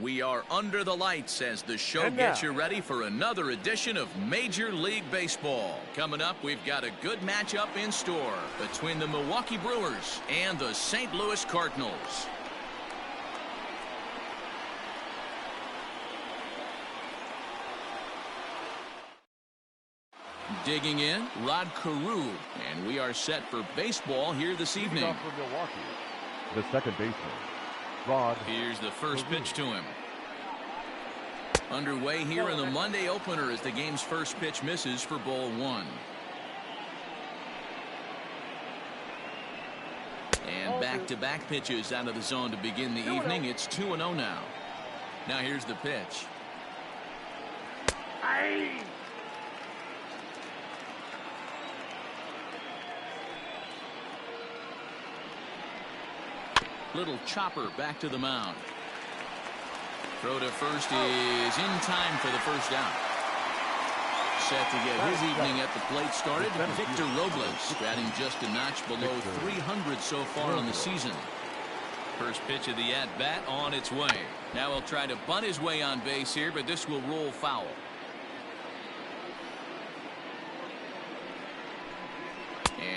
We are under the lights as the show gets you ready for another edition of Major League Baseball. Coming up, we've got a good matchup in store between the Milwaukee Brewers and the St. Louis Cardinals. Digging in, Rod Carew, and we are set for baseball here this evening. Off for Milwaukee, the second baseman, Rod. Here's the first pitch to him. Underway here in the Monday opener as the game's first pitch misses for ball one. And back-to-back pitches out of the zone to begin the evening. It's 2-0 now. Now here's the pitch. Little chopper back to the mound. Throw to first is in time for the first out. Set to get his evening at the plate started, Victor Robles, batting just a notch below 300 so far on the season. First pitch of the at-bat on its way. Now he'll try to bunt his way on base here, but this will roll foul.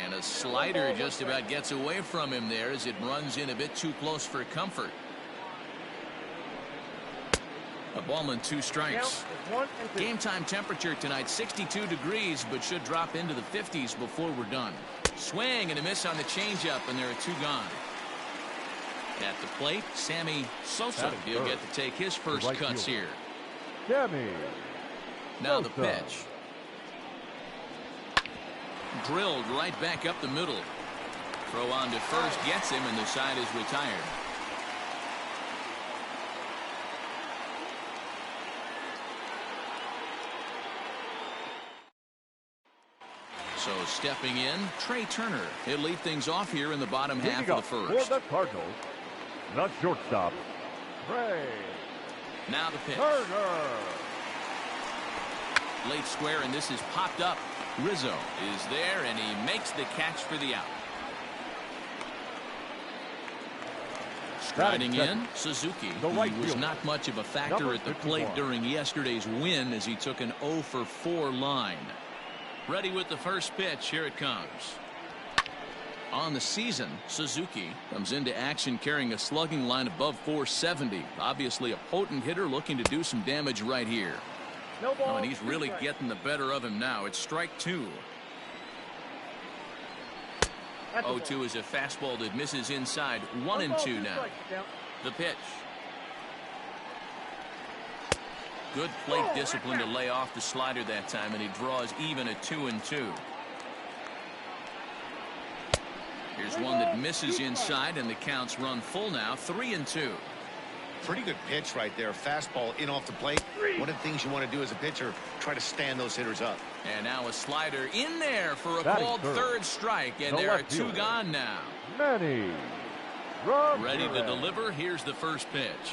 And a slider just about gets away from him there as it runs in a bit too close for comfort. A ball and 2 strikes. Game time temperature tonight 62 degrees, but should drop into the 50s before we're done. Swing and a miss on the changeup, and there are 2 gone. At the plate, Sammy Sosa. He'll get to take his first cuts here. Now the pitch. Drilled right back up the middle. Throw on to first gets him, and the side is retired. So stepping in, Trey Turner. He'll lead things off here in the bottom half of the first. For the Cardinals, the shortstop, Trey. Now the pitch. Turner. Late square, and this is popped up. Rizzo is there, and he makes the catch for the out. Striding in, Suzuki. He was not much of a factor at the plate during yesterday's win as he took an 0 for 4 line. Ready with the first pitch. Here it comes. On the season, Suzuki comes into action carrying a slugging line above 470. Obviously a potent hitter looking to do some damage right here. Oh, and he's really getting the better of him now. It's strike 2. 0-2 is a fastball that misses inside. 1-2 now. The pitch. Good plate discipline to lay off the slider that time, and he draws even at 2-2. Here's one that misses inside, and the counts run full now. 3-2. Pretty good pitch right there. Fastball in off the plate. One of the things you want to do as a pitcher, try to stand those hitters up. And now a slider in there for a called third strike, and there are 2 gone now. Manny ready to deliver. Here's the first pitch.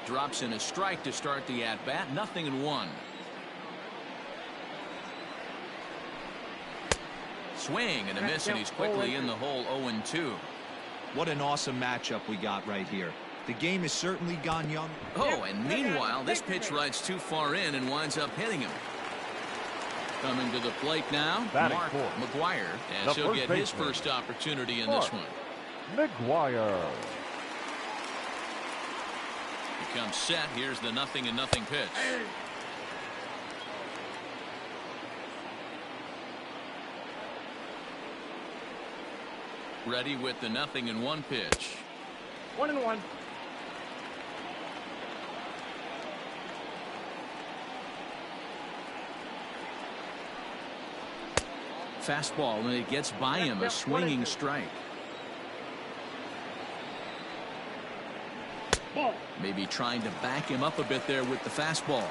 Drops in a strike to start the at-bat. 0-1. Swing and a miss, and he's quickly in the hole. 0-2. What an awesome matchup we got right here. The game has certainly gone young. Oh, and meanwhile, this pitch rides too far in and winds up hitting him. Coming to the plate now, Mark McGuire, as he'll get his first opportunity in this one. McGuire. He comes set. Here's the 0-0 pitch. Ready with the 0-1 pitch. 1-1. Fastball, and it gets by him. A swinging strike. Maybe trying to back him up a bit there with the fastball.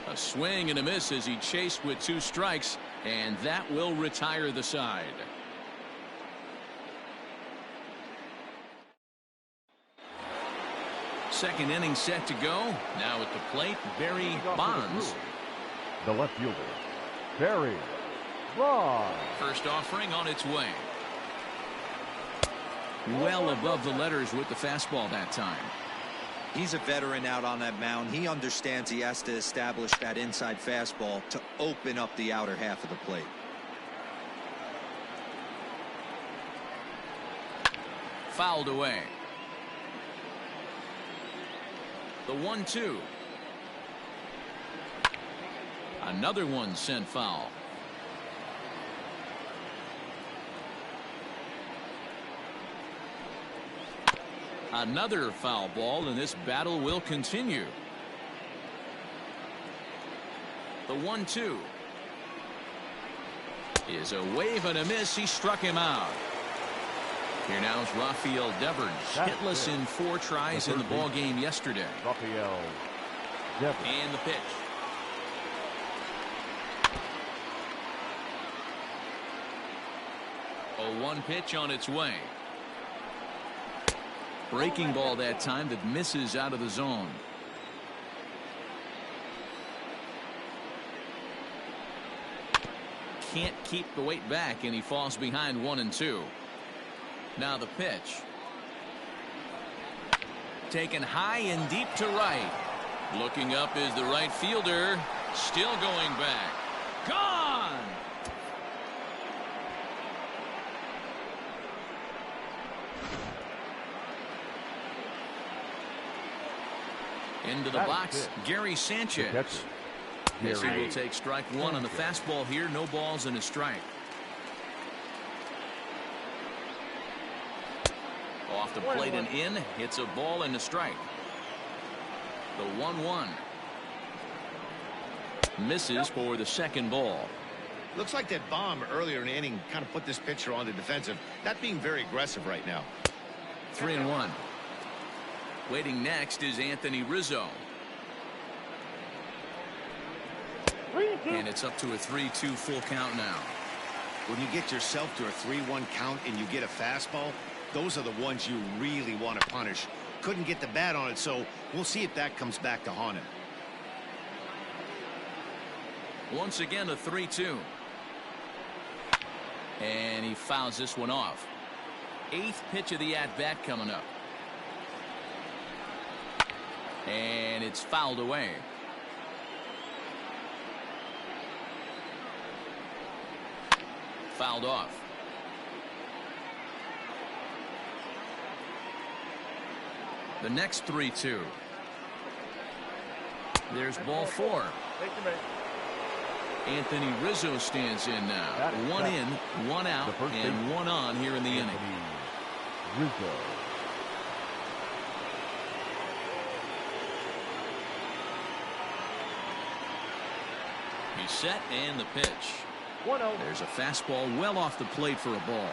A swing and a miss as he chased with 2 strikes, and that will retire the side. Second inning set to go. Now at the plate, Barry Bonds. The left fielder, Barry Bonds. First offering on its way. well above the letters with the fastball that time. He's a veteran out on that mound. He understands he has to establish that inside fastball to open up the outer half of the plate. Fouled away. The 1-2. Another one sent foul. Another foul ball, and this battle will continue. The 1-2 is a wave and a miss. He struck him out. Here now is Rafael Devers, hitless in 4 tries in the ball game yesterday. Rafael Devers. And the pitch. A 1 pitch on its way. Breaking ball that time that misses out of the zone. Can't keep the weight back, and he falls behind 1-2. Now the pitch. Taken high and deep to right. Looking up is the right fielder. Still going back. Gone! Into the box, Gary Sanchez. Yes, he will take strike 1 on the fastball here. No balls and a strike. Off the plate and in. Hits a ball and a strike. The 1-1. Misses for the second ball. Looks like that bomb earlier in the inning kind of put this pitcher on the defensive. Not being very aggressive right now. 3-1. Waiting next is Anthony Rizzo. And it's up to a 3-2 full count now. When you get yourself to a 3-1 count and you get a fastball, those are the ones you really want to punish. Couldn't get the bat on it, so we'll see if that comes back to haunt him. Once again, a 3-2. And he fouls this one off. 8th pitch of the at-bat coming up. And it's fouled away. Fouled off. The next 3-2. There's ball 4. Anthony Rizzo stands in now. 1 in, 1 out, and 1 on here in the inning. Rizzo. He's set, and the pitch. There's a fastball well off the plate for a ball.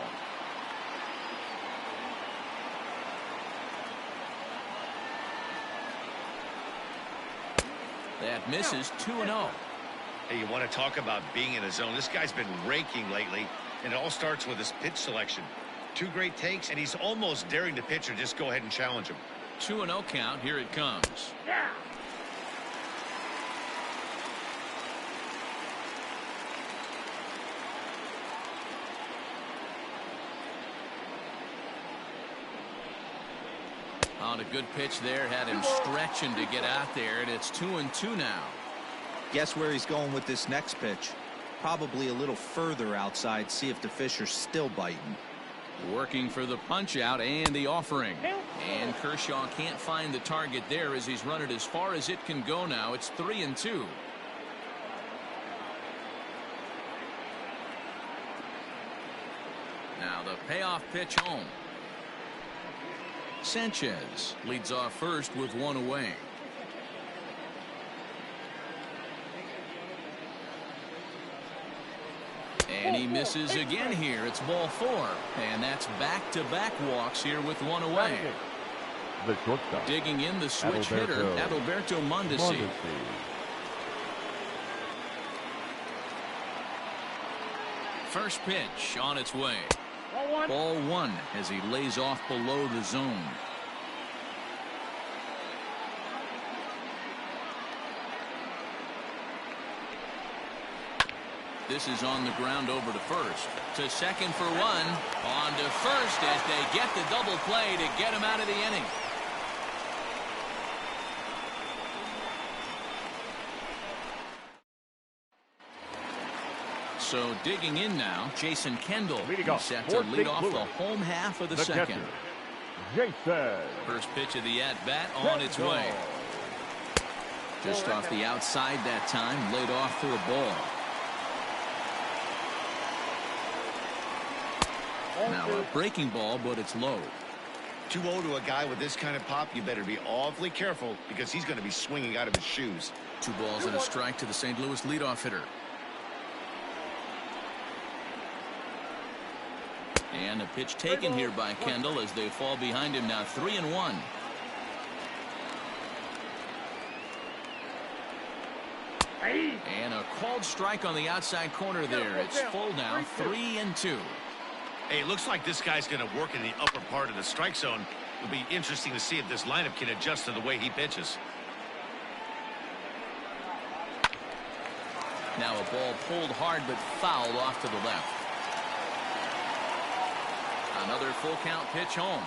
That misses. 2-0. Hey, you want to talk about being in a zone? This guy's been raking lately, and it all starts with his pitch selection. 2 great takes, and he's almost daring the pitcher just go ahead and challenge him. 2-0 count. Here it comes. Yeah. On a good pitch there, had him stretching to get out there, and it's 2-2 now. Guess where he's going with this next pitch? Probably a little further outside, see if the fish are still biting. Working for the punch out and the offering. And Kershaw can't find the target there as he's run it as far as it can go now. It's 3-2. Now the payoff pitch home. Sanchez leads off first with 1 away. And he misses again here. It's ball 4. And that's back-to-back walks here with 1 away. The shortstop. Digging in the switch hitter, Adalberto Mondesi. First pitch on its way. Ball 1 as he lays off below the zone. This is on the ground over to first. To second for one. On to first as they get the double play to get him out of the inning. So digging in now, Jason Kendall. He's set to lead off the home half of the second. Jason. First pitch of the at-bat on its way. Just off the outside that time, laid off for a ball. Now a breaking ball, but it's low. 2-0 to a guy with this kind of pop, you better be awfully careful because he's going to be swinging out of his shoes. 2 balls and a strike to the St. Louis leadoff hitter. And a pitch taken here by Kendall as they fall behind him now 3-1. And a called strike on the outside corner there. It's full now, 3-2. Hey, it looks like this guy's going to work in the upper part of the strike zone. It'll be interesting to see if this lineup can adjust to the way he pitches. Now a ball pulled hard but fouled off to the left. Another full count pitch home.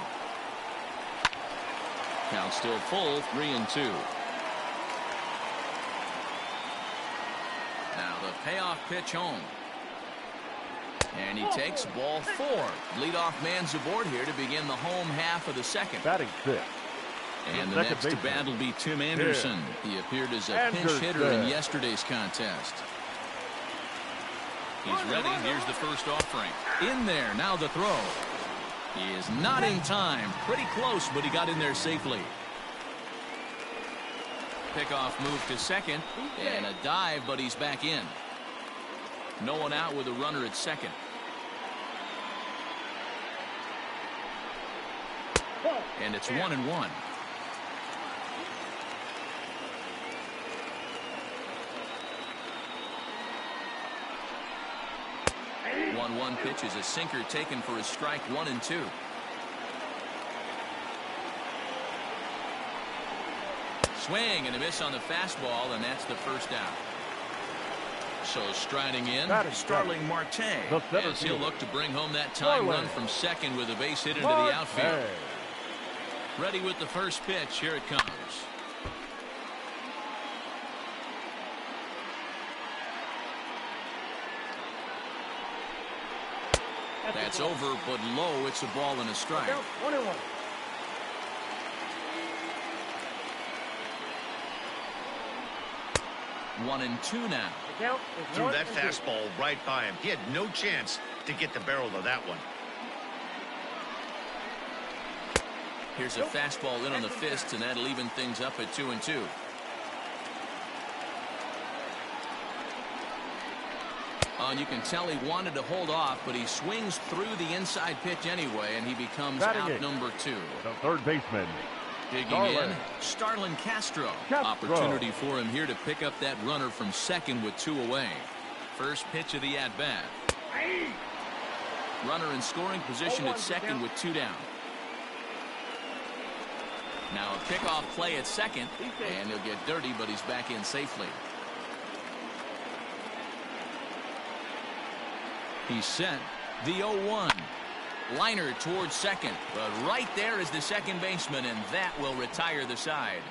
Count still full, 3-2. Now the payoff pitch home. And he takes ball 4. Leadoff man's aboard here to begin the home half of the second. Batting 6. And the next to bat will be Tim Anderson. He appeared as a pinch hitter in yesterday's contest. He's ready. Here's the first offering. In there. Now the throw. He is not in time. Pretty close, but he got in there safely. Pickoff move to second. And a dive, but he's back in. No one out with a runner at second. And it's 1-1. 1-1 pitch is a sinker taken for a strike, 1-2. Swing and a miss on the fastball, and that's the first out. So striding in, Starling Marte, as he'll look to bring home that tying run from second with a base hit into the outfield. Ready with the first pitch. Here it comes. That's over, but low. It's a ball and a strike. 1-2 now. Threw that fastball right by him. He had no chance to get the barrel of that one. Here's a fastball in on the fist, and that'll even things up at 2-2. And you can tell he wanted to hold off, but he swings through the inside pitch anyway, and he becomes out number 2. The third baseman. Digging in, Starlin Castro. Opportunity for him here to pick up that runner from second with 2 away. First pitch of the at-bat. Runner in scoring position at second with 2 down. Now a pickoff play at second, and he'll get dirty, but he's back in safely. He's set. The 0-1. Liner towards second, but right there is the second baseman, and that will retire the side.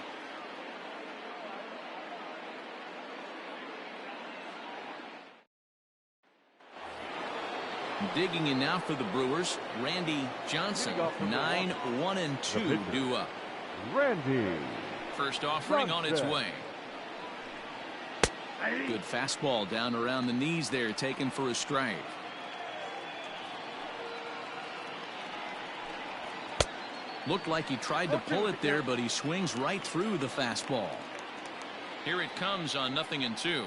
Digging in now for the Brewers, Randy Johnson. 9-1-2 due up. Randy. First offering on its way. Good fastball down around the knees there, taken for a strike. Looked like he tried to pull it there, but he swings right through the fastball. Here it comes on 0-2.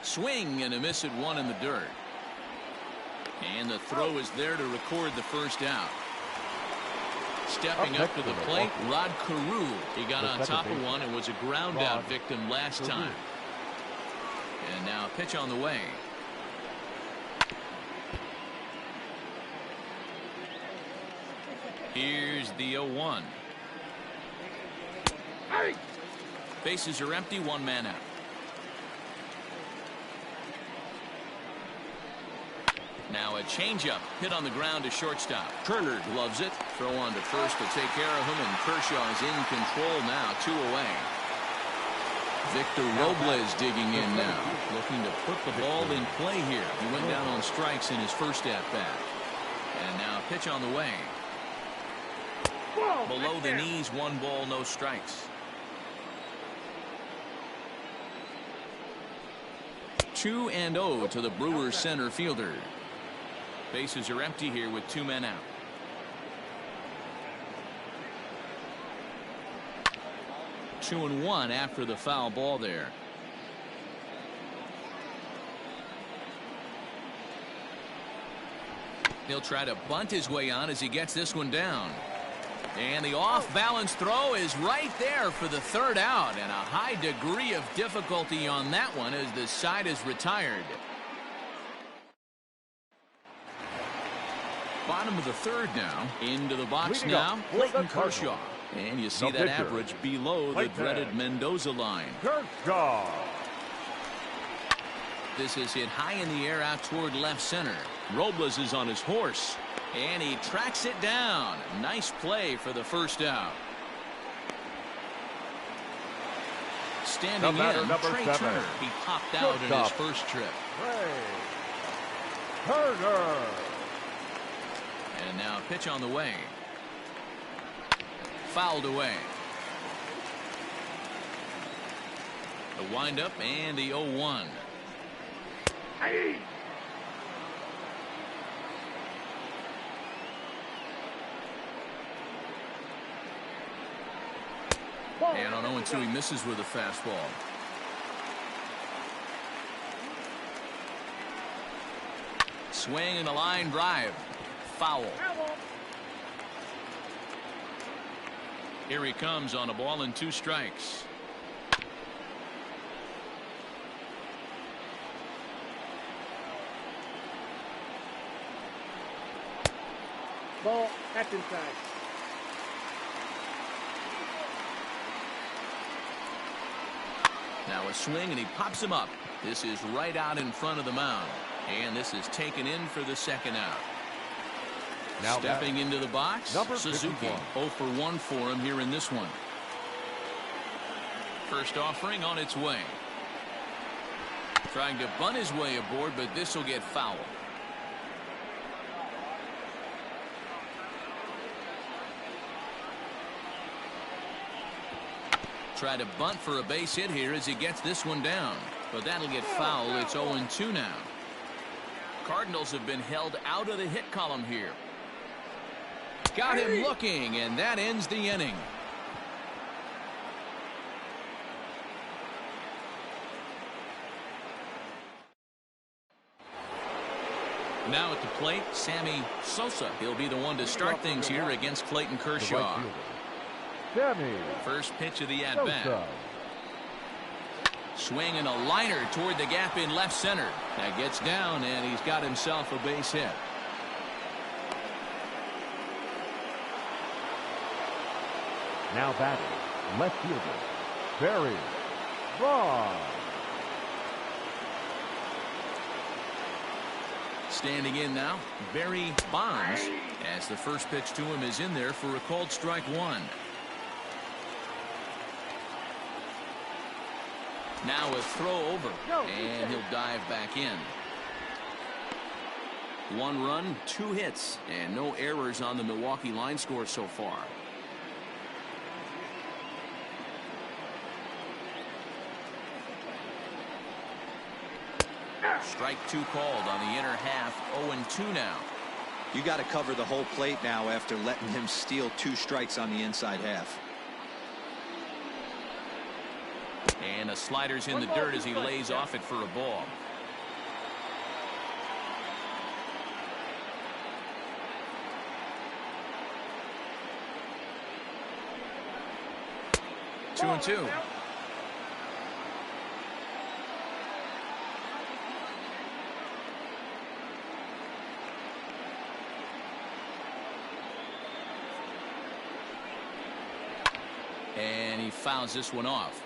Swing and a miss at 1 in the dirt. And the throw is there to record the first out. Stepping up to the plate, Rod Carew. He got on top of one and was a ground out victim last time. And now a pitch on the way. Here's the 0-1. Bases are empty, 1 man out. Now a changeup hit on the ground to shortstop. Turner gloves it. Throw on to first to take care of him, and Kershaw is in control now, 2 away. Victor Robles digging in now, looking to put the ball in play here. He went down on strikes in his first at-bat. And now pitch on the way. Below the knees, 1 ball, no strikes. 2-0 to the Brewers center fielder. Bases are empty here with 2 men out. Two and one after the foul ball there. He'll try to bunt his way on as he gets this one down. And the off-balance throw is right there for the 3rd out, and a high degree of difficulty on that one as the side is retired. Bottom of the 3rd now. Into the box now, Clayton Kershaw. And you see that average below the dreaded Mendoza line. Kershaw. This is hit high in the air out toward left center. Robles is on his horse, and he tracks it down. Nice play for the 1st out. Standing in, Trey Turner. He popped out in his first trip. Turner. And now pitch on the way. Fouled away. The windup and the 0-1. Hey. And on 0-2 he misses with a fastball. Swing and a line drive. Foul. Here he comes on a ball and 2 strikes. Ball, that's inside. Now a swing and he pops him up. This is right out in front of the mound. And this is taken in for the 2nd out. Now stepping into the box, Suzuki. 0 for 1 for him here in this one. First offering on its way. Trying to bunt his way aboard, but this will get foul. Try to bunt for a base hit here as he gets this one down, but that'll get foul. It's 0-2 now. Cardinals have been held out of the hit column here. Got him looking, and that ends the inning. Now at the plate, Sammy Sosa. He'll be the one to start things here against Clayton Kershaw. First pitch of the at-bat. Swing and a liner toward the gap in left center. That gets down, and he's got himself a base hit. Now batting, left fielder, Barry Bonds. Standing in now, Barry Bonds, as the first pitch to him is in there for a called strike 1. Now a throw over, and he'll dive back in. 1 run, 2 hits, and no errors on the Milwaukee line score so far. Strike 2 called on the inner half. 0-2 now. You got to cover the whole plate now after letting him steal 2 strikes on the inside half. And a slider's in the dirt as he lays off it for a ball. Two and two. And he fouls this one off.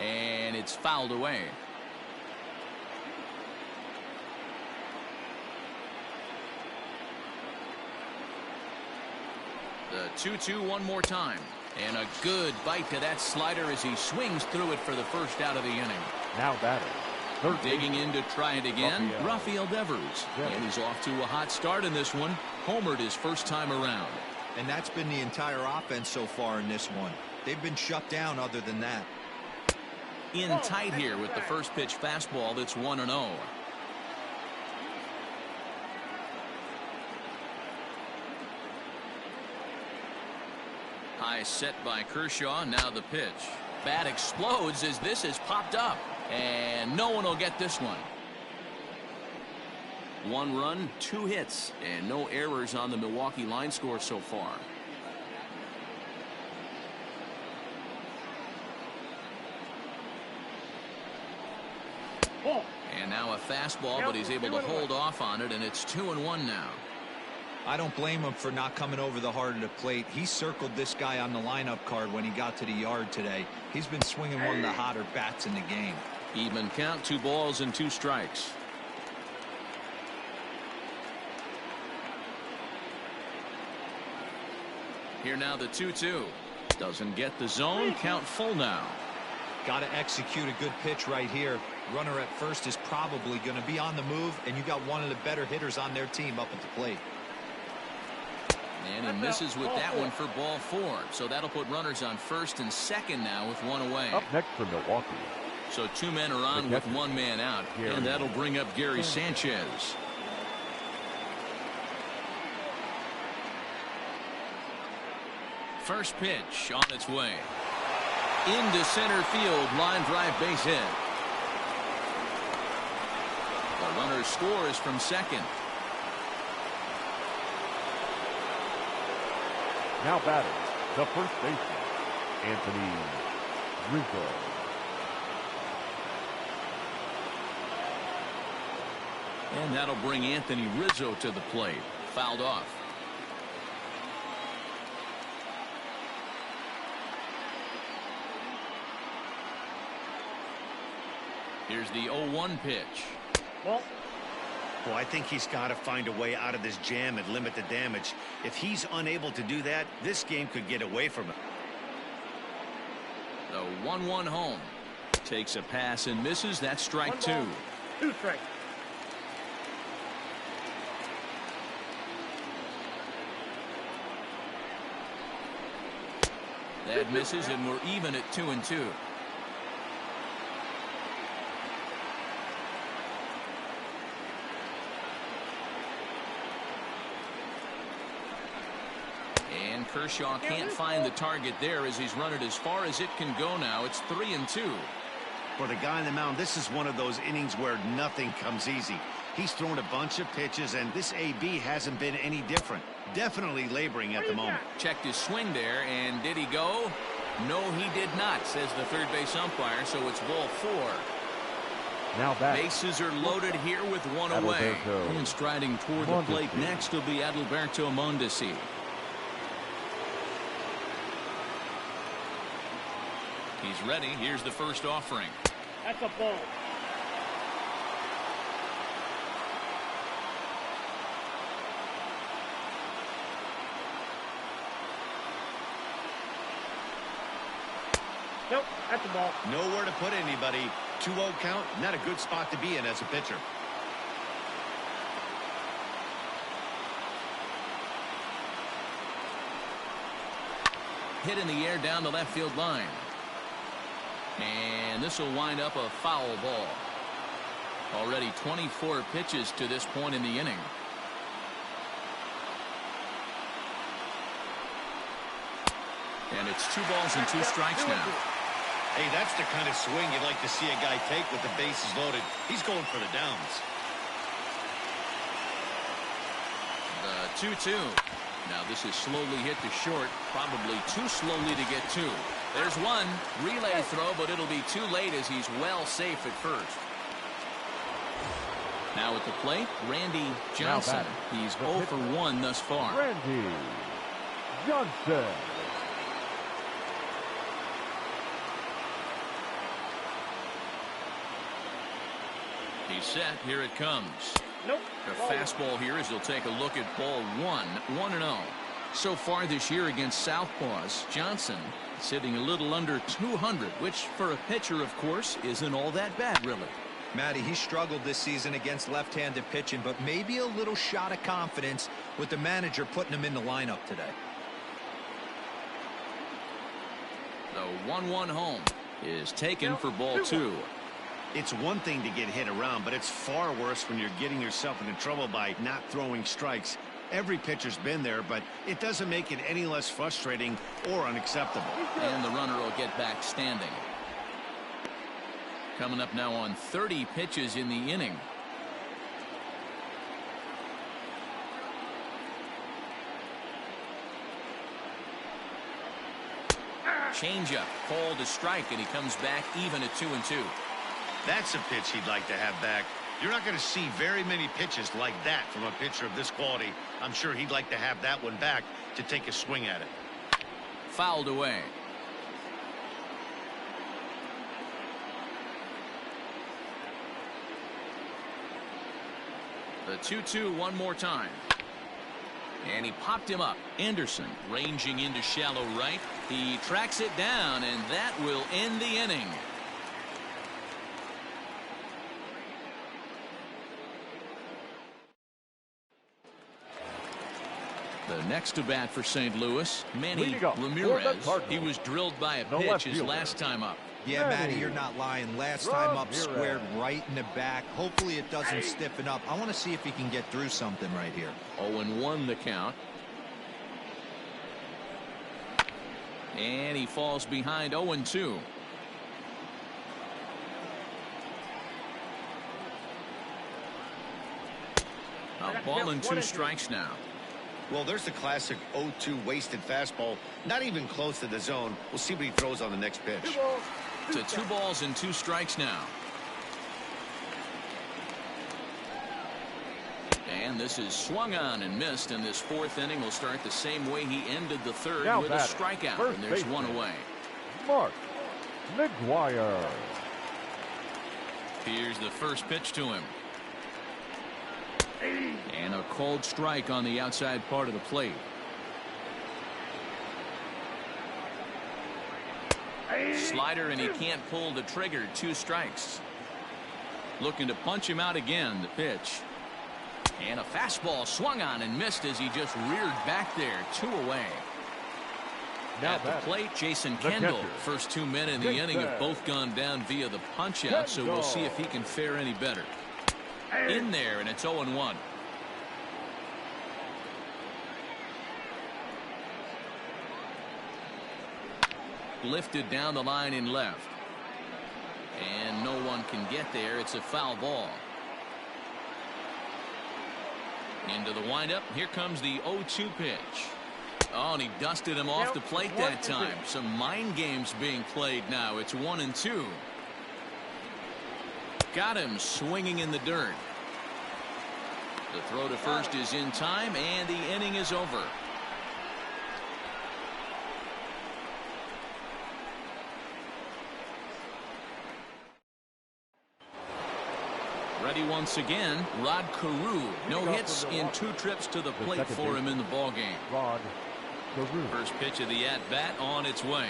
And it's fouled away. The 2-2 one more time. And a good bite to that slider as he swings through it for the first out of the inning. Now batting. Digging in to try it again, Rafael Devers. And he's off to a hot start in this one. Homered his first time around. And that's been the entire offense so far in this one. They've been shut down other than that. In tight here with the first pitch fastball that's 1-0. High set by Kershaw. Now the pitch. Bat explodes as this has popped up. And no one will get this one. 1 run, 2 hits, and no errors on the Milwaukee line score so far. And now a fastball, but he's able to hold off on it, and it's 2-1 now. I don't blame him for not coming over the heart of the plate. He circled this guy on the lineup card when he got to the yard today. He's been swinging one of the hotter bats in the game. Even count, 2 balls and 2 strikes. Here now the 2-2. Doesn't get the zone. Count full now. Got to execute a good pitch right here. Runner at first is probably going to be on the move, and you got one of the better hitters on their team up at the plate. And he misses with that one for ball 4. So that'll put runners on first and second now with 1 away. Up next for Milwaukee. So 2 men are on with 1 man out. And that'll bring up Gary Sanchez. First pitch on its way. Into center field. Line drive base hit. The runner scores from second. Now batting, the first baseman, Anthony Rizzo. And that'll bring Anthony Rizzo to the plate. Fouled off. Here's the 0-1 pitch. Well, I think he's got to find a way out of this jam and limit the damage. If he's unable to do that, this game could get away from him. The 1-1 home. Takes a pass and misses. That's strike 2. 2 strikes. That misses, and we're even at 2-2. And Kershaw can't find the target there as he's run it as far as it can go now. It's 3-2. For the guy on the mound, this is one of those innings where nothing comes easy. He's thrown a bunch of pitches, and this AB hasn't been any different. Definitely laboring at the moment. Checked his swing there, and did he go? No, he did not, says the third base umpire, so it's ball 4. Now back. Bases are loaded here with 1 away. And striding toward the plate next will be Adalberto Mondesi. He's ready. Here's the first offering. That's a ball. Nope, that's a ball. Nowhere to put anybody. 2-0 count, not a good spot to be in as a pitcher. Hit in the air down the left field line. And this will wind up a foul ball. Already 24 pitches to this point in the inning. And it's 2 balls and 2 strikes now. Hey, that's the kind of swing you'd like to see a guy take with the bases loaded. He's going for the downs. The 2-2. Now this is slowly hit to short. Probably too slowly to get 2. There's one. Relay throw, but it'll be too late as he's well safe at first. Now at the plate, Randy Johnson. He's 0 for 1 thus far. Randy Johnson. He's set. Here it comes. Nope. The fastball here as he'll take a look at ball 1-0. So far this year against Southpaws, Johnson is hitting a little under 200, which for a pitcher, of course, isn't all that bad, really. Matty, he struggled this season against left-handed pitching, but maybe a little shot of confidence with the manager putting him in the lineup today. The 1-1 home is taken for ball 2. It's one thing to get hit around, but it's far worse when you're getting yourself into trouble by not throwing strikes. Every pitcher's been there, but it doesn't make it any less frustrating or unacceptable. And the runner will get back standing. Coming up now on 30 pitches in the inning. Changeup called a strike, and he comes back even at 2-2. That's a pitch he'd like to have back. You're not going to see very many pitches like that from a pitcher of this quality. I'm sure he'd like to have that one back to take a swing at it. Fouled away. The 2-2 one more time. And he popped him up. Anderson ranging into shallow right. He tracks it down, and that will end the inning. The next to bat for St. Louis, Manny Ramirez. He was drilled by a pitch his last time up. Yeah, Matty, you're not lying. Last time up, squared right in the back. Hopefully it doesn't stiffen up. I want to see if he can get through something right here. 0-1 the count. And he falls behind 0-2. A ball and 2 strikes now. Well, there's the classic 0-2 wasted fastball. Not even close to the zone. We'll see what he throws on the next pitch. To 2 balls and 2 strikes now. And this is swung on and missed, and this 4th inning will start the same way he ended the 3rd now with a strikeout, and there's one away. Mark McGuire. Here's the first pitch to him. And a called strike on the outside part of the plate. Slider, and he can't pull the trigger. 2 strikes. Looking to punch him out again. The pitch. And a fastball swung on and missed as he just reared back there. 2 away. At the plate, Jason Kendall. First 2 men in the inning have both gone down via the punch out, so we'll see if he can fare any better. In there, and it's 0-1. Lifted down the line in left. And no one can get there. It's a foul ball. Into the windup. Here comes the 0-2 pitch. Oh, and he dusted him off the plate that time. Some mind games being played now. It's 1-2. Got him swinging in the dirt. The throw to first is in time, and the inning is over. Ready once again, Rod Carew. No hits in 2 trips to the plate for him in the ballgame. Rod Carew. First pitch of the at-bat on its way.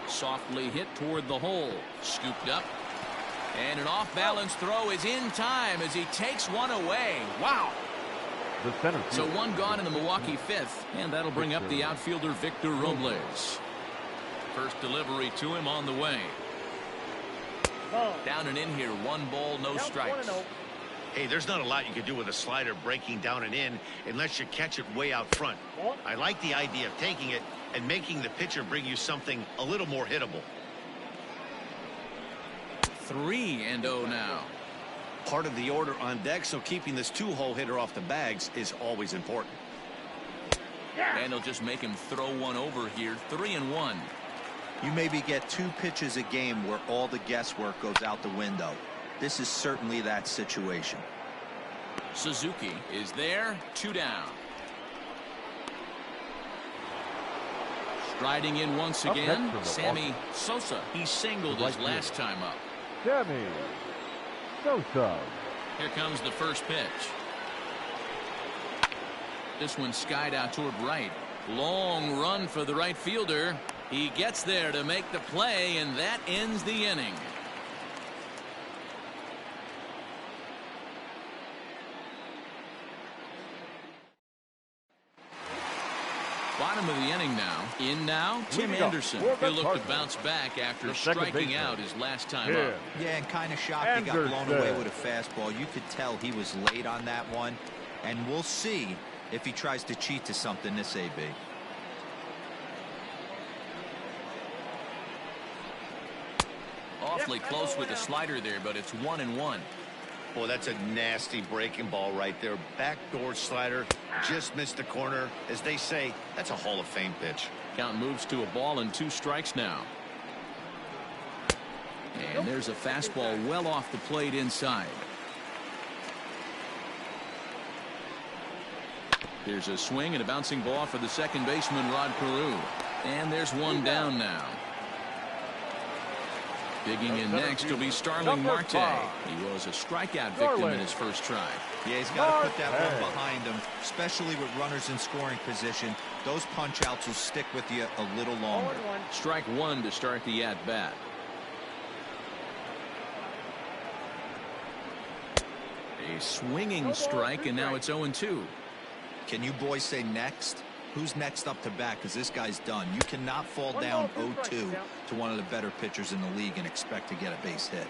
Softly hit toward the hole. Scooped up. And an off-balance throw is in time as he takes one away. Wow. The center so 1 gone in the Milwaukee 5th, and that'll bring up the outfielder Victor Robles. First delivery to him on the way. Down and in here, 1 ball, no strikes. Hey, there's not a lot you can do with a slider breaking down and in unless you catch it way out front. I like the idea of taking it and making the pitcher bring you something a little more hittable. 3-0 now. Part of the order on deck, so keeping this 2-hole hitter off the bags is always important. And he'll just make him throw one over here. 3-1. You maybe get 2 pitches a game where all the guesswork goes out the window. This is certainly that situation. Suzuki is there. 2 down. Striding in once again, Sammy Sosa. He singled his last time up. Sammy Sosa. Here comes the first pitch. This one skied out toward right. Long run for the right fielder. He gets there to make the play, and that ends the inning. Bottom of the inning now. In now, Tim Anderson. He'll look to bounce back after striking out his last time up. Yeah, and kind of shocked he got blown away with a fastball. You could tell he was late on that one. And we'll see if he tries to cheat to something this AB. Awfully close with the slider there, but it's 1-1. Boy, that's a nasty breaking ball right there. Backdoor slider, just missed the corner. As they say, that's a Hall of Fame pitch. Count moves to a ball and 2 strikes now. And there's a fastball well off the plate inside. There's a swing and a bouncing ball for the second baseman, Rod Carew. And there's one down now. Digging in next will be Starling Marte. He was a strikeout victim in his first try. Yeah, he's got to put that one behind him, especially with runners in scoring position. Those punch outs will stick with you a little longer. Strike 1 to start the at bat. A swinging strike, and now it's 0-2. Can you boys say next? Who's next up to bat? Because this guy's done. You cannot fall down 0-2 to one of the better pitchers in the league and expect to get a base hit.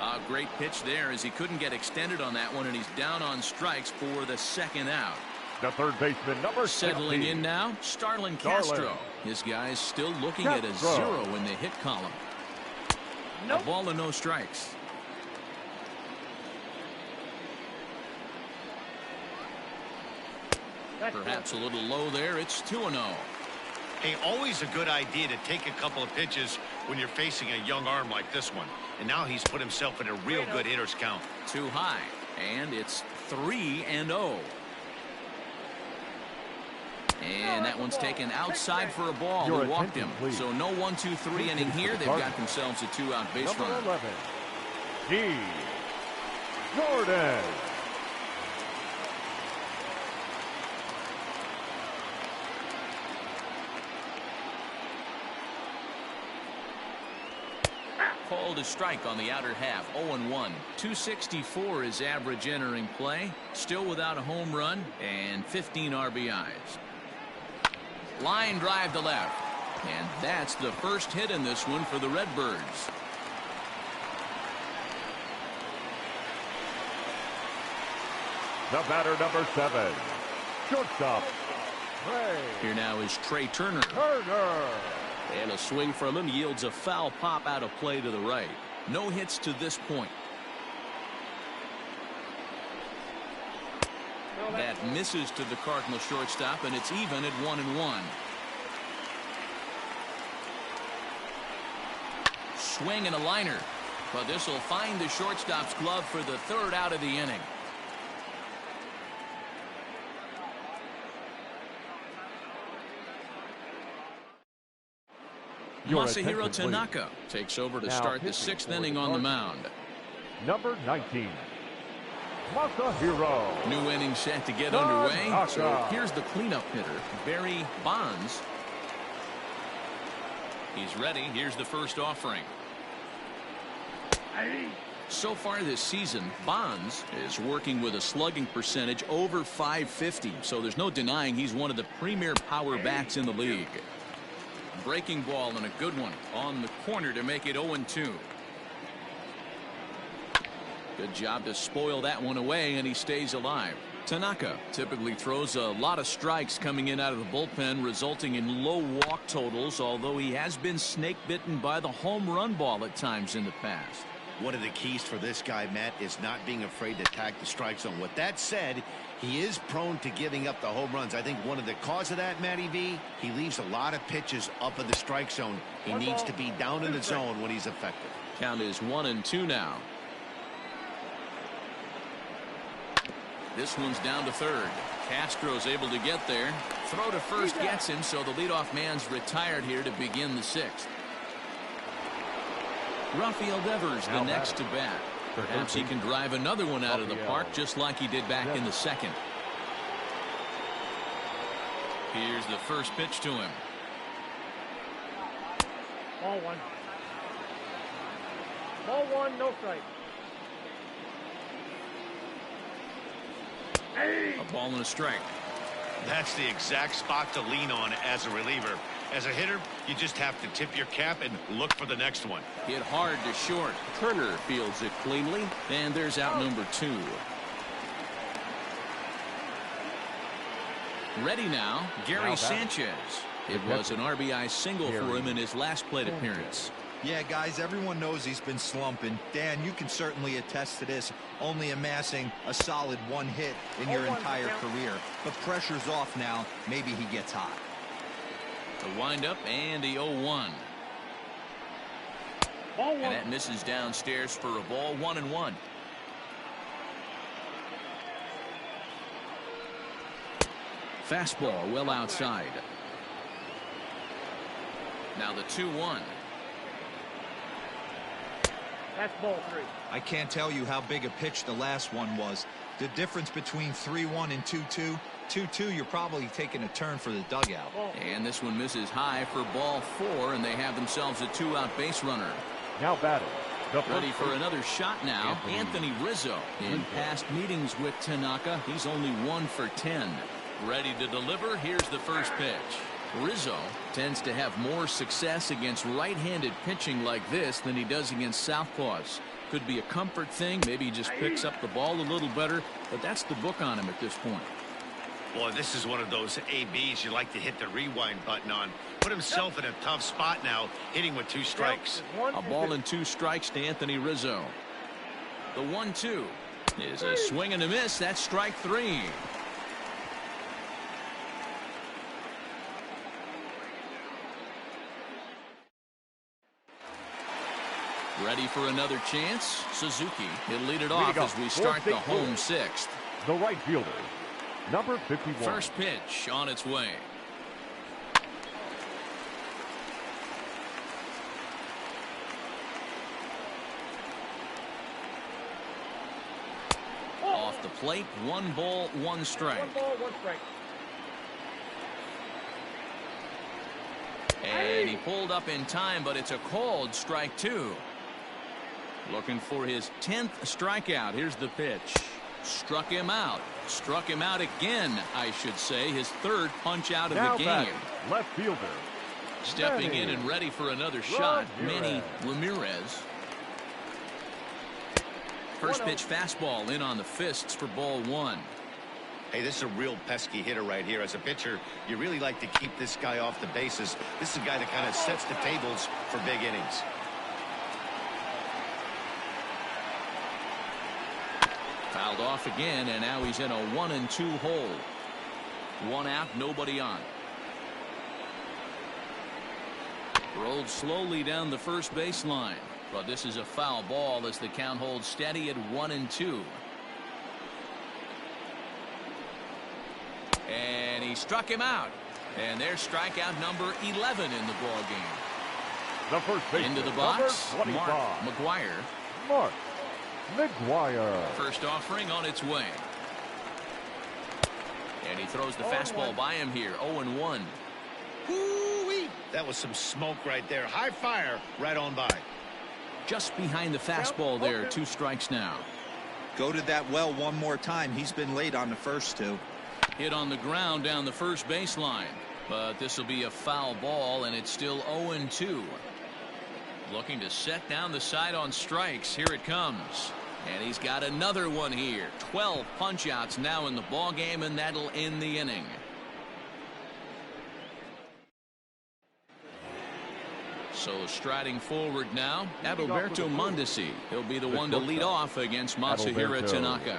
A great pitch there as he couldn't get extended on that one, and he's down on strikes for the second out. The third baseman, number 60. Settling in now, Starlin Castro. His guy's still looking at a 0 in the hit column. A ball and no strikes. Perhaps a little low there. It's 2-0. Hey, always a good idea to take a couple of pitches when you're facing a young arm like this one. And now he's put himself in a real good hitter's count. Too high. And it's 3-0. And that one's taken outside for a ball. He walked him. So no 1-2-3 inning here. They've got themselves a 2-out base runner. Number 11, D. Jordan. Called a strike on the outer half. 0-1. 264 is average entering play. Still without a home run and 15 RBIs. Line drive to left. And that's the first hit in this one for the Redbirds. The batter, number 7, shortstop, Trey. Here now is Trey Turner. And a swing from him yields a foul pop out of play to the right. No hits to this point. That misses to the Cardinal shortstop, and it's even at 1-1. Swing and a liner. But this will find the shortstop's glove for the third out of the inning. Masahiro Tanaka takes over to start the 6th inning on the mound. Number 19, Masahiro. New inning set to get underway. So here's the cleanup hitter, Barry Bonds. He's ready. Here's the first offering. So far this season, Bonds is working with a slugging percentage over .550. So there's no denying he's one of the premier power bats in the league. Breaking ball and a good one on the corner to make it 0-2. Good job to spoil that one away, and he stays alive. Tanaka typically throws a lot of strikes coming in out of the bullpen, resulting in low walk totals, although he has been snake bitten by the home run ball at times in the past. One of the keys for this guy, Matt, is not being afraid to attack the strike zone. With that said, he is prone to giving up the home runs. I think one of the cause of that, Matty V, he leaves a lot of pitches up in the strike zone. He needs to be down in the zone when he's effective. Count is 1-2 now. This one's down to third. Castro's able to get there. Throw to first gets him, so the leadoff man's retired here to begin the 6th. Rafael Devers the next to bat. Perhaps he can drive another one out of the park just like he did back in the second. Here's the first pitch to him. Ball one. Ball one, no strike. Hey! A ball and a strike. That's the exact spot to lean on as a reliever. As a hitter, you just have to tip your cap and look for the next one. Hit hard to short. Turner fields it cleanly, and there's out number 2. Ready now, Gary Sanchez. It was an RBI single for him in his last plate appearance. Yeah, guys, everyone knows he's been slumping. Dan, you can certainly attest to this, only amassing a solid 1 hit in your entire career. But pressure's off now. Maybe he gets hot. The windup and the 0-1. And that misses downstairs for a ball, 1-1. Fastball well outside. Now the 2-1. That's ball 3. I can't tell you how big a pitch the last one was. The difference between 3-1 and 2-2. 2-2, you're probably taking a turn for the dugout. And this one misses high for ball 4, and they have themselves a 2-out base runner. Now batting. Ready for another shot now, Anthony Rizzo. In past meetings with Tanaka, he's only 1 for 10. Ready to deliver. Here's the first pitch. Rizzo tends to have more success against right-handed pitching like this than he does against southpaws. Could be a comfort thing. Maybe he just picks up the ball a little better, but that's the book on him at this point. Boy, this is one of those ABs you like to hit the rewind button on. Put himself in a tough spot now, hitting with 2 strikes. A ball and 2 strikes to Anthony Rizzo. The 1-2 is a swing and a miss. That's strike 3. Ready for another chance. Suzuki. He'll lead it off as we start the home 6th. The right fielder, number 51. First pitch on its way. Off the plate, 1 ball, 1 strike. 1 ball, 1 strike. And he pulled up in time, but it's a called strike 2. Looking for his 10th strikeout. Here's the pitch. Struck him out. Struck him out again, I should say. His 3rd punch out of the game. Left fielder. Stepping in and ready for another shot, Manny Ramirez. First pitch fastball in on the fists for ball 1. Hey, this is a real pesky hitter right here. As a pitcher, you really like to keep this guy off the bases. This is a guy that kind of sets the tables for big innings. Fouled off again, and now he's in a 1-2 hole. 1 out, nobody on. Rolled slowly down the first baseline, but this is a foul ball as the count holds steady at 1-2. And he struck him out. And there's strikeout number 11 in the ball game. The first baseman, into the box, Mark McGuire. Mark McGuire. First offering on its way. And he throws the fastball by him here. 0-1. Woo-wee. That was some smoke right there. High fire right on by. Just behind the fastball there. 2 strikes now. Go to that well one more time. He's been late on the first 2. Hit on the ground down the first baseline. But this will be a foul ball, and it's still 0-2. Looking to set down the side on strikes. Here it comes. And he's got another one here. 12 punch-outs now in the ball game, and that'll end the inning. So striding forward now, Adalberto Mondesi. He'll be the one to lead off against Masahiro Tanaka.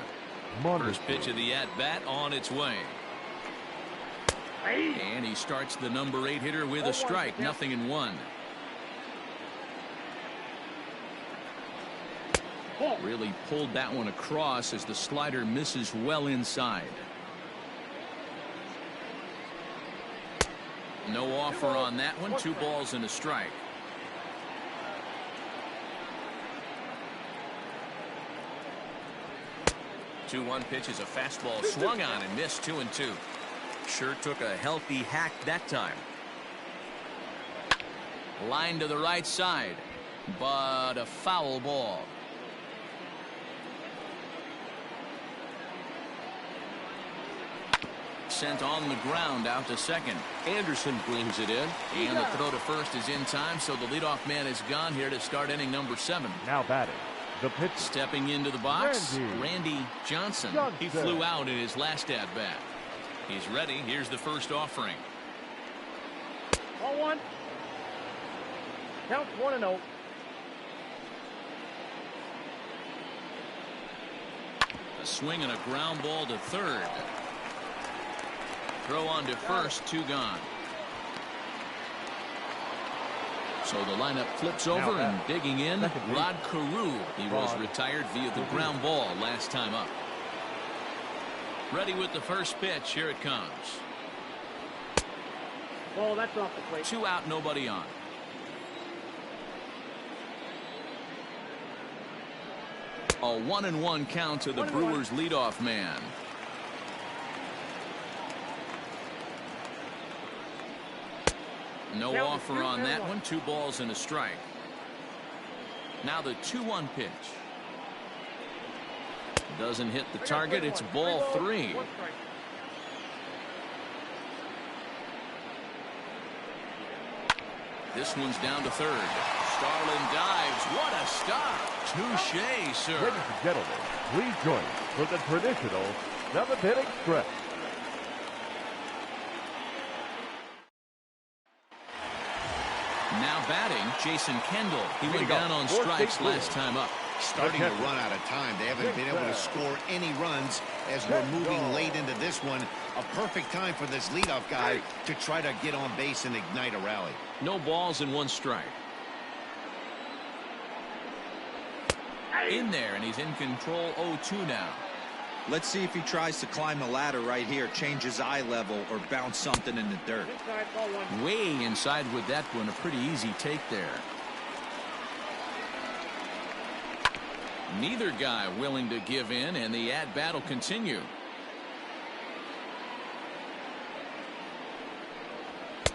First pitch of the at-bat on its way. And he starts the number 8 hitter with a strike. 0-1. Really pulled that one across as the slider misses well inside. No offer on that one. 2 balls and a strike. 2-1 pitch is a fastball swung on and missed. 2-2. Sure took a healthy hack that time. Line to the right side, but a foul ball. Sent on the ground out to second. Anderson brings it in, and the throw to first is in time, so the leadoff man is gone here to start inning number 7. Now batting, the pitcher. Stepping into the box, Randy Johnson. He flew out in his last at-bat. He's ready. Here's the first offering. Ball 1. Count 1-0. A swing and a ground ball to third. Throw on to first, 2 gone. So the lineup flips over and digging in, Rod Carew. He was retired via the ground ball last time up. Ready with the first pitch. Here it comes. Ball, that's off the plate. 2 out, nobody on. A 1-1 count to the Brewers leadoff man. No offer on that one. 2 balls and a strike. Now the 2-1 pitch. Doesn't hit the target. It's ball 3. This one's down to third. Starlin dives. What a stop. Touche, sir. Ladies and gentlemen, please join us for the traditional 7th inning stretch. Now batting, Jason Kendall. He went down on strikes last time up. Starting to run out of time. They haven't been able to score any runs as we're moving late into this one. A perfect time for this leadoff guy to try to get on base and ignite a rally. No balls and 1 strike. In there, and he's in control. 0-2 now. Let's see if he tries to climb the ladder right here, change his eye level, or bounce something in the dirt. Inside, ball 1. Way inside with that one. A pretty easy take there. Neither guy willing to give in, and the at-bat will continue.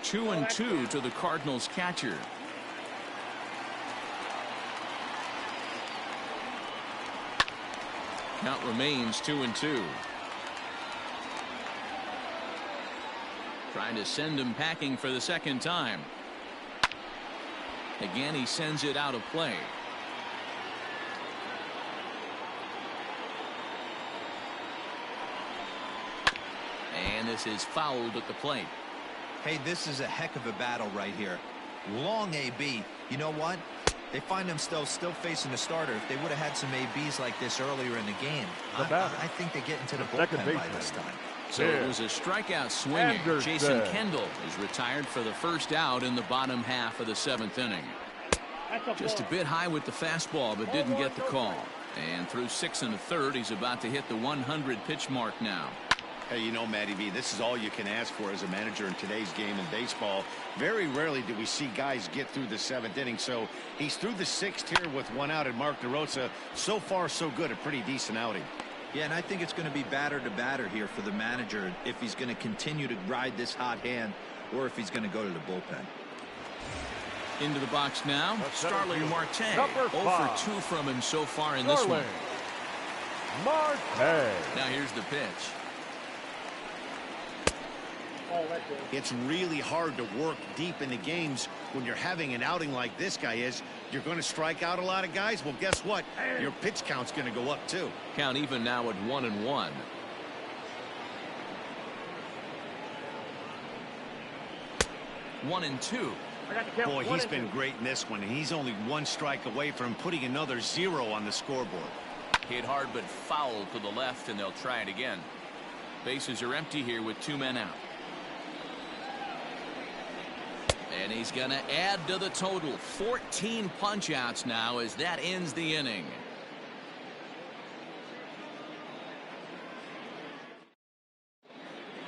2-2 to the Cardinals catcher. Count remains 2-2. Trying to send him packing for the second time. Again, he sends it out of play. And this is fouled at the plate. Hey, this is a heck of a battle right here. Long AB. You know what? They find themselves still facing the starter. If they would have had some ABs like this earlier in the game, I think they get into the bullpen by this time. So it was a strikeout swinging. Jason Kendall is retired for the first out in the bottom half of the 7th inning. Just a bit high with the fastball, but didn't get the call. And through 6 1/3, he's about to hit the 100 pitch mark now. Hey, you know, Matty V, this is all you can ask for as a manager in today's game in baseball. Very rarely do we see guys get through the 7th inning. So he's through the 6th here with 1 out, and Mark DeRosa, so far so good, a pretty decent outing. Yeah, and I think it's going to be batter to batter here for the manager if he's going to continue to ride this hot hand or if he's going to go to the bullpen. Into the box now, Starling Marte. 0 for 2 from him so far in this one. Marte. Now here's the pitch. It's really hard to work deep into games when you're having an outing like this guy is. You're going to strike out a lot of guys. Well, guess what? Your pitch count's going to go up too. Count even now at 1-1. One and two. Boy, he's been great in this one, and he's only 1 strike away from putting another 0 on the scoreboard. Hit hard but foul to the left, and they'll try it again. Bases are empty here with 2 men out. And he's going to add to the total. 14 punch-outs now as that ends the inning.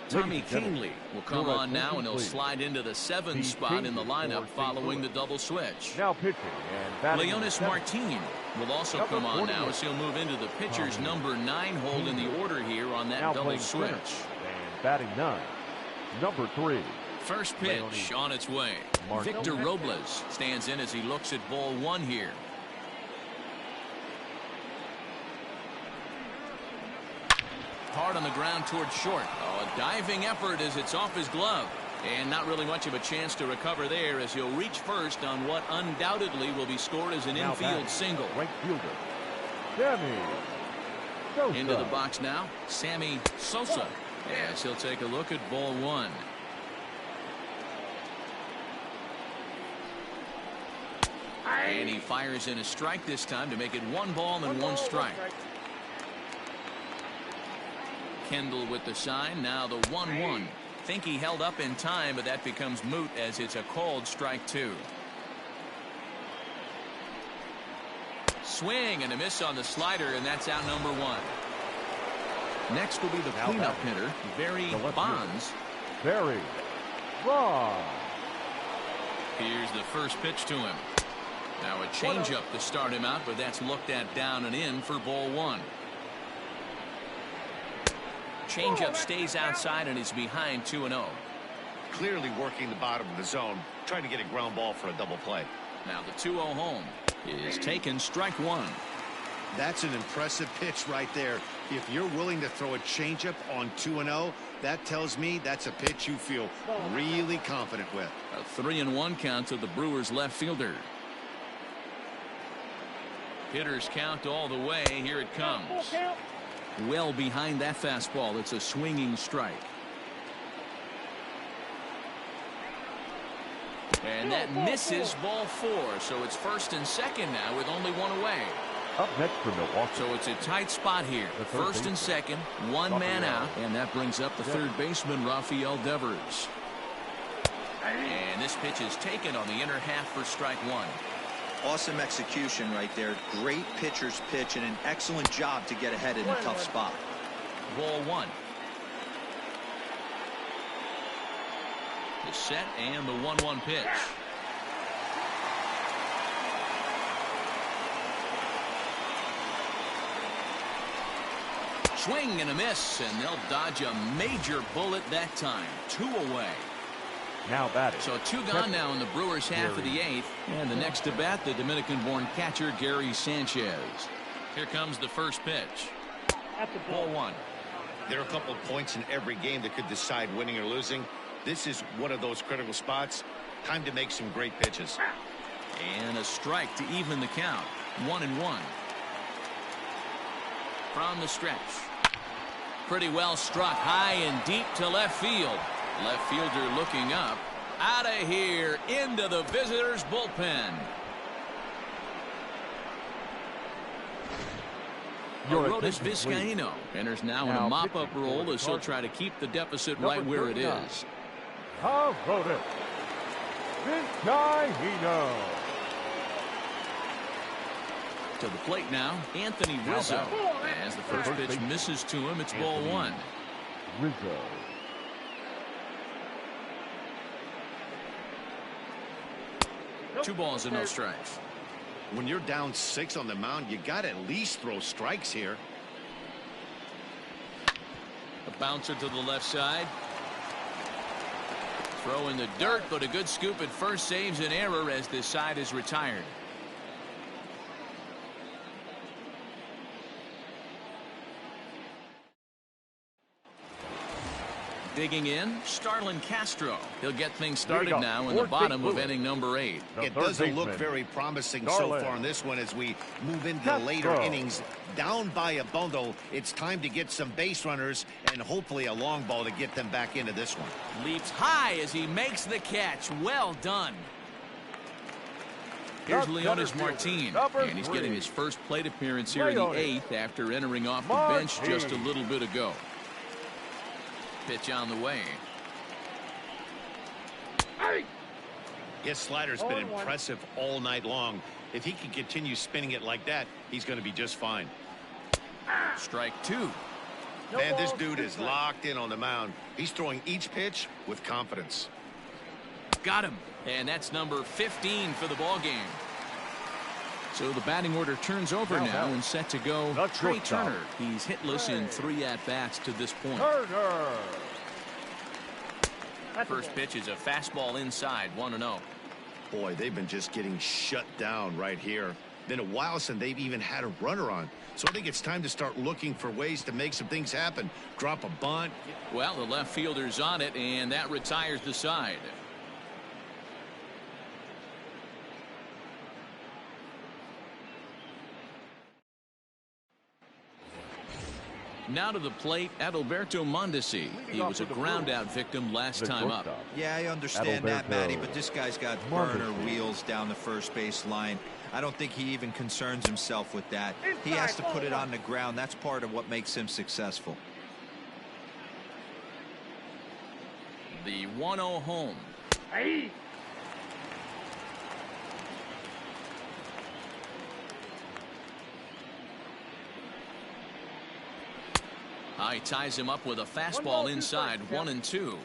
Tommy Kingley will come on now, and he'll slide into the 7th spot in the lineup following the double switch. Now pitching and batting. Leonis Martin will also come on now, as he'll move into the pitcher's number 9 hold in the order here on that double switch. And batting 9, number 3. First pitch on its way. Victor Robles stands in as he looks at ball 1 here. Hard on the ground towards short. Oh, a diving effort as it's off his glove. And not really much of a chance to recover there, as he'll reach first on what undoubtedly will be scored as an infield single. Right fielder, Sammy Sosa. Into the box now, Sammy Sosa. Yes, he'll take a look at ball 1. And he fires in a strike this time to make it 1 ball and 1 strike. Kendall with the sign. Now the 1-1. Think he held up in time, but that becomes moot as it's a called strike 2. Swing and a miss on the slider, and that's out number 1. Next will be the cleanup hitter, Barry Bonds. Barry Bonds. Here's the first pitch to him. Now a changeup to start him out, but that's looked at down and in for ball 1. Changeup stays outside and is behind 2-0. Clearly working the bottom of the zone, trying to get a ground ball for a double play. Now the 2-0 home is taken, strike 1. That's an impressive pitch right there. If you're willing to throw a changeup on 2-0, that tells me that's a pitch you feel really confident with. A 3-1 count to the Brewers left fielder. Hitters count all the way. Here it comes. Well behind that fastball. It's a swinging strike. And that misses, ball 4. So it's first and second now with only 1 away. Up next for Milwaukee. So it's a tight spot here. First and second, 1 man out. And that brings up the third baseman, Rafael Devers. And this pitch is taken on the inner half for strike 1. Awesome execution right there. Great pitcher's pitch and an excellent job to get ahead in a tough spot. Ball 1. The set and the 1-1 pitch. Swing and a miss, and they'll dodge a major bullet that time. 2 away. Now batting. So 2 gone now in the Brewers half of the 8th. And the next to bat, the Dominican-born catcher, Gary Sanchez. Here comes the first pitch. Ball 1. There are a couple of points in every game that could decide winning or losing. This is one of those critical spots. Time to make some great pitches. And a strike to even the count. 1-1. From the stretch. Pretty well struck high and deep to left field. Left fielder looking up. Out of here into the visitors' bullpen. Arodys Vizcaíno enters now in a mop-up role as he'll try to keep the deficit right where it is. Arodys Vizcaíno. To the plate now, Anthony Rizzo. As the first pitch misses to him, it's ball 1. Rizzo. 2 balls and no strikes. When you're down 6 on the mound, you got to at least throw strikes here. A bouncer to the left side. Throw in the dirt, but a good scoop at first saves an error as this side is retired. Digging in, Starlin Castro. He'll get things started now in the bottom of inning number 8. It doesn't look very promising so far in this one as we move into the later innings. Down by a bundle, it's time to get some base runners and hopefully a long ball to get them back into this one. Leaps high as he makes the catch. Well done. Here's Leonis Martin, and he's getting his first plate appearance here in the 8th after entering off the bench just a little bit ago. Pitch on the way. His slider's been impressive all night long. If he can continue spinning it like that, he's going to be just fine. Strike 2. Man, this dude is locked in on the mound. He's throwing each pitch with confidence. Got him. And that's number 15 for the ball game. So the batting order turns over now and set to go. Trey Turner. He's hitless in 3 at-bats to this point. First pitch is a fastball inside, 1-0. Boy, they've been just getting shut down right here. Been a while since they've even had a runner on. So I think it's time to start looking for ways to make some things happen. Drop a bunt. Well, the left fielder's on it, and that retires the side. Now to the plate, Adalberto Mondesi. He was a ground-out victim last time up. Yeah, I understand that, Matty, but this guy's got burner wheels down the first base line. I don't think he even concerns himself with that. He has to put it on the ground. That's part of what makes him successful. The 1-0 home. Hey. He ties him up with a fastball inside, 1-2.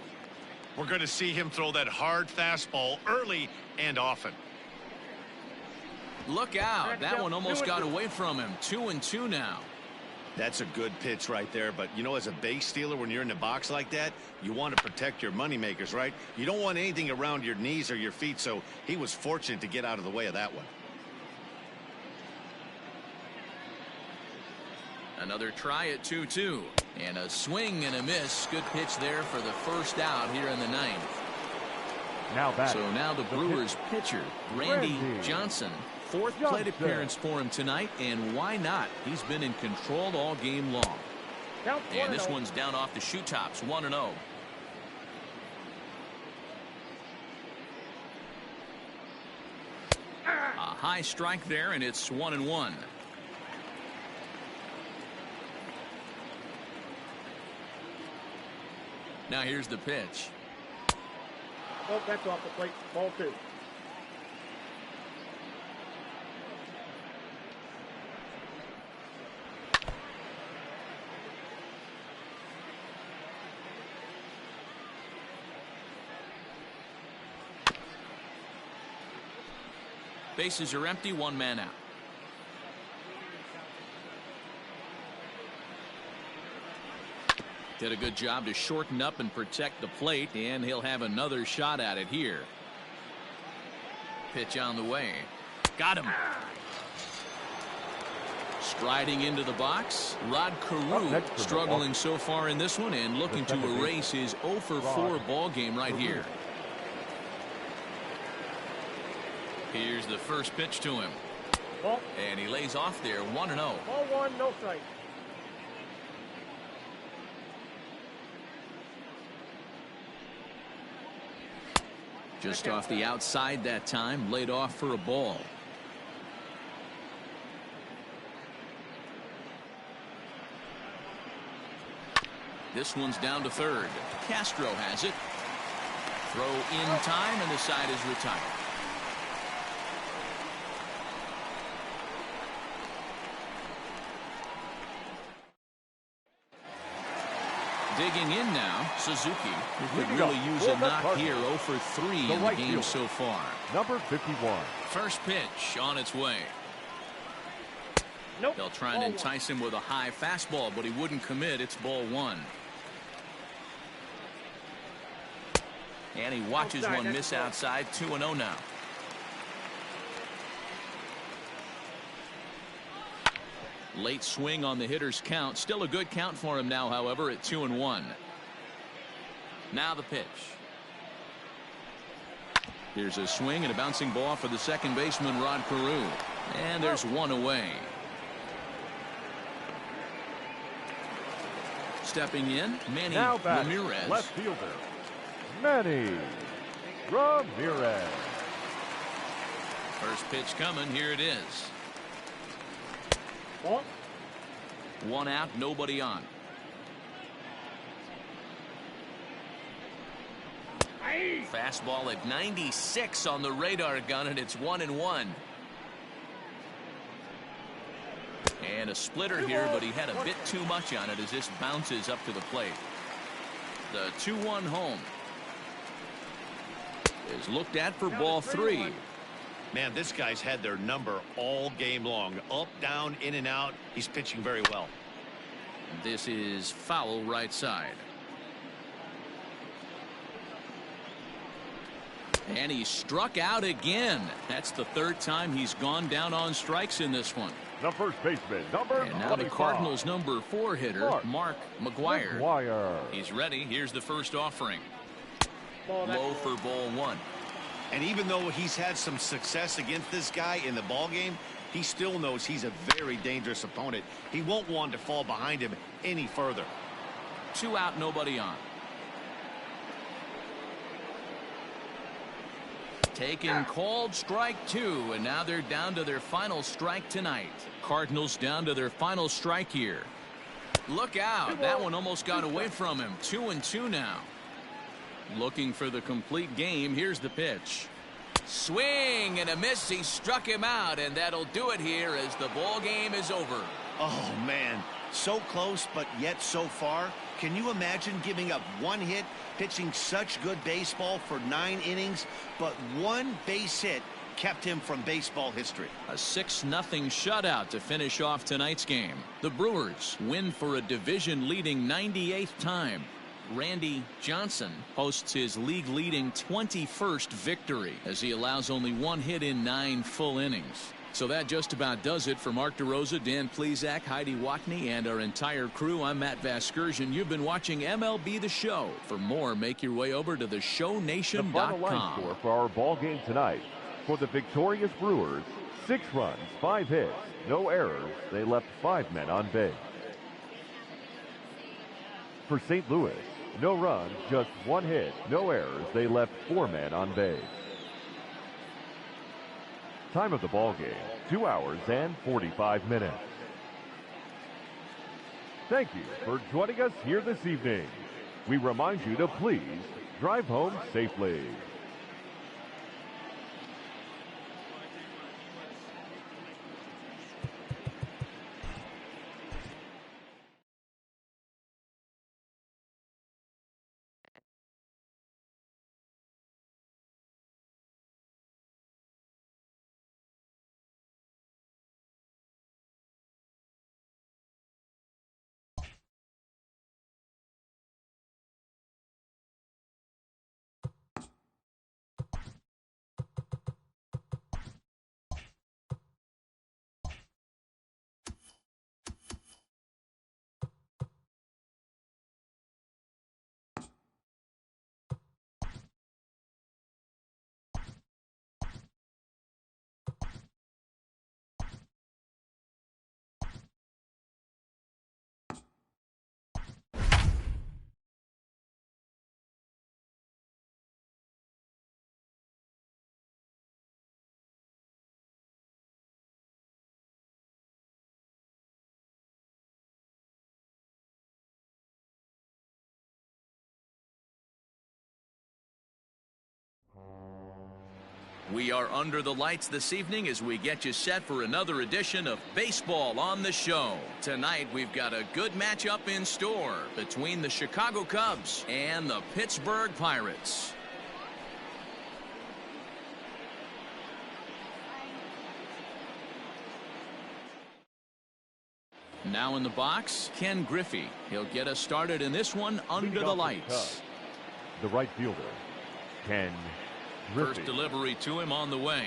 We're going to see him throw that hard fastball early and often. Look out. That one almost got away from him. 2-2 now. That's a good pitch right there. But, you know, as a base stealer, when you're in the box like that, you want to protect your moneymakers, right? You don't want anything around your knees or your feet. So he was fortunate to get out of the way of that one. Another try at 2-2. And a swing and a miss. Good pitch there for the first out here in the 9th. So now the Brewers pitcher, Randy Johnson. 4th plate appearance for him tonight, and why not? He's been in control all game long. And this one's down off the shoe tops, 1-0. A high strike there, and it's 1-1. Now here's the pitch. Oh, that's off the plate. Ball 2. Bases are empty, 1 man out. Did a good job to shorten up and protect the plate, and he'll have another shot at it here. Pitch on the way. Got him. Striding into the box, Rod Carew struggling so far in this one and looking to erase his 0-for-4 ball game right here. Here's the first pitch to him. And he lays off there, 1-0. Ball 1, no strike. Just off the outside that time, laid off for a ball. This one's down to 3rd. Castro has it. Throw in time, and the side is retired. Digging in now, Suzuki, who could really use a knock here. 0-for-3 in the game so far. Number 51. First pitch on its way. They'll try and entice him with a high fastball, but he wouldn't commit. It's ball 1. And he watches one miss outside. 2-0 now. Late swing on the hitter's count. Still a good count for him now, however, at 2-1. Now the pitch. Here's a swing and a bouncing ball for the second baseman, Rod Carew. And there's one away. Stepping in, Manny Ramirez. Left fielder, Manny Ramirez. First pitch coming. Here it is. One out, nobody on. Fastball at 96 on the radar gun, and it's 1-1. And a splitter here, but he had a bit too much on it as this bounces up to the plate. The 2-1 home is looked at for ball 3. Man, this guy's had their number all game long. Up, down, in and out. He's pitching very well. This is foul right side. And he struck out again. That's the 3rd time he's gone down on strikes in this one. The first baseman, number 25. And now the Cardinals' number 4 hitter, Mark McGwire. He's ready. Here's the first offering. Low for ball 1. And even though he's had some success against this guy in the ball game, he still knows he's a very dangerous opponent. He won't want to fall behind him any further. 2 out, nobody on. Taken called strike 2, and now they're down to their final strike tonight. Cardinals down to their final strike here. Look out. That one almost got away from him. 2-2 now. Looking for the complete game. Here's the pitch. Swing and a miss. He struck him out, and that'll do it here as the ball game is over. Oh, man. So close, but yet so far. Can you imagine giving up 1 hit, pitching such good baseball for 9 innings, but 1 base hit kept him from baseball history? A 6-0 shutout to finish off tonight's game. The Brewers win for a division-leading 98th time. Randy Johnson posts his league-leading 21st victory as he allows only 1 hit in 9 full innings. So that just about does it for Mark DeRosa, Dan Plesac, Heidi Watney, and our entire crew. I'm Matt Vasgersian. You've been watching MLB The Show. For more, make your way over to theshownation.com. The final line score for our ball game tonight. For the victorious Brewers, 6 runs, 5 hits, no errors. They left 5 men on base. For St. Louis, no runs, just 1 hit, no errors. They left 4 men on base. Time of the ball game, 2 hours and 45 minutes. Thank you for joining us here this evening. We remind you to please drive home safely. We are under the lights this evening as we get you set for another edition of Baseball on the Show. Tonight we've got a good matchup in store between the Chicago Cubs and the Pittsburgh Pirates. Now in the box, Ken Griffey. He'll get us started in this one under the lights. The right fielder, Ken Griffey. First delivery to him on the way.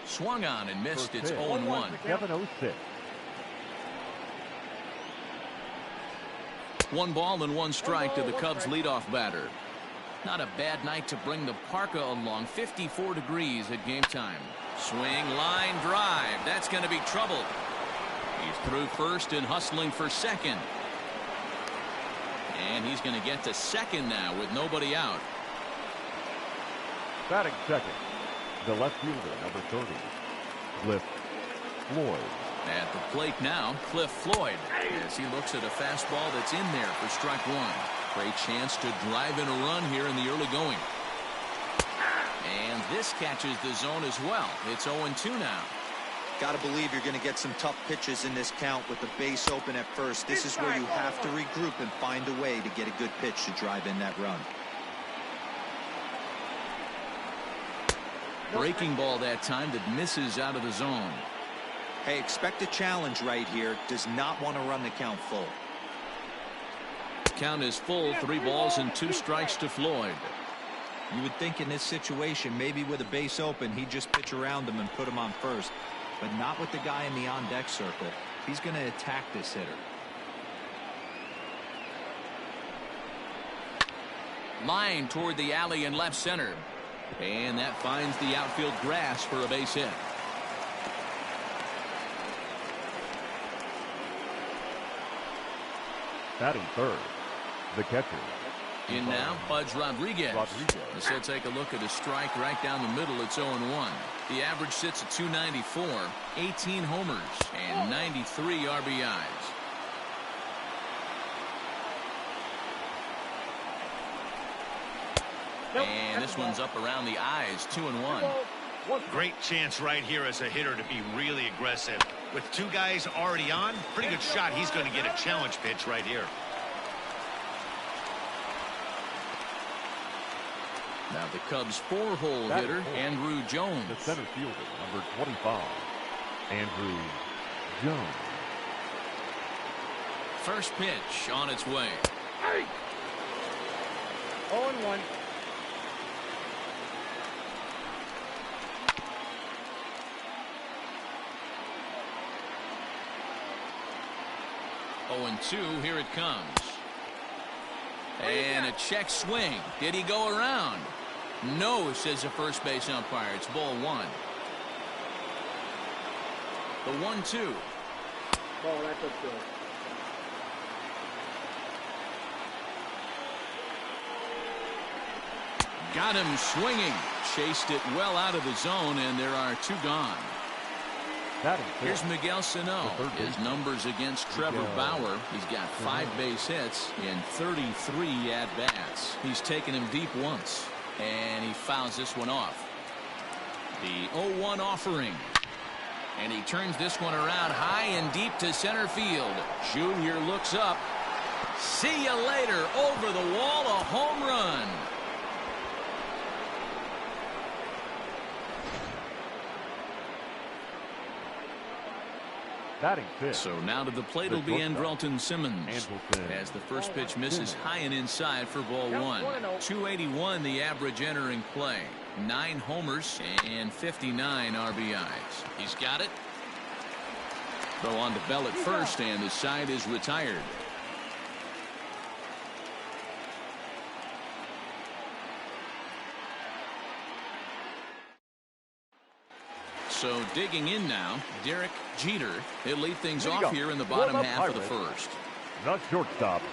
Swung on and missed. It's 0-1. 7-0-6. 1 ball and 1 strike to the Cubs leadoff batter. Not a bad night to bring the parka along. 54 degrees at game time. Swing, line drive. That's going to be trouble. He's through first and hustling for second. And he's going to get to second now with nobody out. Batting second, the left fielder, number 30, Cliff Floyd. At the plate now, Cliff Floyd, as he looks at a fastball that's in there for strike 1. Great chance to drive in a run here in the early going. And this catches the zone as well. It's 0-2 now. Got to believe you're going to get some tough pitches in this count with the base open at first. This is where you have to regroup and find a way to get a good pitch to drive in that run. Breaking ball that time that misses out of the zone. Hey, expect a challenge right here. Does not want to run the count full. Count is full. 3 balls and 2 strikes to Floyd. You would think in this situation, maybe with a base open, he'd just pitch around him and put him on first. But not with the guy in the on-deck circle. He's going to attack this hitter. Line toward the alley in left center. And that finds the outfield grass for a base hit. Batting third, the catcher. In now, Pudge Rodriguez. So take a look at a strike right down the middle. It's 0-1. The average sits at 294, 18 homers, and 93 RBIs. And this one's up around the eyes, 2-1. Great chance right here as a hitter to be really aggressive. With 2 guys already on, pretty good shot. He's going to get a challenge pitch right here. Now the Cubs' 4-hole hitter, Andrew Jones. The center fielder, number 25, Andrew Jones. First pitch on its way. 0-1. And 2, here it comes. And a check swing. Did he go around? No, says the first base umpire. It's ball 1. The 1-2. Oh, that looks good. Got him swinging. Chased it well out of the zone, and there are 2 gone. Here's Miguel Sano. His numbers against Trevor Bauer. He's got 5 base hits in 33 at-bats. He's taken him deep once, and he fouls this one off. The 0-1 offering. And he turns this one around high and deep to center field. Junior looks up. See you later. Over the wall, a home run. Batting fifth. So now to the plate will be Andrelton Simmons. As the first pitch misses high and inside for ball 1. 281 the average entering play. 9 homers and 59 RBIs. He's got it. Throw on to Bell at first, and the side is retired. So digging in now, Derek Jeter. He'll lead things off here in the bottom half of the first. The shortstop,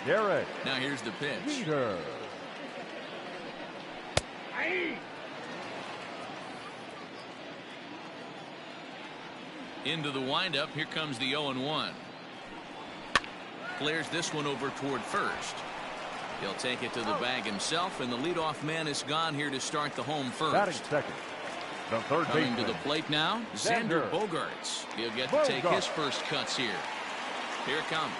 Derek. Now here's the pitch. Jeter. Into the windup. Here comes the 0-1. Clears this one over toward first. He'll take it to the bag himself, and the leadoff man is gone here to start the home first. Batting second. The third Coming baseman. to the plate now, Xander Bogaerts. He'll get to take his first cuts here. Here it comes.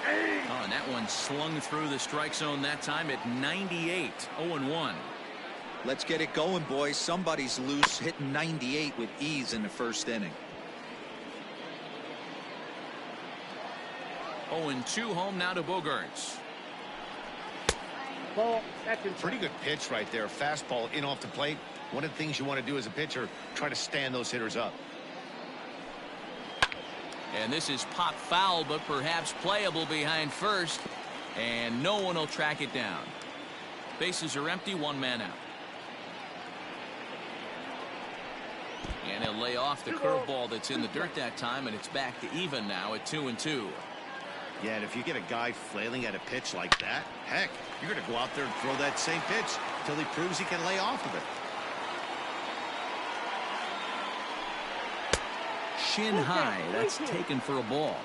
Oh, and that one slung through the strike zone that time at 98. 0-1. Let's get it going, boys. Somebody's loose, hitting 98 with ease in the first inning. 0-2 home now to Bogaerts. Ball. That's in Pretty good pitch right there. Fastball in off the plate. One of the things you want to do as a pitcher, try to stand those hitters up. And this is pop foul, but perhaps playable behind first. And no one will track it down. Bases are empty, 1 man out. And he'll lay off the curveball that's in the dirt that time, and it's back to even now at 2-2. Yeah, and if you get a guy flailing at a pitch like that, heck, you're going to go out there and throw that same pitch until he proves he can lay off of it. Shin high. That's taken for a ball.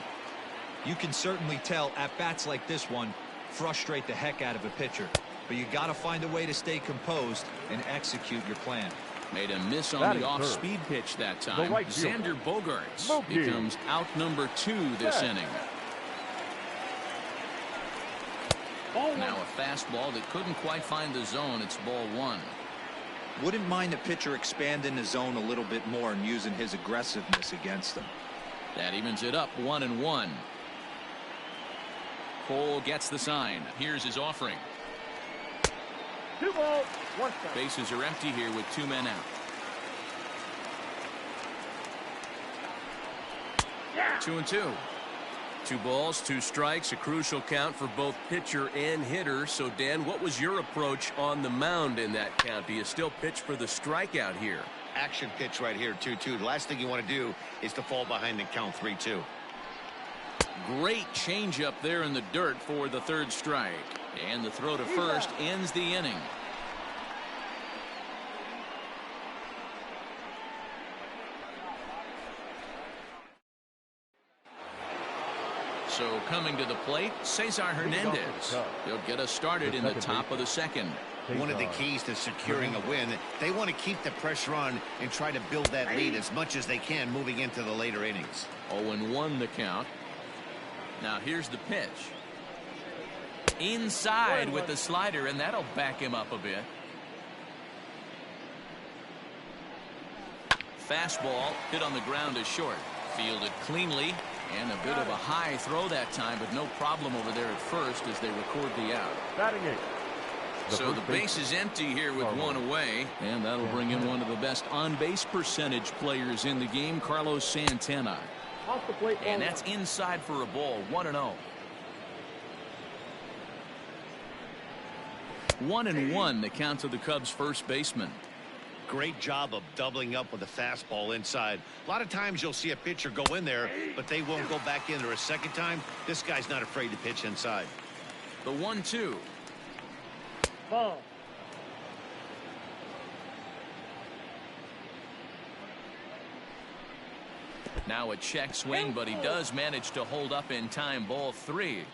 You can certainly tell at-bats like this one frustrate the heck out of a pitcher. But you got to find a way to stay composed and execute your plan. Made a miss on the off-speed pitch that time. Xander Bogaerts becomes out number 2 this inning. Now a fastball that couldn't quite find the zone. It's ball 1. Wouldn't mind a pitcher expanding the zone a little bit more and using his aggressiveness against them. That evens it up 1-1. Cole gets the sign. Here's his offering. 2 balls, 1 strike. Bases are empty here with 2 men out. 2-2. 2 balls, 2 strikes, a crucial count for both pitcher and hitter. So, Dan, what was your approach on the mound in that count? Do you still pitch for the strikeout here? Action pitch right here, 2-2. The last thing you want to do is to fall behind and count 3-2. Great changeup there in the dirt for the 3rd strike. And the throw to first ends the inning. So coming to the plate, Cesar Hernandez. He'll get us started in the top of the 2nd. One of the keys to securing a win, they want to keep the pressure on and try to build that lead as much as they can moving into the later innings. 0-1 the count. Now here's the pitch. Inside with the slider, and that'll back him up a bit. Fastball hit on the ground is short. Fielded cleanly, and a bit of a high throw that time, but no problem over there at first as they record the out. Batting 8. So the base is empty here with 1 away, and that'll bring in one of the best on-base percentage players in the game, Carlos Santana. Off the plate, and that's inside for a ball. 1-0. 1-1 the count to the Cubs first baseman. Great job of doubling up with a fastball inside. A lot of times you'll see a pitcher go in there, but they won't go back in there a second time. This guy's not afraid to pitch inside. The 1-2. Ball. Now a check swing, but he does manage to hold up in time. Ball 3.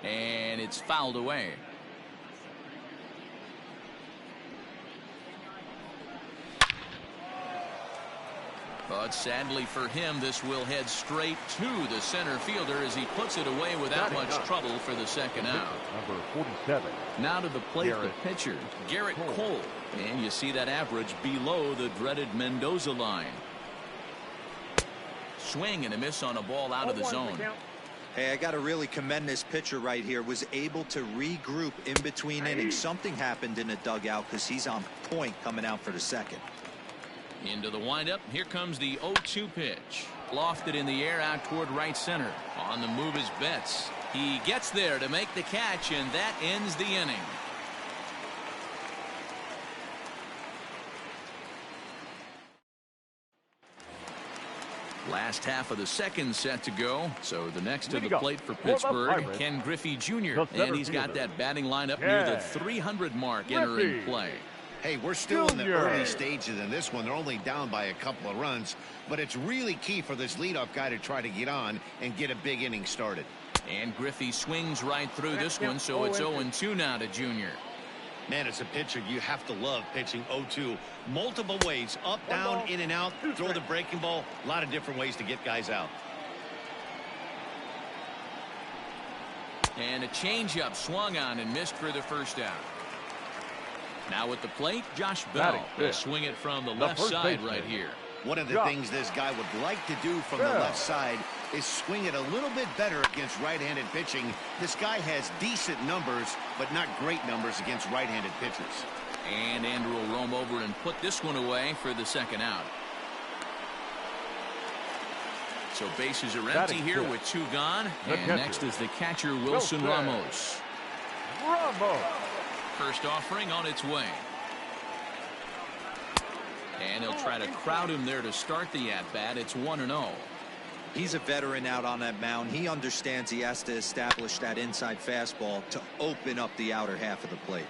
And it's fouled away. But sadly for him, this will head straight to the center fielder as he puts it away without much trouble for the 2nd out. Number 47. Now to the plate, the pitcher, Garrett Cole. And you see that average below the dreaded Mendoza line. Swing and a miss on a ball out of the zone. Hey, I got to really commend this pitcher right here. Was able to regroup in between innings. Something happened in the dugout because he's on point coming out for the 2nd. Into the windup. Here comes the 0-2 pitch. Lofted in the air out toward right center. On the move is Betts. He gets there to make the catch, and that ends the inning. Last half of the 2nd set to go. So the next to the plate for Pittsburgh, Ken Griffey Jr. And he's got that batting lineup near the 300 mark entering play. Hey, we're still in the early stages in this one. They're only down by a couple of runs, but it's really key for this leadoff guy to try to get on and get a big inning started. And Griffey swings right through this one, so it's 0-2 now to Jr. Man, as a pitcher, you have to love pitching 0-2. Multiple ways, up, down, in and out, throw the breaking ball. A lot of different ways to get guys out. And a changeup swung on and missed for the 1st out. Now at the plate, Josh Bell will swing it from the left side right here. One of the things this guy would like to do from the left side is swing it a little bit better against right-handed pitching. This guy has decent numbers, but not great numbers against right-handed pitchers. And Andrew will roam over and put this one away for the 2nd out. So bases are empty here with 2 gone. And next is the catcher, Wilson Ramos. First offering on its way. And he'll try to crowd him there to start the at-bat. It's 1-0. He's a veteran out on that mound. He understands he has to establish that inside fastball to open up the outer half of the plate.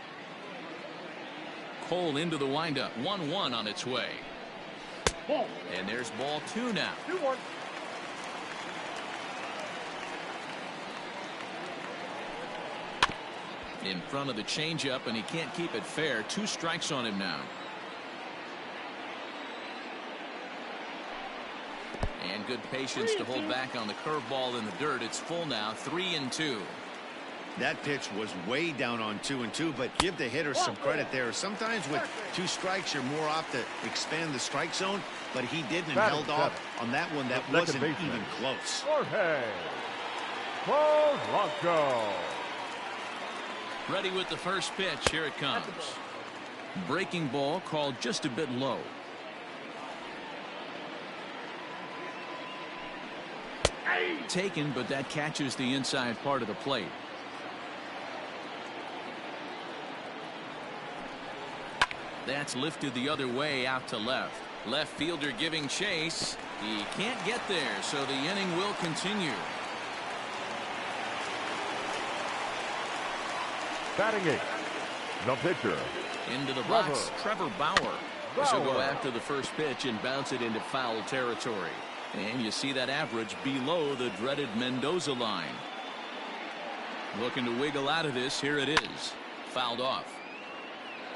Cole into the windup. 1-1 on its way. And there's ball 2 now. 2-1. In front of the changeup, and he can't keep it fair. 2 strikes on him now. And good patience to hold back on the curveball in the dirt. It's full now, 3-2. That pitch was way down on 2-2, but give the hitter some credit there. Sometimes with 2 strikes, you're more apt to expand the strike zone, but he didn't and held off on that one. That wasn't even close. Jorge Polanco. Ready with the first pitch. Here it comes. Breaking ball called just a bit low. Taken, but that catches the inside part of the plate. That's lifted the other way out to left. Left fielder giving chase. He can't get there, so the inning will continue. Batting 8th, the pitcher. Into the box, Trevor Bauer. This will go after the first pitch and bounce it into foul territory. And you see that average below the dreaded Mendoza line. Looking to wiggle out of this. Here it is. Fouled off.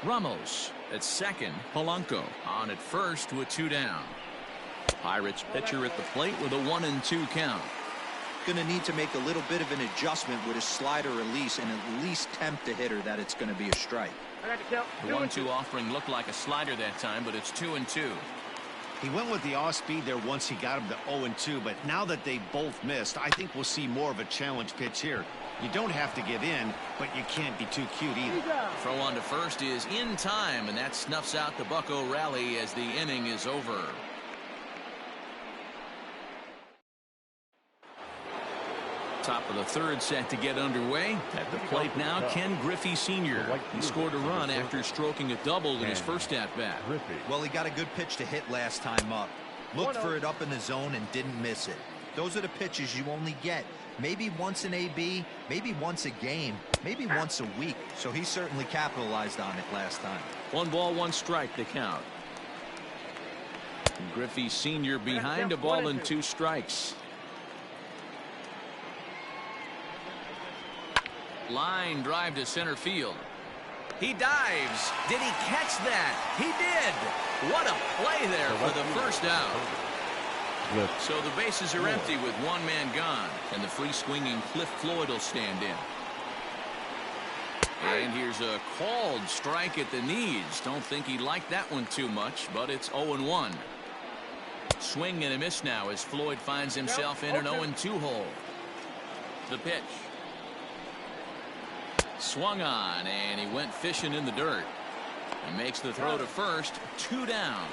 Ramos at second. Polanco on at first with 2 down. Pirates pitcher at the plate with a 1-2 count. Going to need to make a little bit of an adjustment with his slider release and at least tempt the hitter that it's going to be a strike. The 1-2 offering looked like a slider that time, but it's 2-2. He went with the off speed there once he got him to 0-2, but now that they both missed, I think we'll see more of a challenge pitch here. You don't have to give in, but you can't be too cute either. Throw on to first is in time, and that snuffs out the Bucco rally as the inning is over. Top of the third set to get underway. At the plate now, Ken Griffey Sr. He scored a run after stroking a double in his first at-bat. Well, he got a good pitch to hit last time up. Looked for it up in the zone and didn't miss it. Those are the pitches you only get maybe once in AB, maybe once a game, maybe once a week. So he certainly capitalized on it last time. 1 ball, 1 strike to count. Griffey Sr. behind a ball and 2 strikes. Line drive to center field. He dives. Did he catch that? He did. What a play there for the first out. So the bases are empty with 1 man gone, and the free swinging Cliff Floyd will stand in. And here's a called strike at the knees. Don't think he liked that one too much, but it's 0-1. Swing and a miss now as Floyd finds himself in an 0-2 hole. The pitch. Swung on, and he went fishing in the dirt. He makes the throw to first. 2 down.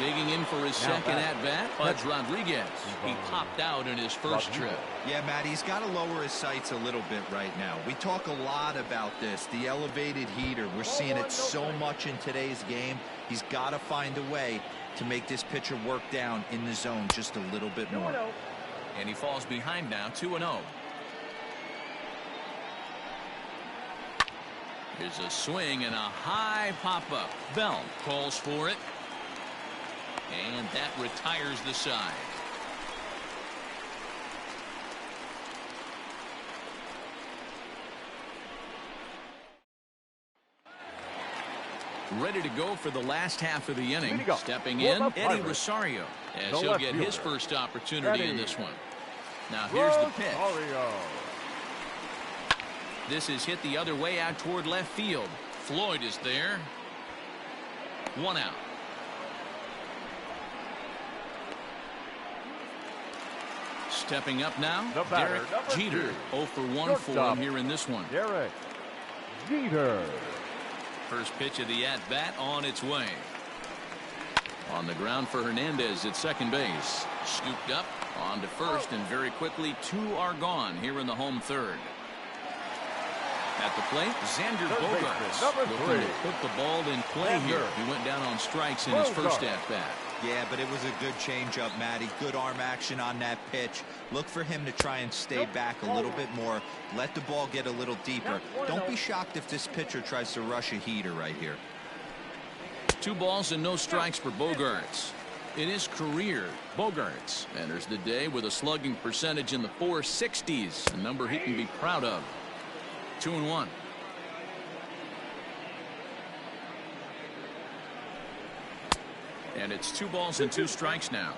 Digging in for his second at-bat, Pudge Rodriguez. He popped out in his first trip. Yeah, Matt, he's got to lower his sights a little bit right now. We talk a lot about this, the elevated heater. We're seeing it so much in today's game. He's got to find a way to make this pitcher work down in the zone just a little bit more. And he falls behind now, 2-0. Here's a swing and a high pop-up. Bell calls for it. And that retires the side. Ready to go for the last half of the inning. Stepping in, Eddie Rosario, as he'll get his first opportunity in this one. Now here's the pitch. This is hit the other way out toward left field. Floyd is there. 1 out. Stepping up now, Derek Jeter. 0 for 1 for him here in this one. Derek Jeter. First pitch of the at-bat on its way. On the ground for Hernandez at second base. Scooped up, on to first, and very quickly 2 are gone here in the home third. At the plate, Xander Bogaerts looking to put the ball in play here. He went down on strikes in his first at-bat. Yeah, but it was a good changeup, Matty. Good arm action on that pitch. Look for him to try and stay back a little bit more. Let the ball get a little deeper. Don't be shocked if this pitcher tries to rush a heater right here. 2 balls and no strikes for Bogaerts. In his career, Bogaerts enters the day with a slugging percentage in the 460s, a number he can be proud of. 2-1. And it's 2 balls and 2 strikes now.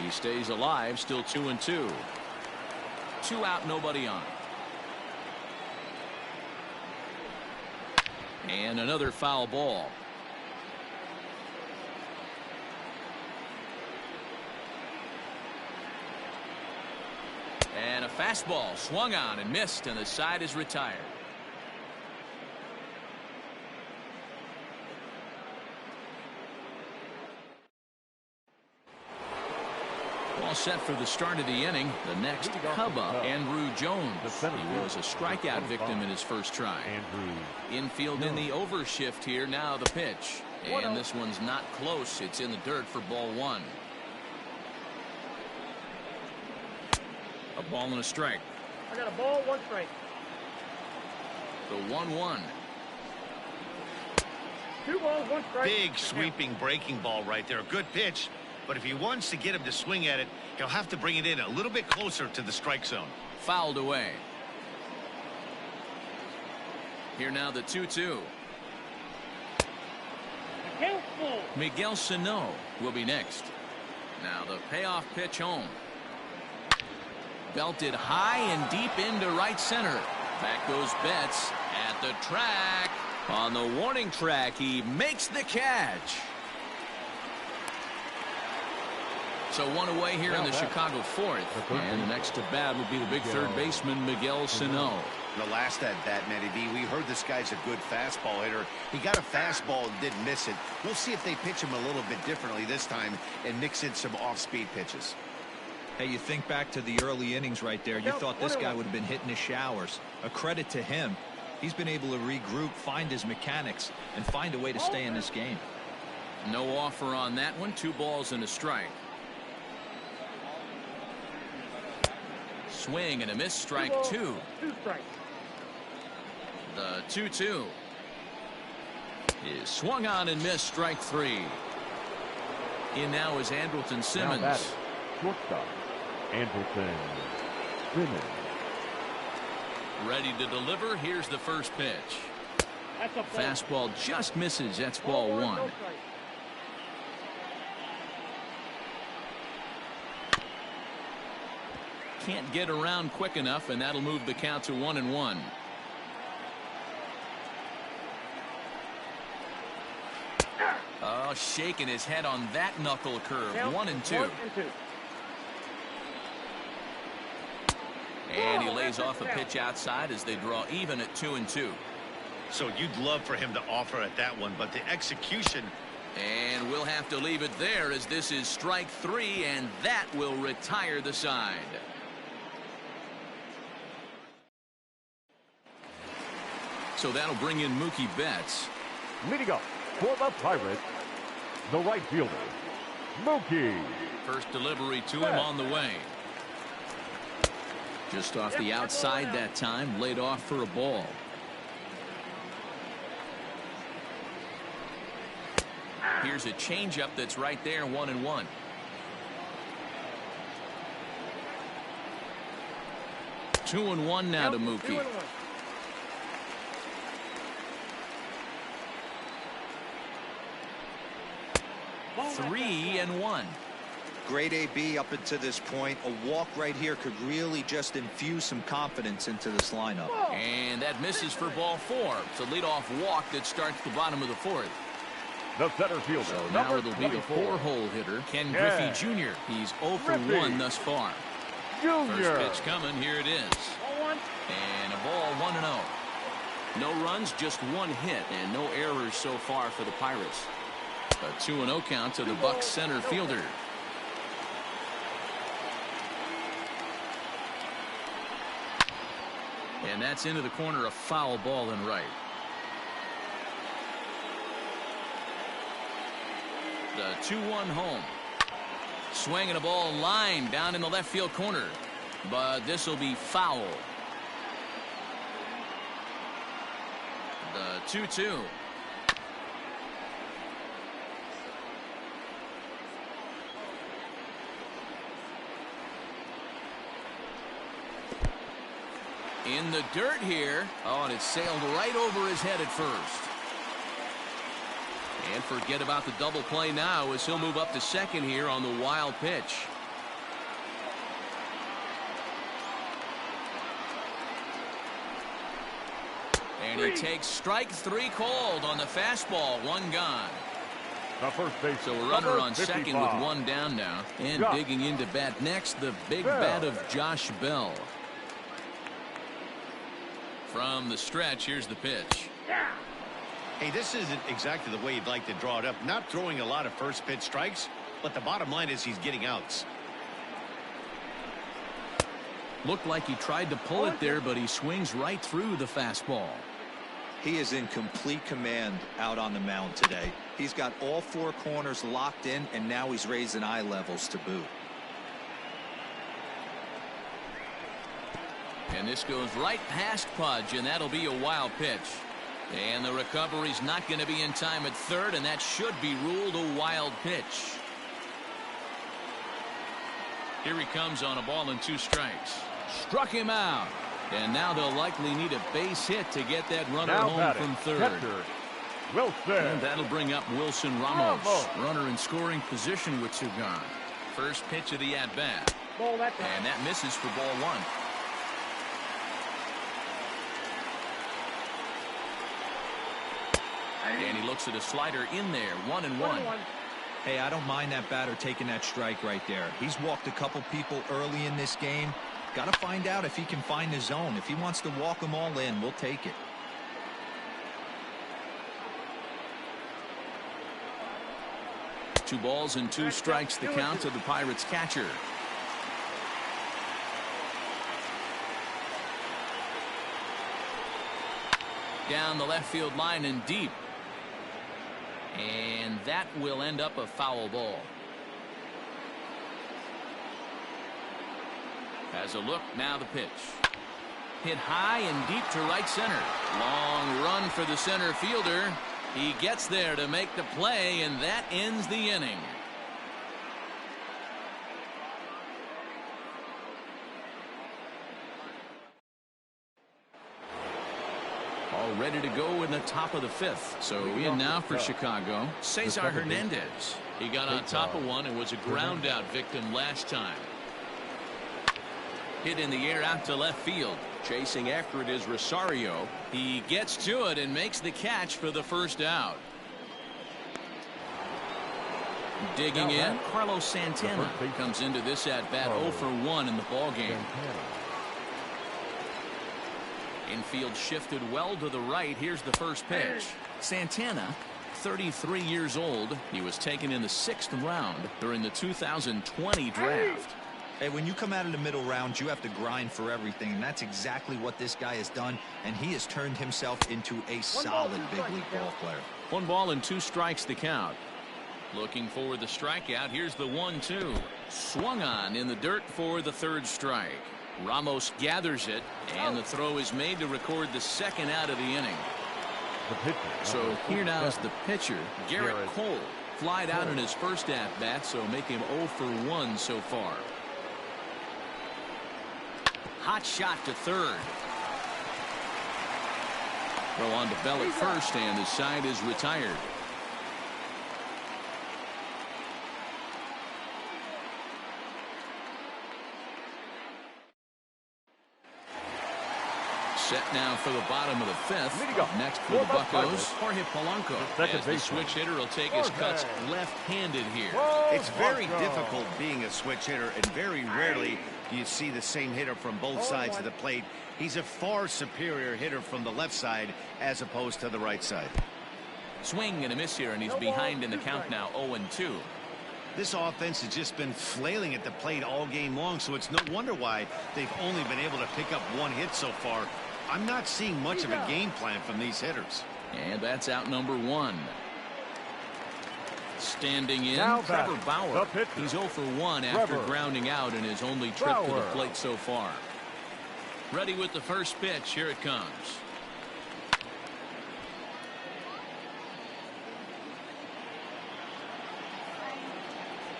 He stays alive, still 2-2. 2 out, nobody on. And another foul ball. And a fastball swung on and missed, and the side is retired. All set for the start of the inning. The next Cub up, Andrew Jones. He was a strikeout victim in his first try. Infield in the overshift here. Now the pitch. And this one's not close. It's in the dirt for ball 1. A ball and a strike. I got a ball, 1 strike. The 1-1. 2 balls, 1 strike. Big sweeping breaking ball right there. Good pitch. But if he wants to get him to swing at it, he'll have to bring it in a little bit closer to the strike zone. Fouled away. Here now the 2-2. Miguel Sano will be next. Now the payoff pitch home. Belted high and deep into right center. Back goes Betts at the track. On the warning track, he makes the catch. So 1 away here in the Chicago 4th. And the next to bat will be the big third baseman, Miguel Sano. The last at bat, Matty B, we heard this guy's a good fastball hitter. He got a fastball and didn't miss it. We'll see if they pitch him a little bit differently this time and mix in some off-speed pitches. Hey, you think back to the early innings right there. You thought this guy would have been hitting his showers. A credit to him. He's been able to regroup, find his mechanics, and find a way to stay in this game. No offer on that one. 2 balls and a strike. Swing and a miss, strike 2. 2 strikes. The 2-2 is swung on and missed, strike 3. In now is Andrelton Simmons. Shortstop, Andrelton Simmons. Ready to deliver. Here's the first pitch. That's a fastball just misses. That's ball 1. No strike. Can't get around quick enough, and that'll move the count to 1-1. Oh, shaking his head on that knuckle curve. 1-2. And he lays off a pitch outside as they draw even at 2-2. So you'd love for him to offer at that one, but the execution. And we'll have to leave it there as this is strike 3, and that will retire the side. So that'll bring in Mookie Betts. Leading up for the Pirates, the right fielder, Mookie. First delivery to him on the way. Just off the outside that time, laid off for a ball. Here's a changeup that's right there, 1-1. Two and one now to Mookie. 3-1. Great AB up until this point. A walk right here could really just infuse some confidence into this lineup. And that misses for ball 4. It's a leadoff walk that starts the bottom of the 4th. The center fielder. So now it'll be the 4-hole hitter, Ken Griffey Jr. He's 0 for 1 thus far. First pitch coming. Here it is. And a ball 1-0. No runs, just 1 hit, and no errors so far for the Pirates. A 2-0 count to the Bucs center fielder. And that's into the corner, a foul ball and right. The 2-1 home. Swinging a ball line down in the left field corner. But this will be foul. The 2-2. In the dirt here. Oh, and it sailed right over his head at first. And forget about the double play now as he'll move up to second here on the wild pitch. And he takes strike 3 called on the fastball. 1 gone. So a runner on second with 1 down now. And digging into bat next, the big bat of Josh Bell. From the stretch, here's the pitch. Hey, this isn't exactly the way you'd like to draw it up. Not throwing a lot of first pitch strikes, but the bottom line is he's getting outs. Looked like he tried to pull it there, but he swings right through the fastball. He is in complete command out on the mound today. He's got all 4 corners locked in, and now he's raising eye levels to boot. And this goes right past Pudge, and that'll be a wild pitch. And the recovery's not going to be in time at third, and that should be ruled a wild pitch. Here he comes on a ball and 2 strikes. Struck him out. And now they'll likely need a base hit to get that runner home from third. Wilson. And that'll bring up Wilson Ramos. Runner in scoring position with 2 gone. First pitch of the at-bat. And that misses for ball 1. And he looks at a slider in there. 1-1. Hey, I don't mind that batter taking that strike right there. He's walked a couple people early in this game. Got to find out if he can find the zone. If he wants to walk them all in, we'll take it. Two balls and 2 strikes the count to the Pirates catcher. Down the left field line and deep. And that will end up a foul ball. As a look, now the pitch. Hit high and deep to right center. Long run for the center fielder. He gets there to make the play, and that ends the inning. All ready to go in the top of the 5th. So in now for Chicago, Cesar Hernandez. He got on top of one and was a ground out victim last time. Hit in the air out to left field. Chasing after it is Rosario. He gets to it and makes the catch for the first out. Digging in, Carlos Santana comes into this at bat 0 for 1 in the ball game. Infield shifted well to the right. Here's the first pitch. Santana, 33 years old. He was taken in the 6th round during the 2020 draft. Hey, when you come out of the middle rounds, you have to grind for everything, and that's exactly what this guy has done, and he has turned himself into a solid big league ball player. 1 ball and 2 strikes the count. Looking for the strikeout. Here's the 1-2. Swung on in the dirt for the 3rd strike. Ramos gathers it, and the throw is made to record the 2nd out of the inning. So here now is the pitcher, Garrett Cole. Flied out in his first at-bat, so make him 0 for 1 so far. Hot shot to third. Throw on to Bell at first, and the side is retired. Set now for the bottom of the 5th. Next for the Buccos, Jorge Polanco. As the switch hitter will take his cuts left-handed here. It's very difficult being a switch hitter, and very rarely do you see the same hitter from both sides of the plate. He's a far superior hitter from the left side as opposed to the right side. Swing and a miss here, and he's behind in the count now, 0-2. This offense has just been flailing at the plate all game long, so it's no wonder why they've only been able to pick up 1 hit so far. I'm not seeing much of a game plan from these hitters. And that's out number 1. Standing in, Trevor Bauer. He's 0 for 1 after grounding out in his only trip to the plate so far. Ready with the first pitch. Here it comes.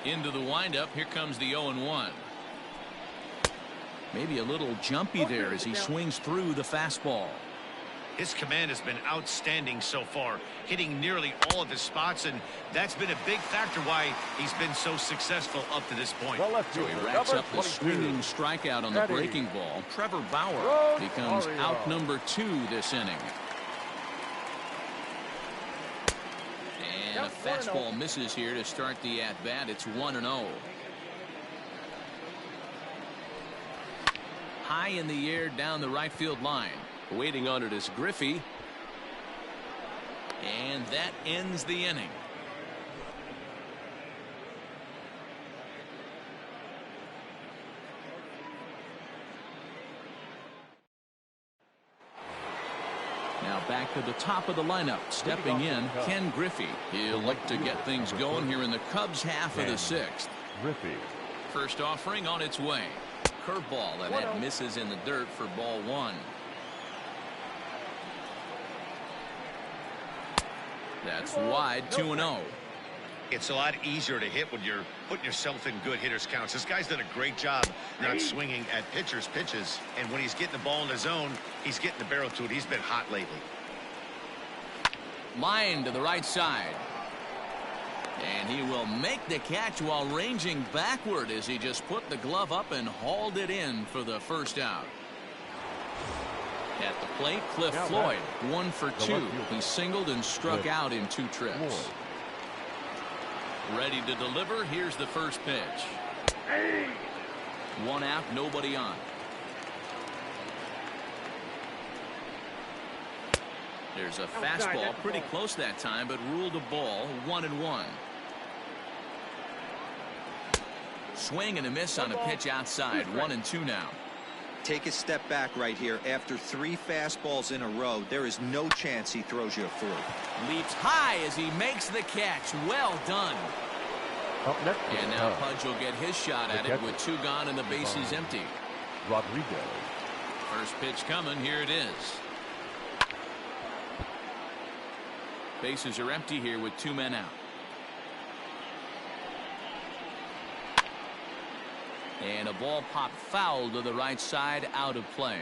Into the windup. Here comes the 0-1. Maybe a little jumpy there as he swings through the fastball. His command has been outstanding so far, hitting nearly all of his spots, and that's been a big factor why he's been so successful up to this point. So he racks up the swinging strikeout on the breaking ball. Trevor Bauer becomes out number 2 this inning. And a fastball misses here to start the at-bat. It's 1-0. High in the air down the right field line. Waiting on it is Griffey. And that ends the inning. Now back to the top of the lineup. Stepping in, Ken Griffey. He'll look to get things going here in the Cubs half of the 6th. Griffey. First offering on its way. Curveball, and that misses in the dirt for ball 1. That's wide, 2-0. It's a lot easier to hit when you're putting yourself in good hitters counts. This guy's done a great job not swinging at pitchers' pitches, and when he's getting the ball in the zone, he's getting the barrel to it. He's been hot lately. Line to the right side. And he will make the catch while ranging backward as he just put the glove up and hauled it in for the first out. At the plate, Cliff Floyd, 1 for 2. He singled and struck out in 2 trips. Ready to deliver. Here's the first pitch. 1 out, nobody on. There's a fastball, pretty close that time, but ruled a ball, 1-1. Swing and a miss on a pitch outside, 1-2 now. Take a step back right here. After 3 fastballs in a row, there is no chance he throws you a 4th. Leaps high as he makes the catch. Well done. And now Pudge will get his shot at it with 2 gone and the bases empty. Rodriguez. First pitch coming. Here it is. Bases are empty here with 2 men out. And a ball popped foul to the right side, out of play.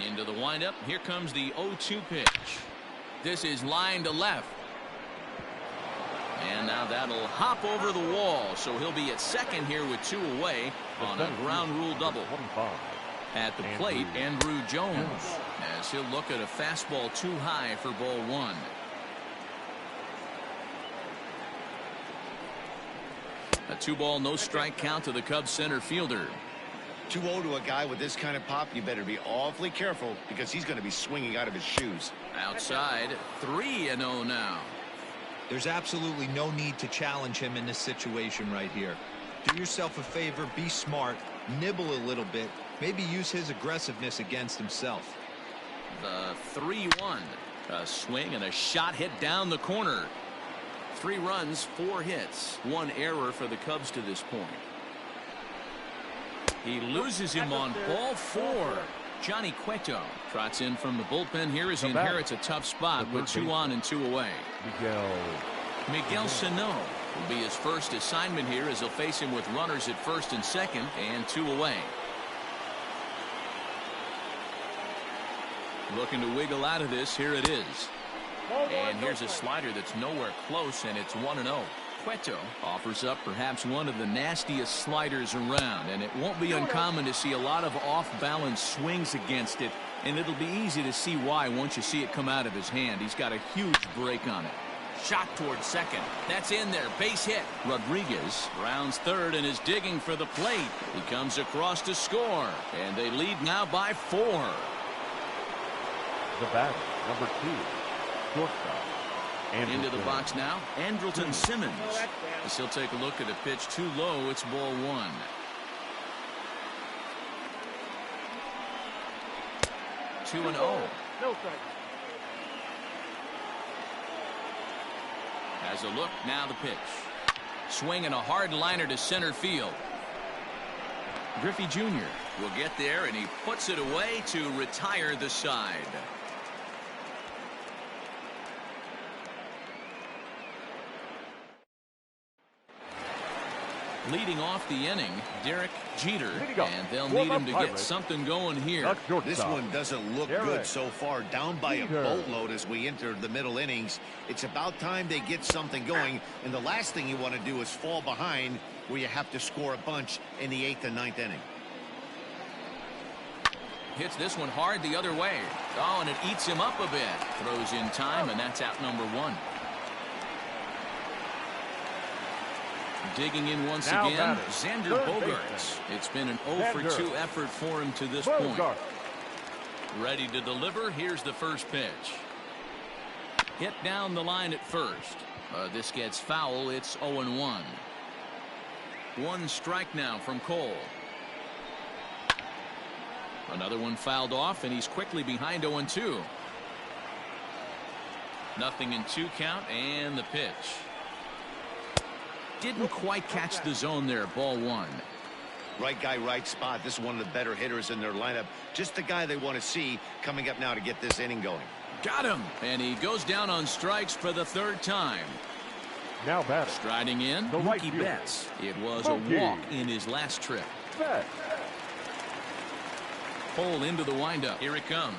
Into the windup. Here comes the 0-2 pitch. This is line to left. And now that'll hop over the wall. So he'll be at second here with 2 away on a ground rule double. At the plate, Andrew Jones, as he'll look at a fastball too high for ball 1. A 2-ball, no strike count to the Cubs center fielder. 2-0 to a guy with this kind of pop, you better be awfully careful because he's going to be swinging out of his shoes. Outside, 3-0 now. There's absolutely no need to challenge him in this situation right here. Do yourself a favor, be smart, nibble a little bit, maybe use his aggressiveness against himself. The 3-1. A swing and a shot hit down the corner. 3 runs, 4 hits, 1 error for the Cubs to this point. He loses him on ball 4. Johnny Cueto trots in from the bullpen here as he inherits a tough spot with 2 on and 2 away. Miguel Sano will be his first assignment here as he'll face him with runners at first and second and 2 away. Looking to wiggle out of this. Here it is. And here's a slider that's nowhere close, and it's 1-0. Cueto offers up perhaps one of the nastiest sliders around, and it won't be uncommon to see a lot of off-balance swings against it, and it'll be easy to see why once you see it come out of his hand. He's got a huge break on it. Shot towards second. That's in there. Base hit. Rodriguez rounds third and is digging for the plate. He comes across to score, and they lead now by 4. The batter, number 2. Shortstop. Into the box now, Andrelton Simmons. As he'll take a look at a pitch too low. It's ball 1. Two and 0. Has a look, now the pitch. Swing and a hard liner to center field. Griffey Jr. will get there, and he puts it away to retire the side. Leading off the inning, Derek Jeter, and they'll need him to get something going here. This one doesn't look good so far. Down by a boatload as we enter the middle innings. It's about time they get something going, and the last thing you want to do is fall behind where you have to score a bunch in the 8th and 9th inning. Hits this one hard the other way. Oh, and it eats him up a bit. Throws in time, and that's out number 1. Digging in once again, Xander Bogaerts. It's been an 0-for-2 effort for him to this point. Ready to deliver. Here's the first pitch. Hit down the line at first. This gets foul. It's 0-1. 1 strike now from Cole. Another one fouled off, and he's quickly behind 0-2. 0-2 count, and the pitch. Didn't quite catch the zone there. Ball 1. Right guy, right spot. This is one of the better hitters in their lineup. Just the guy they want to see coming up now to get this inning going. Got him, and he goes down on strikes for the 3rd time. Now batting. Striding in, Mookie Betts. It was a walk in his last trip. Pull into the windup. Here it comes.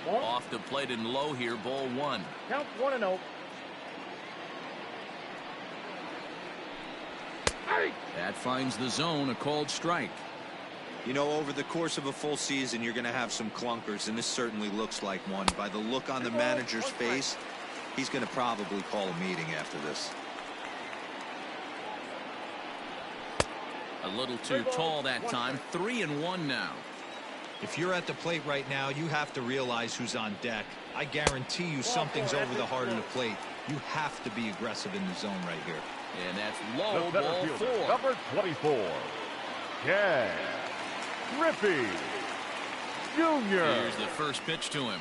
Off the plate and low here. Ball 1. Count 1-0. That finds the zone, a called strike. You know, over the course of a full season, you're going to have some clunkers, and this certainly looks like one. By the look on the manager's face, he's going to probably call a meeting after this. A little too tall that time. 3-1 now. If you're at the plate right now, you have to realize who's on deck. I guarantee you something's over the heart of the plate. You have to be aggressive in the zone right here. And that's low. Ball 4. Number 24. Ken Griffey Jr. Here's the first pitch to him.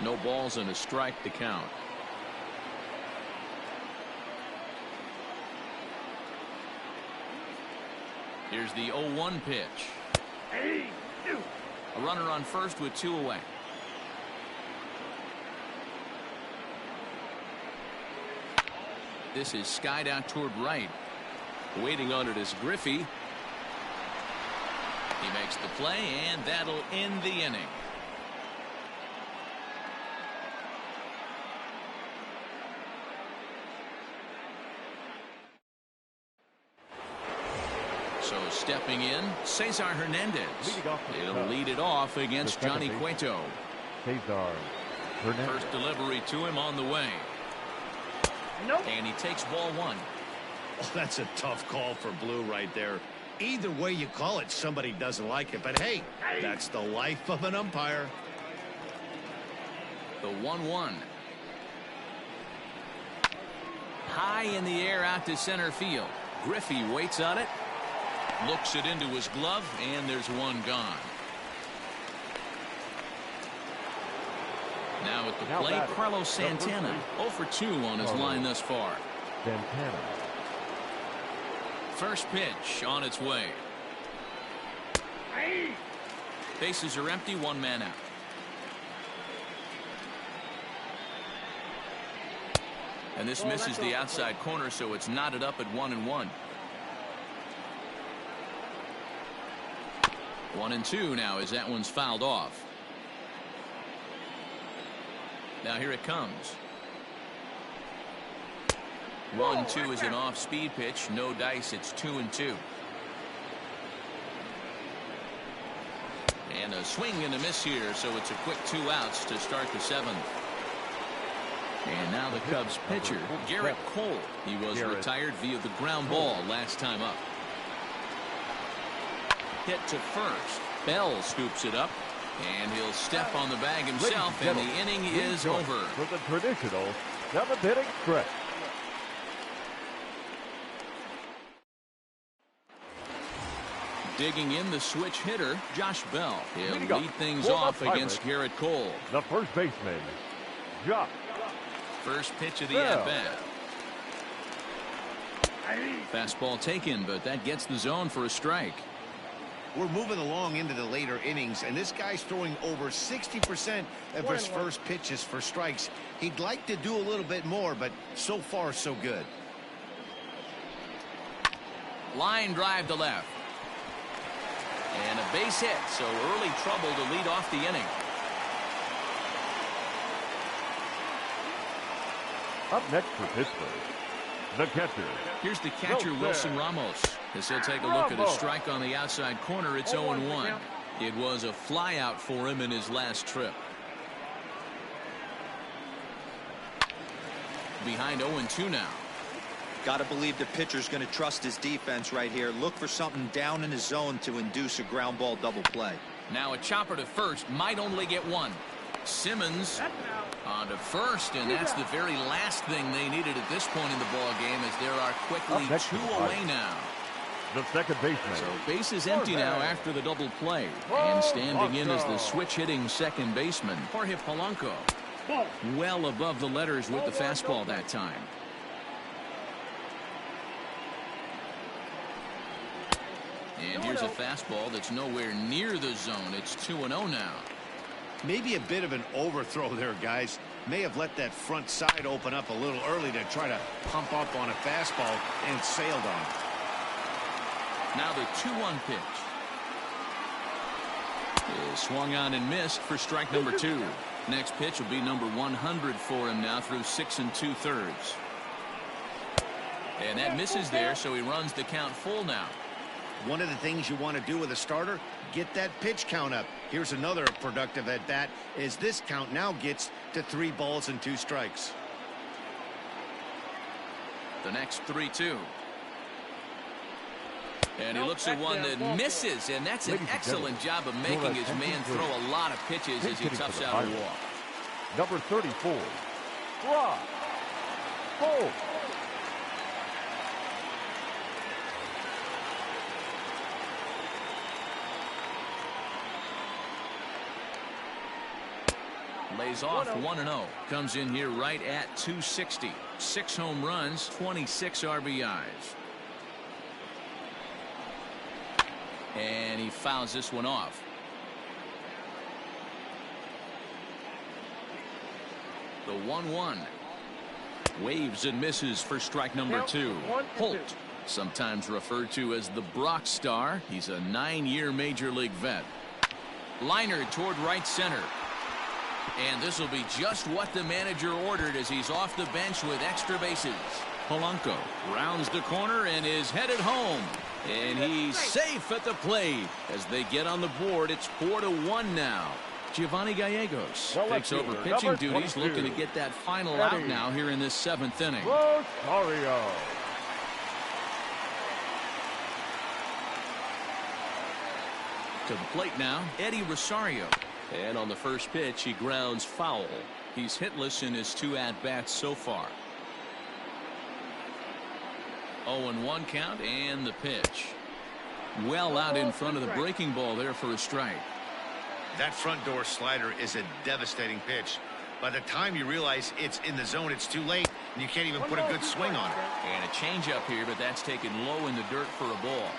No balls and a strike to count. Here's the 0-1 pitch. A runner on first with 2 away. This is skied out toward right. Waiting on it is Griffey. He makes the play, and that'll end the inning. So stepping in, Cesar Hernandez. He'll lead it off against Johnny Cueto. Cesar Hernandez. First delivery to him on the way. And he takes ball 1. Oh, that's a tough call for Blue right there. Either way you call it, somebody doesn't like it. But hey, that's the life of an umpire. The 1-1. High in the air out to center field. Griffey waits on it. Looks it into his glove, and there's one gone. Now at the plate, Carlos Santana. 0-for-2 on his line thus far. Santana. First pitch on its way. Bases are empty, 1 man out. And this misses the outside corner, so it's knotted up at 1-1. 1-2 now as that one's fouled off. Now here it comes. 1-2 is an off-speed pitch. No dice. It's 2-2. And a swing and a miss here, so it's a quick 2 outs to start the 7th. And now the Cubs pitcher, Garrett Cole. He was retired via the ground ball last time up. Hit to first. Bell scoops it up, and he'll step on the bag himself, and the inning is over. For the traditional 7th inning stretch. Digging in the switch hitter, Josh Bell. He'll lead things off against Garrett Cole. The first baseman, Josh. First pitch of the at-bat. Fastball taken, but that gets the zone for a strike. We're moving along into the later innings, and this guy's throwing over 60% of his first pitches for strikes. He'd like to do a little bit more, but so far so good. Line drive to left. And a base hit, so early trouble to lead off the inning. Up next for Pittsburgh, the catcher. Here's the catcher, Wilson Ramos. As he'll take a look at a strike on the outside corner, it's 0-1. It was a flyout for him in his last trip. Behind 0-2 now. Got to believe the pitcher's going to trust his defense right here. Look for something down in his zone to induce a ground ball double play. Now a chopper to first, might only get one. Simmons on to first, and that's the very last thing they needed at this point in the ball game, as there are quickly 2 away now. The second baseman. So base is empty now after the double play. And standing in as the switch-hitting second baseman, Jorge Polanco. Well above the letters with the fastball that time. And here's a fastball that's nowhere near the zone. It's 2-0 now. Maybe a bit of an overthrow there, guys. May have let that front side open up a little early to try to pump up on a fastball and sailed on. Now the 2-1 pitch. Is swung on and missed for strike number 2. Next pitch will be number 100 for him now through 6 2/3. And that misses there, so he runs the count full now. One of the things you want to do with a starter, get that pitch count up. Here's another productive at bat, as this count now gets to 3 balls and 2 strikes. The next 3-2. And he looks at one that misses, and that's an excellent job of making his man throw a lot of pitches as he toughs out a walk. Number 34, Rock Holt. Lays off 1-0. Comes in here right at 260. 6 home runs, 26 RBIs. And he fouls this one off. The 1-1. Waves and misses for strike number 2. Holt, sometimes referred to as the Brock Star. He's a 9-year major league vet. Liner toward right center. And this will be just what the manager ordered, as he's off the bench with extra bases. Polanco rounds the corner and is headed home. And he's safe at the plate. As they get on the board, it's 4-1 now. Giovanni Gallegos takes over pitching duties, looking to get that final out now here in this 7th inning. Rosario. To the plate now, Eddie Rosario. And on the first pitch, he grounds foul. He's hitless in his 2 at-bats so far. 0-1 count, and the pitch. Well out in front of the breaking ball there for a strike. That front door slider is a devastating pitch. By the time you realize it's in the zone, it's too late, and you can't even put a good swing on it. And a changeup here, but that's taken low in the dirt for a ball.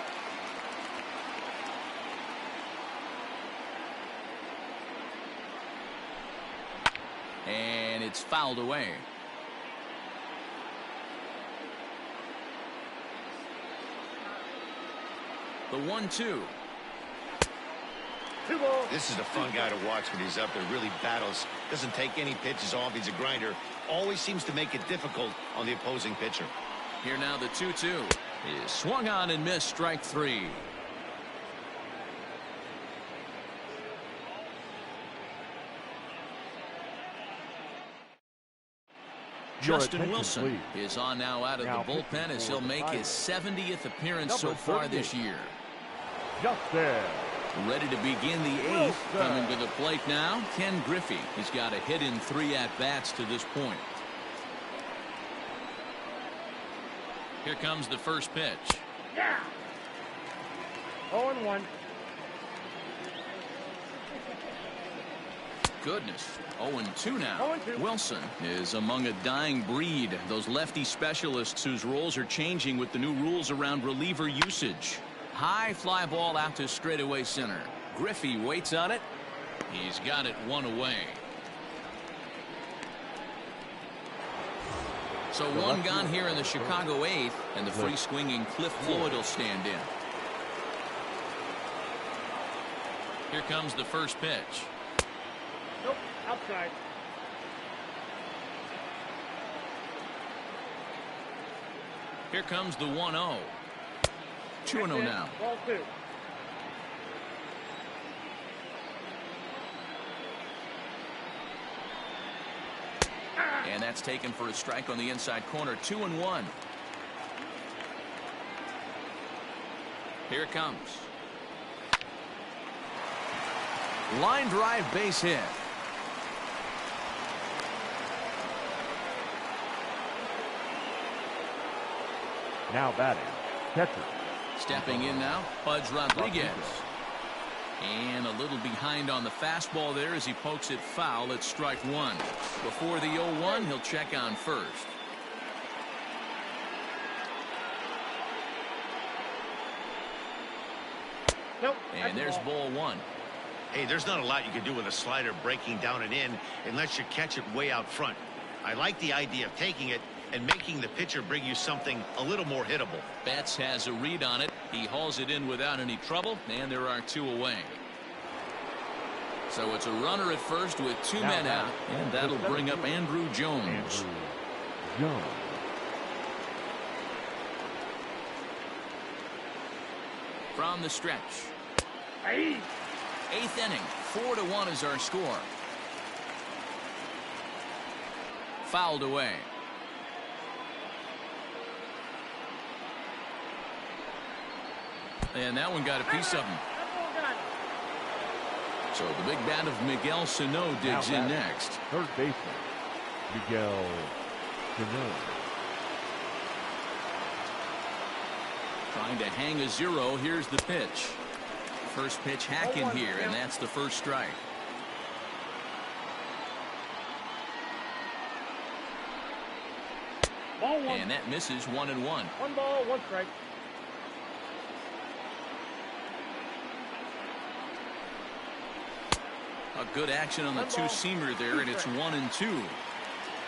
And it's fouled away. The 1-2. This is a fun guy to watch when he's up there. Really battles. Doesn't take any pitches off. He's a grinder. Always seems to make it difficult on the opposing pitcher. Here now the 2-2 is swung on and missed, strike 3. Justin Wilson is on now out of the bullpen, as he'll make his 70th appearance so far this year. Justin. Ready to begin the 8th. Coming to the plate now, Ken Griffey. He's got a hit in 3 at-bats to this point. Here comes the first pitch. 0-1. Goodness. 0-2 now. Wilson is among a dying breed. Those lefty specialists whose roles are changing with the new rules around reliever usage. High fly ball out to straightaway center. Griffey waits on it. He's got it 1 away. So one gone here in the Chicago 8th, and the free swinging Cliff Floyd will stand in. Here comes the first pitch. Nope, outside. Here comes the 1-0. 2-0 now. Ball 2. And that's taken for a strike on the inside corner. 2-1. Here it comes. Line drive, base hit. Now batting, catcher. Stepping in now, Pudge Rodriguez. And a little behind on the fastball there as he pokes it foul at strike one. Before the 0-1, he'll check on first. Nope. And there's ball one. Hey, there's not a lot you can do with a slider breaking down and in unless you catch it way out front. I like the idea of taking it and making the pitcher bring you something a little more hittable. Betts has a read on it. He hauls it in without any trouble, and there are two away. So it's a runner at first with two men out, and that'll bring up Andrew Jones. From the stretch. 8th inning, 4-1 is our score. Fouled away. And that one got a piece of him. So the big bat of Miguel Sano digs in next. Third baseman, Miguel Sano. Trying to hang a 0. Here's the pitch. First pitch hack in here, and that's the first strike. Ball 1. And that misses 1-1. 1 ball, 1 strike. A good action on the two-seamer there, and it's 1-2.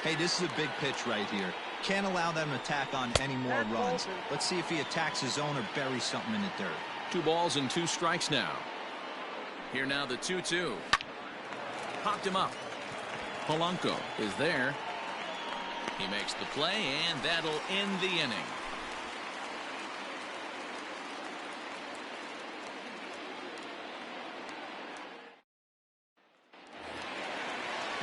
Hey, this is a big pitch right here. Can't allow them to tack on any more runs. Let's see if he attacks his zone or buries something in the dirt. 2 balls and 2 strikes now. Here now the 2-2. Popped him up. Polanco is there. He makes the play, and that'll end the inning.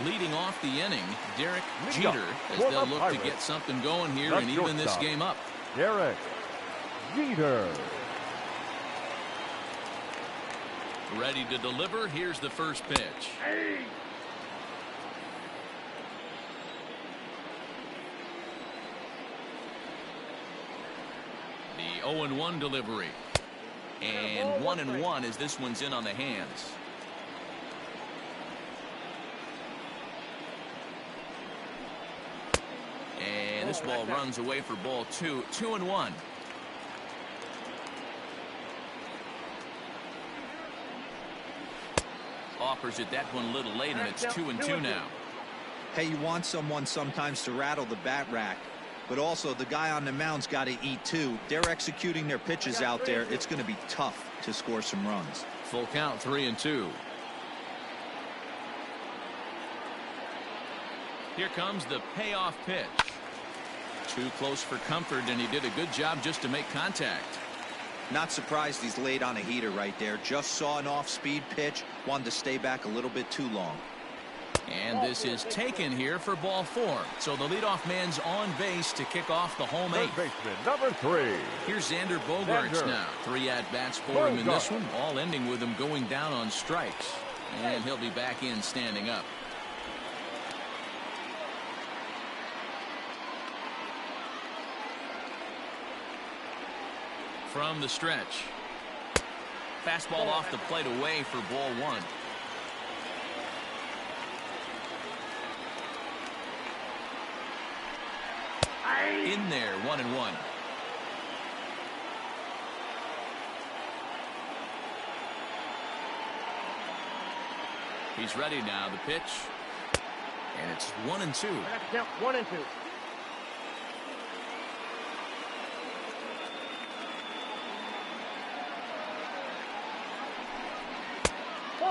Leading off the inning, Derek Jeter, as they'll look to get something going here and even this game up. Derek Jeter. Ready to deliver. Here's the first pitch. The 0-1 delivery. And 1-1 as this one's in on the hands. And this ball runs away for ball 2. 2-1. Offers it that one a little late, and it's 2-2 now. Hey, you want someone sometimes to rattle the bat rack, but also the guy on the mound's got to eat too. They're executing their pitches out there. It's going to be tough to score some runs. Full count, 3-2. Here comes the payoff pitch. Too close for comfort, and he did a good job just to make contact. Not surprised he's laid on a heater right there. Just saw an off-speed pitch. Wanted to stay back a little bit too long. And this is taken here for ball 4. So the leadoff man's on base to kick off the home 8th. Third baseman, number 3. Here's Xander Bogaerts now. 3 at-bats for him in this one, all ending with him going down on strikes. And he'll be back in standing up. From the stretch. Fastball off the plate away for ball 1. In there, 1-1. He's ready now. The pitch. And it's 1-2. 1-2.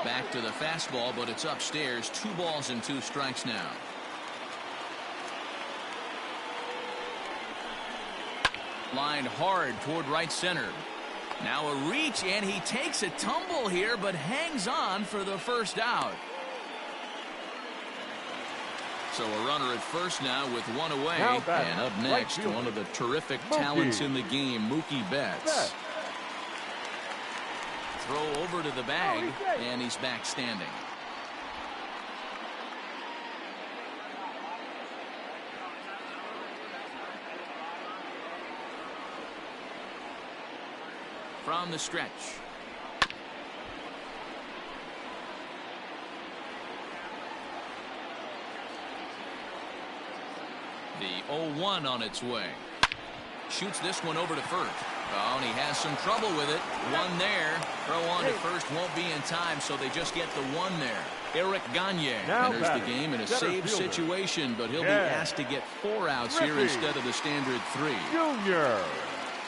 Back to the fastball, but it's upstairs. 2 balls and 2 strikes now. Lined hard toward right center. Now a reach, and he takes a tumble here, but hangs on for the first out. So a runner at first now with 1 away. And up next, one of the terrific talents in the game, Mookie Betts. Throw over to the bag, and he's back standing. From the stretch. The 0-1 on its way. Shoots this one over to first. Oh, and he has some trouble with it. 1 there. Throw on to first won't be in time, so they just get the 1 there. Eric Gagne enters the game in a save situation, but he'll be asked to get 4 outs here instead of the standard 3. Junior.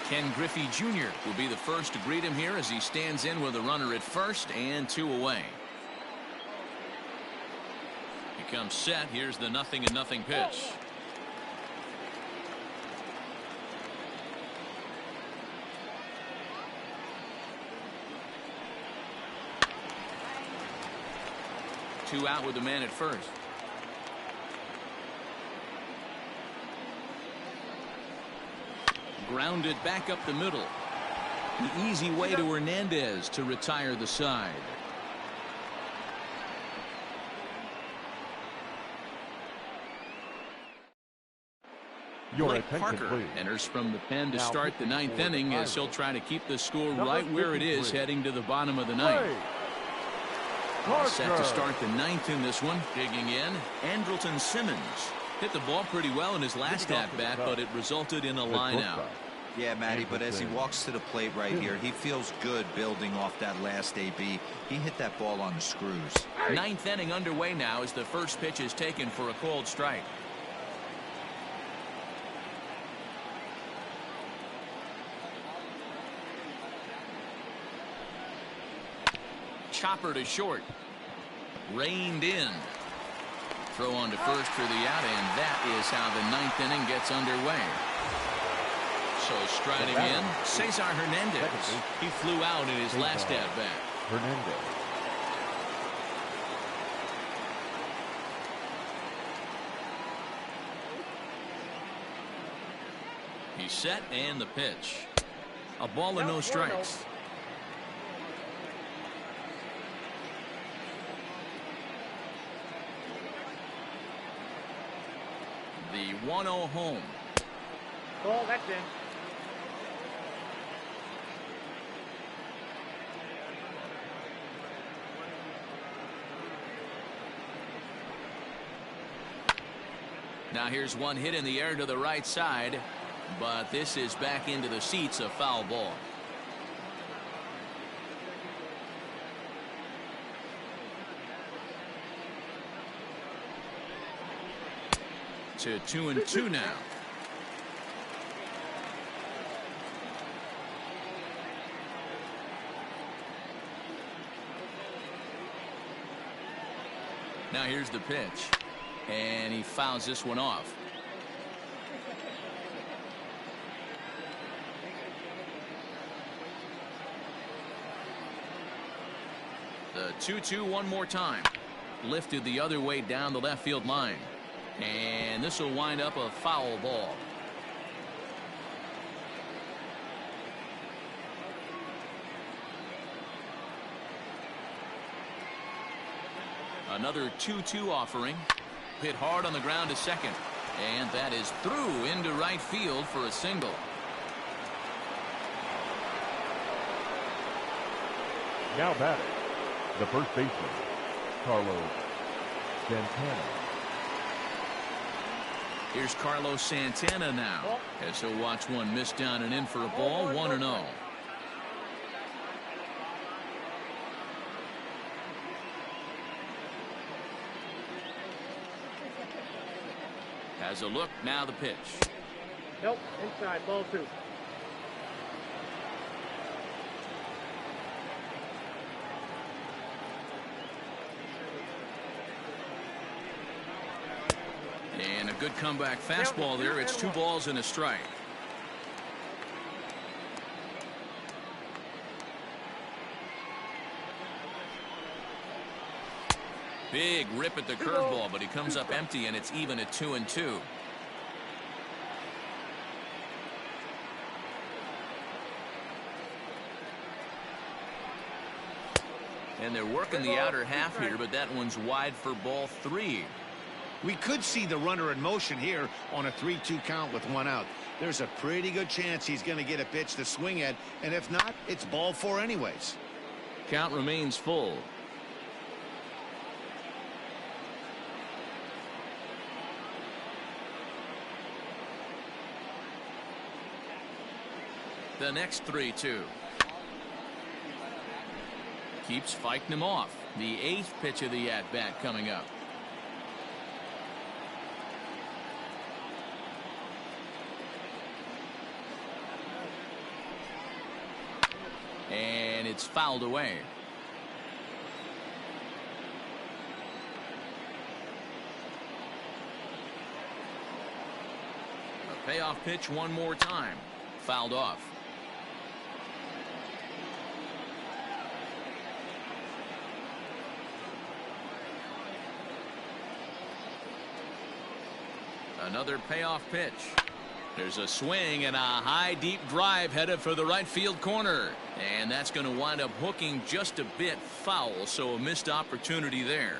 Ken Griffey Jr. will be the first to greet him here as he stands in with a runner at first and 2 away. He comes set. Here's the 0-0 pitch. Two out with the man at first. Grounded back up the middle. The easy way to Hernandez to retire the side. Blake Parker enters from the pen to start the 9th inning as he'll try to keep the score right where it is heading to the bottom of the 9th. Set to start the 9th in this one. Digging in, Andrelton Simmons. Hit the ball pretty well in his last at-bat, but it resulted in a line-out. Yeah, Matty, but as he walks to the plate right here, he feels good building off that last AB. He hit that ball on the screws. 9th inning underway now as the first pitch is taken for a called strike. Chopper to short. Reined in. Throw on to first for the out, and that is how the 9th inning gets underway. So striding in, Cesar Hernandez. He flew out in his last at-bat. Hernandez. He's set, and the pitch. A ball and no strikes. The 1-0 home. Ball, that's in. Now here's one hit in the air to the right side, but this is back into the seats, a foul ball. To 2-2 now. Now here's the pitch, and he fouls this one off. The 2-2 one more time. Lifted the other way down the left field line. And this will wind up a foul ball. Another 2-2 offering. Hit hard on the ground to second. And that is through into right field for a single. Now batting, the first baseman, Carlos Santana. Here's Carlos Santana now, as he'll watch one miss down and in for a ball. 1-0. Has a look, now the pitch. Nope, inside, ball 2. good comeback fastball there. It's 2 balls and a strike. Big rip at the curveball, but he comes up empty, and it's even at 2-2. And they're working the outer half here, but that one's wide for ball 3. We could see the runner in motion here on a 3-2 count with 1 out. There's a pretty good chance he's going to get a pitch to swing at, and if not, it's ball 4 anyways. Count remains full. The next 3-2. Keeps fighting him off. The 8th pitch of the at-bat coming up. And it's fouled away. A payoff pitch one more time. Fouled off. Another payoff pitch. There's a swing and a high deep drive headed for the right field corner, and that's going to wind up hooking just a bit foul, so a missed opportunity there.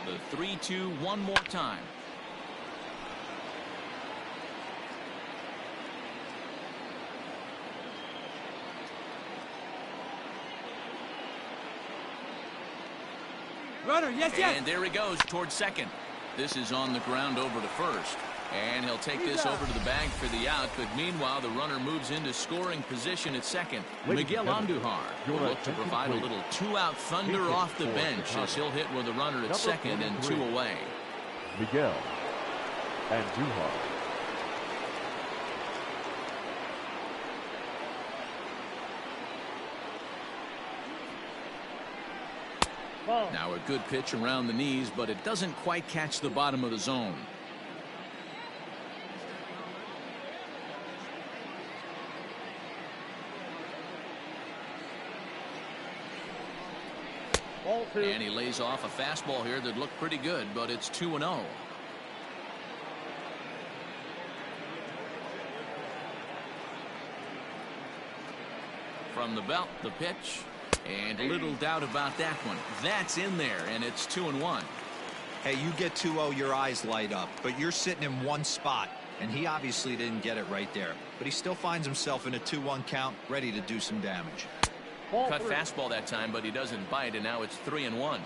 The 3-2 one more time. Runner, yes, yes. And there he goes towards second. This is on the ground over to first. And he'll take this over to the bag for the out, but meanwhile the runner moves into scoring position at second. Miguel Andujar will look to provide a little 2-out thunder off the bench as he'll hit with a runner at second and 2 away. Miguel Andujar. Now a good pitch around the knees, but it doesn't quite catch the bottom of the zone. And he lays off a fastball here that looked pretty good, but it's 2-0. From the belt, the pitch. And little doubt about that one. That's in there, and it's 2-1. Hey, you get 2-0, your eyes light up, but you're sitting in one spot, and he obviously didn't get it right there. But he still finds himself in a 2-1 count, ready to do some damage. Cut fastball that time, but he doesn't bite, and now it's 3-1.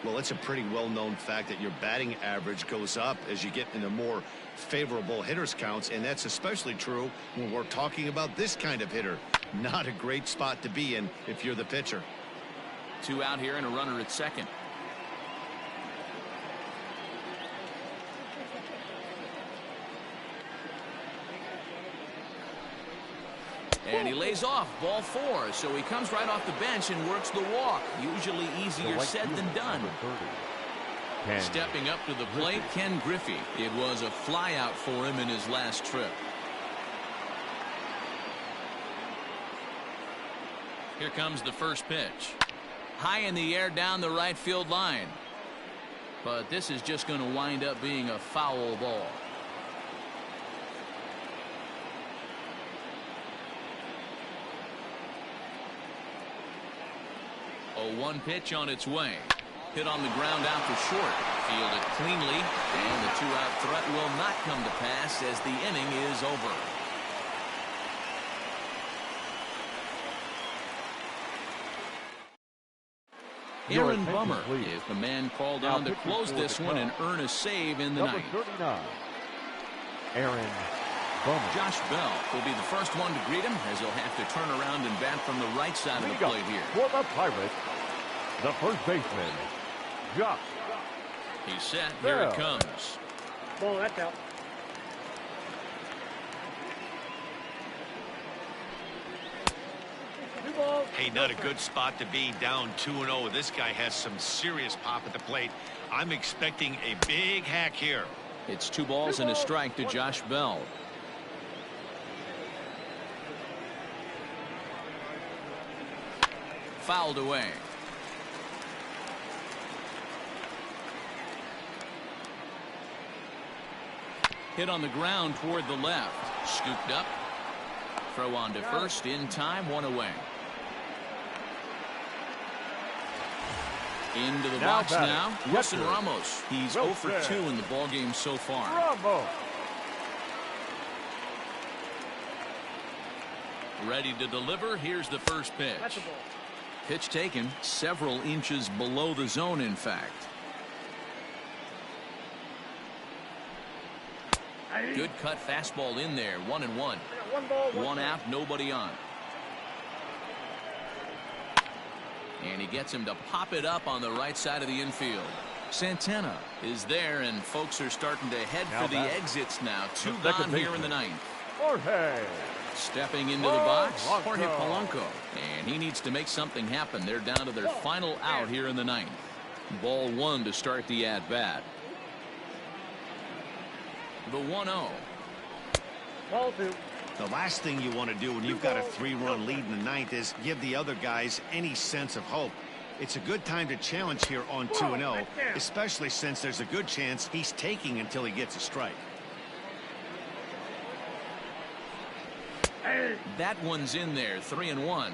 Well, it's a pretty well-known fact that your batting average goes up as you get into more favorable hitters counts, and that's especially true when we're talking about this kind of hitter. Not a great spot to be in if you're the pitcher. 2 out here and a runner at second. And he lays off ball 4, so he comes right off the bench and works the walk. Usually easier said than done. Stepping up to the plate, Ken Griffey. It was a flyout for him in his last trip. Here comes the first pitch. High in the air down the right field line. But this is just going to wind up being a foul ball. A 1 pitch on its way. Hit on the ground out to short. Fielded cleanly, and the 2-out threat will not come to pass as the inning is over. Aaron Bummer is the man called on to close this one and earn a save in the ninth. Number 39, Aaron Bummer. Josh Bell will be the first one to greet him as he'll have to turn around and bat from the right side of the plate here. For the Pirates, the first baseman, Josh. He's set. Here it comes. Ball, that's out. Hey, not a good spot to be, down 2-0. This guy has some serious pop at the plate. I'm expecting a big hack here. It's 2 balls and a strike to Josh Bell. Fouled away. Hit on the ground toward the left. Scooped up. Throw on to first in time, 1 away. Into the box now. Wilson Ramos. He's 0 for 2 in the ballgame so far. Ramos. Ready to deliver. Here's the first pitch. Pitch taken several inches below the zone, in fact. Good cut fastball in there. 1-1. 1 out, nobody on. And he gets him to pop it up on the right side of the infield. Santana is there, and folks are starting to head for the exits now. 2 gone here in the 9th. Jorge. Stepping into the box, Jorge Polanco. And he needs to make something happen. They're down to their final out here in the 9th. Ball 1 to start the at-bat. The 1-0. Ball 2. The last thing you want to do when you've got a 3-run lead in the 9th is give the other guys any sense of hope. It's a good time to challenge here on 2-0, especially since there's a good chance he's taking until he gets a strike. That one's in there. 3-1.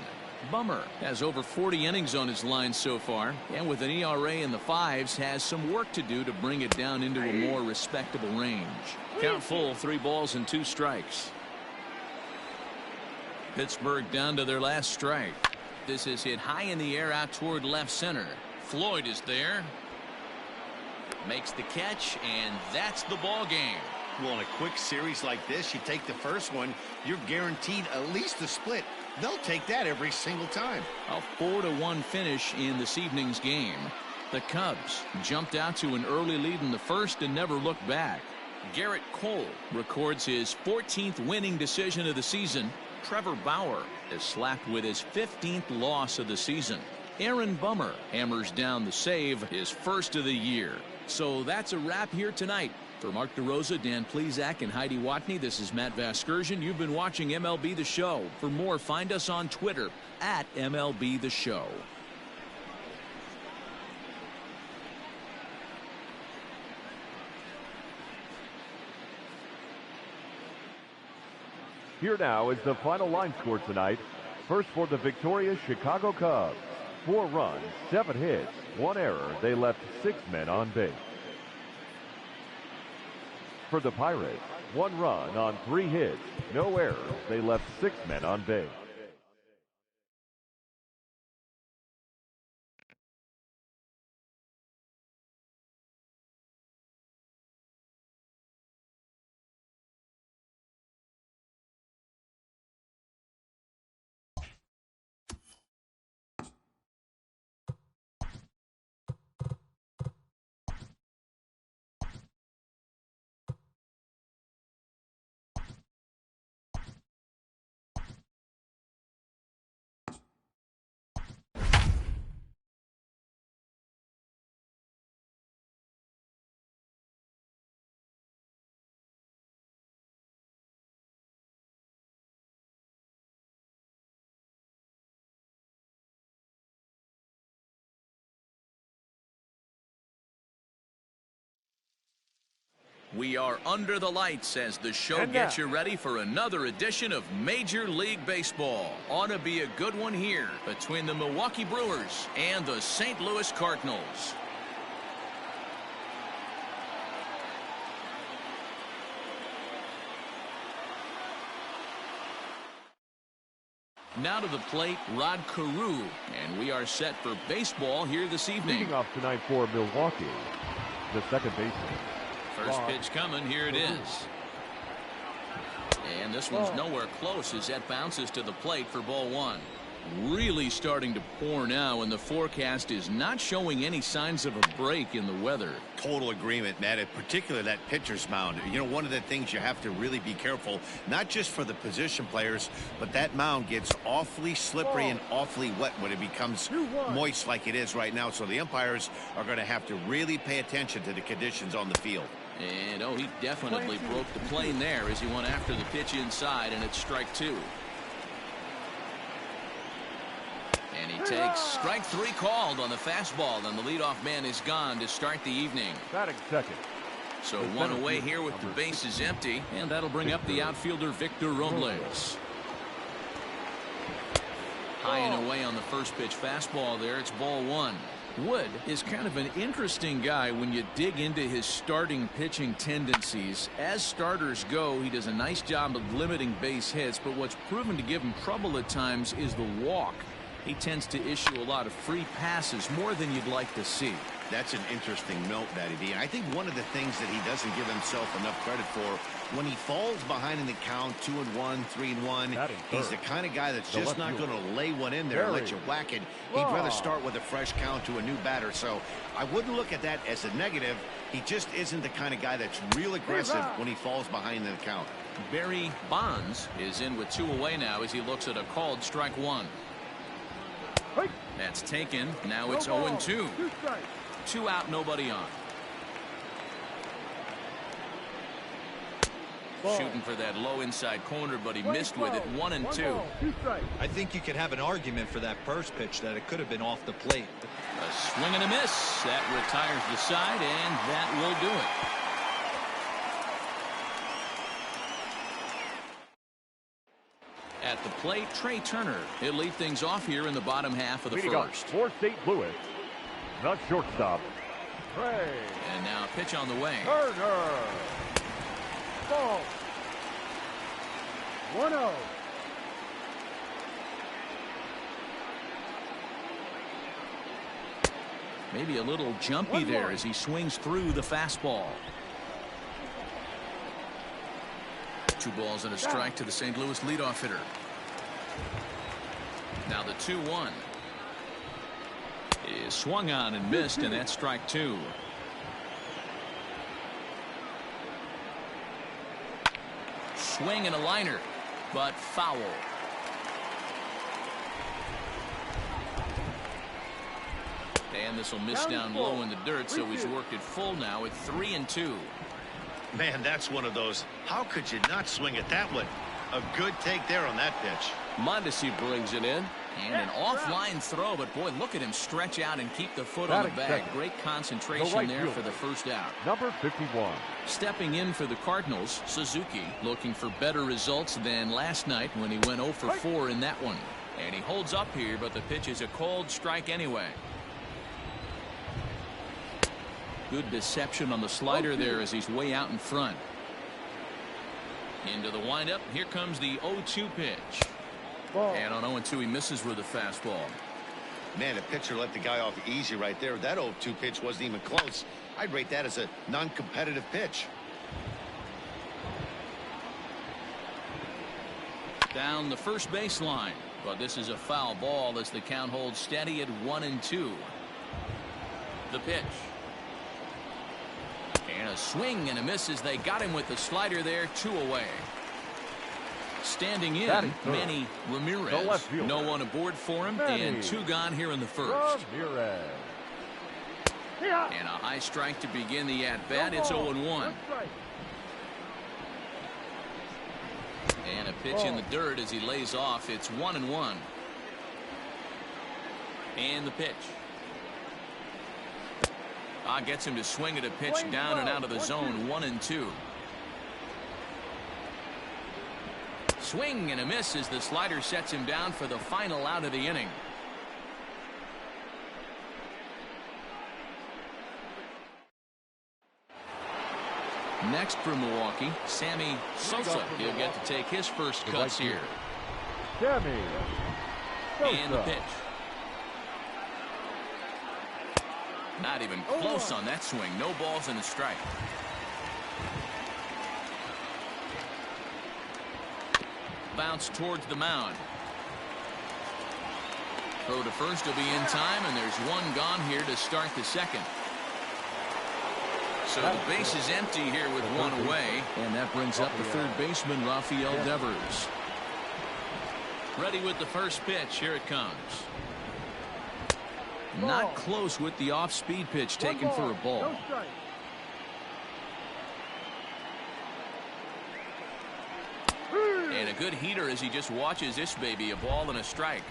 Bummer has over 40 innings on his line so far, and with an ERA in the 5s has some work to do to bring it down into a more respectable range. Count full, 3 balls and 2 strikes. Pittsburgh down to their last strike. This is hit high in the air out toward left center. Floyd is there. Makes the catch, and that's the ball game. Well, in a quick series like this, you take the first one, you're guaranteed at least a split. They'll take that every single time. A 4-1 finish in this evening's game. The Cubs jumped out to an early lead in the first and never looked back. Garrett Cole records his 14th winning decision of the season. Trevor Bauer is slapped with his 15th loss of the season. Aaron Bummer hammers down the save, his first of the year. So that's a wrap here tonight. For Mark DeRosa, Dan Plesac, and Heidi Watney, this is Matt Vasgersian. You've been watching MLB The Show. For more, find us on Twitter at MLB The Show. Here now is the final line score tonight. First for the victorious Chicago Cubs. 4 runs, 7 hits, 1 error. They left 6 men on base. For the Pirates, 1 run on 3 hits, no errors. They left 6 men on base. We are under the lights as the show gets you ready for another edition of Major League Baseball. Ought to be a good one here between the Milwaukee Brewers and the St. Louis Cardinals. Now to the plate, Rod Carew, and we are set for baseball here this evening. Leading off tonight for Milwaukee, the second baseman. First pitch coming, here it is. And this one's nowhere close as that bounces to the plate for ball 1. really starting to pour now, and the forecast is not showing any signs of a break in the weather. Total agreement, Matt. In particular, that pitcher's mound. You know, one of the things you have to really be careful, not just for the position players, but that mound gets awfully slippery and awfully wet when it becomes moist like it is right now. So the umpires are going to have to really pay attention to the conditions on the field. And, oh, he definitely broke the plane there as he went after the pitch inside, and it's strike 2. And he takes strike 3 called on the fastball, and the leadoff man is gone to start the evening. Batting second. So one away here with the bases empty, and that'll bring up the outfielder Victor Robles. High and away on the first pitch fastball there. It's ball 1. Wood is kind of an interesting guy when you dig into his starting pitching tendencies. As starters go, he does a nice job of limiting base hits, but what's proven to give him trouble at times is the walk. He tends to issue a lot of free passes, more than you'd like to see. That's an interesting note, Matty D. I think one of the things that he doesn't give himself enough credit for, when he falls behind in the count, 2-1, 3-1, he's the kind of guy that's just not going to lay one in there and let you whack it. He'd rather start with a fresh count to a new batter. So I wouldn't look at that as a negative. He just isn't the kind of guy that's real aggressive when he falls behind in the count. Barry Bonds is in with 2 away now as he looks at a called strike 1. That's taken. Now it's 0-2. 2 out, nobody on. Shooting for that low inside corner, but he missed with it. 1-2. I think you could have an argument for that first pitch that it could have been off the plate. A swing and a miss. That retires the side, and that will do it. At the plate, Trey Turner. He'll lead things off here in the bottom half of the first. For St. Louis, the shortstop, Trey. And now pitch on the way. Turner. Ball. 1-0. Maybe a little jumpy there as he swings through the fastball. 2 balls and a strike to the St. Louis leadoff hitter. Now the 2-1 is swung on and missed, and that's strike 2. Swing and a liner, but foul. And this will miss down low in the dirt, so he's worked it full now at 3-2. Man, that's one of those. How could you not swing at that one? A good take there on that pitch. Mondesi brings it in. And an offline throw, but boy, look at him stretch out and keep the foot on the bag. Great concentration there for the first out. Number 51. Stepping in for the Cardinals, Suzuki, looking for better results than last night when he went 0 for 4 in that one. And he holds up here, but the pitch is a called strike anyway. Good deception on the slider there as he's way out in front. Into the windup. Here comes the 0-2 pitch. And on 0-2, he misses with a fastball. Man, a pitcher let the guy off easy right there. That 0-2 pitch wasn't even close. I'd rate that as a non-competitive pitch. Down the first baseline. But this is a foul ball as the count holds steady at 1-2. The pitch. And a swing and a miss as they got him with the slider there. 2 away. Standing in, Manny Ramirez. No one aboard for him, and 2 gone here in the first. And a high strike to begin the at-bat. It's 0-1. And a pitch in the dirt as he lays off. It's 1-1. And the pitch. Gets him to swing at a pitch down and out of the zone. 1-2. Swing and a miss as the slider sets him down for the final out of the inning. Next for Milwaukee, Sammy Sosa. He'll get to take his first cuts here. Sammy Sosa. And the pitch. Not even close on that swing. No balls and a strike. Bounce towards the mound. Throw to first will be in time, and there's one gone here to start the second. So the base is empty here with one away, and that brings up the third baseman, Rafael Devers. Ready with the first pitch. Here it comes. Not close with the off-speed pitch taken for a ball. And a good heater as he just watches this baby, a ball and a strike.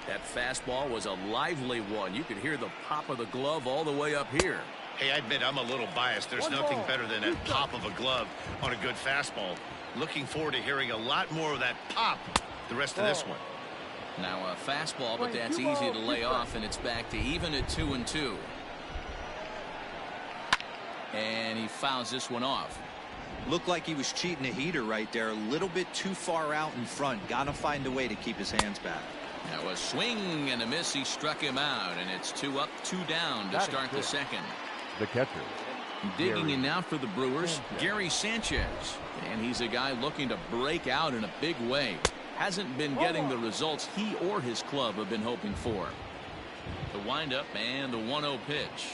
That fastball was a lively one. You could hear the pop of the glove all the way up here. Hey, I admit I'm a little biased. There's nothing better than that pop of a glove on a good fastball. Looking forward to hearing a lot more of that pop the rest of this one. Now a fastball, but that's easy to lay off, and it's back to even at 2-2. And he fouls this one off. Looked like he was cheating a heater right there. A little bit too far out in front. Gotta find a way to keep his hands back. Now a swing and a miss. He struck him out, and it's 2 up, 2 down to start the second. The catcher. Digging in now for the Brewers, Gary Sanchez. And he's a guy looking to break out in a big way. Hasn't been getting the results he or his club have been hoping for. The windup and the 1-0 pitch.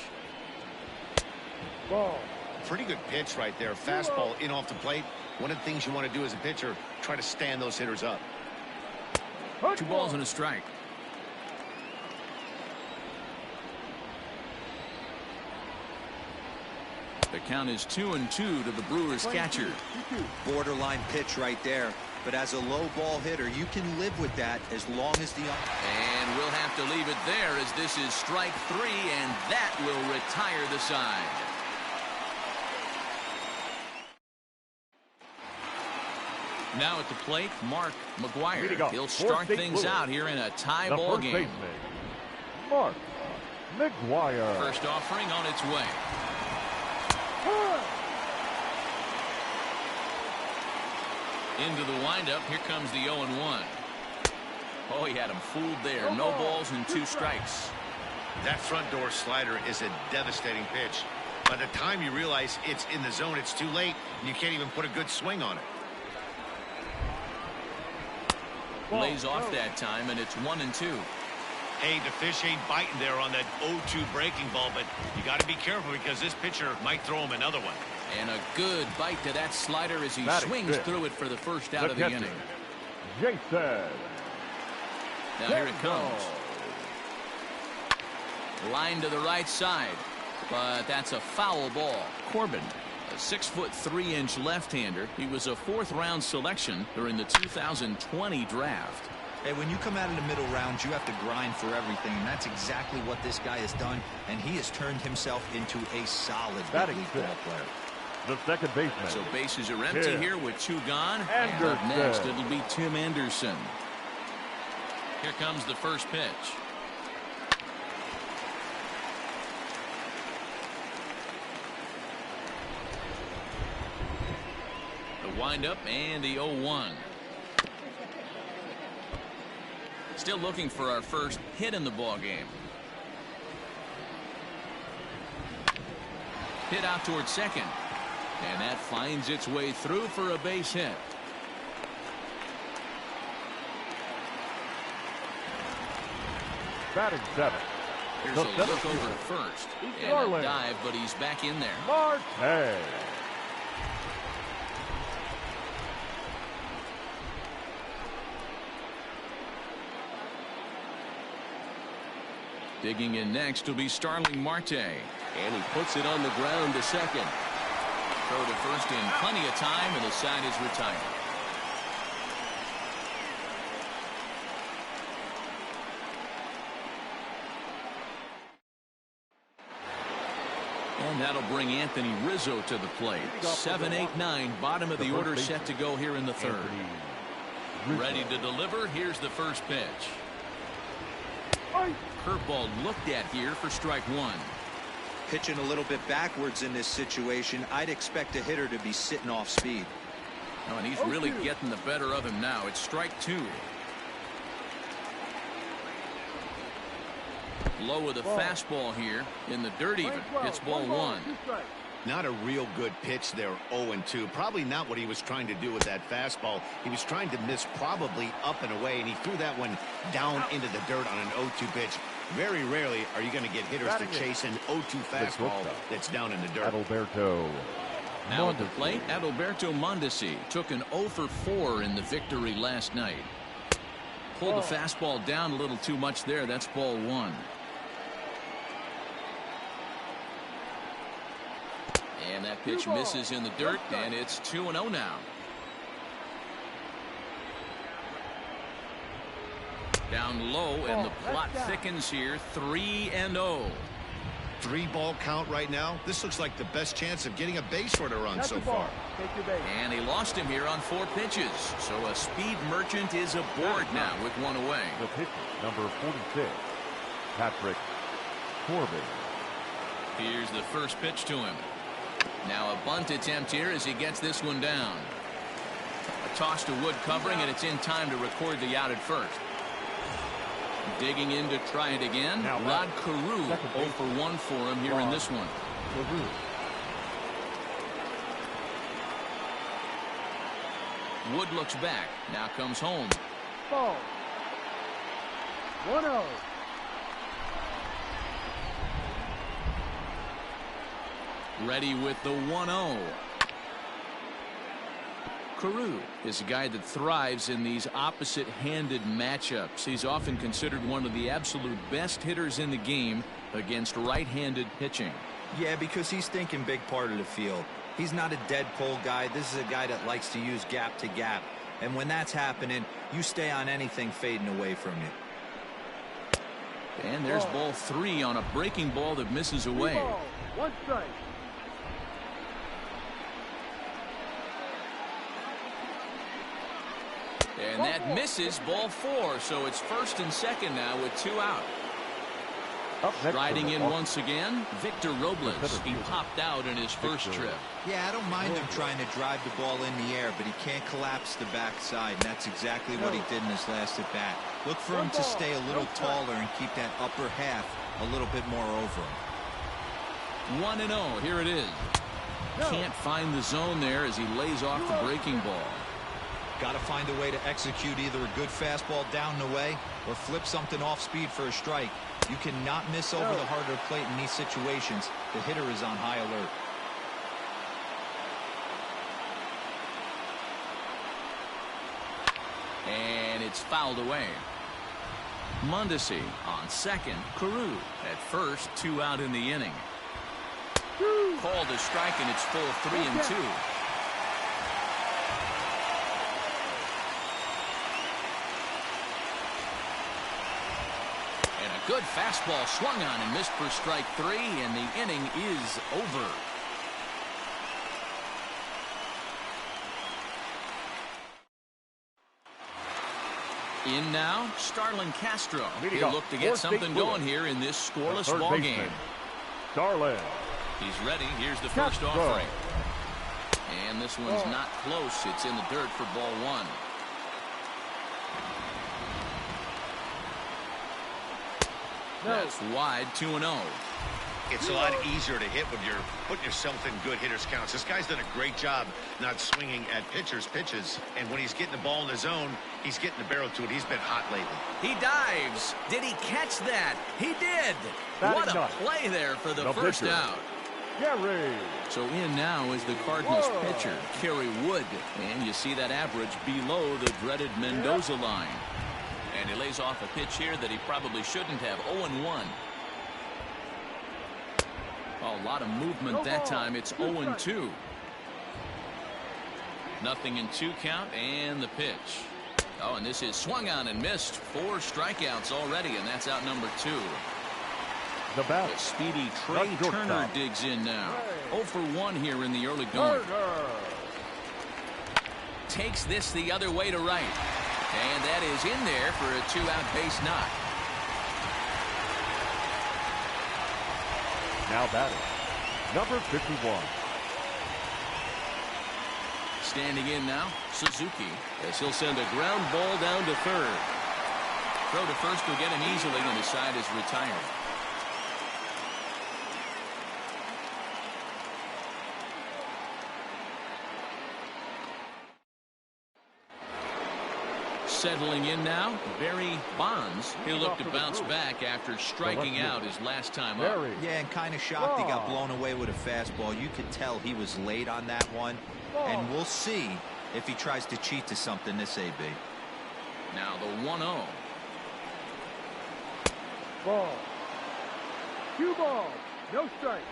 Ball. Pretty good pitch right there. Fastball in off the plate. One of the things you want to do as a pitcher, try to stand those hitters up. 2 balls and a strike. The count is 2-2 to the Brewers catcher. Borderline pitch right there. But as a low ball hitter, you can live with that as long as the... And we'll have to leave it there as this is strike 3, and that will retire the side. Now at the plate, Mark McGwire. He'll start things out here in a tie ball game. Mark McGwire. First offering on its way. Into the windup. Here comes the 0-1. Oh, he had him fooled there. No balls and 2 strikes. That front door slider is a devastating pitch. By the time you realize it's in the zone, it's too late, and you can't even put a good swing on it. Lays off that time, and it's 1-2. Hey, the fish ain't biting there on that 0-2 breaking ball, but you got to be careful because this pitcher might throw him another one. And a good bite to that slider as he swings through it for the first out of the inning. Jason. Now here it comes. Line to the right side, but that's a foul ball. Corbin, a 6'3" left-hander. He was a 4th-round selection during the 2020 draft. Hey, when you come out in the middle rounds, you have to grind for everything, and that's exactly what this guy has done, and he has turned himself into a solid big league ball player. The second baseman. So bases are empty here with 2 gone. And up next, it'll be Tim Anderson. Here comes the first pitch. The windup and the 0-1. Still looking for our first hit in the ball game. Hit out towards second. And that finds its way through for a base hit. Batting 7. Here's a look over to first. And a dive, but he's back in there. Marte. Digging in next will be Starling Marte. And he puts it on the ground to second. Throw to first in plenty of time, and the side is retired. And that'll bring Anthony Rizzo to the plate. 7, 8, 9, bottom of the order set to go here in the third. Ready to deliver. Here's the first pitch. Curveball looked at here for strike 1. Pitching a little bit backwards in this situation. I'd expect a hitter to be sitting off speed. Oh, and he's really getting the better of him now. It's strike 2. Low with a fastball here in the dirt even. It's ball 1. Not a real good pitch there, 0-2. Probably not what he was trying to do with that fastball. He was trying to miss probably up and away, and he threw that one down into the dirt on an 0-2 pitch. Very rarely are you going to get hitters to chase an 0-2 fastball that's down in the dirt. Adalberto. Now at the plate, Adalberto Mondesi took an 0 for 4 in the victory last night. Pulled the fastball down a little too much there. That's ball 1. And that pitch misses in the dirt, and it's 2-0 now. Down low, and the plot thickens here. 3-0. 3-ball count right now. This looks like the best chance of getting a base runner on so far. And he lost him here on 4 pitches. So a speed merchant is aboard now with 1 away. The pitcher, number 46, Patrick Corbin. Here's the first pitch to him. Now a bunt attempt here as he gets this one down. A toss to Wood covering, and it's in time to record the out at first. Digging in to try it again. Now Rod Carew 0 for 1 for him here in this one. Wood looks back. Now comes home. Ball. 1-0. Ready with the 1-0. Carew is a guy that thrives in these opposite-handed matchups. He's often considered one of the absolute best hitters in the game against right-handed pitching. Yeah, because he's thinking big part of the field. He's not a dead pull guy. This is a guy that likes to use gap to gap. And when that's happening, you stay on anything fading away from you. And there's ball 3 on a breaking ball that misses away. 1 strike. And that misses ball 4, so it's 1st and 2nd now with 2 out. Riding in once again, Victor Robles. He popped out in his first trip. Yeah, I don't mind him trying to drive the ball in the air, but he can't collapse the backside, and that's exactly what he did in his last at bat. Look for him to stay a little taller and keep that upper half a little bit more over him. 1-0. Here it is. Can't find the zone there as he lays off the breaking ball. Got to find a way to execute either a good fastball down the way or flip something off speed for a strike. You cannot miss over the heart of the plate in these situations. The hitter is on high alert. And it's fouled away. Mondesi on second. Carew at first. 2 out in the inning. Called a strike, and it's full 3-2. Good fastball swung on and missed for strike 3, and the inning is over. In now, Starlin Castro. He'll look to get something going here in this scoreless ball game. Starlin. He's ready. Here's the first offering. And this one's not close. It's in the dirt for ball 1. That's wide. 2-0. It's a lot easier to hit when you're putting yourself in good hitters counts. This guy's done a great job not swinging at pitchers' pitches. And when he's getting the ball in the zone, he's getting the barrel to it. He's been hot lately. He dives. Did he catch that? He did. What a play there for the first out. Gary. So in now is the Cardinals pitcher, Kerry Wood. And you see that average below the dreaded Mendoza line. And he lays off a pitch here that he probably shouldn't have. 0-1. Oh, a lot of movement that time. It's 0-2. Nothing in 2 count, and the pitch. Oh, and this is swung on and missed. 4 strikeouts already, and that's out number 2. The speedy Trey Turner digs in now. 0 for 1 here in the early going. Takes this the other way to right. And that is in there for a 2-out base knock. Now batting, number 51. Standing in now, Suzuki, as he'll send a ground ball down to third. Throw to first will get him easily, and the side is retired. Settling in now, Barry Bonds. He'll look to bounce back after striking out his last time up. Yeah, and kind of shocked he got blown away with a fastball. You could tell he was late on that one. And we'll see if he tries to cheat to something this AB. Now the 1-0. Ball. 2 balls. No strike.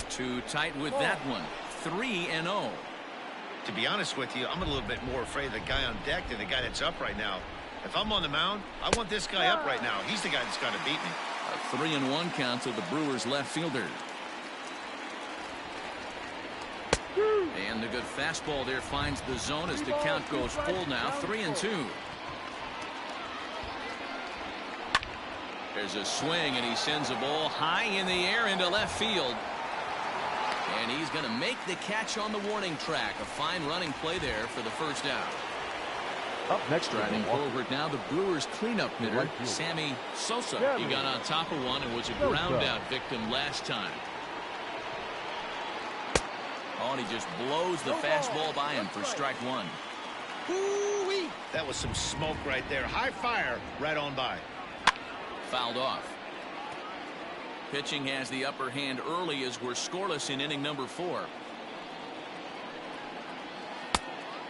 Too tight with that one. 3-0. To be honest with you, I'm a little bit more afraid of the guy on deck than the guy that's up right now. If I'm on the mound, I want this guy up right now. He's the guy that's got to beat me. A 3-1 count to the Brewers left fielder. And the good fastball there finds the zone as the count goes full now. 3-2. There's a swing, and he sends a ball high in the air into left field. And he's going to make the catch on the warning track. A fine running play there for the first out. Up next, striding forward now, the Brewers cleanup hitter, Sammy Sosa. He got on top of one and was a ground out victim last time. Oh, and he just blows the fastball by him for strike one. Ooh-wee. That was some smoke right there. High fire right on by. Fouled off. Pitching has the upper hand early as we're scoreless in inning number 4.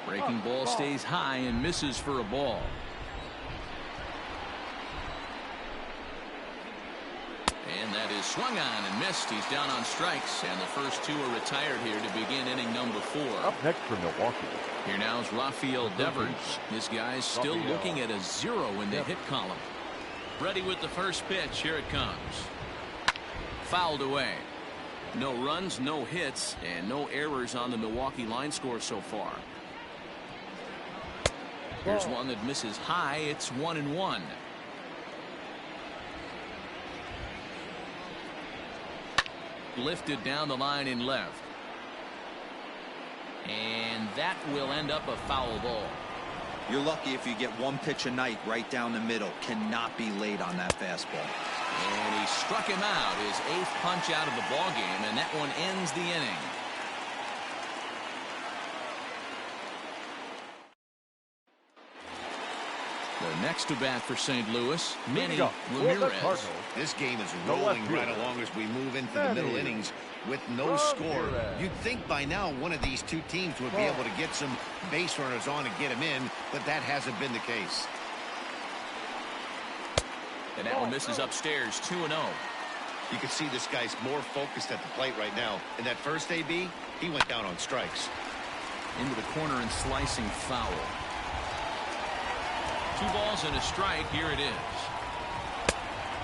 Breaking ball stays high and misses for a ball. And that is swung on and missed. He's down on strikes, and the first 2 are retired here to begin inning number 4. Up next for Milwaukee. Here now is Rafael Devers. This guy's still looking at a 0 in the hit column. Ready with the first pitch. Here it comes. Fouled away. No runs, no hits, and no errors on the Milwaukee line score so far. Here's one that misses high. It's 1-1. Lifted down the line in left. And that will end up a foul ball. You're lucky if you get one pitch a night right down the middle. Cannot be late on that fastball. And he struck him out, his 8th punch out of the ball game, and that one ends the inning. The next to bat for St. Louis, Manny Ramirez. This game is rolling right along as we move into the middle innings with no score. You'd think by now one of these 2 teams would be able to get some base runners on and get them in, but that hasn't been the case. And that one misses upstairs. 2-0. You can see this guy's more focused at the plate right now. In that first AB, he went down on strikes. Into the corner and slicing foul. 2 balls and a strike. Here it is.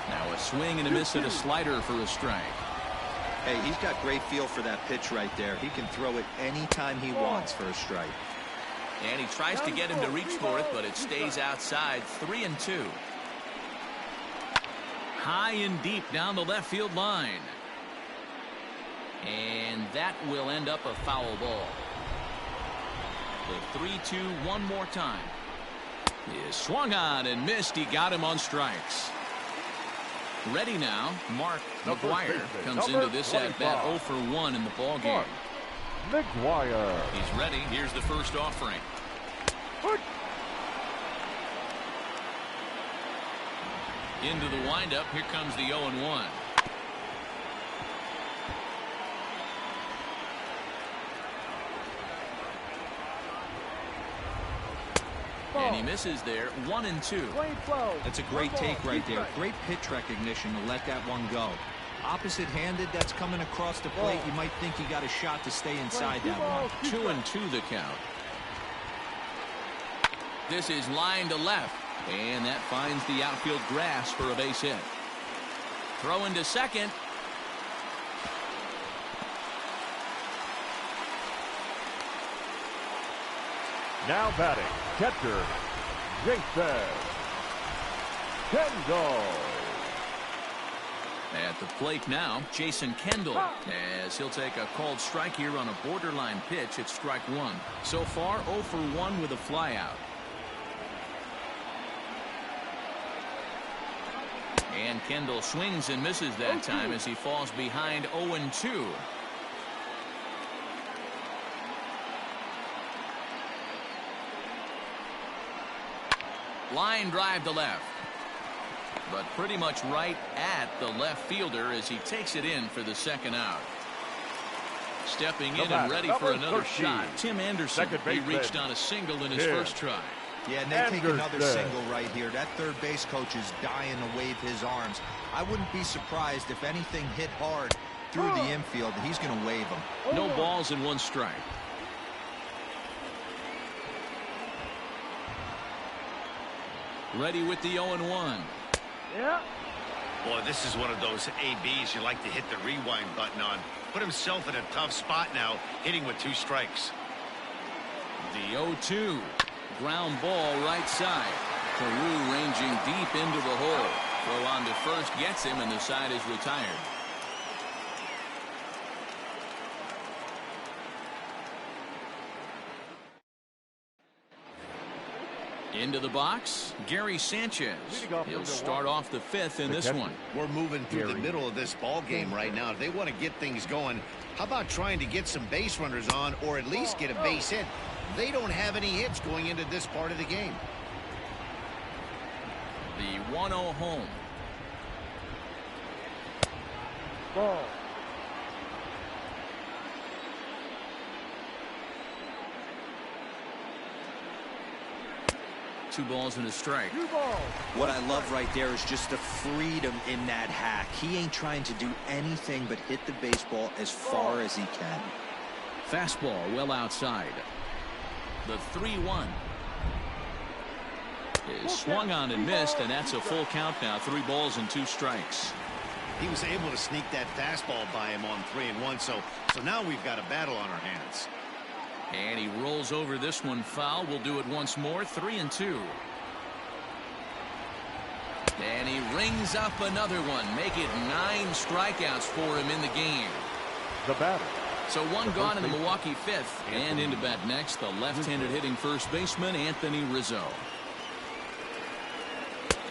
Now a swing and a miss at a slider for a strike. Hey, he's got great feel for that pitch right there. He can throw it anytime he wants for a strike. And he tries to get him to reach for it, but it stays outside. 3-2. High and deep down the left field line. And that will end up a foul ball. The 3-2 one more time. He is swung on and missed. He got him on strikes. Ready now. Mark McGwire comes into this at bat 0 for 1 in the ball game. McGwire. He's ready. Here's the first offering. Into the windup. Here comes the 0-1. And he misses there. 1-2. That's a great take right there. Great pitch recognition to let that one go. Opposite-handed, that's coming across the plate. You might think he got a shot to stay inside that one. 2-2 the count. This is line to left. And that finds the outfield grass for a base hit. Throw into second. Now batting, catcher, Jason Kendall. At the plate now, Jason Kendall, as he'll take a called strike here on a borderline pitch at strike 1. So far, 0 for 1 with a flyout. And Kendall swings and misses that time as he falls behind 0-2. Line drive to left. But pretty much right at the left fielder as he takes it in for the second out. Stepping in and ready for another shot, Tim Anderson. He reached on a single in his first try. Yeah, and they take another single right here. That third base coach is dying to wave his arms. I wouldn't be surprised if anything hit hard through the infield. He's going to wave them. No balls and 1 strike. Ready with the 0-1. Yeah. Boy, this is one of those ABs you like to hit the rewind button on. Put himself in a tough spot now, hitting with 2 strikes. The 0-2. Ground ball right side. Carew ranging deep into the hole. Throw on to first gets him, and the side is retired. Into the box, Gary Sanchez. He'll start off the 5th in this one. We're moving through the middle of this ball game right now. If they want to get things going, how about trying to get some base runners on or at least get a base hit? They don't have any hits going into this part of the game. The 1-0 home. Ball. Two balls and a strike. What I love right there is just the freedom in that hack. He ain't trying to do anything but hit the baseball as far as he can. Fastball well outside. The 3-1 is swung on and missed, and that's a full count now. 3 balls and 2 strikes. He was able to sneak that fastball by him on 3-1, so now we've got a battle on our hands. And he rolls over this one foul. We'll do it once more. 3-2. And he rings up another one. Make it 9 strikeouts for him in the game. The batter. So 1 gone in the Milwaukee 5th. And into bat next, the left-handed hitting first baseman, Anthony Rizzo.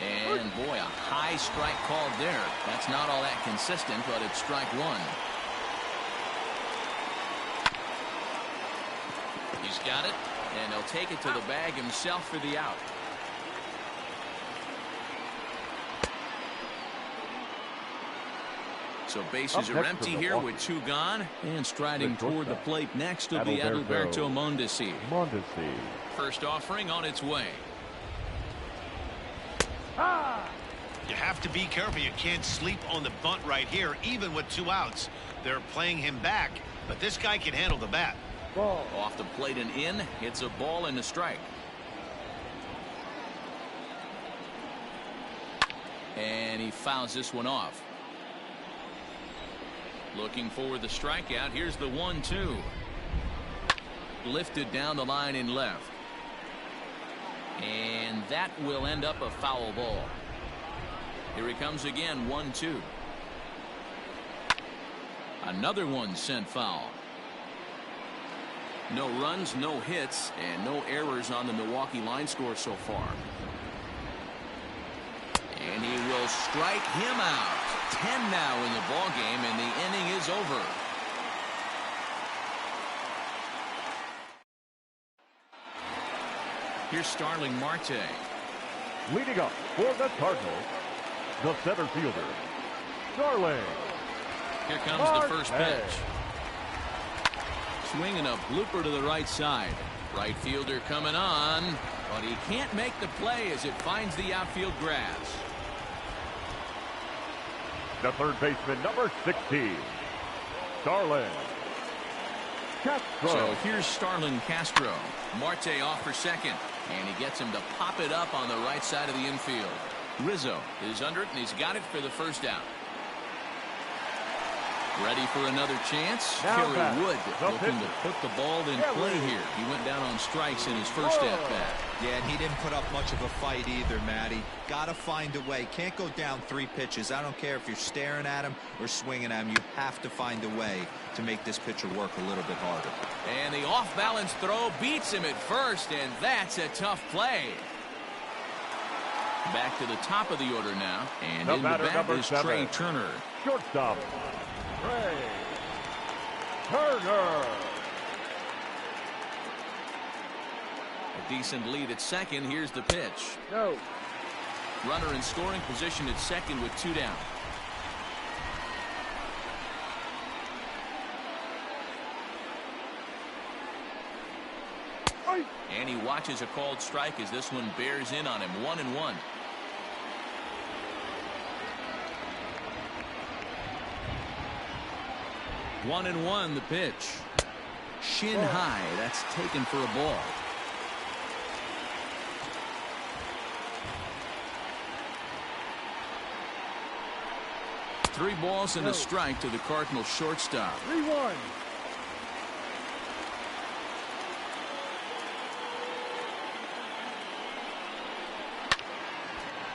And boy, a high strike called there. That's not all that consistent, but it's strike 1. He's got it, and he'll take it to the bag himself for the out. So bases are empty here with 2 gone, and striding toward the plate next will be Adalberto Mondesi. First offering on its way. You have to be careful. You can't sleep on the bunt right here, even with 2 outs. They're playing him back, but this guy can handle the bat. Ball. Off the plate and in. It's a ball and a strike. And he fouls this one off. Looking for the strikeout. Here's the 1-2. Lifted down the line in left. And that will end up a foul ball. Here he comes again. 1-2. Another one sent foul. No runs, no hits, and no errors on the Milwaukee line score so far. And he will strike him out. 10 now in the ball game, and the inning is over. Here's Starling Marte. Leading up for the Cardinals, the center fielder, Starling. Here comes the first pitch. Swinging a blooper to the right side. Right fielder coming on, but he can't make the play as it finds the outfield grass. The third baseman, number 16, Starling Castro. So here's Starling Castro. Marte off for second, and he gets him to pop it up on the right side of the infield. Rizzo is under it, and he's got it for the first out. Ready for another chance. Kerry Wood looking to put the ball in play here. He went down on strikes in his first at-bat. Yeah, and he didn't put up much of a fight either, Matty. Got to find a way. Can't go down 3 pitches. I don't care if you're staring at him or swinging at him. You have to find a way to make this pitcher work a little bit harder. And the off-balance throw beats him at first, and that's a tough play. Back to the top of the order now, and in the bat is Trey Turner. Shortstop, Trey Turner. A decent lead at second. Here's the pitch. No. Runner in scoring position at second with 2 down. And he watches a called strike as this one bears in on him. 1-1. One and one, the pitch. Shin high. That's taken for a ball. Three balls and a strike to the Cardinals shortstop. 3-1.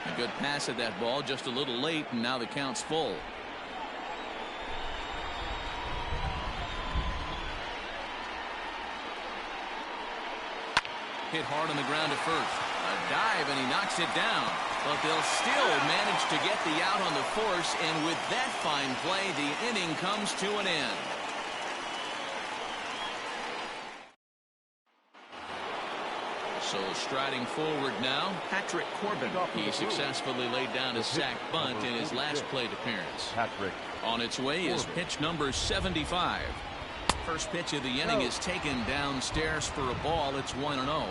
A good pass at that ball, just a little late, and now the count's full. Hit hard on the ground at first. A dive, and he knocks it down. But they'll still manage to get the out on the force, and with that fine play, the inning comes to an end. So striding forward now, Patrick Corbin. He successfully laid down a sac bunt in his last plate appearance. Patrick. On its way is pitch number 75. First pitch of the inning is taken downstairs for a ball. It's 1-0.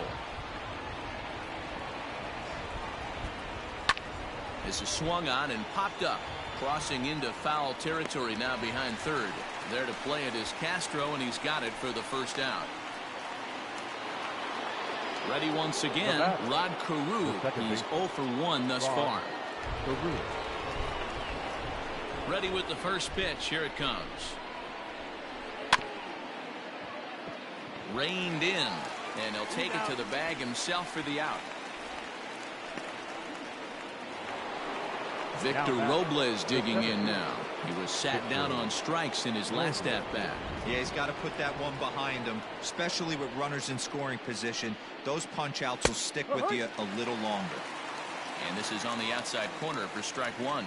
This is swung on and popped up, crossing into foul territory now behind third. There to play it is Castro, and he's got it for the first out. Ready once again, Rod Carew. He's 0 for 1 thus far. Ready with the first pitch. Here it comes. Reined in, and he'll take it to the bag himself for the out. Victor Robles digging in now. He was sat down on strikes in his last at-bat. Yeah, he's got to put that one behind him, especially with runners in scoring position. Those punch-outs will stick with you a little longer. And this is on the outside corner for strike one.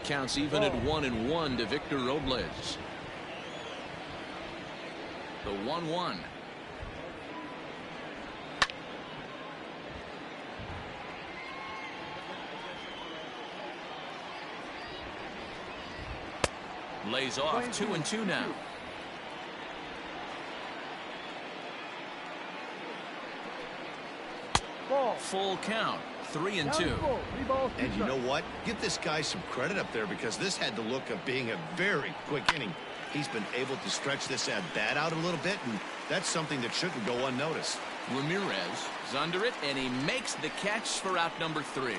Counts even at 1-1 to Victor Robles. The 1-1. Lays off 2-2 now. Full count. 3-2. And you know what? Give this guy some credit up there, because this had the look of being a very quick inning. He's been able to stretch this at bat out a little bit, and that's something that shouldn't go unnoticed. Ramirez is under it, and he makes the catch for out number 3.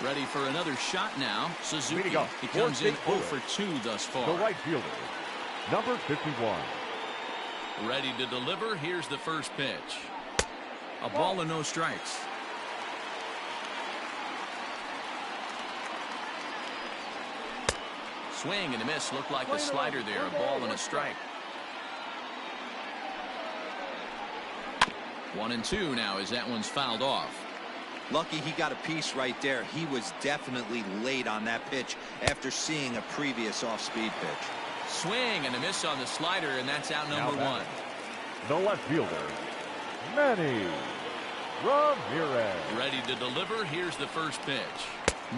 Ready for another shot now. Suzuki. He comes in 0 for 2 thus far. The right fielder, number 51. Ready to deliver. Here's the first pitch. A ball and no strikes. Swing and a miss. Looked like the slider there. A ball and a strike. 1-2 now as that one's fouled off. Lucky he got a piece right there. He was definitely late on that pitch after seeing a previous off-speed pitch. Swing and a miss on the slider, and that's out number 1. The left fielder, Manny Ramirez. Ready to deliver. Here's the first pitch.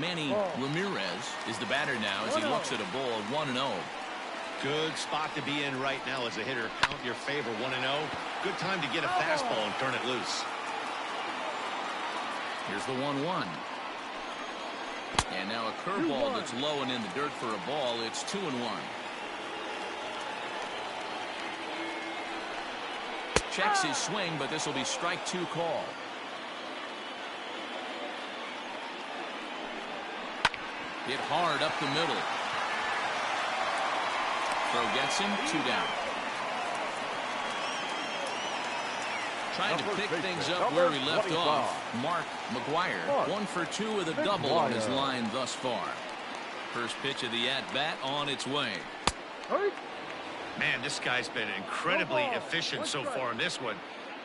Manny Ramirez is the batter now as he looks at a ball 1-0. Good spot to be in right now as a hitter. Count your favor. 1-0. Good time to get a fastball and turn it loose. Here's the 1-1. And now a curveball that's low and in the dirt for a ball. It's 2-1. Checks his swing, but this will be strike 2 call. Hit hard up the middle. Throw gets him. 2 down. Trying to pick things up where he left off. Mark McGuire, 1 for 2 with a double on his line thus far. First pitch of the at-bat on its way. Man, this guy's been incredibly efficient so far in this one.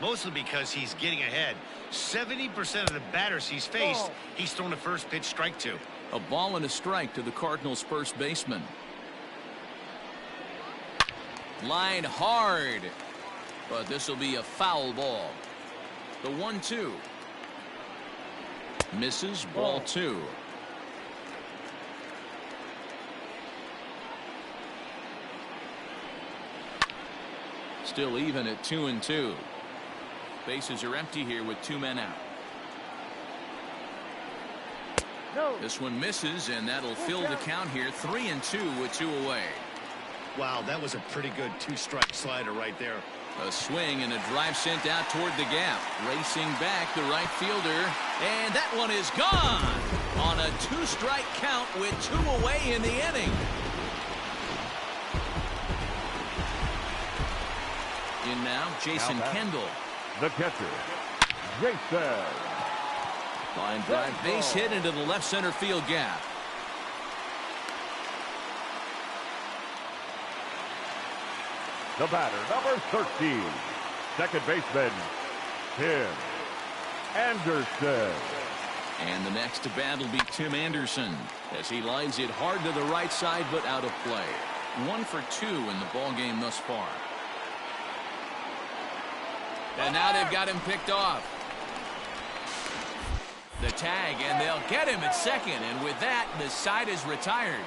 Mostly because he's getting ahead. 70% of the batters he's faced, he's thrown a first pitch strike to. A ball and a strike to the Cardinals' first baseman. Line hard, but this will be a foul ball. The 1-2. Misses, ball 2. Still even at 2-2. Bases are empty here with 2 men out. This one misses, and that'll fill the count here. 3-2 with 2 away. Wow, that was a pretty good 2-strike slider right there. A swing and a drive sent out toward the gap. Racing back, the right fielder, and that one is gone on a 2-strike count with 2 away in the inning. In now, Jason Kendall. The catcher, Jason. Line drive, base hit into the left center field gap. The batter, number 13, second baseman, Tim Anderson. And the next to bat will be Tim Anderson as he lines it hard to the right side but out of play. 1 for 2 in the ball game thus far. And now they've got him picked off. The tag, and they'll get him at second, and with that, the side is retired.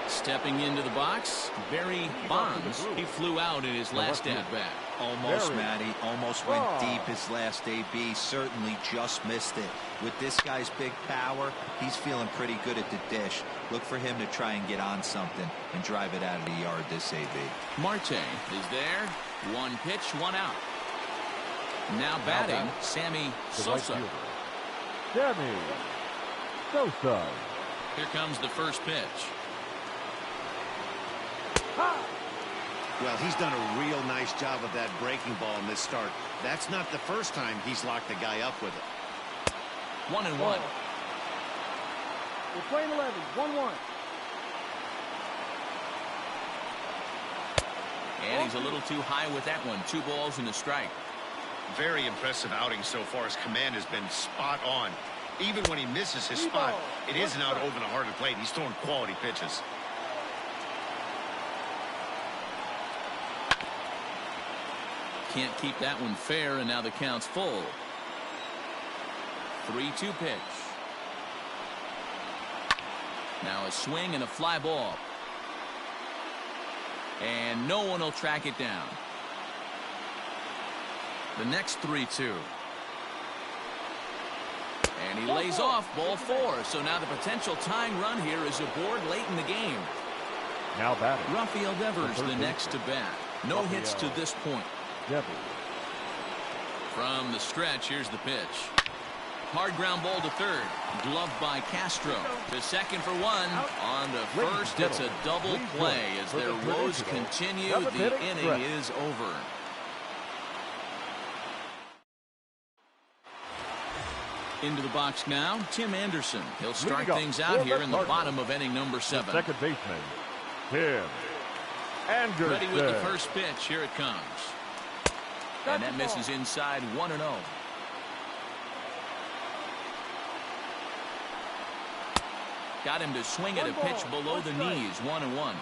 Stepping into the box, Barry Bonds. He flew out in his last at-bat. Almost, Matty. Almost went deep his last AB. Certainly just missed it. With this guy's big power, he's feeling pretty good at the dish. Look for him to try and get on something and drive it out of the yard this AB. Marte is there. 1 pitch, 1 out. Now batting, Sammy Sosa. Sammy Sosa. Here comes the first pitch. Well, he's done a real nice job of that breaking ball in this start. That's not the first time he's locked the guy up with it. 1-1. We're playing 11, 1-1. And he's a little too high with that one. 2 balls and a strike. Very impressive outing so far. His command has been spot on. Even when he misses his spot, it isn't out over the heart of the plate. He's throwing quality pitches. Can't keep that one fair, and now the count's full. 3-2 pitch. Now a swing and a fly ball. And no one will track it down. The next 3-2. And he lays off ball 4. So now the potential tying run here is aboard late in the game. Now batting, Rafael Devers the next to bat. No hits to this point. From the stretch, here's the pitch. Hard ground ball to third. Gloved by Castro. To second for 1. On to first, it's a double play as their woes continue. The inning is over. Into the box now, Tim Anderson. He'll start things out here in the bottom of inning number 7. Second baseman, Tim Anderson. Ready with the first pitch. Here it comes. And that misses inside 1-0. Got him to swing at a pitch below the knees. 1-1.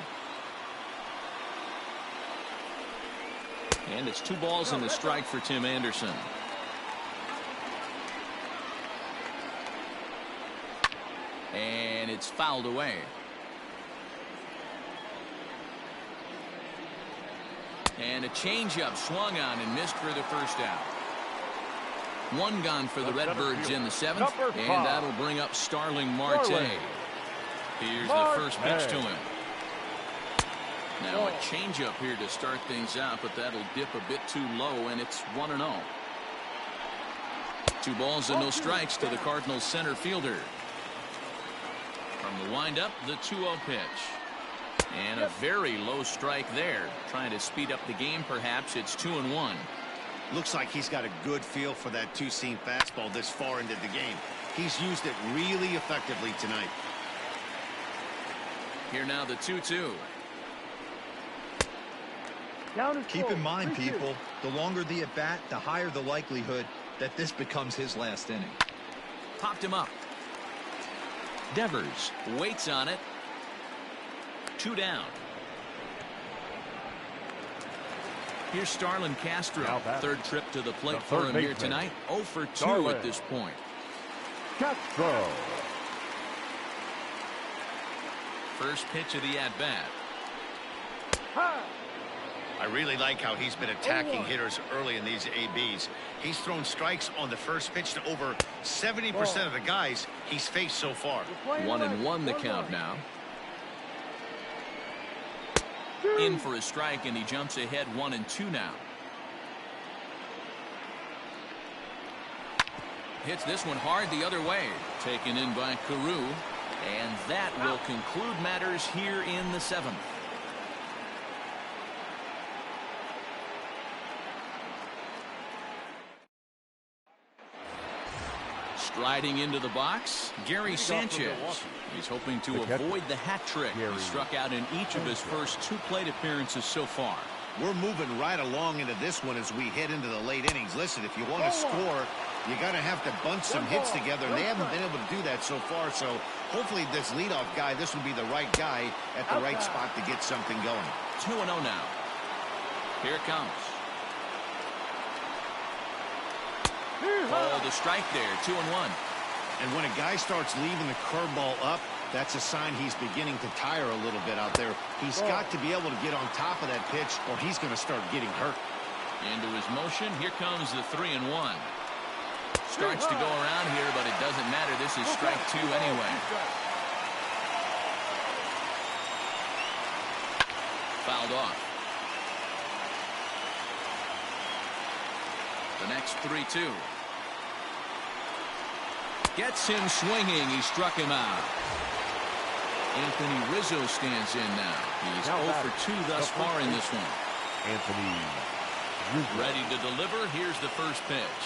And it's 2 balls and a strike for Tim Anderson. And it's fouled away. And a changeup swung on and missed for the first out. 1 gone for the Redbirds in the 7th. And that'll bring up Starling Marte. Here's the first pitch to him. Now a changeup here to start things out, but that'll dip a bit too low, and it's 1-0. 2 balls and no strikes to the Cardinals center fielder. From the windup, the 2-0 pitch. And a very low strike there. Trying to speed up the game, perhaps. It's 2-1. Looks like he's got a good feel for that 2-seam fastball this far into the game. He's used it really effectively tonight. Here now the 2-2. Keep in mind, people, the longer the at-bat, the higher the likelihood that this becomes his last inning. Popped him up. Devers waits on it. 2 down. Here's Starlin Castro. Third trip to the plate for him here tonight. 0 for 2 at this point. Castro. First pitch of the at-bat. I really like how he's been attacking hitters early in these ABs. He's thrown strikes on the first pitch to over 70% of the guys he's faced so far. 1-1 the count now. In for a strike, and he jumps ahead 1-2 now. Hits this one hard the other way. Taken in by Carew. And that will conclude matters here in the 7th. Striding into the box, Gary Sanchez. He's hoping to avoid the hat trick. He struck out in each of his first 2 plate appearances so far. We're moving right along into this one as we head into the late innings. Listen, if you want to score, you got to have to bunch some hits together, and they haven't been able to do that so far. So hopefully this leadoff guy, this will be the right guy at the right spot to get something going. 2-0 now. Here it comes. Oh, the strike there. 2-1. And when a guy starts leaving the curveball up, that's a sign he's beginning to tire a little bit out there. He's got to be able to get on top of that pitch, or he's going to start getting hurt. Into his motion. Here comes the 3-1. Starts to go around here, but it doesn't matter. This is strike 2 anyway. Fouled off. The next 3-2. Gets him swinging. He struck him out. Anthony Rizzo stands in now. He's 0 for 2 thus far in this one. Anthony Rizzo. Ready to deliver. Here's the first pitch.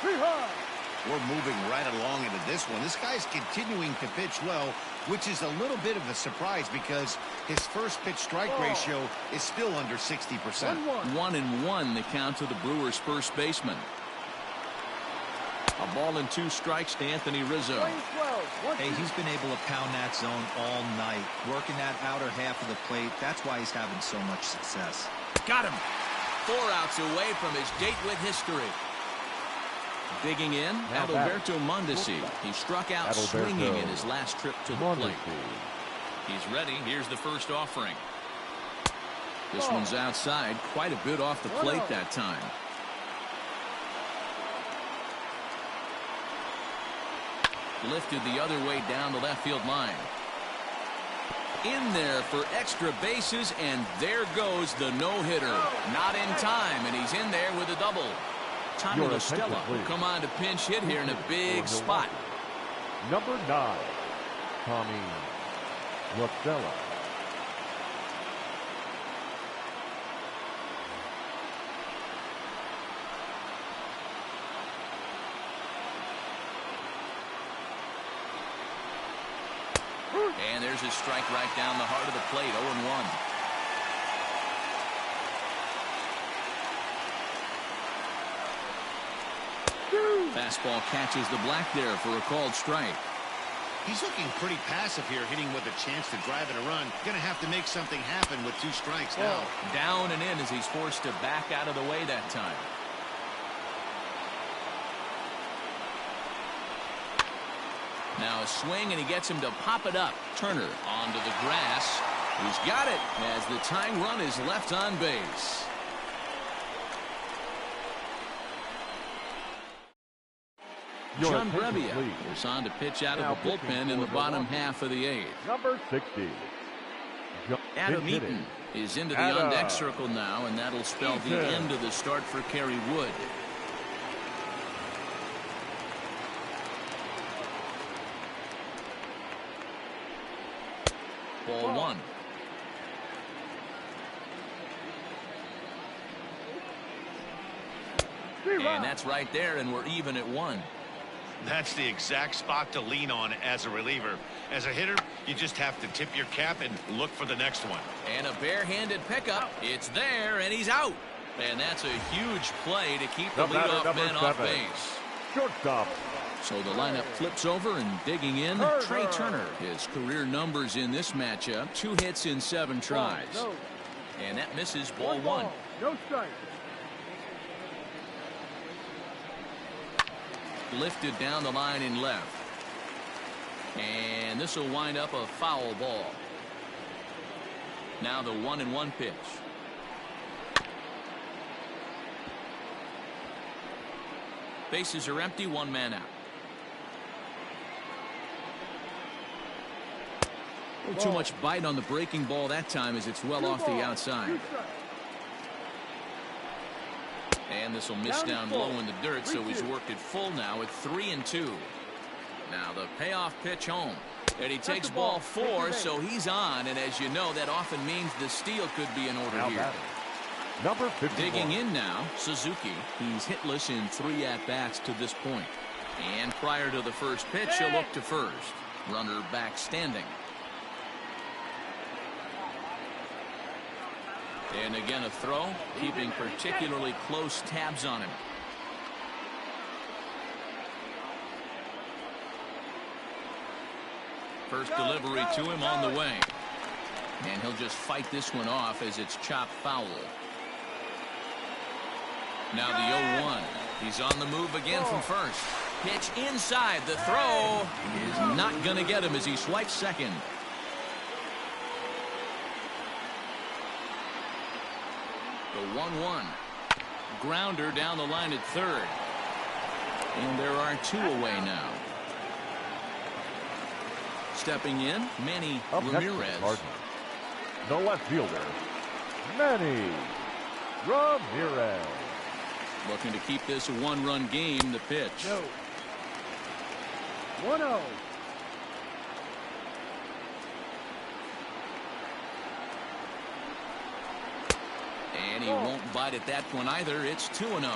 We're moving right along into this one. This guy's continuing to pitch well, which is a little bit of a surprise because his first pitch strike ratio is still under 60%. 1-1 the count to the Brewers' first baseman. A ball and 2 strikes to Anthony Rizzo. Hey, he's been able to pound that zone all night, working that outer half of the plate. That's why he's having so much success. Got him. 4 outs away from his date with history. Digging in, Adalberto Mondesi. He struck out swinging in his last trip to the plate. He's ready. Here's the first offering. This one's outside, quite a bit off the plate that time. Lifted the other way down the left field line. In there for extra bases, and there goes the no-hitter. Not in time, and he's in there with a double. Tommy La Stella will come on to pinch hit here in a big spot. Number 9, Tommy La Stella. And there's his strike right down the heart of the plate. 0-1. Fastball catches the black there for a called strike. He's looking pretty passive here, hitting with a chance to drive in a run. Going to have to make something happen with 2 strikes now. Down and in as he's forced to back out of the way that time. Now a swing, and he gets him to pop it up. Turner onto the grass. He's got it as the tying run is left on base. John Brebbia is on to pitch out of the bullpen in the bottom half of the 8th. Number 60. Adam Eaton is into the on-deck circle now, and that'll spell the end of the start for Kerry Wood. Ball 1. And that's right there, and we're even at 1. That's the exact spot to lean on as a reliever. As a hitter, you just have to tip your cap and look for the next one. And a barehanded pickup. It's there, and he's out. And that's a huge play to keep the leadoff man off base. Shortstop. So the lineup flips over, and digging in, Trey Turner. His career numbers in this matchup, 2 hits in 7 tries. And that misses, ball 1. No strike. Lifted down the line in left. And this will wind up a foul ball. Now the 1-1 pitch. Bases are empty, 1 man out. Too much bite on the breaking ball that time as it's well off the outside. And this will miss down low in the dirt, so he's worked it full now at 3-2. Now the payoff pitch home. And he takes ball 4, so he's on. And as you know, that often means the steal could be in order here. Number 51. Digging in now, Suzuki. He's hitless in 3 at-bats to this point. And prior to the first pitch, he'll look to first. Runner back standing. And again a throw, keeping particularly close tabs on him. First delivery to him on the way. And he'll just fight this one off as it's chopped foul. Now the 0-1. He's on the move again from first. Pitch inside. The throw is not going to get him as he swipes second. The 1-1. Grounder down the line at third. And there are 2 away now. Stepping in, Manny Ramirez. The left fielder, Manny Ramirez. Looking to keep this a 1-run game. The pitch. 1-0. And he won't bite at that one either. It's 2-0.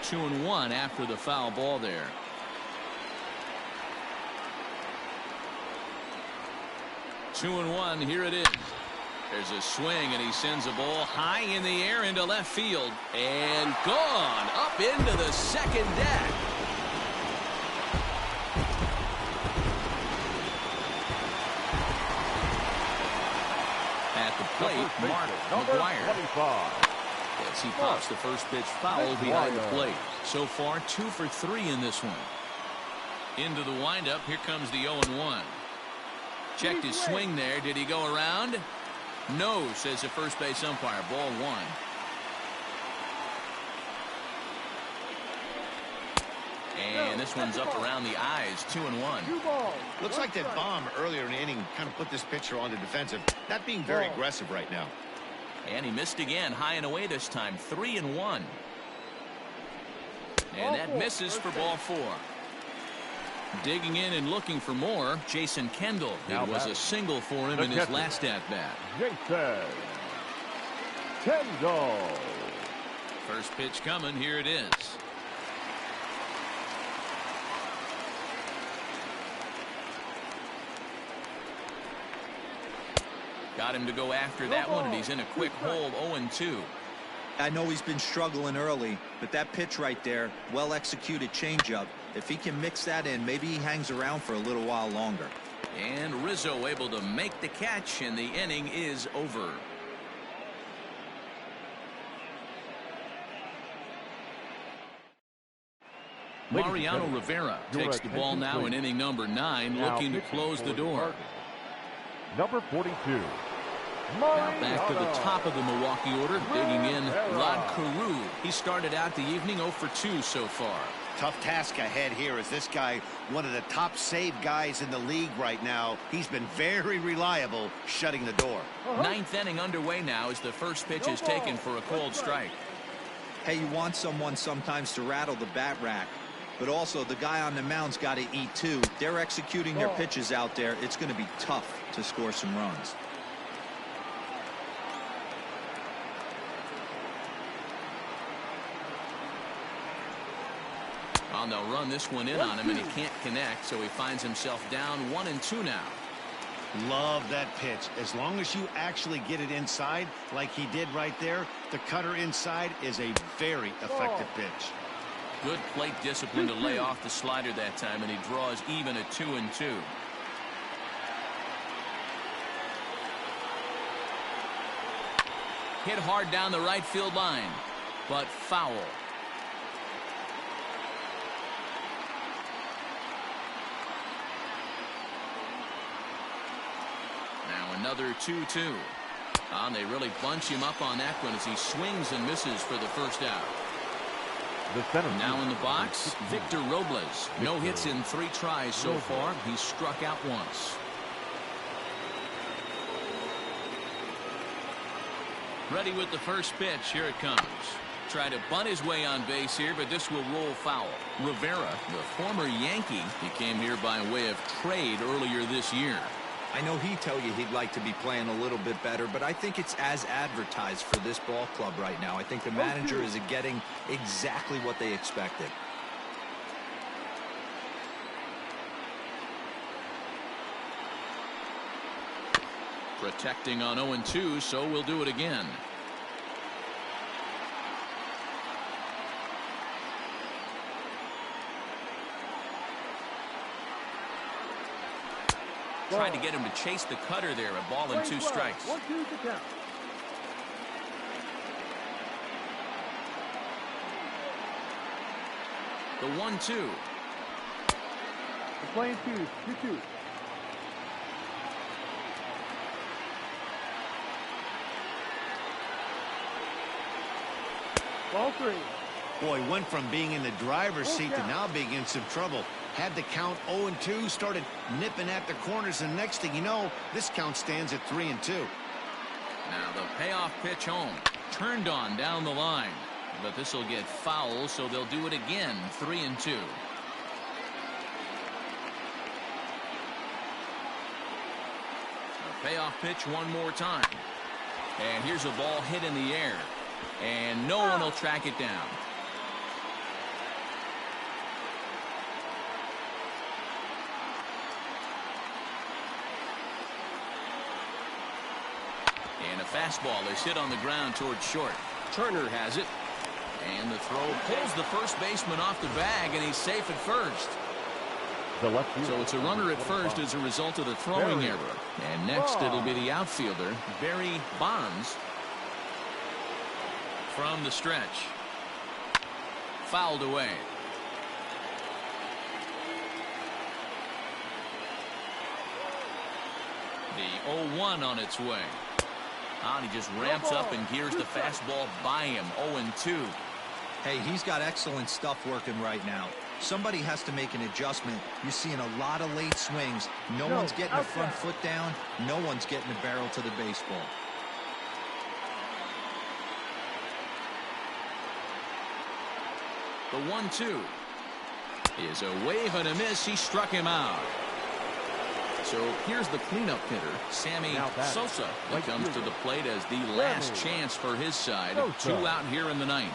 Two and 1 after the foul ball there. Two and 1. Here it is. There's a swing, and he sends a ball high in the air into left field. And gone up into the second deck. At the plate, Mark McGuire. As he pops the first pitch foul behind the plate. So far, 2 for 3 in this one. Into the windup. Here comes the 0-1. Checked his swing there. Did he go around? No, says the first base umpire. Ball 1. And this one's up around the eyes. 2-1. Looks like that bomb earlier in the inning kind of put this pitcher on the defensive. Not being very aggressive right now. And he missed again, high and away this time. 3-1. And that misses for ball 4. Digging in and looking for more, Jason Kendall. It was a single for him in his last at-bat. Jason Kendall. First pitch coming. Here it is. Got him to go after that one, and he's in a quick hold. 0-2. I know he's been struggling early, but that pitch right there, well executed changeup. If he can mix that in, maybe he hangs around for a little while longer. And Rizzo able to make the catch, and the inning is over. Mariano Rivera takes the ball now in inning number 9, looking to close the door. Number 42. Now back to the top of the Milwaukee order, digging in, Rod Carew. He started out the evening 0 for 2 so far. Tough task ahead here as this guy, one of the top save guys in the league right now. He's been very reliable shutting the door. 9th inning underway now as the first pitch is taken for a cold strike. Hey, you want someone sometimes to rattle the bat rack, but also the guy on the mound's got to eat too. They're executing their pitches out there. It's going to be tough to score some runs. Well, they'll run this one in on him, and he can't connect, so he finds himself down 1-2 now. Love that pitch. As long as you actually get it inside, like he did right there, the cutter inside is a very effective pitch. Good plate discipline to lay off the slider that time, and he draws even at 2-2. Hit hard down the right field line, but foul. Now another 2-2. And they really bunch him up on that one as he swings and misses for the first out. Now in the box, Victor Robles. No hits in 3 tries so far. He's struck out once. Ready with the first pitch. Here it comes. Try to bunt his way on base here, but this will roll foul. Rivera, the former Yankee, he came here by way of trade earlier this year. I know he'd tell you he'd like to be playing a little bit better, but I think it's as advertised for this ball club right now. I think the manager is getting exactly what they expected. Protecting on 0-2, so we'll do it again. Tried to get him to chase the cutter there. A ball and 2 strikes. 1-2 to count. The 1-2. The playing 2-2. Ball 3. Boy, went from being in the driver's seat to now being in some trouble. Had the count 0-2, started nipping at the corners, and next thing you know, this count stands at 3-2. Now the payoff pitch home. Turned on down the line. But this will get foul, so they'll do it again. 3-2. A payoff pitch one more time. And here's a ball hit in the air. And no one will track it down. And a fastball is hit on the ground towards short. Turner has it. And the throw pulls the first baseman off the bag, and he's safe at first. So it's a runner at first as a result of the throwing error. And next it'll be the outfielder, Barry Bonds, from the stretch. Fouled away. The 0-1 on its way. And he just ramps up and gears the fastball by him. 0-2. Hey, he's got excellent stuff working right now. Somebody has to make an adjustment. You're seeing a lot of late swings. No one's getting the front foot down. No one's getting the barrel to the baseball. The 1-2 is a wave and a miss. He struck him out. So here's the cleanup hitter, Sammy Sosa, that comes to the plate as the last chance for his side. 2 out here in the 9th.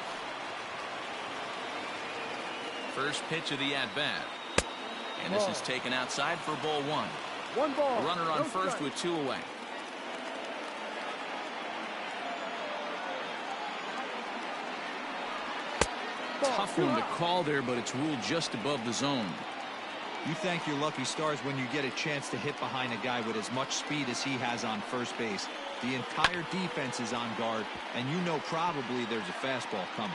First pitch of the at-bat. And this is taken outside for ball 1. 1 ball. Runner on first with 2 away. Tough one to call there, but it's ruled just above the zone. You thank your lucky stars when you get a chance to hit behind a guy with as much speed as he has on first base. The entire defense is on guard, and you know probably there's a fastball coming.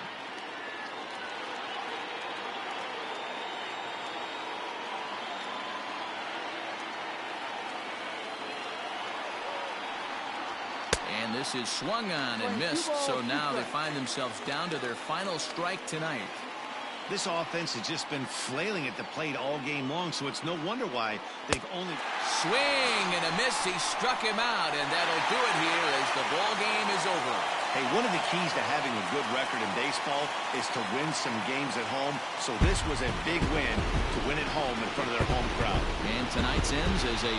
And this is swung on and missed, so now they find themselves down to their final strike tonight. This offense has just been flailing at the plate all game long, so it's no wonder why they've only... Swing and a miss. He struck him out, and that'll do it here as the ball game is over. Hey, one of the keys to having a good record in baseball is to win some games at home, so this was a big win to win at home in front of their home crowd. And tonight's ends as a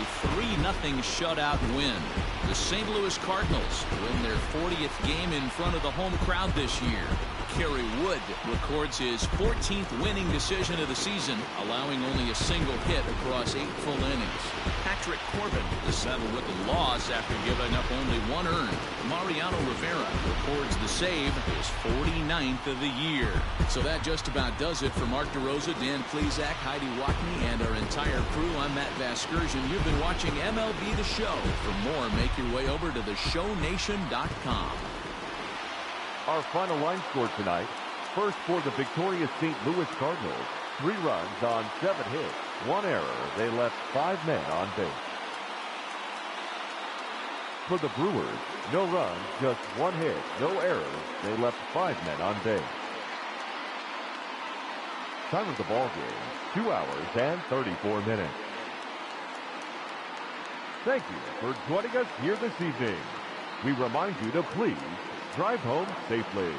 3-0 shutout win. The St. Louis Cardinals win their 40th game in front of the home crowd this year. Kerry Wood records his 14th winning decision of the season, allowing only a single hit across 8 full innings. Patrick Corbin is settled with the loss after giving up only 1 earned. Mariano Rivera records the save, his 49th of the year. So that just about does it for Mark DeRosa, Dan Plesac, Heidi Watney, and our entire crew. I'm Matt Vasgersian. You've been watching MLB The Show. For more, make your way over to theshownation.com. Our final line score tonight. First for the victorious St. Louis Cardinals. 3 runs on 7 hits. 1 error. They left 5 men on base. For the Brewers, no runs, just 1 hit, no errors. They left 5 men on base. Time of the ball game, 2 hours and 34 minutes. Thank you for joining us here this evening. We remind you to please drive home safely.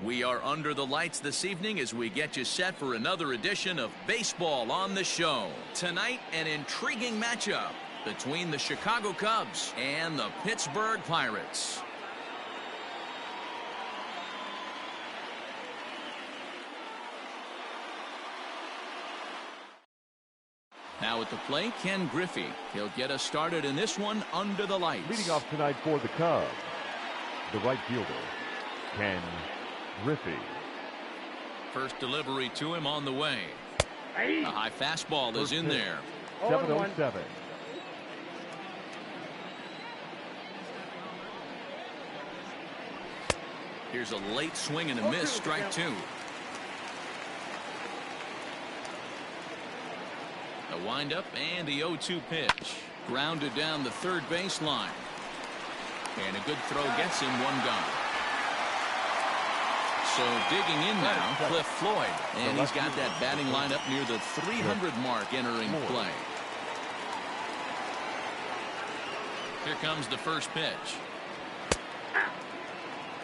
We are under the lights this evening as we get you set for another edition of Baseball on the Show. Tonight, an intriguing matchup between the Chicago Cubs and the Pittsburgh Pirates. Now at the plate, Ken Griffey. He'll get us started in this one under the lights. Leading off tonight for the Cubs, the right fielder, Ken Griffey. First delivery to him on the way. A high fastball is in there. 7-0-7. Here's a late swing and a miss, strike 2. The windup and the 0-2 pitch. Grounded down the third baseline. And a good throw gets him 1 gone. So digging in now, Cliff Floyd. And he's got that batting lineup near the 300 mark entering play. Here comes the first pitch.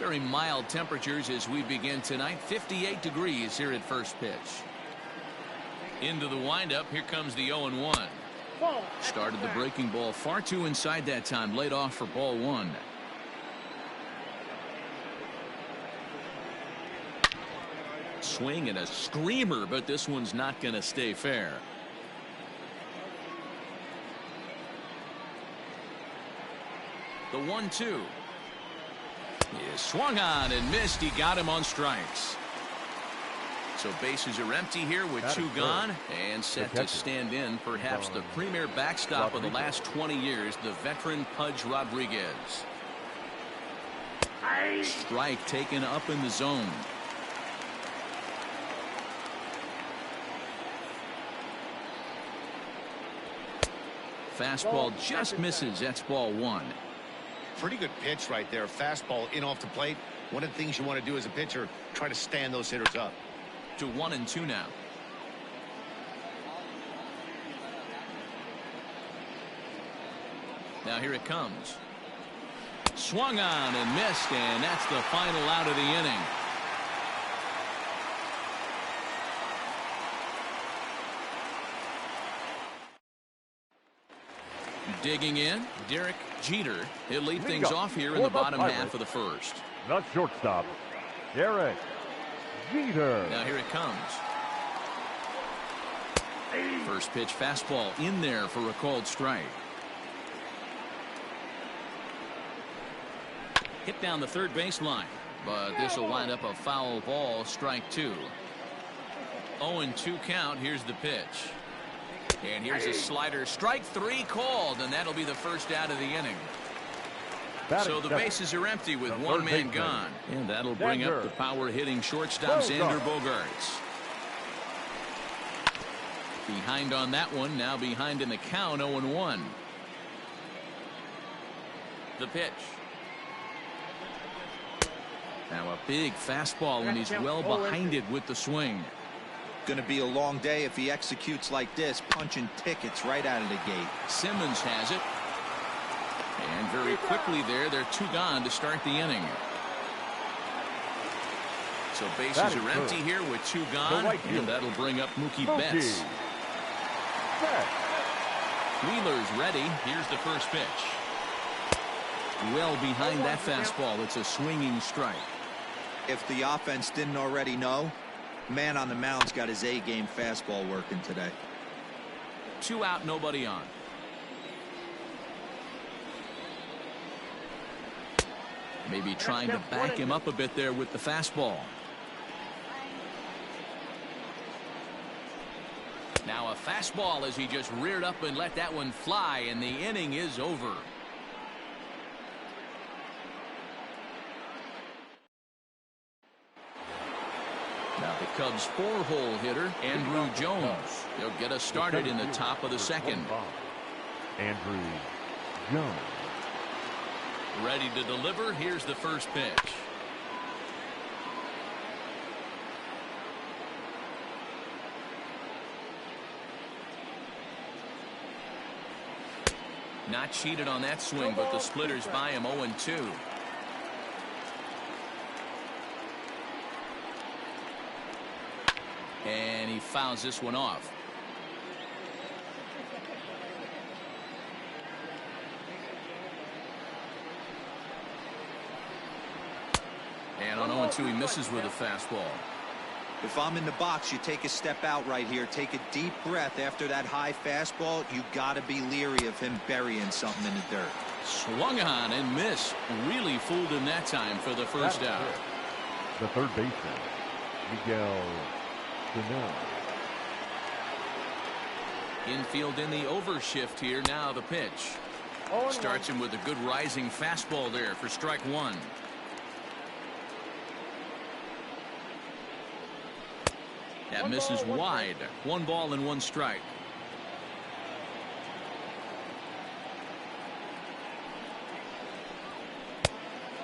Very mild temperatures as we begin tonight. 58 degrees here at first pitch. Into the windup. Here comes the 0-1. Started the breaking ball far too inside that time. Laid off for ball 1. swing and a screamer, but this one's not going to stay fair. The 1-2. He swung on and missed. He got him on strikes. So bases are empty here with two gone and set to stand in perhaps the premier backstop of the last 20 years, the veteran Pudge Rodriguez. Strike taken up in the zone. Fastball just misses. That's ball one. Pretty good pitch right there. Fastball in off the plate. One of the things you want to do as a pitcher, try to stand those hitters up. To 1-2 now. Now here it comes. Swung on and missed, and that's the final out of the inning. Digging in, Derek Jeter. He'll lead things off here in the bottom half of the first. The shortstop, Derek Jeter. Now here it comes. First pitch fastball in there for a called strike. Hit down the third baseline, but this will wind up a foul ball, strike two. 0-2 count. Here's the pitch. And here's a slider. Strike three called, and that'll be the first out of the inning. So the bases are empty with one man gone. And that'll bring up the power-hitting shortstop, Xander Bogaerts. Behind on that one, now behind in the count, 0-1. The pitch. Now a big fastball, and he's well behind it with the swing. Going to be a long day if he executes like this, punching tickets right out of the gate. Simmons has it. And very quickly they're two gone to start the inning. So bases are empty here with two gone, and that'll bring up Mookie Betts. Wheeler's ready. Here's the first pitch. Well behind that fastball. It's a swinging strike. If the offense didn't already know, man on the mound's got his A-game fastball working today. 2 out, nobody on. Maybe trying to back him up a bit there with the fastball. Now a fastball as he just reared up and let that one fly, and the inning is over. Now the Cubs' 4-hole hitter, Andrew Jones. He'll get us started in the top of the second. Andrew Jones. Ready to deliver. Here's the first pitch. Not cheated on that swing, but the splitters by him 0-2. And he fouls this one off. And on 0-2 he misses with a fastball. If I'm in the box, you take a step out right here. Take a deep breath after that high fastball. You got to be leery of him burying something in the dirt. Swung on and missed. Really fooled him that time for the first out. The third baseman, Miguel Sano. Infield in the overshift here. Now the pitch. Starts him with a good rising fastball there for strike one. That misses wide. 1 ball and 1 strike.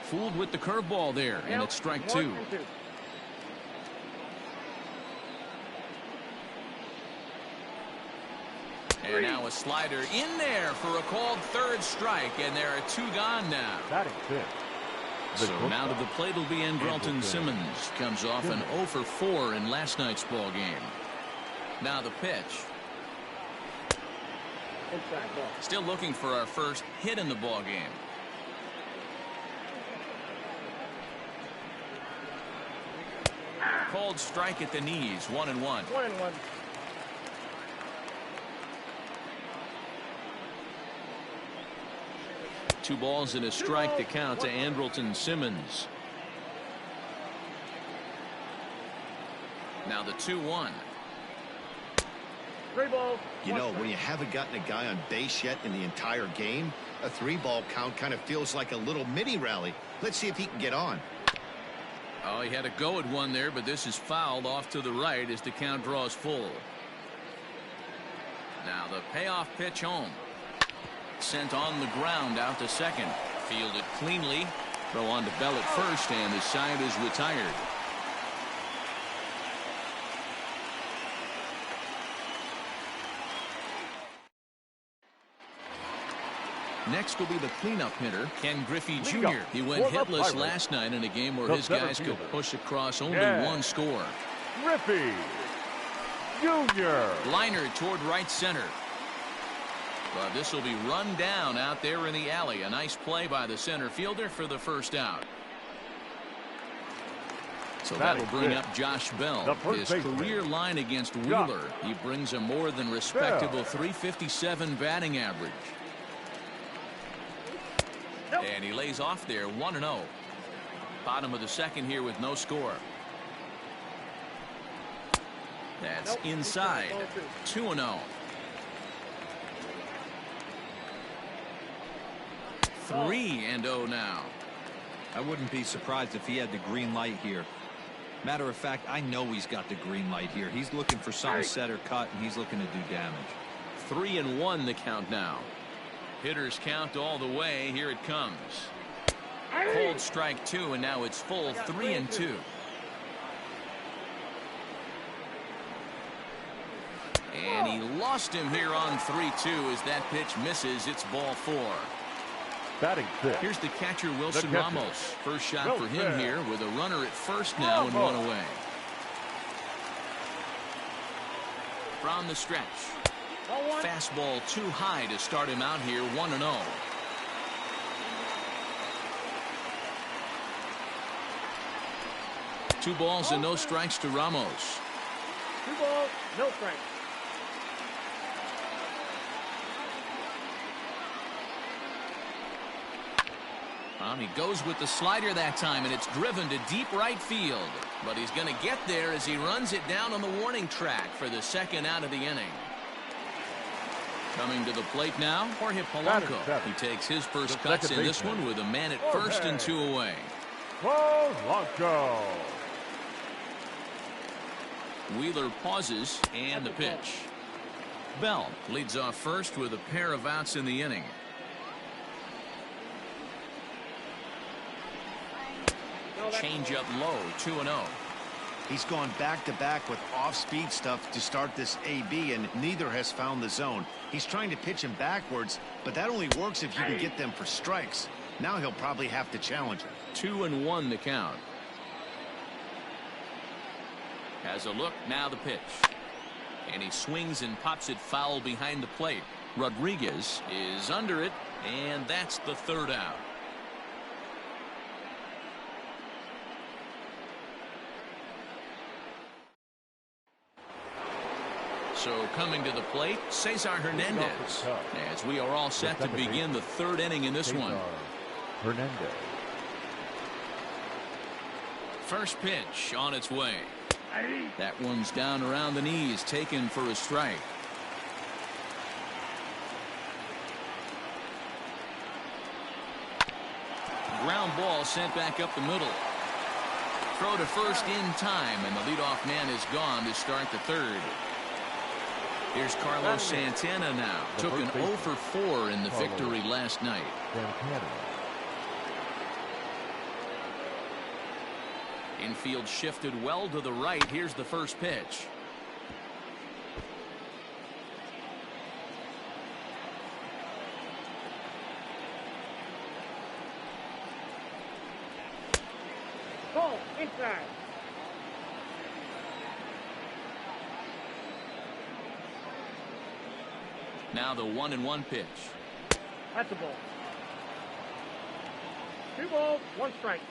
Fooled with the curveball there, and it's strike 2. And now a slider in there for a called third strike, and there are 2 gone now. That is it. So now to the plate will be Andrelton Simmons. Comes off an 0 for 4 in last night's ball game. Now the pitch. Still looking for our first hit in the ball game. Called strike at the knees, 1-1. 1-1. 2 balls and a strike to count to Andrelton Simmons. Now the 2-1. 3 balls. You know, when you haven't gotten a guy on base yet in the entire game, a 3-ball count kind of feels like a little mini rally. Let's see if he can get on. Oh, he had a go at one there, but this is fouled off to the right as the count draws full. Now the payoff pitch home. Sent on the ground out to second. Fielded cleanly. Throw on to Bell at first, and the side is retired. Next will be the cleanup hitter, Ken Griffey Jr. He went hitless last night in a game where his guys could push across only 1 score. Griffey Jr. Liner toward right center. But this will be run down out there in the alley. A nice play by the center fielder for the first out. So that'll bring up Josh Bell. His career line against Wheeler. He brings a more than respectable .357 batting average. And he lays off there, 1-0. Bottom of the second here with no score. That's inside. 2-0. 3-0 now. I wouldn't be surprised if he had the green light here. Matter of fact, I know he's got the green light here. He's looking for something set or cut, and he's looking to do damage. 3-1 the count now. Hitters count all the way. Here it comes. Cold strike 2, and now it's full 3-2. And he lost him here on 3-2 as that pitch misses. It's ball 4. Batting 6. Here's the catcher, Wilson Ramos. First shot for him here with a runner at first now and 1 away. From the stretch. Fastball too high to start him out here, 1-0. Two balls and no strikes to Ramos. 2 balls, no strikes. He goes with the slider that time, and it's driven to deep right field. But he's going to get there as he runs it down on the warning track for the second out of the inning. Coming to the plate now, Jorge Polanco. He takes his first cuts in this one with a man at first and 2 away. Polanco. Wheeler pauses, and the pitch. Bell leads off first with a pair of outs in the inning. Change up low, 2-0. He's gone back-to-back with off-speed stuff to start this AB, and neither has found the zone. He's trying to pitch him backwards, but that only works if you can get them for strikes. Now he'll probably have to challenge him. 2-1 the count. Has a look, now the pitch. And he swings and pops it foul behind the plate. Rodriguez is under it, and that's the third out. So coming to the plate, Cesar Hernandez, as we are all set to begin the third inning in this one. Hernandez. First pitch on its way. That one's down around the knees, taken for a strike. Ground ball sent back up the middle. Throw to first in time, and the leadoff man is gone to start the third. Here's Carlos Santana now. Took an 0 for 4 in the victory last night. Infield shifted well to the right. Here's the first pitch. Ball inside. Now the 1-1 pitch. That's a ball. 2 balls, 1 strike.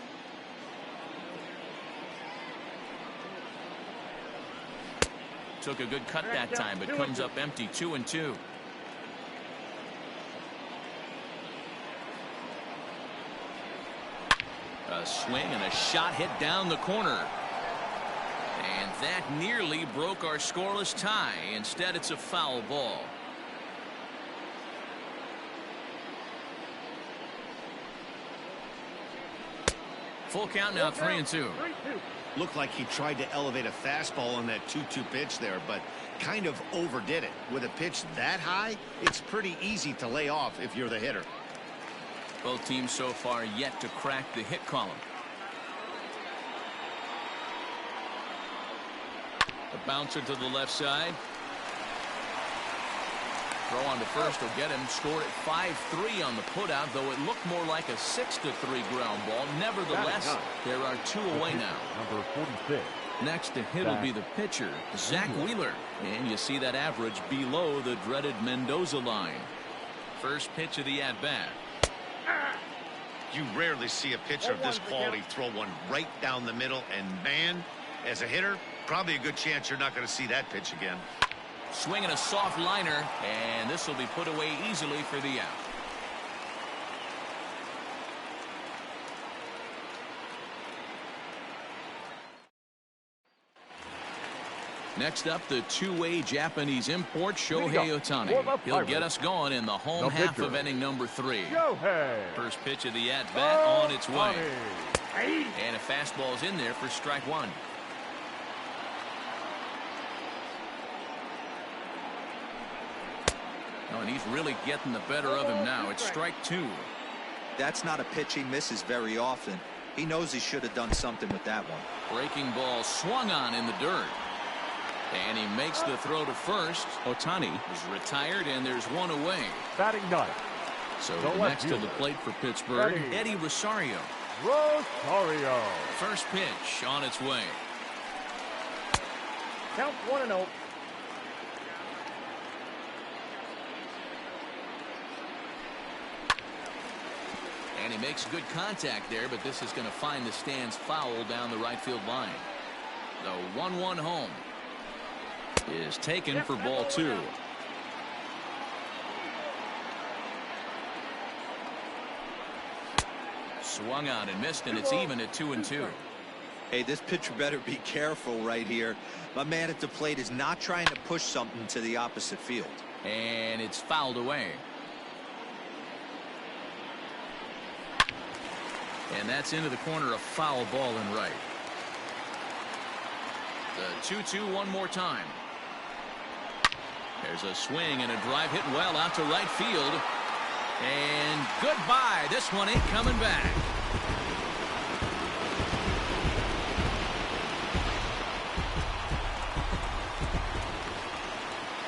took a good cut that time, but comes up empty. 2-2. A swing and a shot hit down the corner. And that nearly broke our scoreless tie. Instead, it's a foul ball. Full count now, 3-2. Looked like he tried to elevate a fastball on that 2-2 pitch there, but kind of overdid it. With a pitch that high, it's pretty easy to lay off if you're the hitter. Both teams so far yet to crack the hit column. A bouncer to the left side. Throw on to first will get him. Scored at 5-3 on the putout, though it looked more like a 6-3 ground ball. Nevertheless, there are 2 away now. Number 46. Next to hit will be the pitcher, Zach Wheeler. And you see that average below the dreaded Mendoza line. First pitch of the at-bat. You rarely see a pitcher of this quality throw one right down the middle, and man, as a hitter, probably a good chance you're not going to see that pitch again. Swinging a soft liner, and this will be put away easily for the out. Next up, the two-way Japanese import, Shohei Ohtani. He'll get us going in the home half of inning number 3. First pitch of the at-bat on its way. And a fastball's in there for strike 1. Oh, and he's really getting the better of him now. It's strike 2. That's not a pitch he misses very often. He knows he should have done something with that one. Breaking ball swung on in the dirt. And he makes the throw to first. Ohtani is retired, and there's 1 away. Batting ninth. So next to the plate for Pittsburgh, Eddie Rosario. First pitch on its way. Count 1-0. And he makes good contact there, but this is going to find the stands foul down the right field line. The 1-1 home is taken for ball 2. Swung on and missed, and it's even at 2-2. Hey, this pitcher better be careful right here. My man at the plate is not trying to push something to the opposite field. And it's fouled away. And that's into the corner, a foul ball in right. The 2-2 one more time. There's a swing and a drive hit well out to right field. And goodbye. This one ain't coming back.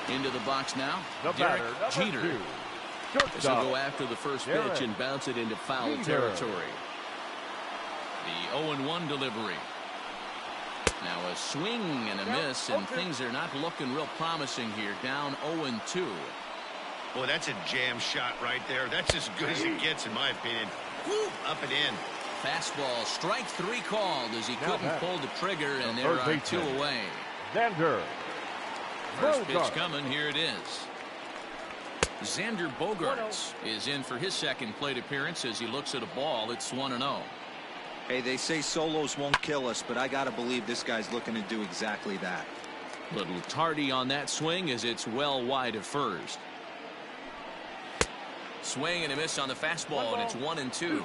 Into the box now. Derek Jeter. This will go after the first pitch and bounce it into foul territory. The 0-1 delivery. Now a swing and a miss, and things are not looking real promising here. Down 0-2. Boy, that's a jam shot right there. That's as good as it gets, in my opinion. Woo, up and in. Fastball, strike 3 called as he couldn't pull the trigger, and there are 2 away. First pitch coming, here it is. Xander Bogaerts is in for his second plate appearance as he looks at a ball. It's 1-0. Hey, they say solos won't kill us, but I gotta believe this guy's looking to do exactly that. Little tardy on that swing as it's well wide of first. Swing and a miss on the fastball, and it's 1-2.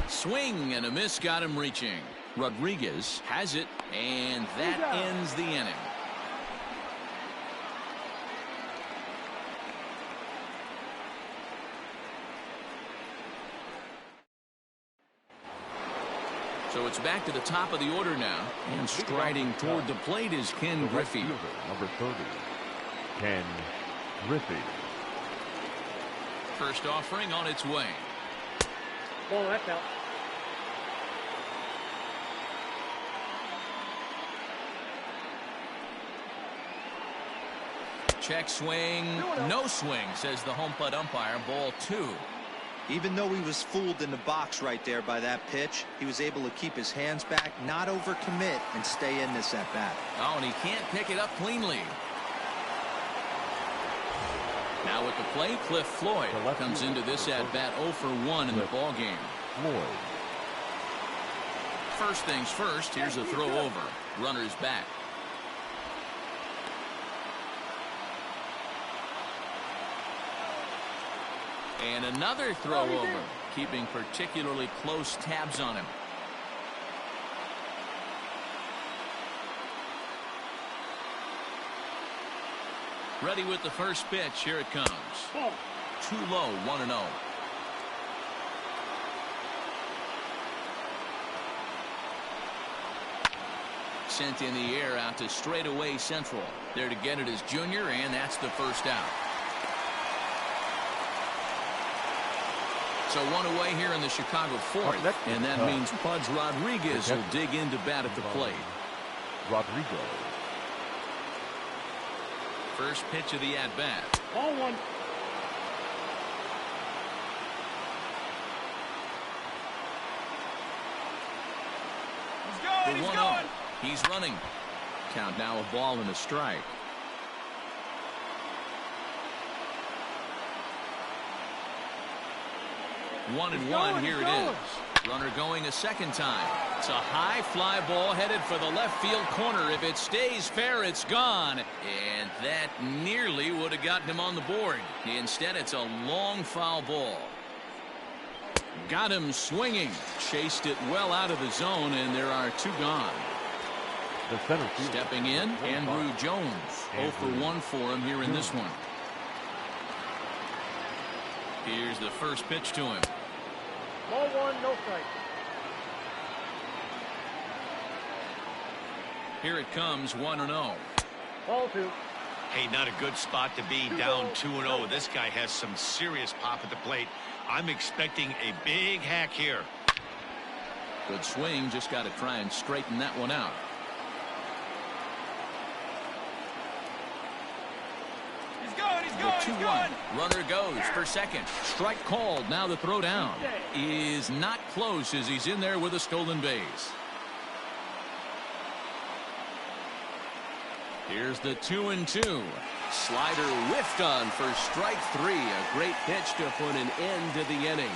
Swing and a miss got him reaching. Rodriguez has it, and that ends the inning. So it's back to the top of the order now. And striding toward the plate is Ken Griffey. Number 30, Ken Griffey. First offering on its way. Well, that's out. Check swing. No swing, says the home plate umpire. Ball 2. Even though he was fooled in the box right there by that pitch, he was able to keep his hands back, not overcommit, and stay in this at-bat. Oh, and he can't pick it up cleanly. Now at the plate, Cliff Floyd comes into this at-bat 0 for 1 in the ball game. Floyd. First things first, here's a throw over. Runner's back. And another throw over, keeping particularly close tabs on him. Ready with the first pitch. Here it comes. Too low, 1-0. Sent in the air out to straightaway central. There to get it is Junior, and that's the first out. So one away here in the Chicago fourth, and that means Pudge Rodriguez will dig into bat at the plate. Rodriguez. First pitch of the at-bat. Ball 1. He's going. He's running. Count now a ball and a strike. One and one. Here it is. Runner going a second time. It's a high fly ball headed for the left field corner. If it stays fair, it's gone. And that nearly would have gotten him on the board. Instead, it's a long foul ball. Got him swinging. Chased it well out of the zone, and there are two gone. The center field. Stepping in, Andrew Jones. 0 for 1 for him here in this one. Here's the first pitch to him. Ball 1, no strike. Here it comes, 1-0. Ball 2. Hey, not a good spot to be, down 2-0. This guy has some serious pop at the plate. I'm expecting a big hack here. Good swing, just got to try and straighten that one out. The 2-1. Runner goes for second. Strike called. Now the throw down is not close as he's in there with a stolen base. Here's the 2-2. Slider whiffed on for strike 3. A great pitch to put an end to the inning.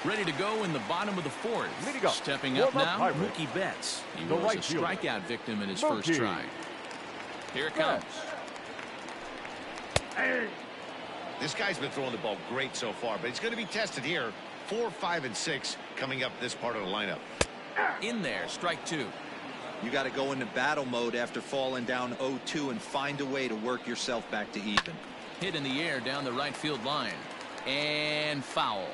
Ready to go in the bottom of the fourth. Stepping up now, Mookie Betts. He was a strikeout victim in his first try. Here it comes. This guy's been throwing the ball great so far, but he's going to be tested here. 4, 5, and 6 coming up this part of the lineup. In there, strike 2. You got to go into battle mode after falling down 0-2 and find a way to work yourself back to even. Hit in the air down the right field line. And foul.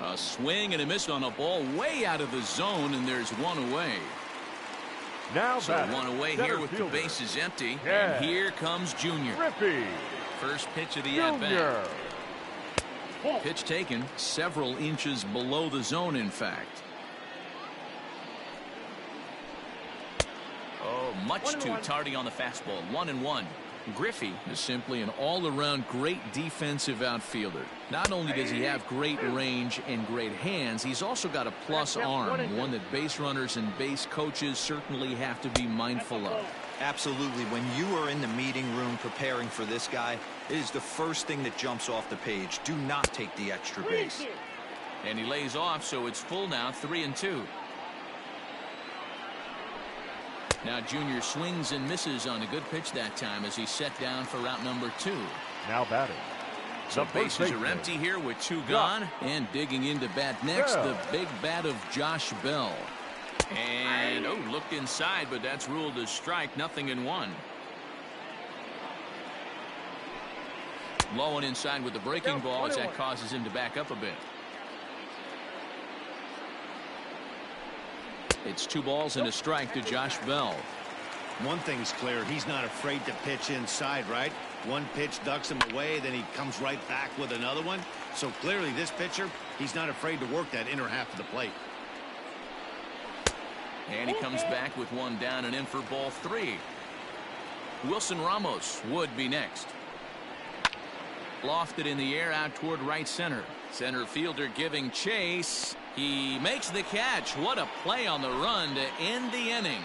A swing and a miss on a ball way out of the zone, and there's one away. Now so one away here with the bases empty. Yeah. And here comes Junior. Griffey. First pitch of the at-bat. Pitch taken several inches below the zone, in fact. Oh, much too tardy on the fastball. 1-1. Griffey is simply an all-around great defensive outfielder. Not only does he have great range and great hands, he's also got a plus arm, one that base runners and base coaches certainly have to be mindful of. Absolutely. When you are in the meeting room preparing for this guy, it is the first thing that jumps off the page. Do not take the extra base. And he lays off, so it's full now, 3-2. Now Junior swings and misses on a good pitch that time as he's set down for route number 2. Now batting. So bases are empty here with 2 gone. And digging into bat next, the big bat of Josh Bell. And, looked inside, but that's ruled as strike. 0-1. Low and inside with the breaking ball as that causes him to back up a bit. It's 2 balls and a strike to Josh Bell. One thing's clear, he's not afraid to pitch inside, right? One pitch ducks him away, then he comes right back with another one. So clearly this pitcher, he's not afraid to work that inner half of the plate. And he comes back with one down and in for ball 3. Wilson Ramos would be next. Lofted in the air out toward right center. Center fielder giving chase. He makes the catch. What a play on the run to end the inning.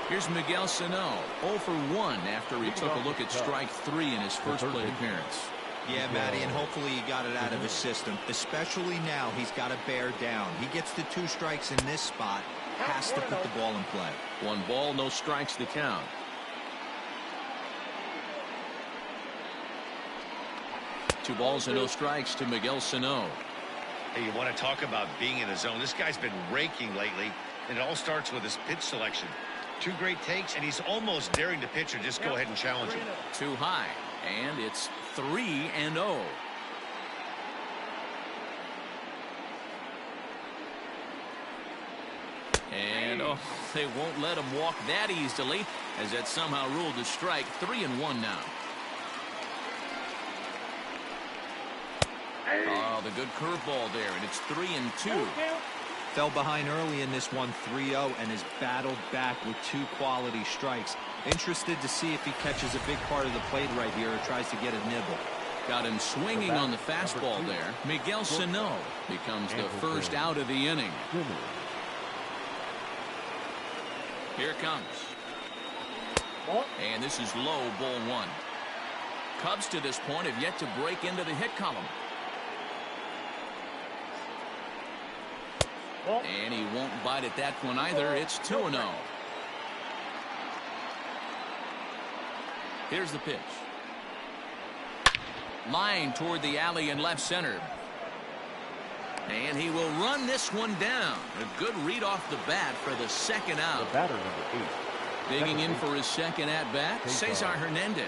Here's Miguel Sano, 0 for 1 after he took a look at strike 3 in his first plate appearance. Yeah, Matty, and hopefully he got it out of his system. Especially now, he's got to bear down. He gets the 2 strikes in this spot. Has to put the ball in play. 1 ball, no strikes to count. Two balls and no strikes to Miguel Sano. Hey, you want to talk about being in the zone? This guy's been raking lately, and it all starts with his pitch selection. 2 great takes, and he's almost daring the pitcher. Just go ahead and challenge him. Too high, and it's 3-0. And oh, they won't let him walk that easily, as that somehow ruled a strike. 3-1 now. Oh, the good curveball there, and it's 3-2. Fell behind early in this one, 3-0, and has battled back with 2 quality strikes. Interested to see if he catches a big part of the plate right here or tries to get a nibble. Got him swinging on the fastball there. Miguel Sano becomes the first out of the inning. Here it comes. And this is low, ball 1. Cubs to this point have yet to break into the hit column. And he won't bite at that one either. It's 2-0. Here's the pitch. Line toward the alley in left center. And he will run this one down. A good read off the bat for the second out. The batter, number 8. Digging in for his second at-bat, Cesar Hernandez.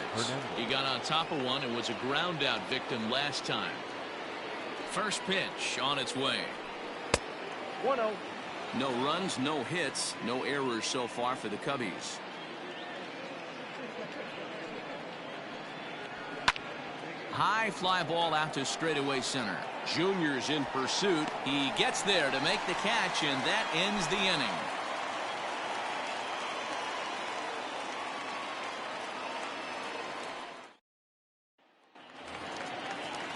He got on top of one and was a ground-out victim last time. First pitch on its way. 1-0. No runs, no hits, no errors so far for the Cubbies. High fly ball out to straightaway center. Junior's in pursuit. He gets there to make the catch, and that ends the inning.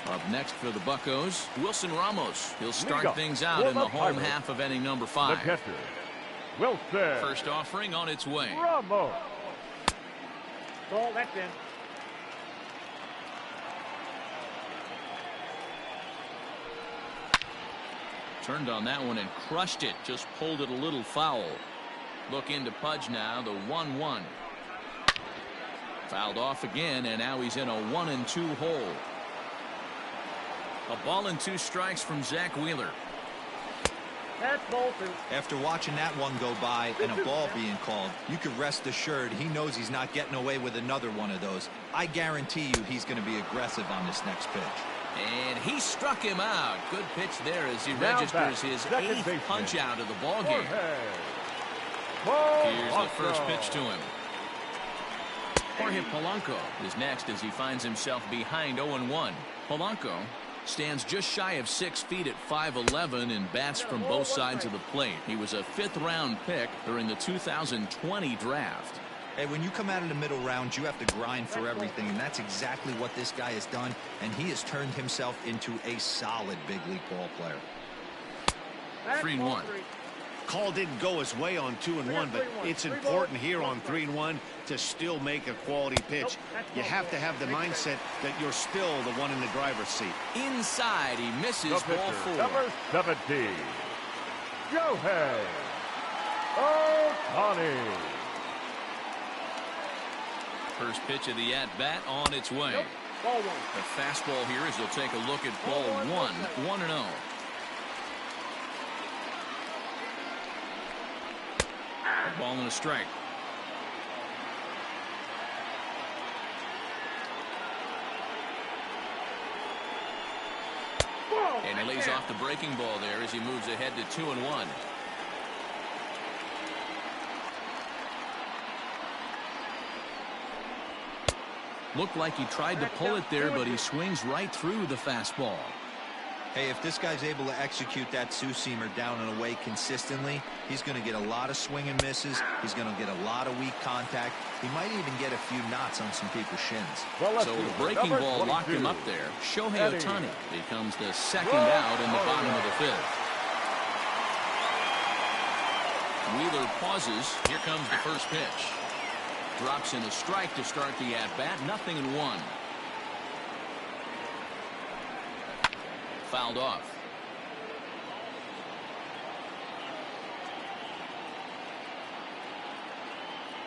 Up next for the Buccos, Wilson Ramos. He'll start things out in the home half of inning number 5. The catcher, Wilson. First offering on its way. Ramos. Ball, that's in. Turned on that one and crushed it. Just pulled it a little foul. Look into Pudge now, the 1-1. Fouled off again, and now he's in a 1-2 hole. A ball and 2 strikes from Zach Wheeler. That's ball 2. After watching that one go by and a ball being called, you can rest assured he knows he's not getting away with another one of those. I guarantee you he's going to be aggressive on this next pitch. And he struck him out. Good pitch there as he registers his 8th punch out of the ball game. Here's the first pitch to him. Jorge Polanco is next as he finds himself behind 0-1. Polanco stands just shy of 6 feet at 5'11" and bats from both sides of the plate. He was a 5th-round pick during the 2020 draft. Hey, when you come out of the middle rounds, you have to grind for everything, and that's exactly what this guy has done, and he has turned himself into a solid big league ball player. 3-1. Call didn't go his way on 2-1, but it's important here on 3-1 to still make a quality pitch. You have to have the mindset that you're still the one in the driver's seat. Inside, he misses ball 4. Number 17, Shohei Ohtani. First pitch of the at-bat on its way. Ball 1. The fastball here as he'll take a look at ball 1. 1-0. A ball and a strike. And he lays off the breaking ball there as he moves ahead to 2-1. Looked like he tried to pull it there, but he swings right through the fastball. Hey, if this guy's able to execute that two-seamer down and away consistently, he's going to get a lot of swing and misses. He's going to get a lot of weak contact. He might even get a few knots on some people's shins. So the breaking ball locked him up there. Shohei Ohtani becomes the second out in the bottom of the fifth. Wheeler pauses. Here comes the first pitch. Drops in a strike to start the at-bat. 0-1. Fouled off.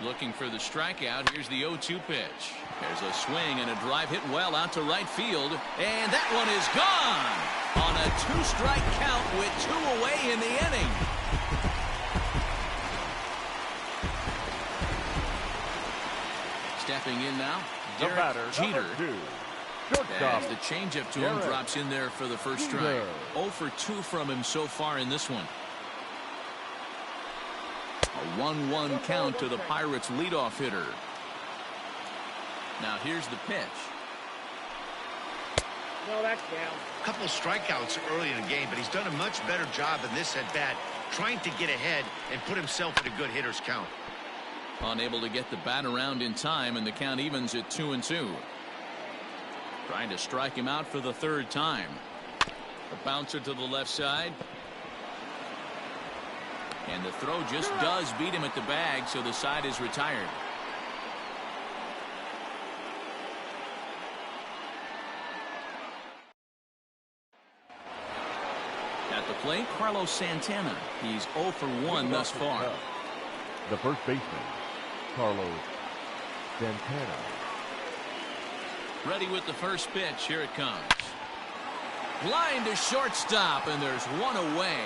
Looking for the strikeout. Here's the 0-2 pitch. There's a swing and a drive hit well out to right field. And that one is gone on a 2-strike count with 2 away in the inning. Stepping in now, Derek Jeter. As the changeup to him drops in there for the first strike. 0 for 2 from him so far in this one. A 1-1 count to the Pirates' leadoff hitter. Now here's the pitch. No, that's down. A couple of strikeouts early in the game, but he's done a much better job in this at-bat, trying to get ahead and put himself in a good hitter's count. Unable to get the bat around in time, and the count evens at 2-2. Trying to strike him out for the third time. A bouncer to the left side. And the throw just does beat him at the bag, so the side is retired. At the plate, Carlos Santana. He's 0 for 1 thus far. The first baseman, Carlos Santana. Ready with the first pitch. Here it comes. Line to shortstop, and there's one away.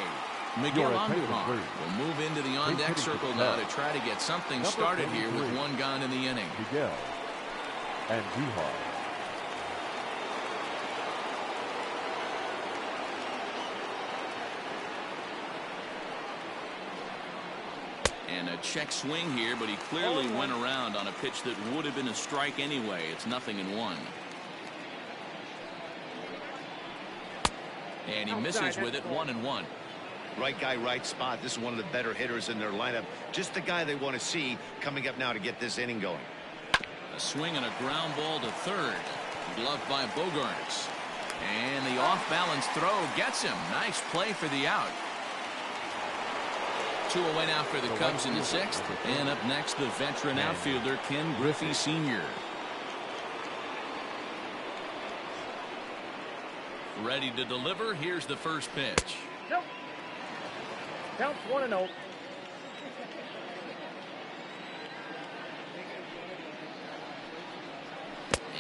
Miguel Andujar will move into the on-deck circle now to try to get something started here with 1 gone in the inning. Miguel Andujar. And a check swing here, but he clearly went around on a pitch that would have been a strike anyway. It's 0-1. And he misses with it. 1-1. Right guy, right spot. This is one of the better hitters in their lineup. Just the guy they want to see coming up now to get this inning going. A swing and a ground ball to third. Gloved by Bogaerts. And the off-balance throw gets him. Nice play for the out. 2 away now for the Cubs in the 6th. And up next, the veteran outfielder, Ken Griffey Sr. Ready to deliver. Here's the first pitch. Nope. Counts 1-0.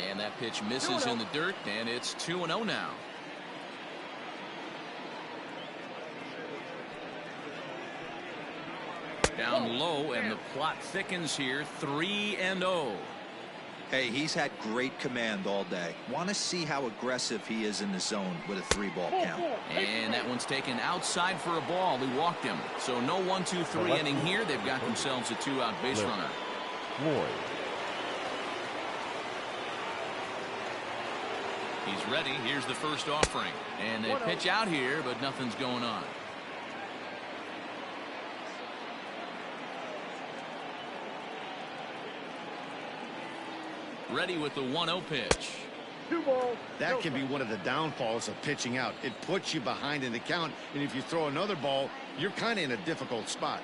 And that pitch misses in the dirt, and it's 2-0 now. Down low, and the plot thickens here. 3-0. Hey, he's had great command all day. Want to see how aggressive he is in the zone with a 3-ball count. And that one's taken outside for a ball. He walked him. So no 1-2-3 inning here. They've got themselves a 2-out base runner. Floyd. He's ready. Here's the first offering. And they pitch out here, but nothing's going on. Ready with the 1-0 pitch. 2 balls. That can be one of the downfalls of pitching out. It puts you behind in the count, and if you throw another ball, you're kind of in a difficult spot.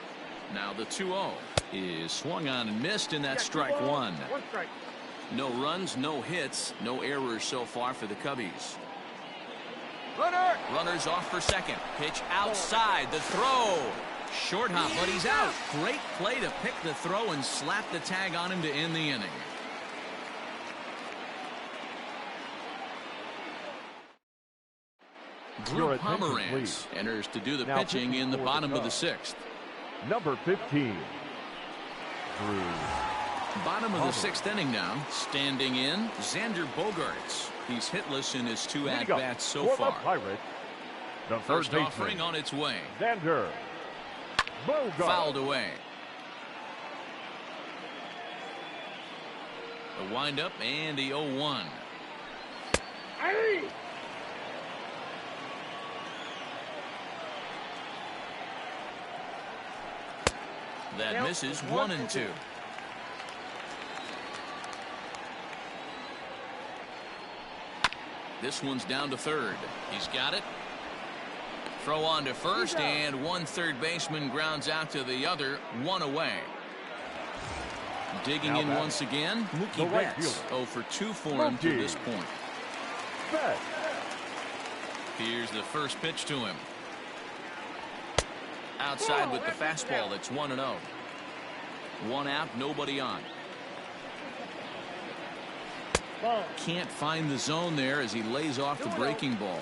Now the 2-0 is swung on and missed, and that's strike 1. 1 strike. No runs, no hits, no errors so far for the Cubbies. Runner. Runners off for second. Pitch outside. The throw. Short hop, but he's out. Great play to pick the throw and slap the tag on him to end the inning. Drew Pomeranz enters to do the pitching in the bottom of the 6th. Number 15. Drew. Bottom of the 6th inning now. Standing in, Xander Bogaerts. He's hitless in his 2 at-bats so far. Pirates, the First offering on its way. Xander Bogaerts. Fouled away. The windup and the 0-1. That misses 1-2. This one's down to third. He's got it. Throw on to first, and one third baseman grounds out to the other, one away. Digging in once again, Mookie Betts. 0 for 2 for him to this point. Here's the first pitch to him. Outside with the fastball. That's 1-0. One out, nobody on. Can't find the zone there as he lays off the breaking ball.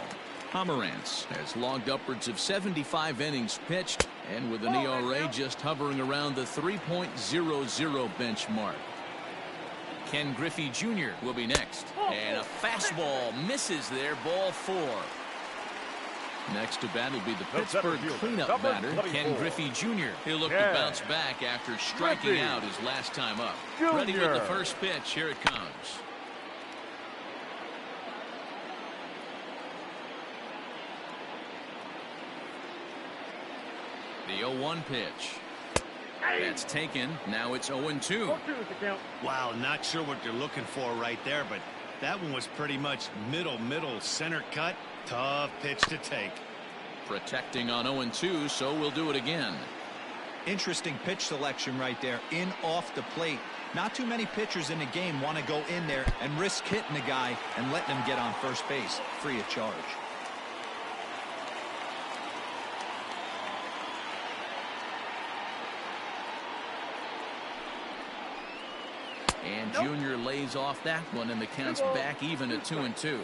Pomerantz has logged upwards of 75 innings pitched, and with an ERA just hovering around the 3.00 benchmark. Ken Griffey Jr. will be next. And a fastball misses there, ball 4. Next to bat will be the Pittsburgh cleanup batter, Ken Griffey Jr. He'll look to bounce back after striking out his last time up. Ready with the first pitch. Here it comes. The 0-1 pitch. That's taken. Now it's 0-2. Wow, not sure what you're looking for right there, but that one was pretty much middle center cut. Tough pitch to take. Protecting on 0-2, so we'll do it again. Interesting pitch selection right there. In off the plate. Not too many pitchers in the game want to go in there and risk hitting the guy and letting him get on first base free of charge. And Junior lays off that one, and the count's back even at 2-2.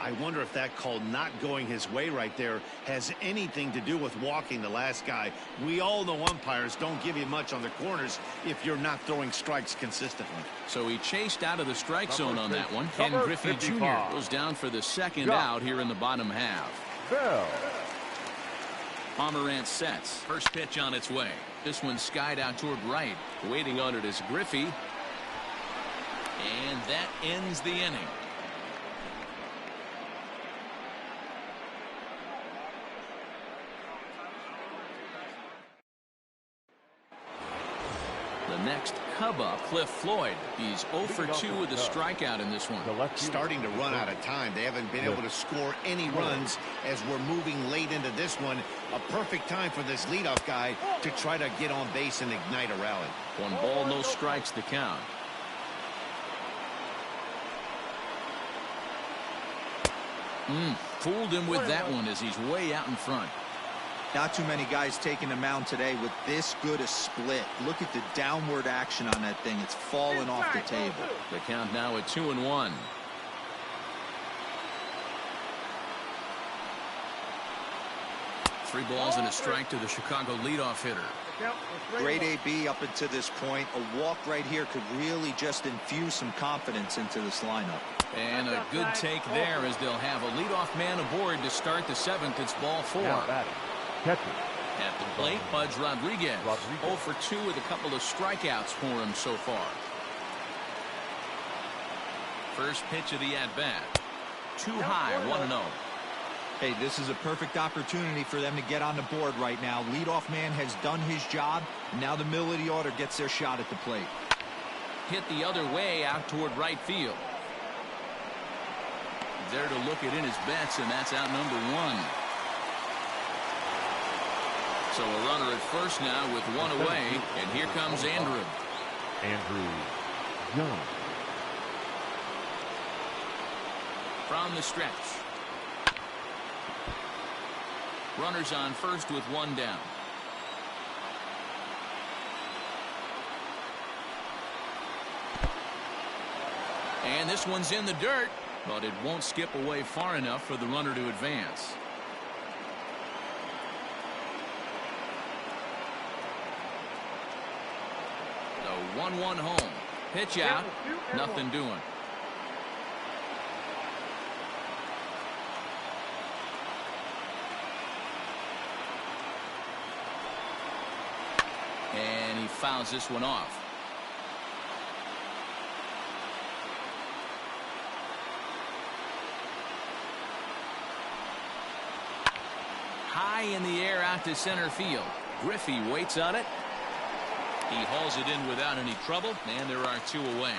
I wonder if that call not going his way right there has anything to do with walking the last guy. We all know umpires don't give you much on the corners if you're not throwing strikes consistently. So he chased out of the strike zone on that one. Ken Griffey Jr. goes down for the second out here in the bottom half. Pomerantz sets. First pitch on its way. This one skied out toward right. Waiting on it is Griffey. And that ends the inning. The next Cub up, Cliff Floyd. He's 0 for 2 with a strikeout in this one. Starting to run out of time. They haven't been able to score any runs as we're moving late into this one. A perfect time for this leadoff guy to try to get on base and ignite a rally. 1 ball, no strikes to count. Fooled him with that one as he's way out in front. Not too many guys taking the mound today with this good a split. Look at the downward action on that thing. It's falling off the table. The count now at 2-1. Three balls and a strike to the Chicago leadoff hitter. Great AB up until this point. A walk right here could really just infuse some confidence into this lineup. And a good take there as they'll have a leadoff man aboard to start the 7th. It's ball 4. At the plate, Pudge Rodriguez. 0 for 2 with a couple of strikeouts for him so far. First pitch of the at-bat. Too high, 1-0. Hey, this is a perfect opportunity for them to get on the board right now. Leadoff man has done his job. Now the middle of the order gets their shot at the plate. Hit the other way out toward right field. There to look it in his bets, and that's out number 1. So a runner at first now with 1 away, and here comes Andrew. Young. From the stretch. Runners on first with 1 down. And this one's in the dirt, but it won't skip away far enough for the runner to advance. The 1-1 home. Pitch out. Nothing doing. And he fouls this one off. high in the air out to center field. Griffey waits on it. He hauls it in without any trouble, and there are 2 away.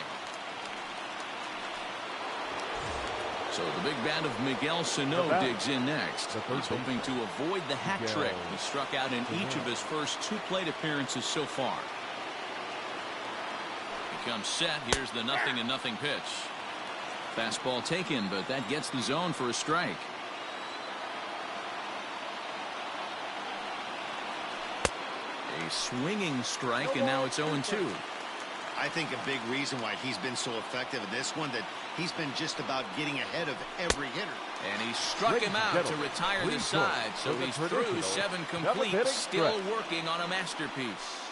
So the big bat of Miguel Sano digs in next. He's hoping to avoid the hat trick. He struck out in each of his first 2 plate appearances so far. He comes set. Here's the 0-0 pitch. Fastball taken, but that gets the zone for a strike. A swinging strike, and now it's 0-2. I think a big reason why he's been so effective in this one, that he's been just about getting ahead of every hitter. And he struck him out to retire the side, so he's through 7 complete, still working on a masterpiece.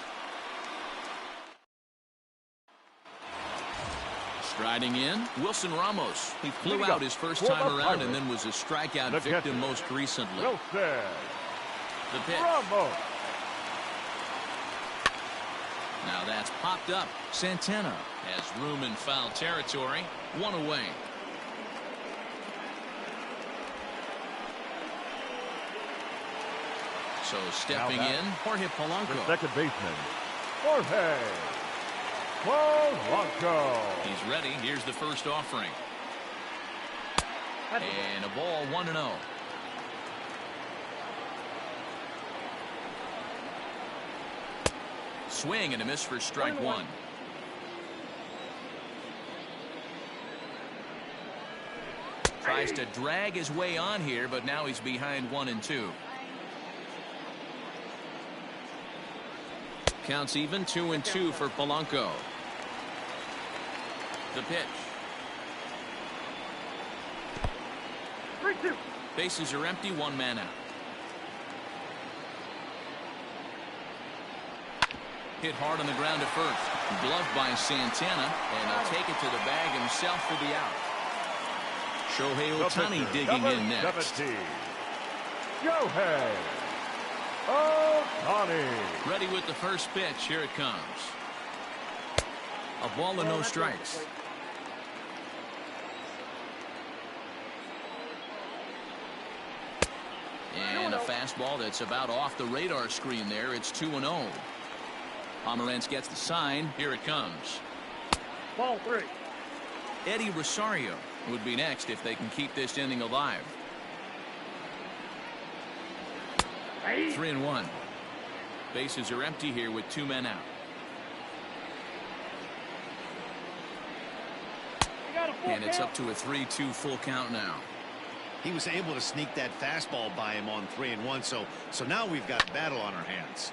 Striding in, Wilson Ramos. He flew out his first time around and then was a strikeout victim most recently. The pitch. Now that's popped up. Santana has room in foul territory. 1 away. So stepping in, Jorge Polanco. The second baseman, Jorge Polanco. He's ready. Here's the first offering. And a ball 1-0. Swing and a miss for strike 1. Tries to drag his way on here, but now he's behind 1-2. Counts even, 2-2 for Polanco. The pitch. 3-2. Bases are empty, 1 man out. Hit hard on the ground at first. Gloved by Santana, and he'll take it to the bag himself for the out. Shohei Ohtani digging in next. 17. Shohei Ohtani. Ready with the first pitch. Here it comes. A ball and no strikes. And a fastball that's about off the radar screen there. It's 2-0. Pomerantz gets the sign. Here it comes. Ball 3. Eddie Rosario would be next if they can keep this inning alive. 3-1. Bases are empty here with 2 men out. And it's up to a 3-2 full count now. He was able to sneak that fastball by him on 3-1, so now we've got a battle on our hands.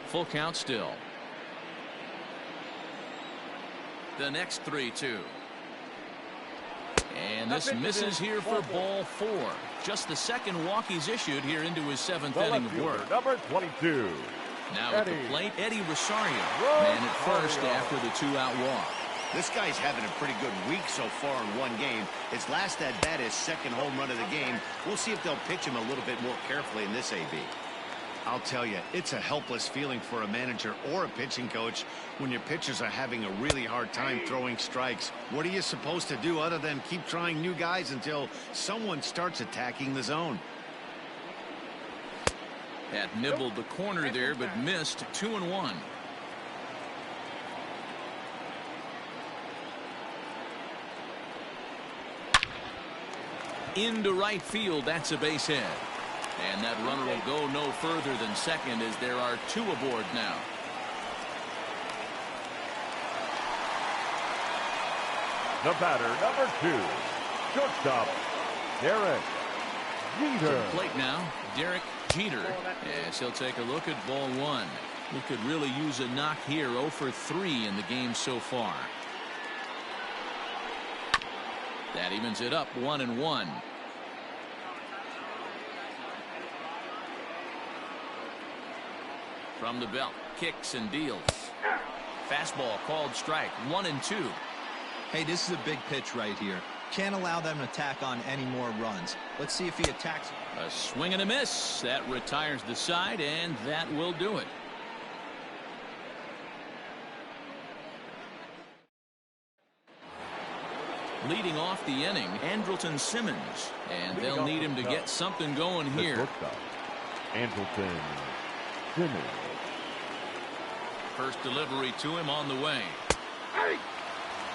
Full count still. The next 3-2. And this misses here for ball 4. Just the second walk he's issued here into his 7th inning of work. Number 22. Now at the plate, Eddie Rosario. Man at first after the 2-out walk. This guy's having a pretty good week so far in 1 game. His last at bat, his 2nd home run of the game. We'll see if they'll pitch him a little bit more carefully in this AB. I'll tell you, it's a helpless feeling for a manager or a pitching coach when your pitchers are having a really hard time throwing strikes. What are you supposed to do other than keep trying new guys until someone starts attacking the zone? That nibbled the corner there, but missed. 2-1. Into right field. That's a base hit. And that runner will go no further than second as there are 2 aboard now. The batter, number 2, shortstop, Derek Jeter. To the plate now, Derek Jeter. Yes, he'll take a look at ball 1. He could really use a knock here. 0 for 3 in the game so far. That evens it up, 1-1. From the belt, kicks and deals. Fastball called strike. 1-2. Hey, this is a big pitch right here. Can't allow them to tack on any more runs. Let's see if he attacks. A swing and a miss. That retires the side, and that will do it. Leading off the inning, Andrelton Simmons. And they'll need him to get something going here. Andrelton Simmons. First delivery to him on the way.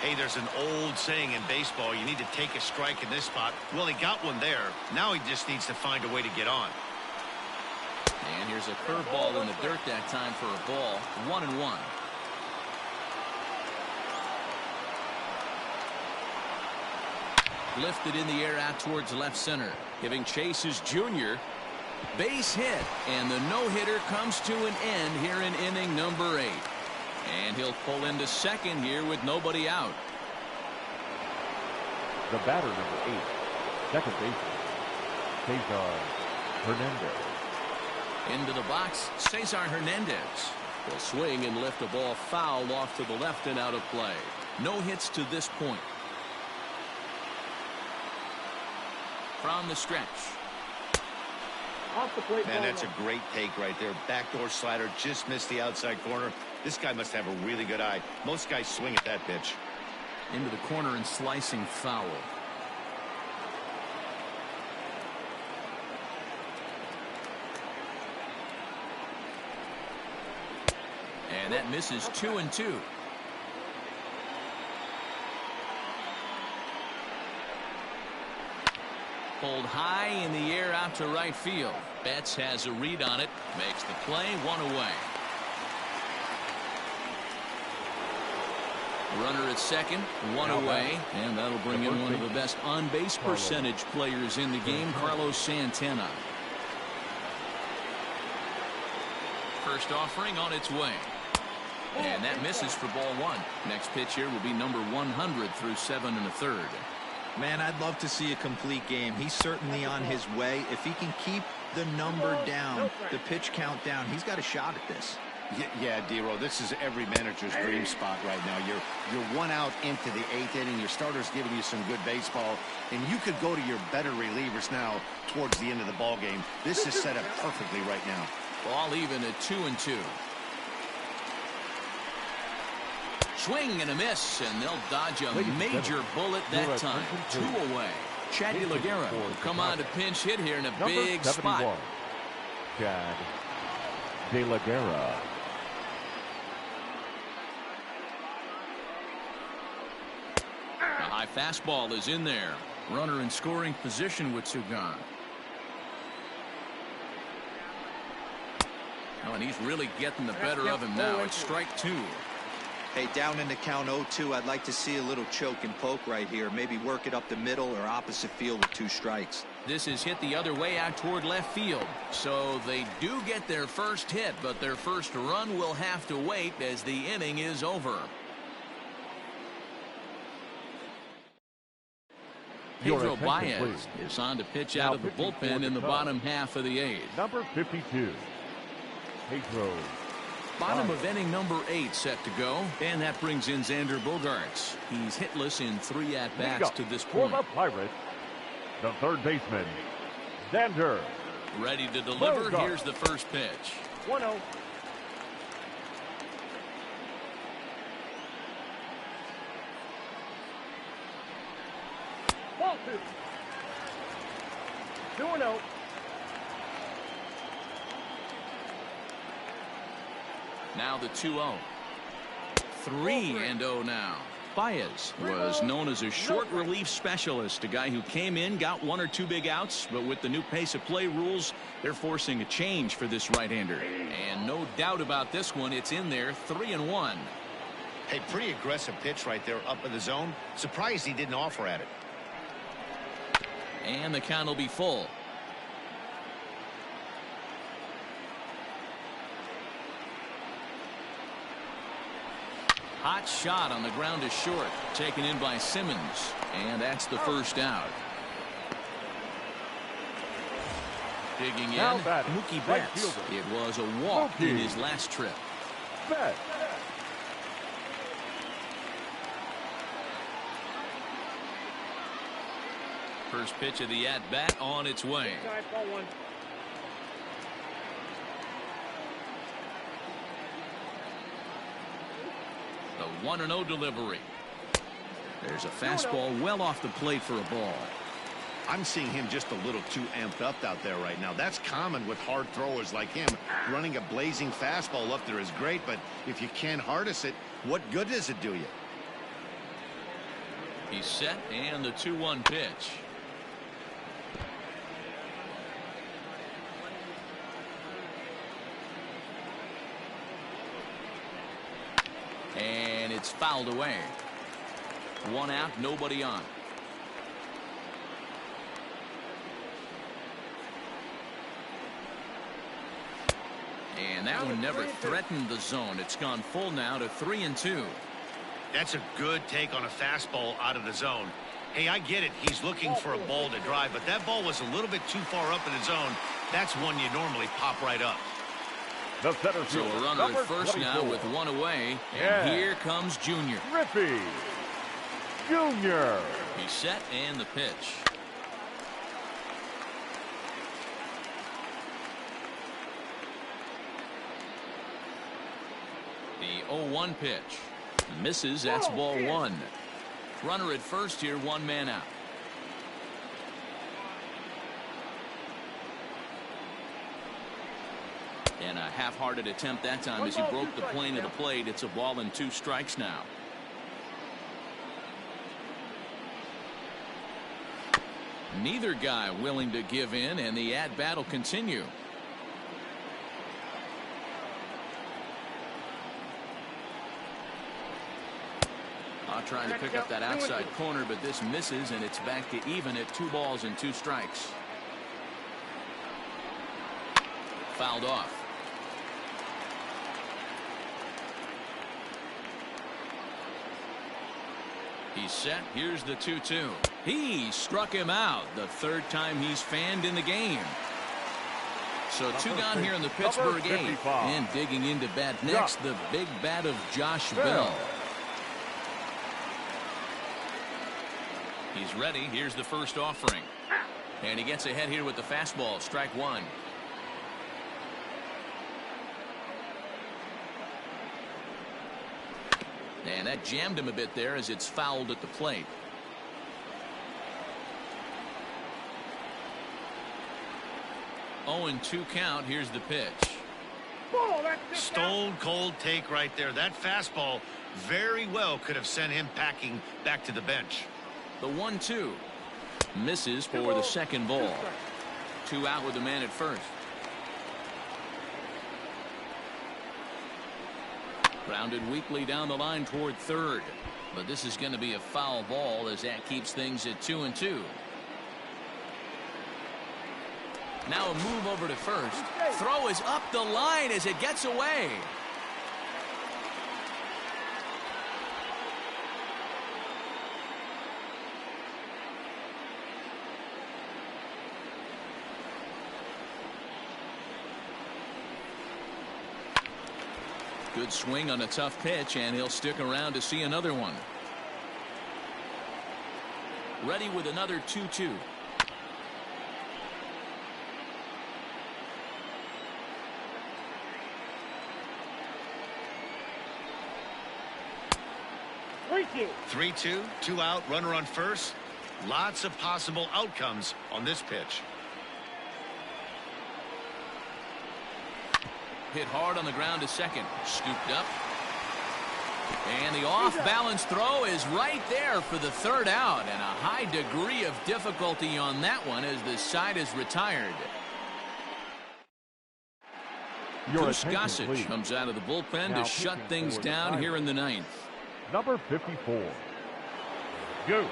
Hey, there's an old saying in baseball, you need to take a strike in this spot. Well, he got one there. Now he just needs to find a way to get on. And here's a curveball in the dirt that time for a ball. 1-1. Lifted in the air out towards left center. Giving chase is Junior. Base hit. And the no-hitter comes to an end here in inning number 8. And he'll pull into second here with nobody out. The batter, number 8, second baseman, Cesar Hernandez. Into the box, Cesar Hernandez will swing and lift a ball foul off to the left and out of play. No hits to this point. From the stretch. Off the plate. Man, that's a great take right there. Backdoor slider, just missed the outside corner. This guy must have a really good eye. Most guys swing at that pitch. Into the corner and slicing foul. And that misses 2-2. Pulled high in the air out to right field. Betts has a read on it. Makes the play. 1 away. Runner at second. 1 away. And that'll bring in one of the best on-base percentage players in the game, Carlos Santana. First offering on its way. And that misses for ball 1. Next pitch here will be number 100 through 7 1/3. Man, I'd love to see a complete game. He's certainly on his way. If he can keep the number down, the pitch count down, he's got a shot at this. Yeah, D-Row, this is every manager's dream spot right now. You're 1 out into the 8th inning. Your starter's giving you some good baseball, and you could go to your better relievers now towards the end of the ball game. This is set up perfectly right now. Ball even at 2-2. Swing and a miss, and they'll dodge a major bullet that time. 2 away. Chad De La Guerra will come on to pinch hit here in a big spot. Chad De La Guerra. A high fastball is in there. Runner in scoring position with 2 gone. Oh, and he's really getting the better of him now. It's strike 2. Hey, down in the count 0-2, I'd like to see a little choke and poke right here. Maybe work it up the middle or opposite field with 2 strikes. This is hit the other way out toward left field. So they do get their first hit, but their first run will have to wait as the inning is over. Pedro Baez is on to pitch out of the bullpen in the bottom half of the 8th. Number 52, Pedro. Bottom of inning number 8 set to go, and that brings in Xander Bogaerts. He's hitless in 3 at-bats to this point. For the Pirates, the third baseman, Xander. Ready to deliver. Bogaerts. Here's the first pitch. 1-0. Ball 2. 2-0. Now the 2-0. 3-0 now. Baez was known as a short relief specialist, a guy who came in, got 1 or 2 big outs, but with the new pace of play rules, they're forcing a change for this right-hander. And no doubt about this one, it's in there. 3-1. Hey, pretty aggressive pitch right there up in the zone. Surprised he didn't offer at it. And the count will be full. Hot shot on the ground to short, taken in by Simmons, and that's the first out. Digging in, Mookie Betts. It was a walk in his last trip. Betts. First pitch of the at-bat on its way. Ball 1. The 1-0 delivery. There's a fastball well off the plate for a ball. I'm seeing him just a little too amped up out there right now. That's common with hard throwers like him. Running a blazing fastball up there is great, but if you can't harness it, what good does it do you? He's set, and the 2-1 pitch. And it's fouled away. 1 out, nobody on. And that one never threatened the zone. It's gone full now to 3-2. That's a good take on a fastball out of the zone. Hey, I get it. He's looking for a ball to drive, but that ball was a little bit too far up in the zone. That's one you normally pop right up. The center so fielder, a runner at first 24. Now with 1 away. And here comes Junior. Griffey Junior. He's set, and the pitch. The 0-1 pitch. Misses. That's ball 1. Runner at first here, 1 man out. And a half-hearted attempt that time as he broke the plane of the plate. It's a ball and 2 strikes now. Neither guy willing to give in, and the at-bat will continue. Trying to pick up that outside corner, but this misses, and it's back to even at 2 balls and 2 strikes. Fouled off. He's set. Here's the 2-2. He struck him out. The 3rd time he's fanned in the game. So 2 gone here in the Pittsburgh 8th. And digging into bat next, the big bat of Josh Bell. He's ready. Here's the first offering. And he gets ahead here with the fastball. Strike 1. And that jammed him a bit there as it's fouled at the plate. Oh, and 2 count. Here's the pitch. Stone cold take right there. That fastball very well could have sent him packing back to the bench. The 1-2 misses for the 2nd ball. 2 out with the man at first. Grounded weakly down the line toward 3rd, but this is going to be a foul ball as that keeps things at 2-2. Now a move over to first. Throw is up the line as it gets away. Good swing on a tough pitch, and he'll stick around to see another one. Ready with another 2-2. Three, 2, 2 out, runner on first. Lots of possible outcomes on this pitch. Hit hard on the ground to second. Scooped up. And the off-balance throw is right there for the 3rd out. And a high degree of difficulty on that one as the side is retired. Kuskasic comes out of the bullpen now to shut things down here in the 9th. Number 54. Go.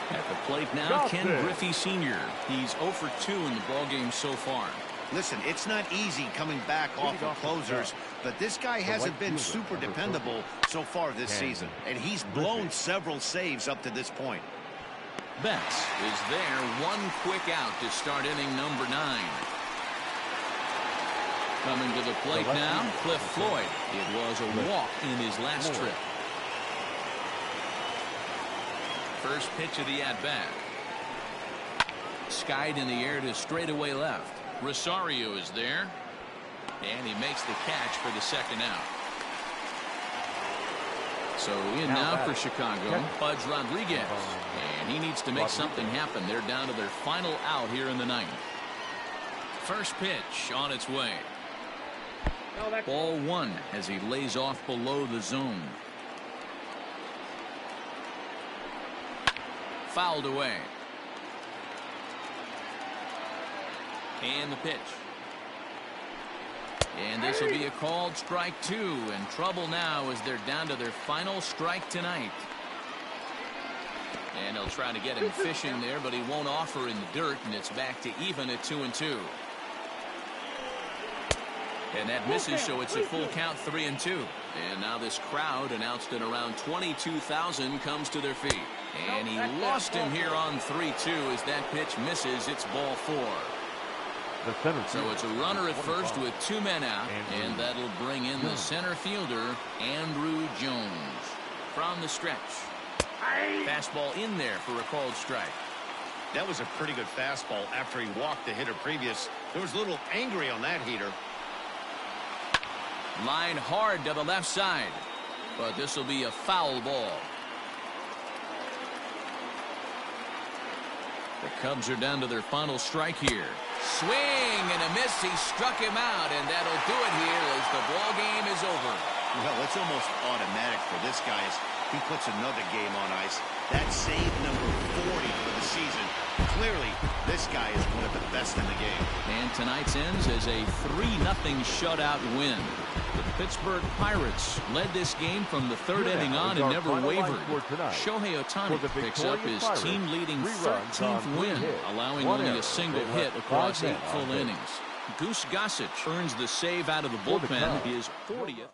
At the plate now, Ken Griffey Sr. He's 0 for 2 in the ballgame so far. Listen, it's not easy coming back off of closers, but this guy hasn't been super dependable so far this season, and he's blown several saves up to this point. Betts is there. 1 quick out to start inning number 9. Coming to the plate now, Cliff Floyd. It was a walk in his last trip. First pitch of the at-bat. Skied in the air to straightaway left. Rosario is there, and he makes the catch for the 2nd out. So in now for Chicago, Pudge Rodriguez. And he needs to make something happen. They're down to their final out here in the ninth. First pitch on its way. Ball one as he lays off below the zone. Fouled away. And the pitch. And this will be a called strike two. And trouble now as they're down to their final strike tonight. And they'll try to get him fishing there, but he won't offer in the dirt, and it's back to even at 2-2. And that misses, so it's a full count, 3-2. And now this crowd, announced at around 22,000, comes to their feet. And he lost him here on 3-2 as that pitch misses. It's ball four. So it's a runner at first with two men out, and that'll bring in the center fielder, Andrew Jones. From the stretch. Fastball in there for a called strike. That was a pretty good fastball after he walked the hitter previous. There was a little angry on that heater. Line hard to the left side, but this will be a foul ball. The Cubs are down to their final strike here. Swing and a miss. He struck him out, and that'll do it here as the ball game is over. Well, it's almost automatic for this guy as he puts another game on ice. That's save number 40 for the season. Clearly, this guy is one of the best in the game. And tonight's ends as a 3-0 shutout win. The Pittsburgh Pirates led this game from the third inning on and never wavered. Shohei Ohtani picks up his team-leading 13th win, allowing only a single hit across 8 full innings. Goose Gossage earns the save out of the bullpen, his 40th.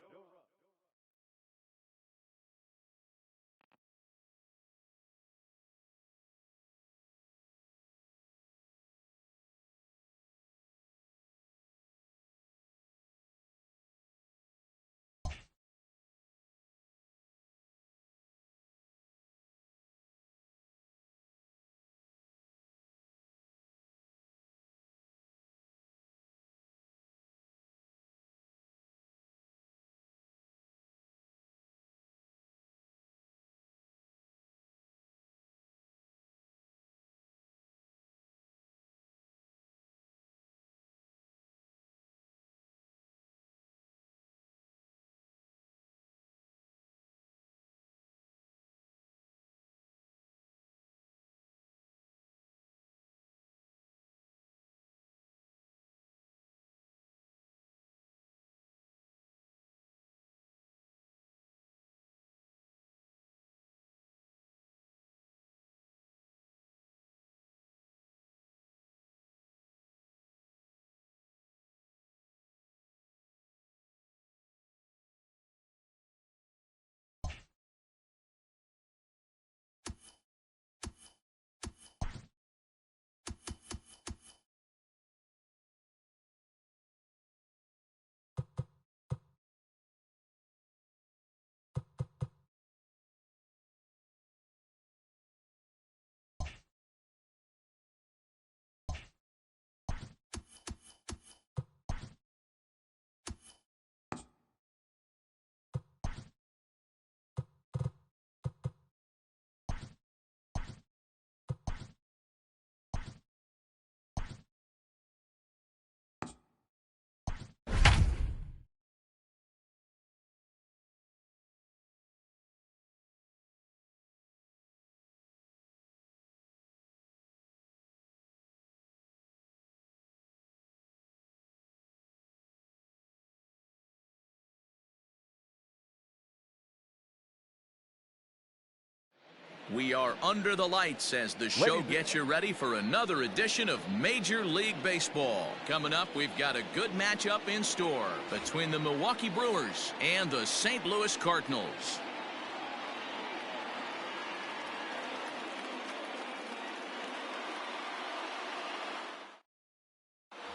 We are under the lights as the show gets you ready for another edition of Major League Baseball. Coming up, we've got a good matchup in store between the Milwaukee Brewers and the St. Louis Cardinals.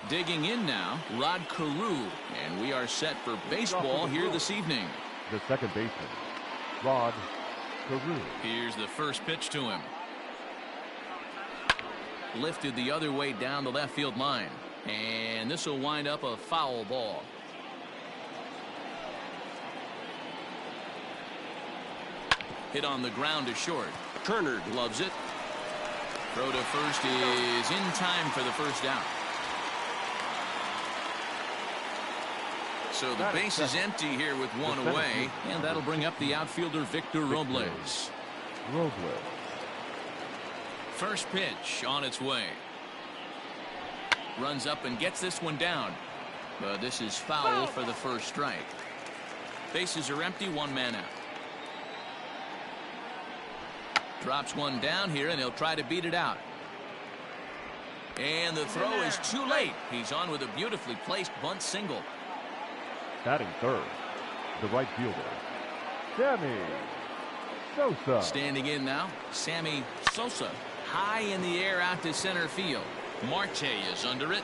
Digging in now, Rod Carew, and we are set for baseball here this evening. The second baseman, Rod Carew. Here's the first pitch to him. Lifted the other way down the left field line, and this will wind up a foul ball. Hit on the ground to short. Turner gloves it. Throw to first is in time for the first out. So the base is empty here with one away, and that'll bring up the outfielder Victor Robles. First pitch on its way. Runs up and gets this one down. But this is foul for the first strike. Bases are empty, one man out. Drops one down here, and he'll try to beat it out. And the throw is too late. He's on with a beautifully placed bunt single. Batting third, the right fielder, Sammy Sosa. Standing in now, Sammy Sosa. High in the air out to center field. Marte is under it.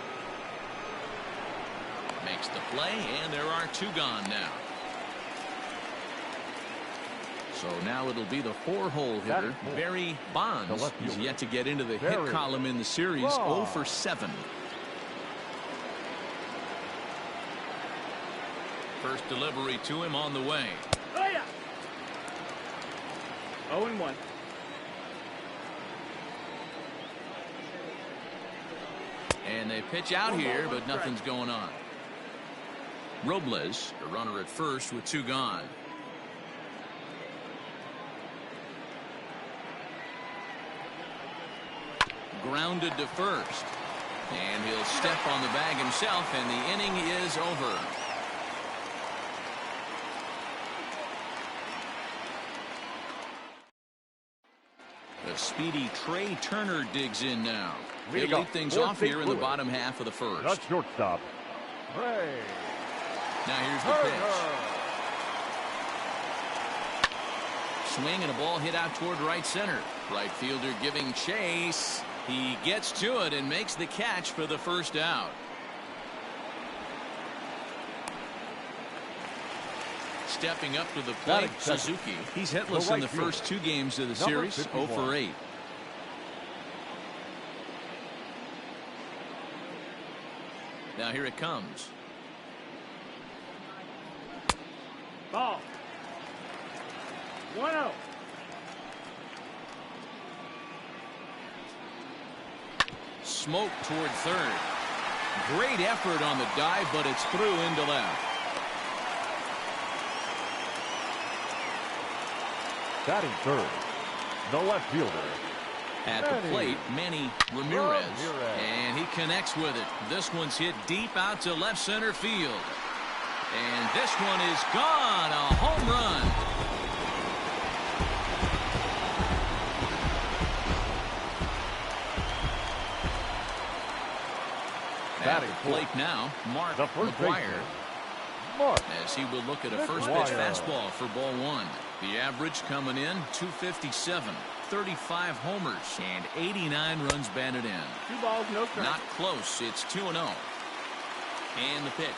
Makes the play, and there are two gone now. So now it'll be the four-hole hitter, Barry Bonds. He's yet to get into the hit column in the series, 0 for 7. First delivery to him on the way. 0-1. And they pitch out here, but nothing's going on. Robles, a runner at first with two gone. Grounded to first. And he'll step on the bag himself, and the inning is over. The speedy Trey Turner digs in now. He'll lead things off here in the bottom half of the first. Not shortstop. Ray. Now here's the pitch. Swing and a ball hit out toward right center. Right fielder giving chase. He gets to it and makes the catch for the first out. Stepping up to the plate, Suzuki. He's hitless in the first two games of the series, 0 for 8. Now here it comes. Ball. 1-0. Smoke toward third. Great effort on the dive, but it's through into left. Batting third, the left fielder. At the plate, Manny Ramirez. And he connects with it. This one's hit deep out to left center field. And this one is gone. A home run. At the plate now, Mark McGuire. As he will look at a first pitch fastball for ball one. The average coming in 257, 35 homers, and 89 runs batted in. 2 balls, no strikes. Not close. It's 2-0. And the pitch.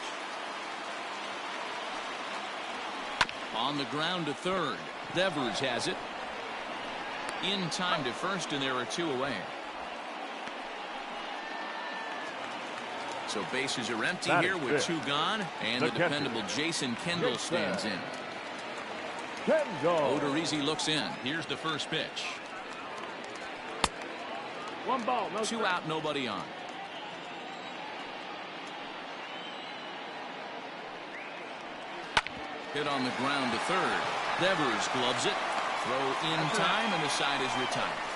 On the ground to third. Devers has it. In time to first, and there are two away. So bases are empty here with two gone, and the dependable Jason Kendall stands in. Odorizzi looks in. Here's the first pitch. 1 ball, no two out, nobody on. Hit on the ground to third. Devers gloves it. Throw in time, and the side is retired.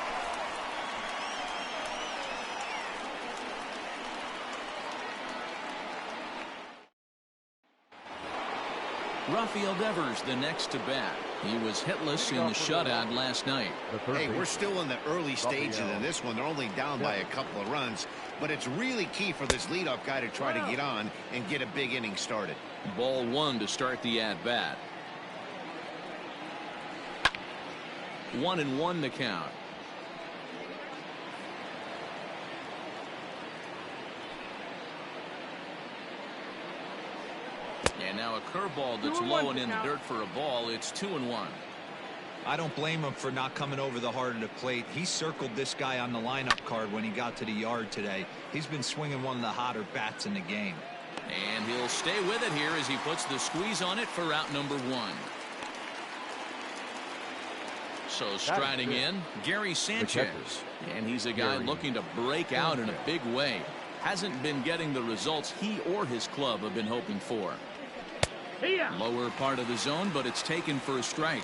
Rafael Devers the next to bat. He was hitless in the shutout last night. Hey, we're still in the early stages of this one. They're only down by a couple of runs, but it's really key for this leadoff guy to try to get on and get a big inning started. Ball one to start the at-bat. 1-1 the count. And now a curveball that's low and in the dirt for a ball. It's 2-1. I don't blame him for not coming over the heart of the plate. He circled this guy on the lineup card when he got to the yard today. He's been swinging one of the hotter bats in the game. And he'll stay with it here as he puts the squeeze on it for out number one. So striding in, Gary Sanchez. And he's a guy looking to break out in a big way. Hasn't been getting the results he or his club have been hoping for. Lower part of the zone, but it's taken for a strike.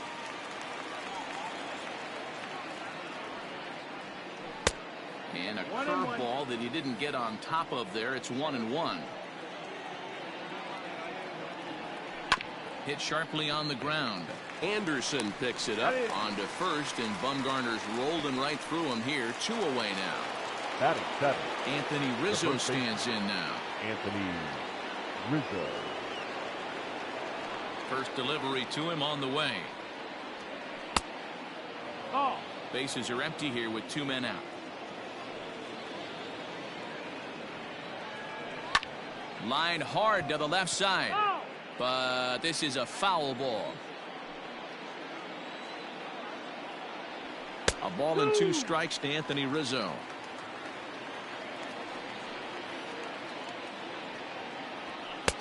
And a curveball that he didn't get on top of there. It's 1-1. Hit sharply on the ground. Anderson picks it up on to first, and Bumgarner's rolling right through him here. 2 away now. Batting 7. Anthony Rizzo stands in now. Anthony Rizzo. First delivery to him on the way. Bases are empty here with 2 men out. Line hard to the left side. But this is a foul ball. A ball and 2 strikes to Anthony Rizzo.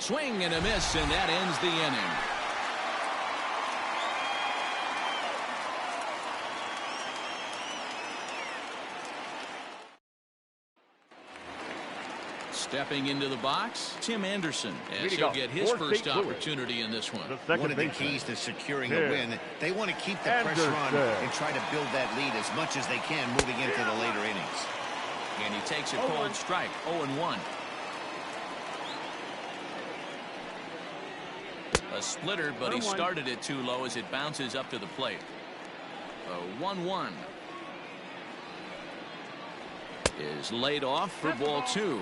Swing and a miss, and that ends the inning. Stepping into the box, Tim Anderson, as he'll get his first opportunity in this one. One of the keys to securing a win, they want to keep the pressure on and try to build that lead as much as they can moving into the later innings. And he takes a cold strike, 0-1. A splitter, but he started it too low as it bounces up to the plate. A 1-1 is laid off for ball 2.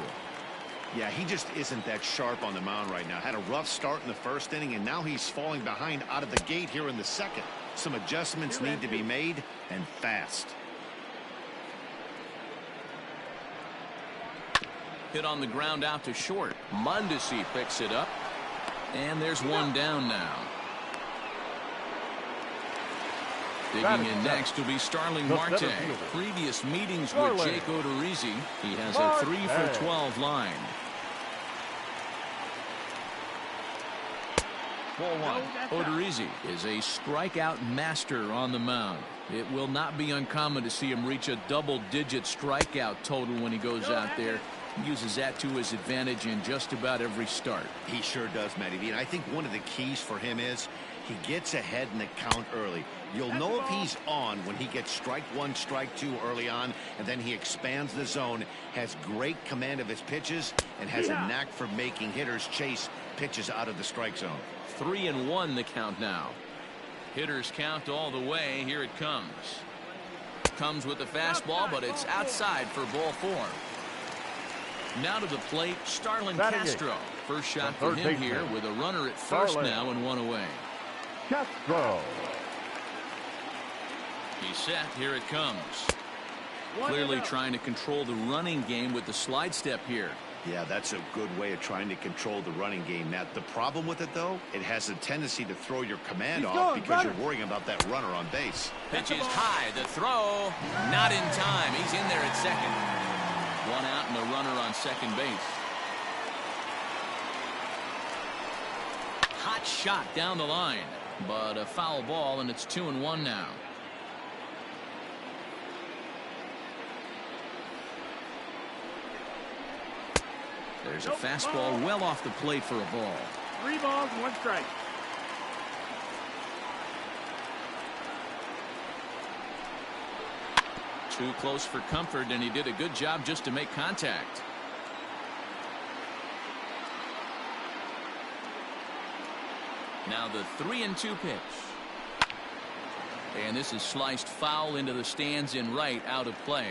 Yeah, he just isn't that sharp on the mound right now. Had a rough start in the first inning, and now he's falling behind out of the gate here in the second. Some adjustments need to be made, and fast. Hit on the ground out to short. Mondesi picks it up, and there's 1 down now. Digging in next will be Starling Marte. Previous meetings with Jake Odorizzi, he has a 3 for 12 line. Ball 1. Odorizzi is a strikeout master on the mound. It will not be uncommon to see him reach a double-digit strikeout total when he goes out there. He uses that to his advantage in just about every start. He sure does, Matty V. And I think one of the keys for him is he gets ahead in the count early. You'll know if he's on when he gets strike 1, strike 2 early on, and then he expands the zone, has great command of his pitches, and has a knack for making hitters chase pitches out of the strike zone. 3-1 the count now. Hitters count all the way. Here it comes. Comes with the fastball, but it's outside for ball 4. Now to the plate, Starlin Castro. First shot for him here with a runner at first now and 1 away. Castro. He's set. Here it comes. Clearly trying to control the running game with the slide step here. Yeah, that's a good way of trying to control the running game, Matt. The problem with it, though, it has a tendency to throw your command off because you're worrying about that runner on base. Pitch is high. The throw, not in time. He's in there at second. 1 out and a runner on second base. Hot shot down the line, but a foul ball, and it's 2-1 now. There's a fastball well off the plate for a ball. 3 balls and 1 strike. Too close for comfort, and he did a good job just to make contact. Now the 3-2 pitch. And this is sliced foul into the stands in right, out of play.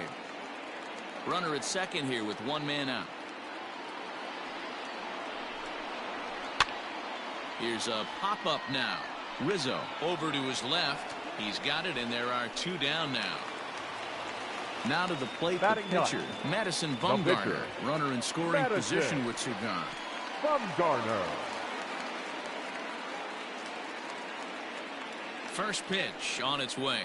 Runner at second here with 1 man out. Here's a pop-up now. Rizzo over to his left. He's got it, and there are 2 down now. Now to the plate, the pitcher, Madison Bumgarner. Runner in scoring position with 2 gone. Bumgarner. First pitch on its way.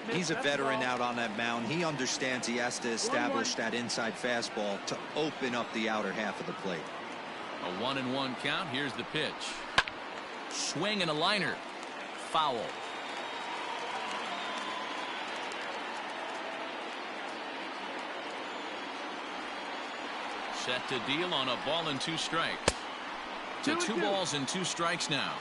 He's a veteran out on that mound. He understands he has to establish that inside fastball to open up the outer half of the plate. A 1-1 count. Here's the pitch. Swing and a liner. Foul. Set to deal on a ball and 2 strikes. To 2 balls and 2 strikes now.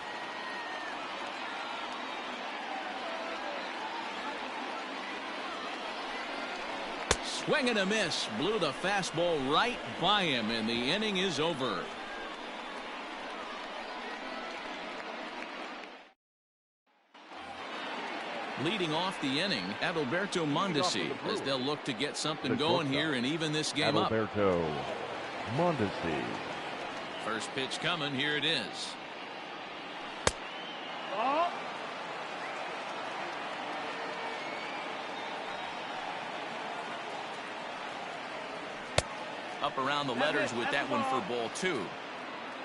Swing and a miss. Blew the fastball right by him, and the inning is over. Leading off the inning, Adalberto Mondesi, as they'll look to get something going here and even this game up. Adalberto Mondesi. First pitch coming. Here it is. Up around the letters with that one for ball 2.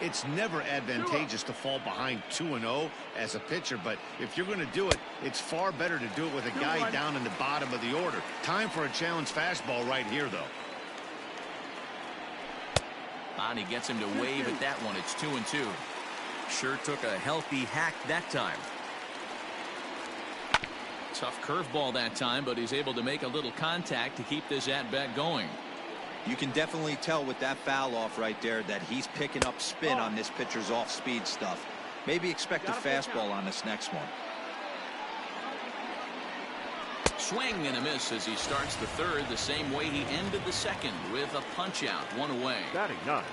It's never advantageous to fall behind 2-0 as a pitcher, but if you're going to do it, it's far better to do it with a guy down in the bottom of the order. Time for a challenge fastball right here, though. Bonnie gets him to wave at that one. It's 2-2. Sure took a healthy hack that time. Tough curveball that time, but he's able to make a little contact to keep this at-bat going. You can definitely tell with that foul off right there that he's picking up spin on this pitcher's off-speed stuff. Maybe expect a fastball on this next one. Swing and a miss as he starts the third the same way he ended the second, with a punch-out, 1 away. Batting 9.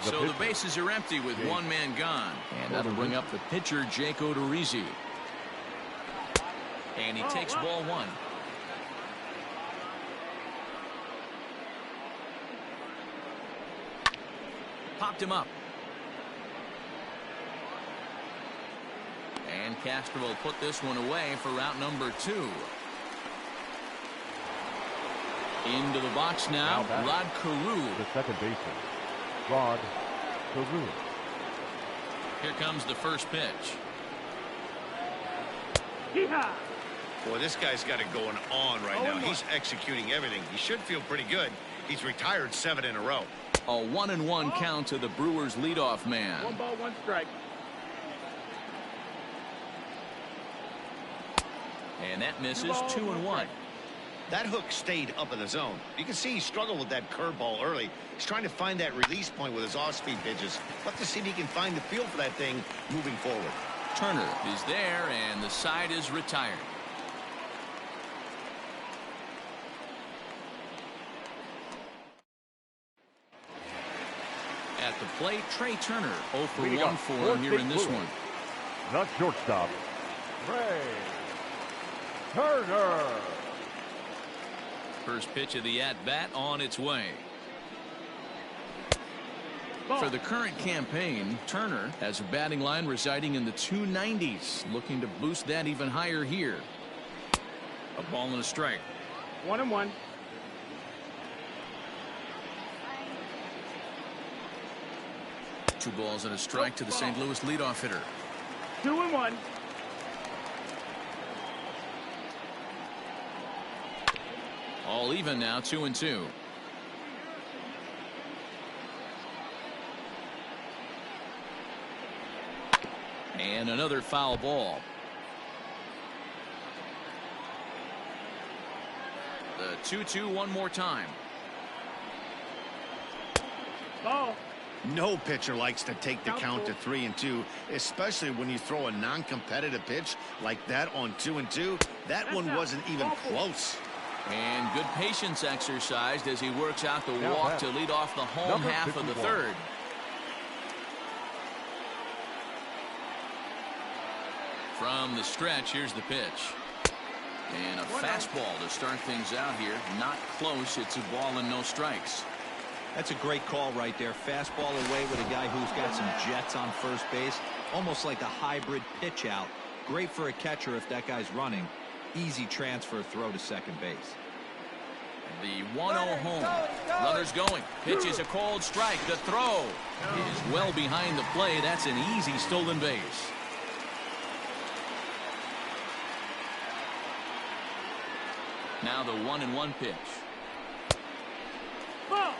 So the bases are empty with 1 man gone. And that'll bring up the pitcher, Jake Odorizzi. And he takes ball 1. Popped him up. And Castro will put this one away for route number 2. Into the box now, Rod Carew. The second baseman, Rod Carew. Here comes the first pitch. Boy, this guy's got it going on right now. He's executing everything. He should feel pretty good. He's retired 7 in a row. A 1-1 count to the Brewers leadoff man. 1 ball, 1 strike. And that misses. 2-1. That hook stayed up in the zone. You can see he struggled with that curveball early. He's trying to find that release point with his off-speed pitches. Let's to see if he can find the feel for that thing moving forward. Turner is there, and the side is retired. At the plate, Trey Turner 0 for 1 for him here in this one. Not shortstop, Trey Turner. First pitch of the at-bat on its way. For the current campaign, Turner has a batting line residing in the 290s, looking to boost that even higher here. A ball and a strike. 1-1. Two balls and a strike to the St. Louis leadoff hitter. 2-1. All even now, 2-2. And another foul ball. The 2-2 one more time. Ball. No pitcher likes to take the count to 3-2, especially when you throw a non-competitive pitch like that on 2-2. That one wasn't even close. And good patience exercised as he works out the walk to lead off the home half of the third. From the stretch, here's the pitch. And a fastball to start things out here. Not close. It's a ball and no strikes. That's a great call right there. Fastball away with a guy who's got some jets on first base. Almost like a hybrid pitch out. Great for a catcher if that guy's running. Easy transfer throw to second base. The 1-0 home. Runners going. Pitch is a cold strike. The throw is well behind the play. That's an easy stolen base. Now the 1-1 pitch. Ball.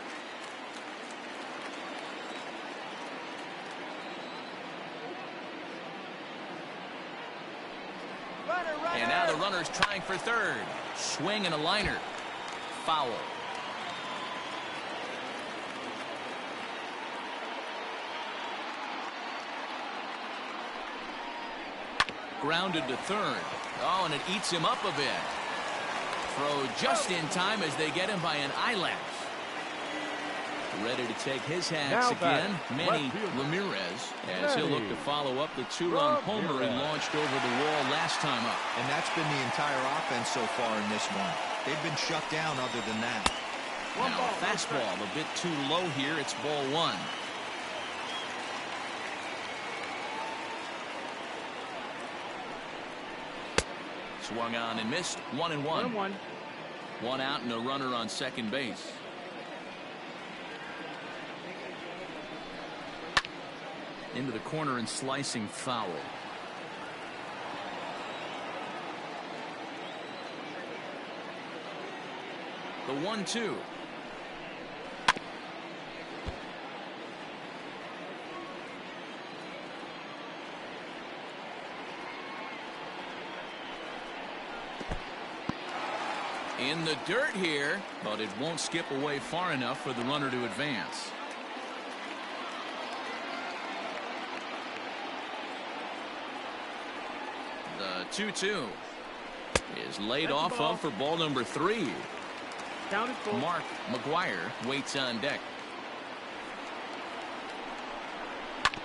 And now the runner's trying for third. Swing and a liner. Foul. Grounded to third. Oh, and it eats him up a bit. Throw just in time as they get him by an eyelash. Ready to take his hacks again, Manny Ramirez, as he'll look to follow up the two-run homer he launched over the wall last time up. And that's been the entire offense so far in this one. They've been shut down other than that. Now a fastball a bit too low here. It's ball one. Swung on and missed. 1-1. 1-1. One out and a runner on second base. Into the corner and slicing foul. The 1-2. In the dirt here, but it won't skip away far enough for the runner to advance. The 2-2 is laid off of for ball number 3. Mark McGuire waits on deck.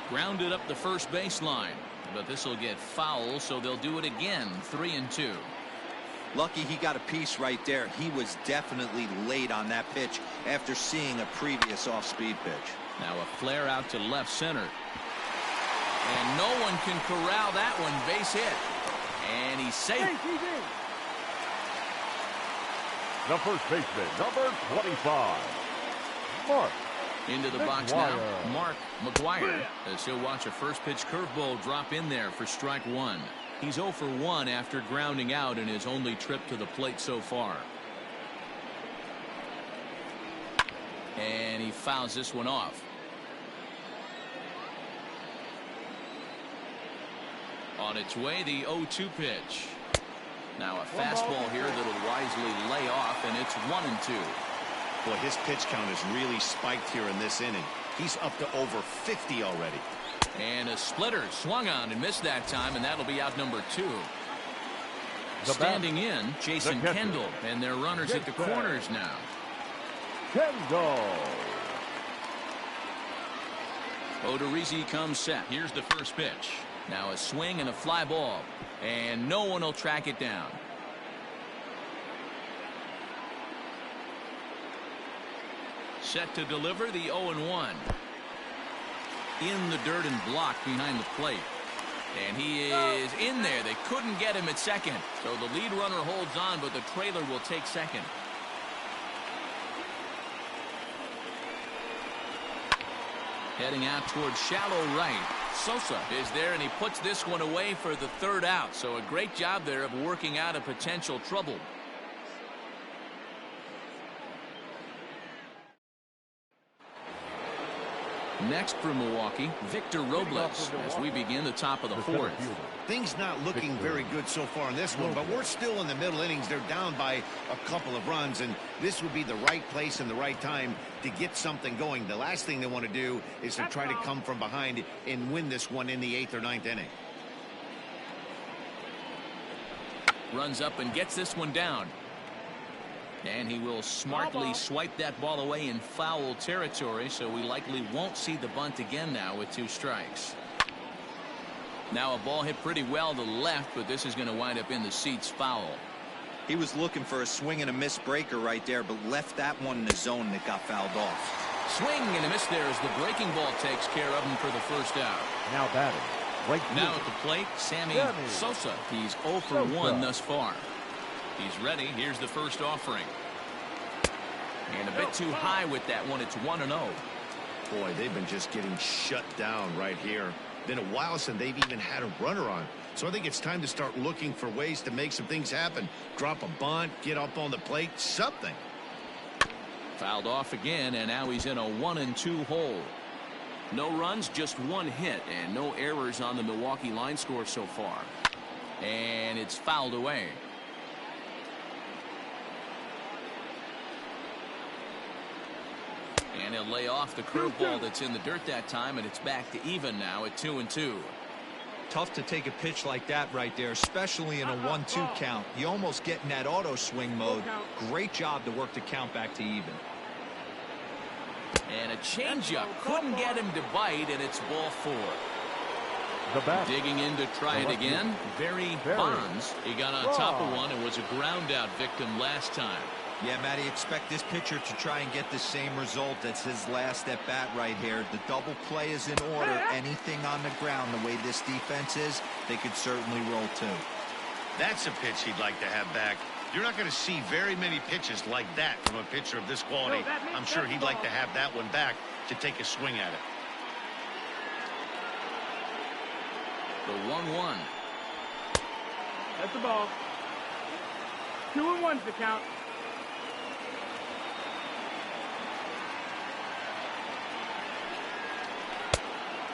Grounded up the first baseline, but this will get foul, so they'll do it again. 3-2. Lucky he got a piece right there. He was definitely late on that pitch after seeing a previous off-speed pitch. Now a flare out to left center. And no one can corral that one. Base hit. And he's safe. The first baseman, number 25, Mark. Into the box now, Mark McGuire, as he'll watch a first pitch curveball drop in there for strike one. He's 0 for 1 after grounding out in his only trip to the plate so far. And he fouls this one off. On its way, the 0-2 pitch. Now a fastball here that'll wisely lay off, and it's 1-2. Boy, his pitch count has really spiked here in this inning. He's up to over 50 already. And a splitter swung on and missed that time, and that'll be out number 2. Standing in, Jason Kendall, and their runners at the corners now. Kendall. Odorizzi comes set. Here's the first pitch. Now a swing and a fly ball, and no one will track it down. Set to deliver the 0-1. In the dirt and blocked behind the plate. And he is in there. They couldn't get him at second. So the lead runner holds on, but the trailer will take second. Heading out towards shallow right. Sosa is there, and he puts this one away for the third out. So a great job there of working out a potential trouble. Next for Milwaukee, Victor Robles, as we begin the top of the fourth. Things not looking very good so far in this one, but we're still in the middle innings. They're down by a couple of runs, and this would be the right place and the right time to get something going. The last thing they want to do is to try to come from behind and win this one in the 8th or 9th inning. Runs up and gets this one down. And he will smartly swipe that ball away in foul territory, so we likely won't see the bunt again now with 2 strikes. Now a ball hit pretty well to left, but this is going to wind up in the seats foul. He was looking for a swing and a miss breaker right there, but left that one in the zone that got fouled off. Swing and a miss there as the breaking ball takes care of him for the first out. Now batting. Right now at the plate, Sammy Sosa. He's 0 for 1 thus far. He's ready. Here's the first offering. And a bit too high with that one. It's 1-0. Boy, they've been just getting shut down right here. Been a while since they've even had a runner on. So I think it's time to start looking for ways to make some things happen. Drop a bunt, get up on the plate, something. Fouled off again, and now he's in a 1-2 hole. No runs, just one hit, and no errors on the Milwaukee line score so far. And it's fouled away. And he'll lay off the curveball that's in the dirt that time, and it's back to even now at 2-2. Tough to take a pitch like that right there, especially in a 1-2 count. You almost get in that auto swing mode. Great job to work the count back to even. And a changeup couldn't get him to bite, and it's ball 4. The bat. Digging in to try it again. Barry Bonds. He got on top of one and was a ground out victim last time. Yeah, Matty, expect this pitcher to try and get the same result as his last at bat right here. The double play is in order. Anything on the ground, the way this defense is, they could certainly roll too. That's a pitch he'd like to have back. You're not going to see very many pitches like that from a pitcher of this quality. I'm sure he'd like to have that one back to take a swing at it. The 1-1. That's the ball. 2-1's the count.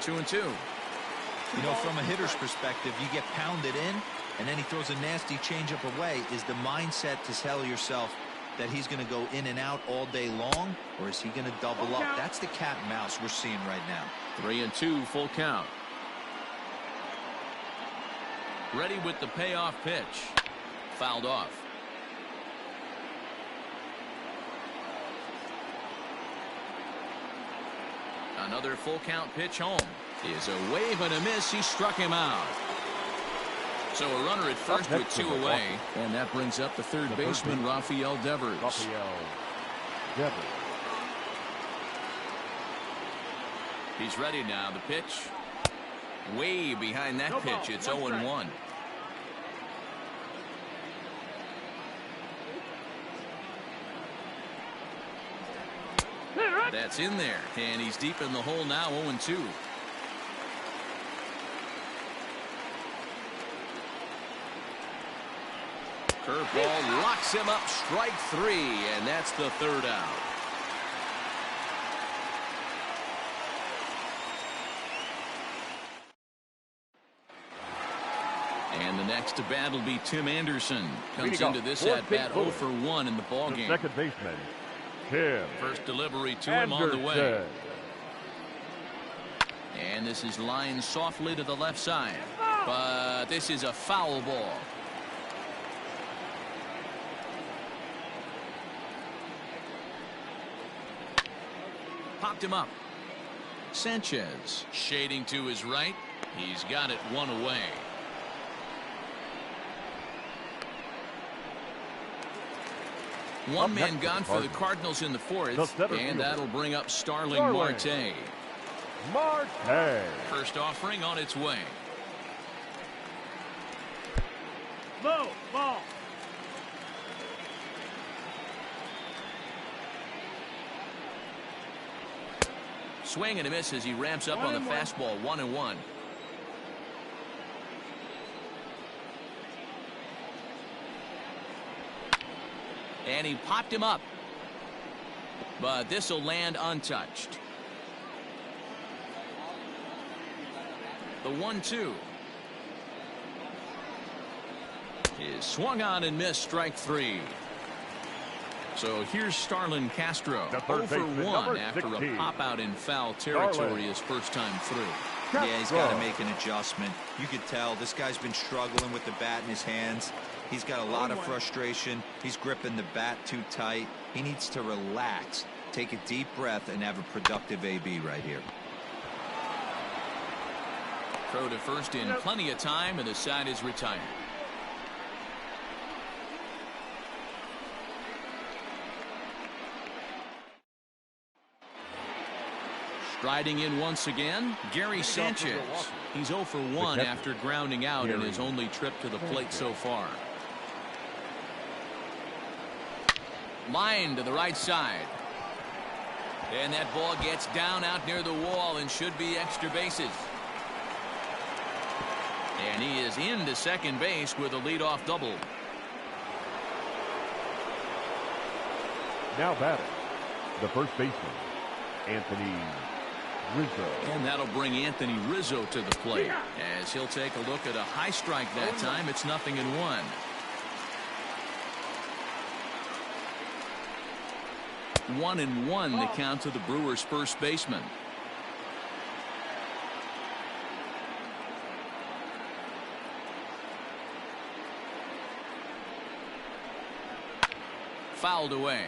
2-2. You know, from a hitter's perspective, you get pounded in, and then he throws a nasty changeup away. Is the mindset to tell yourself that he's going to go in and out all day long, or is he going to double up? That's the cat and mouse we're seeing right now. 3-2, full count. Ready with the payoff pitch. Fouled off. Another full count pitch home. Is a wave and a miss. He struck him out. So a runner at first with 2 away. And that brings up the third baseman, Rafael Devers. He's ready now. The pitch. Way behind that pitch. It's 0-1. That's in there, and he's deep in the hole now. 0-2. Curveball locks him up. Strike 3, and that's the third out. And the next to bat will be Tim Anderson. Comes into this at bat 0 for 1 in the ballgame. Second baseman, Tim First delivery to him on the way. And this is lined softly to the left side. But this is a foul ball. Popped him up. Sanchez shading to his right. He's got it 1 away. One man gone for the Cardinals in the 4th, and that'll bring up Starling Marte. First offering on its way. Low ball. Swing and a miss as he ramps up on the fastball. 1-1. And he popped him up. But this will land untouched. The 1-2 is swung on and missed. Strike 3. So here's Starlin Castro. 0 for 1 after a pop out in foul territory his first time through. Yeah, he's got to make an adjustment. You could tell this guy's been struggling with the bat in his hands. He's got a lot of frustration. He's gripping the bat too tight. He needs to relax, take a deep breath, and have a productive AB right here. Throw to first in plenty of time, and the side is retired. Striding in once again, Gary Sanchez. He's 0 for 1 after grounding out in his only trip to the plate so far. Line to the right side. And that ball gets down out near the wall and should be extra bases. And he is into second base with a leadoff double. Now batting, the first baseman, Anthony Rizzo. And that'll bring Anthony Rizzo to the plate as he'll take a look at a high strike that time. It's 0-1. 1-1 the count to the Brewers' first baseman. Fouled away.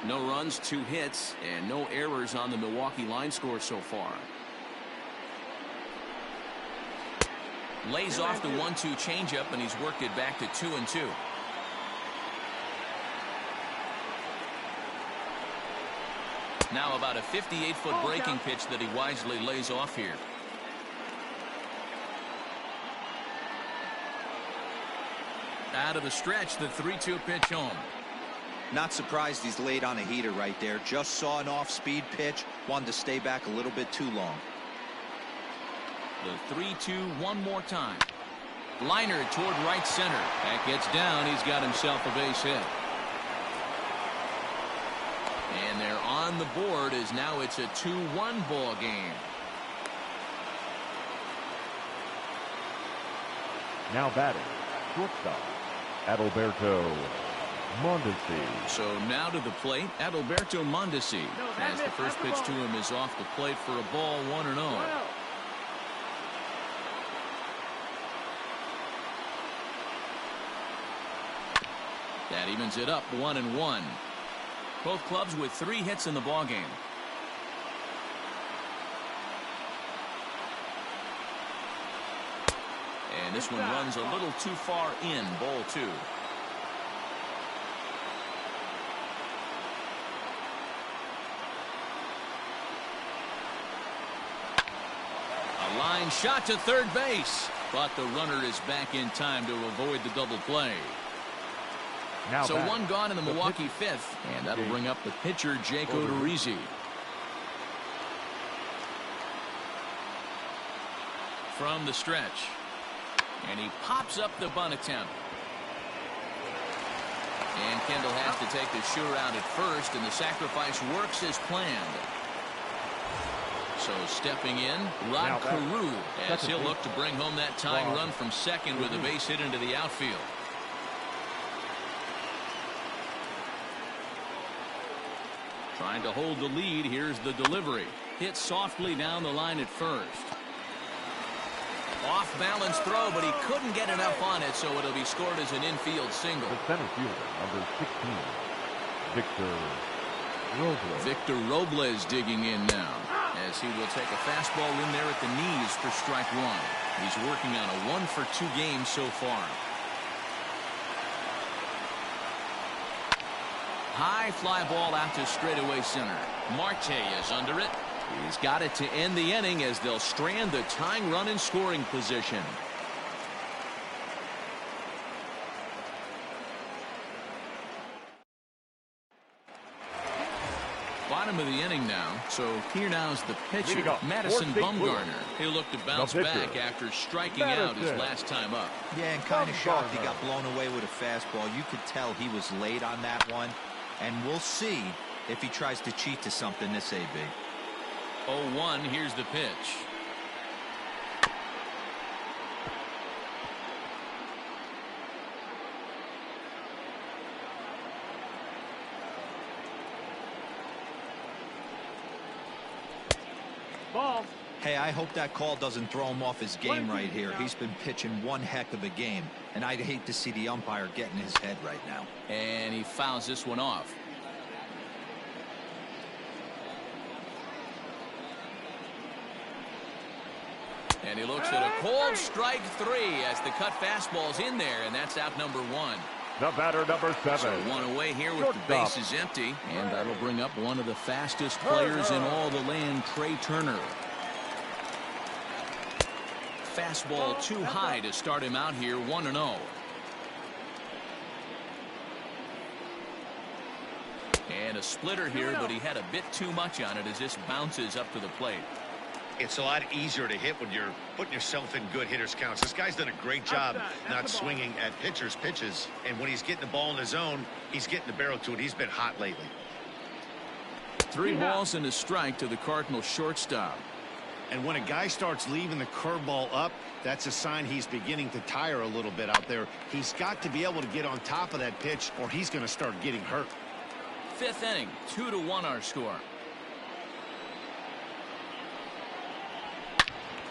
No runs, 2 hits, and no errors on the Milwaukee line score so far. Lays off the 1-2 changeup, and he's worked it back to 2-2. Now about a 58-foot breaking pitch that he wisely lays off here. Out of the stretch, the 3-2 pitch home. Not surprised he's laid on a heater right there. Just saw an off-speed pitch. Wanted to stay back a little bit too long. The 3-2 one more time. Liner toward right center. That gets down. He's got himself a base hit. And they're on the board as now it's a 2-1 ball game. Now batting, shortstop, Adalberto Mondesi. So now to the plate, Adalberto Mondesi, as the first pitch to him is off the plate for a ball, 1-0. That evens it up, 1-1. Both clubs with 3 hits in the ball game. And this one runs a little too far in, ball 2. A line shot to third base, but the runner is back in time to avoid the double play. Now so back, 1 gone in the Milwaukee 5th, and that'll bring up the pitcher, Jake Odorizzi. From the stretch. And he pops up the bunt attempt. And Kendall has to take the sure out at first, and the sacrifice works as planned. So stepping in, Rod Carew, as he'll look to bring home that tying run from second with a base hit into the outfield. Trying to hold the lead. Here's the delivery. Hit softly down the line at first. Off balance throw, but he couldn't get enough on it, so it'll be scored as an infield single. The center fielder, number 16, Victor Robles. Victor Robles digging in now, as he will take a fastball in there at the knees for strike 1. He's working on a 1-for-2 game so far. High fly ball out to straightaway center. Marte is under it. He's got it to end the inning as they'll strand the tying run in scoring position. Bottom of the inning now. So here now's the pitcher, Madison Bumgarner. He'll look to bounce back after striking out his last time up. Yeah, and kind of shocked he got blown away with a fastball. You could tell he was late on that one. And we'll see if he tries to cheat to something this AB. 0-1, here's the pitch. Ball. Hey, I hope that call doesn't throw him off his game right here. He's been pitching one heck of a game, and I'd hate to see the umpire get in his head right now. And he fouls this one off. And he looks at a cold strike 3 as the cut fastball's in there, and that's out number 1. The batter, number 7. So 1 away here with the bases empty, and that'll bring up one of the fastest players in all the land, Trey Turner. Fastball too high to start him out here, 1-0. And a splitter here, but he had a bit too much on it as this bounces up to the plate. It's a lot easier to hit when you're putting yourself in good hitters counts. This guy's done a great job not swinging at pitchers' pitches. And when he's getting the ball in his zone, he's getting the barrel to it. He's been hot lately. 3 balls and a strike to the Cardinals shortstop. And when a guy starts leaving the curveball up, that's a sign he's beginning to tire a little bit out there. He's got to be able to get on top of that pitch or he's going to start getting hurt. 5th inning, 2-1 our score.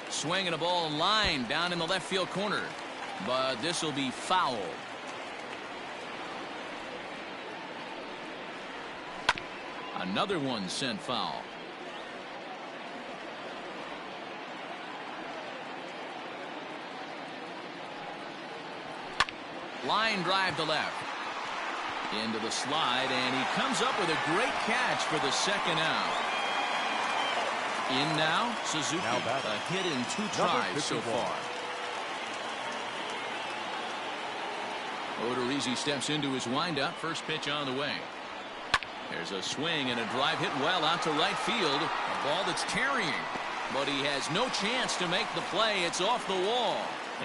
Swinging a ball line down in the left field corner, but this will be foul. Another one sent foul. Line drive to left. Into the slide, and he comes up with a great catch for the second out. In now, Suzuki, a hit in 2 tries so far. Odorizzi steps into his windup. First pitch on the way. There's a swing and a drive hit well out to right field. A ball that's carrying, but he has no chance to make the play. It's off the wall,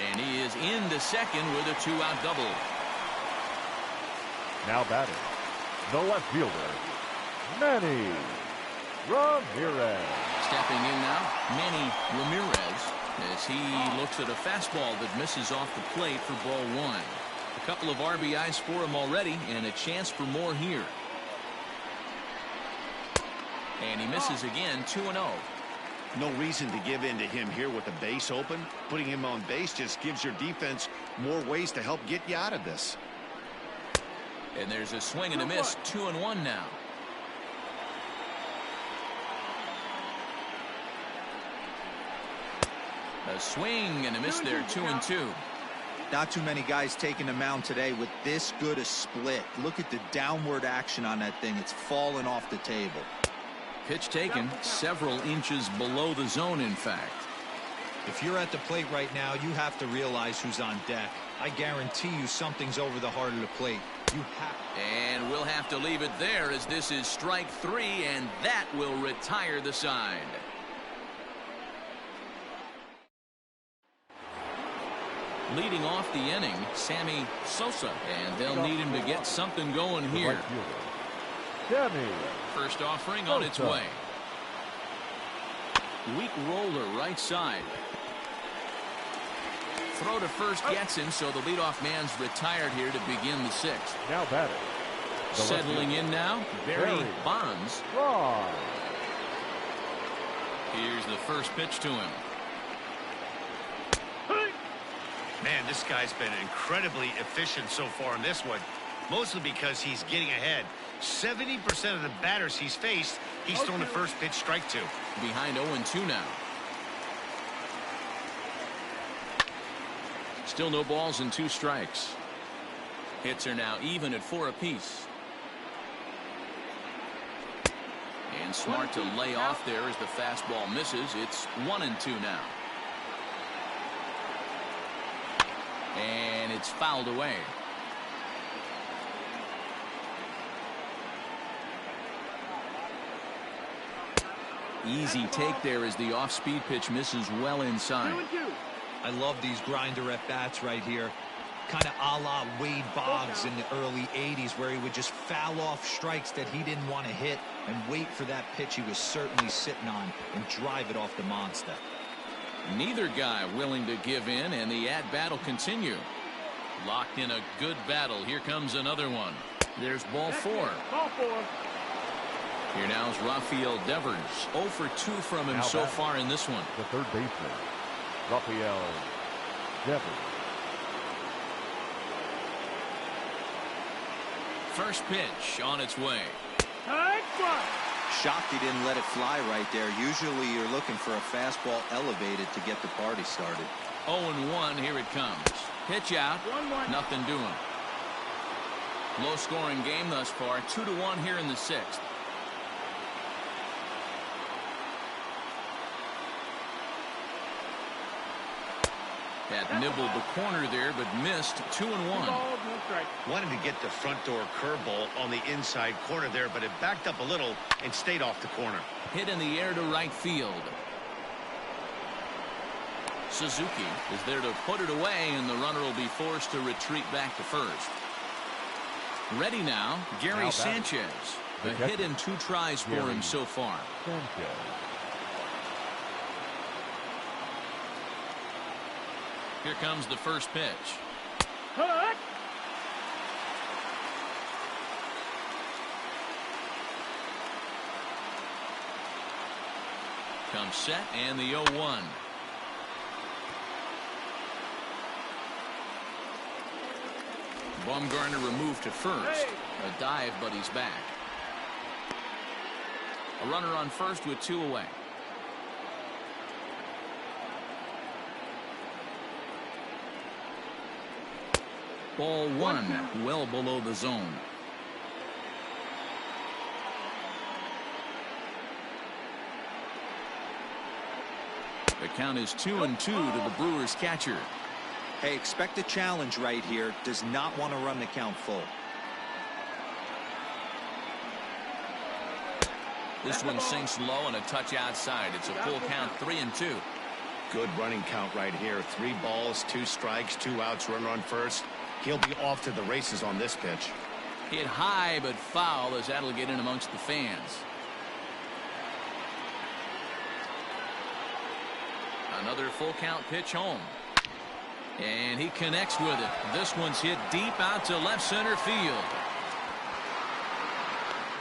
and he is into second with a 2-out double. Now batting, the left fielder, Manny Ramirez. Stepping in now, Manny Ramirez, as he looks at a fastball that misses off the plate for ball 1. A couple of RBIs for him already, and a chance for more here. And he misses again, 2-0. No reason to give in to him here with the base open. Putting him on base just gives your defense more ways to help get you out of this. And there's a swing and a miss, 2-1 now. A swing and a miss there, 2-2. Not too many guys taking the mound today with this good a split. Look at the downward action on that thing. It's falling off the table. Pitch taken several inches below the zone, in fact. If you're at the plate right now, you have to realize who's on deck. I guarantee you something's over the heart of the plate. You have. And we'll have to leave it there, as this is strike 3, and that will retire the side. Leading off the inning, Sammy Sosa, and they'll need him to get something going here. First offering on its way. Weak roller right side. Throw to first gets him, so the leadoff man's retired here to begin the 6th. Now batting. Settling in now, Barry Bonds. Here's the first pitch to him. Man, this guy's been incredibly efficient so far in this one, mostly because he's getting ahead. 70% of the batters he's faced, he's thrown the first pitch strike to. Behind 0-2 now. Still no balls and 2 strikes. Hits are now even at 4 apiece. And smart to lay off there as the fastball misses. It's 1-2 now. And it's fouled away. Easy take there as the off-speed pitch misses well inside. I love these grinder at bats right here. Kind of a la Wade Boggs in the early 80s, where he would just foul off strikes that he didn't want to hit and wait for that pitch he was certainly sitting on and drive it off the monster. Neither guy willing to give in, and the at-bat will continue. Locked in a good battle. Here comes another one. There's ball 4. Here now is Rafael Devers. 0 for 2 from him so far in this one. The third baseman, Rafael Devers. First pitch on its way. Shocked he didn't let it fly right there. Usually you're looking for a fastball elevated to get the party started. 0-1, here it comes. Pitch out, nothing doing. Low scoring game thus far, 2-1 here in the 6th. That nibbled the corner there, but missed. 2-1. Wanted to get the front door curveball on the inside corner there, but it backed up a little and stayed off the corner. Hit in the air to right field. Suzuki is there to put it away, and the runner will be forced to retreat back to first. Ready now, Gary Sanchez. A hit and 2 tries for him so far. Here comes the first pitch. Comes set, and the 0-1. Bumgarner removed to first. A dive, but he's back. A runner on first with 2 away. Ball 1, well below the zone. The count is 2-2 to the Brewers catcher. Hey, expect a challenge right here. Does not want to run the count full. This one sinks low and a touch outside. It's a full count, 3-2. Good running count right here. 3 balls, 2 strikes, 2 outs, runner on first. He'll be off to the races on this pitch. Hit high but foul, as that'll get in amongst the fans. Another full count pitch home. And he connects with it. This one's hit deep out to left center field.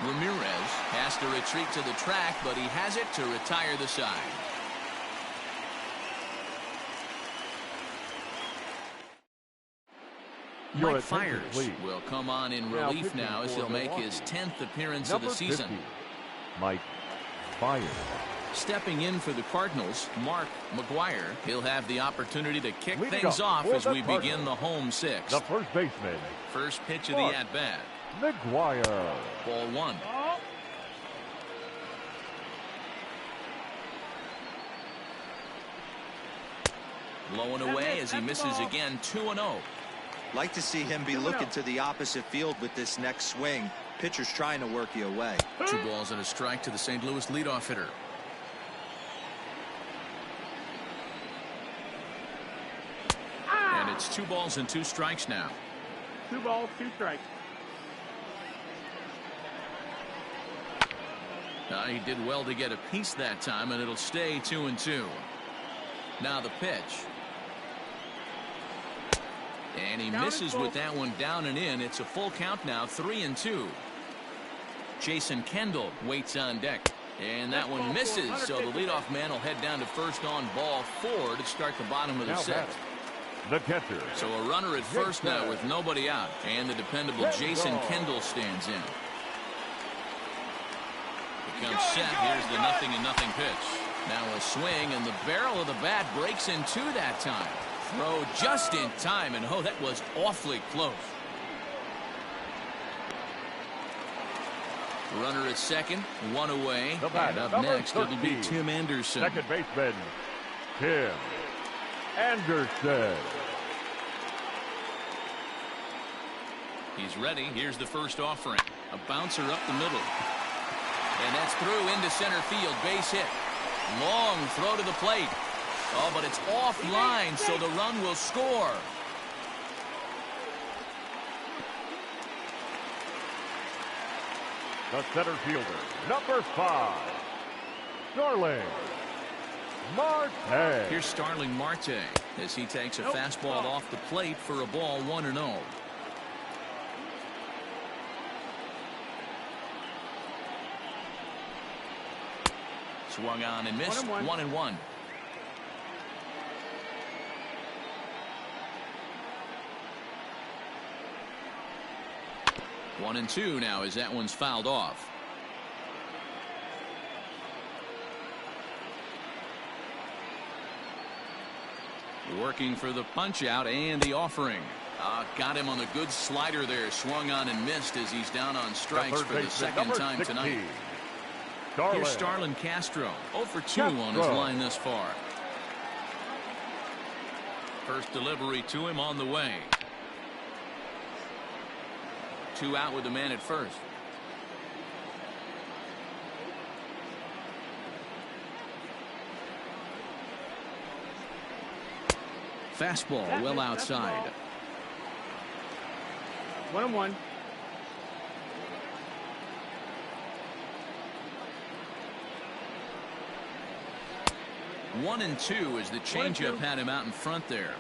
Ramirez has to retreat to the track, but he has it to retire the side. Mike Fiers will come on in relief now as he'll make his 10th appearance of the season. Mike Fiers. Stepping in for the Cardinals, Mark McGuire. He'll have the opportunity to kick things off as we begin the home 6th. The first baseman. First pitch of the at-bat. McGuire. Ball 1. Low and away as he misses again, 2-0. Like to see him be looking to the opposite field with this next swing. Pitcher's trying to work you away. 2 balls and a strike to the St. Louis leadoff hitter. And it's 2 balls and 2 strikes now. 2 balls, 2 strikes. He did well to get a piece that time, and it'll stay 2-2. Now the pitch. And he misses with that one down and in. It's a full count now, 3-2. Jason Kendall waits on deck. And that one misses, so the leadoff man will head down to first on ball 4 to start the bottom of the 6th. The catcher. So a runner at first now with nobody out. And the dependable Jason Kendall stands in. He comes set. Here's the 0-0 pitch. Now a swing, and the barrel of the bat breaks in 2 that time. Throw just in time, and that was awfully close. Runner at second, 1 away. And up next, it'll be Tim Anderson. Second baseman, Tim Anderson. He's ready. Here's the first offering. A bouncer up the middle. And that's through into center field. Base hit. Long throw to the plate. Oh, but it's offline, so the run will score. The center fielder, number 5, Starling Marte. Here's Starling Marte as he takes a fastball off the plate for a ball, 1-0. Swung on and missed, 1-1. One and 2 now as that one's fouled off. Working for the punch out and the offering. Got him on the good slider there. Swung on and missed as he's down on strikes for the second time tonight. Here's Starlin Castro, 0 for 2 on his line thus far. First delivery to him on the way. 2 out with the man at first. Fastball well outside. 1-1. 1-2 as the changeup had him out in front there.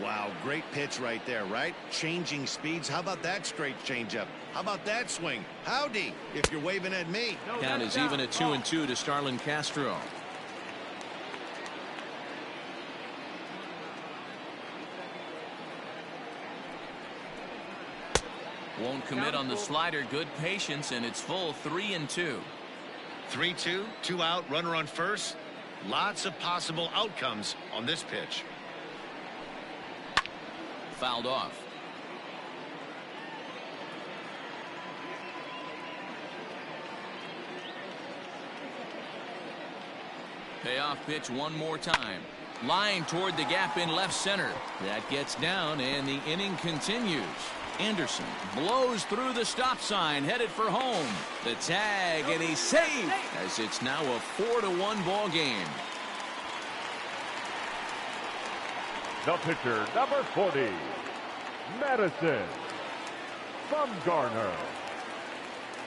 Wow, great pitch right there, right? Changing speeds. How about that straight changeup? How about that swing? Howdy, if you're waving at me. Count is even at 2-2 to Starlin Castro. Won't commit on the slider. Good patience, and it's full 3-2. 3-2, 2 out, runner on first. Lots of possible outcomes on this pitch. Fouled off. Payoff pitch one more time. Line toward the gap in left center. That gets down, and the inning continues. Anderson blows through the stop sign, headed for home. The tag, and he's safe, as it's now a 4-1 ball game. The pitcher, number 40, Madison Bumgarner.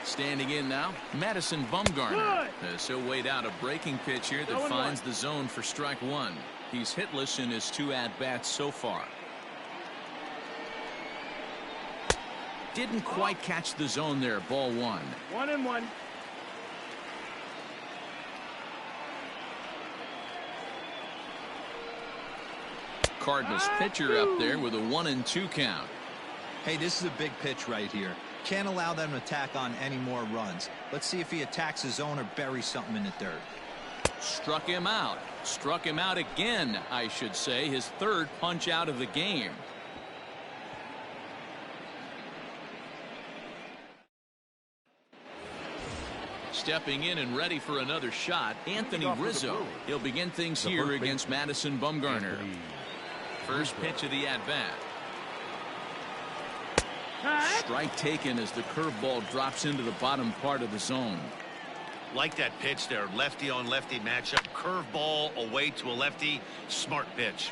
Standing in now, Madison Bumgarner. As he'll wait out a breaking pitch here that finds the zone for strike one. He's hitless in his 2 at-bats so far. Didn't quite catch the zone there. Ball 1. 1-1. Cardinals pitcher up there with a 1-2 count. Hey, this is a big pitch right here. Can't allow them to tack on any more runs. Let's see if he attacks his zone or buries something in the dirt. Struck him out. Struck him out again, I should say. His 3rd punch out of the game. Stepping in and ready for another shot, Anthony Rizzo. He'll begin things here against Madison Bumgarner. First pitch of the at-bat. Strike taken as the curveball drops into the bottom part of the zone. Like that pitch there, lefty on lefty matchup. Curveball away to a lefty. Smart pitch.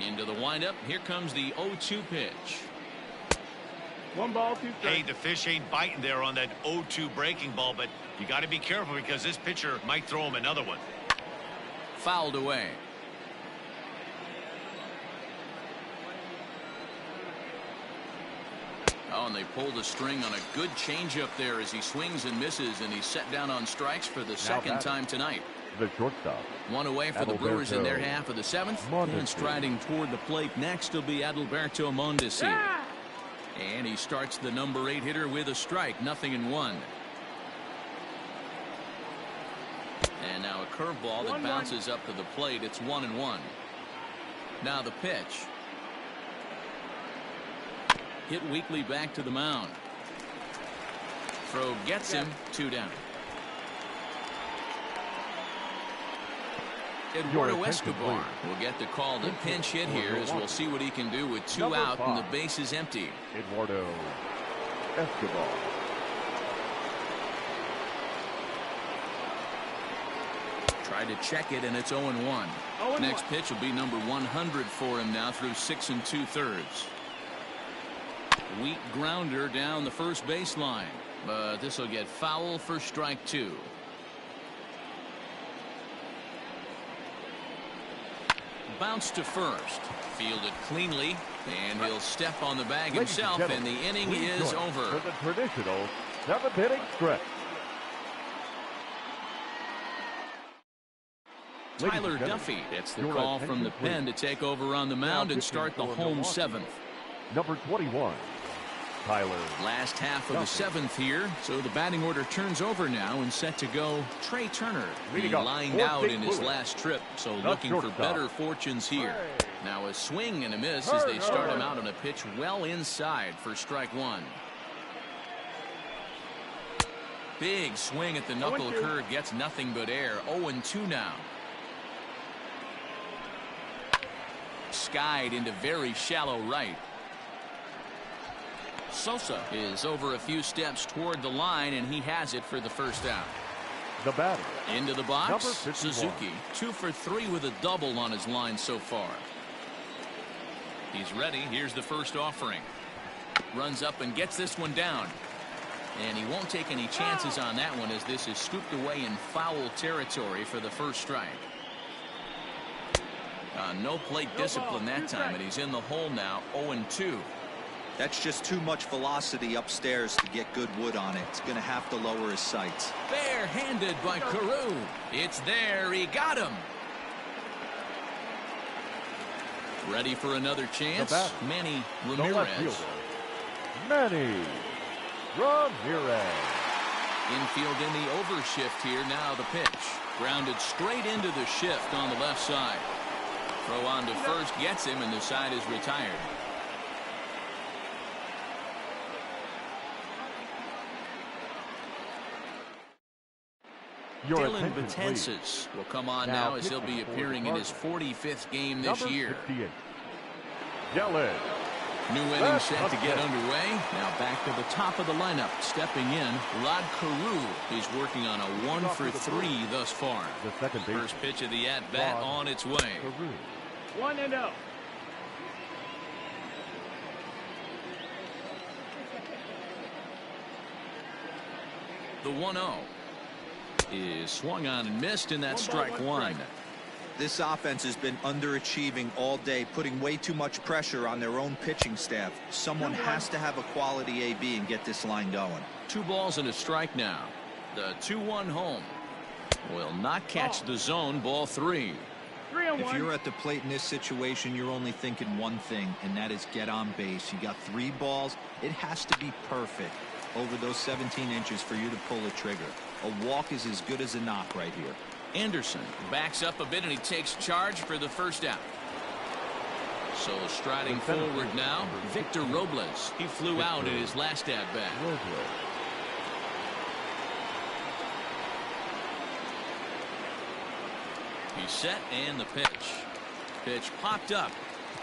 Into the windup. Here comes the 0-2 pitch. 1 ball, 2 strikes. Hey, the fish ain't biting there on that 0-2 breaking ball, but you got to be careful because this pitcher might throw him another one. Fouled away. Oh, and they pulled a string on a good changeup there as he swings and misses, and he's set down on strikes for the second time tonight. The shortstop. One away for the Brewers in their half of the 7th. And striding toward the plate next will be Adalberto Mondesi. And he starts the number 8 hitter with a strike. 0-1. And now a curveball that bounces up to the plate. It's 1-1. Now the pitch. Hit weakly back to the mound. Throw gets him. 2 down. Eduardo Escobar will get the call to pinch hit here as we'll see what he can do with 2 out and the base is empty. Eduardo Escobar. Tried to check it, and it's 0-1. Next pitch will be number 100 for him now through 6 2/3. Weak grounder down the first baseline, but this will get foul for strike 2. Bounce to first. Fielded cleanly, and he'll step on the bag himself, and the inning is over. For the traditional 7th inning stretch. Tyler Duffy gets the call from the pen to take over on the mound and start the home 7th. Number 21, Tyler. Last half of the 7th here, so the batting order turns over now and set to go Trey Turner. He lined out in his last trip, so looking for better fortunes here. Now a swing and a miss as they start him out on a pitch well inside for strike 1. Big swing at the knuckle curve, gets nothing but air. 0-2 now. Skied into very shallow right. Sosa is over a few steps toward the line, and he has it for the first out. The batter. Into the box, Number 51. Suzuki, 2 for 3 with a double on his line so far. He's ready. Here's the first offering. Runs up and gets this one down. And he won't take any chances on that one, as this is scooped away in foul territory for the first strike. No plate discipline that time, and he's in the hole now, 0-2. That's just too much velocity upstairs to get good wood on it. It's going to have to lower his sights. Bare-handed by Carew. It's there. He got him. Ready for another chance. Manny Ramirez. Manny Ramirez. Infield in the overshift here. Now the pitch. Grounded straight into the shift on the left side. Throw on to first gets him, and the side is retired. Dylan Betances will come on now as he'll be appearing in his 45th game this year. Dylan. New inning set to get underway. Now back to the top of the lineup. Stepping in, Rod Carew. He's working on a 1 for 3 thus far. The second base. First pitch of the at-bat on its way. 1-0. The 1-0 is swung on and missed, and that's strike one. This offense has been underachieving all day, putting way too much pressure on their own pitching staff. Someone has to have a quality AB and get this line going. 2 balls and a strike now. The 2-1 home will not catch the zone. Ball 3. If you're at the plate in this situation, you're only thinking one thing, and that is get on base. You got 3 balls. It has to be perfect over those 17 inches for you to pull the trigger. A walk is as good as a knock right here. Anderson backs up a bit, and he takes charge for the first out. So striding forward now, Victor Robles. He flew out in his last at-bat. He's set, and the pitch. Pitch popped up.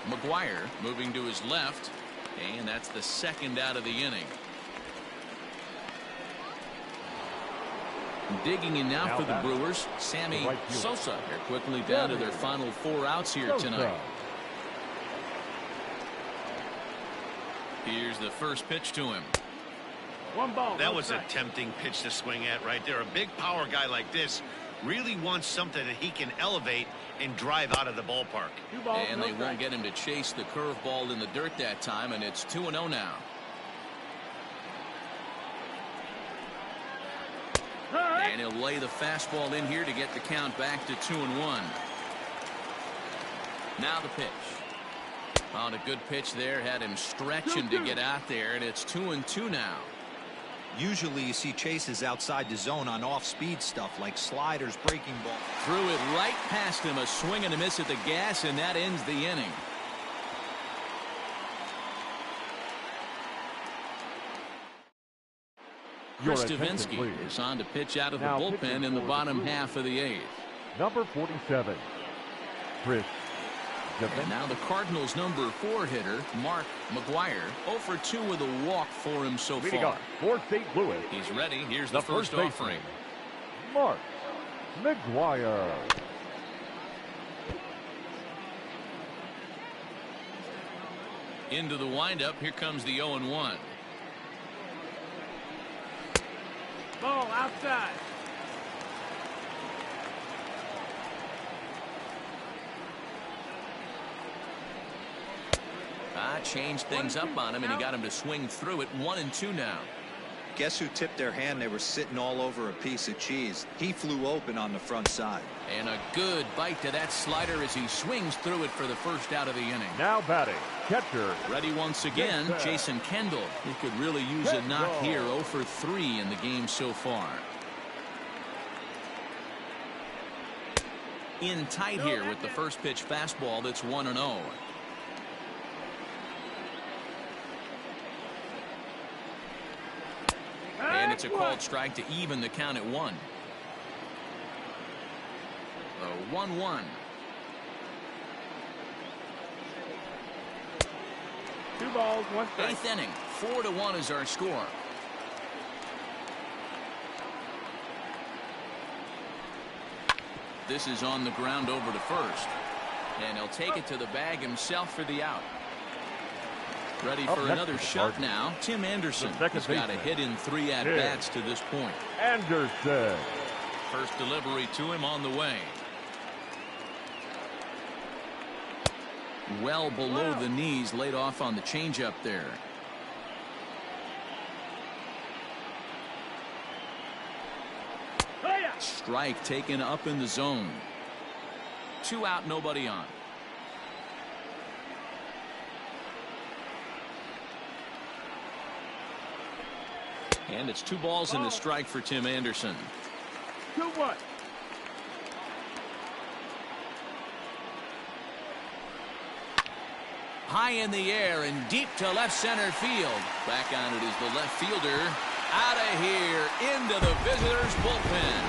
McGuire moving to his left, and that's the second out of the inning. Digging in now for the Brewers, Sammy Sosa. They're quickly down to their final 4 outs here tonight. Here's the first pitch to him. 1 ball. That was a tempting pitch to swing at right there. A big power guy like this really wants something that he can elevate and drive out of the ballpark. And they won't get him to chase the curveball in the dirt that time, and it's 2-0 now. And he'll lay the fastball in here to get the count back to 2-1. Now the pitch. On a good pitch there, had him stretching to get out there, and it's 2-2 now. Usually you see chases outside the zone on off-speed stuff like sliders, breaking ball. Threw it right past him, a swing and a miss at the gas, and that ends the inning. Chris Davinsky is on to pitch out of the bullpen in the bottom half of the 8th. Number 47, Chris Davinsky. And now the Cardinals' number 4 hitter, Mark McGuire, 0 for 2 with a walk for him so far. For St. Louis. He's ready. Here's the first offering. Mark McGuire. Into the windup. Here comes the 0-1. Ball outside. Changed things up on him, and he got him to swing through it. 1-2 now. Guess who tipped their hand? They were sitting all over a piece of cheese. He flew open on the front side. And a good bite to that slider as he swings through it for the first out of the inning. Now batting, catcher. Ready once again, Jason Kendall. He could really use a knock here. 0 for 3 in the game so far. In tight here with the first pitch fastball that's 1-0. And it's a called strike to even the count at 1. The 1-1. 2 balls, 1 strike. 8th inning. 4-1 is our score. This is on the ground over to first. And he'll take it to the bag himself for the out. Ready for another shot now. Tim Anderson has got a hit in 3 at-bats to this point. Anderson. First delivery to him on the way. Well below the knees, laid off on the changeup there. Strike taken up in the zone. 2 out, nobody on. And it's 2 balls and a strike for Tim Anderson. 2-1. High in the air and deep to left center field. Back on it is the left fielder. Out of here into the visitors' bullpen.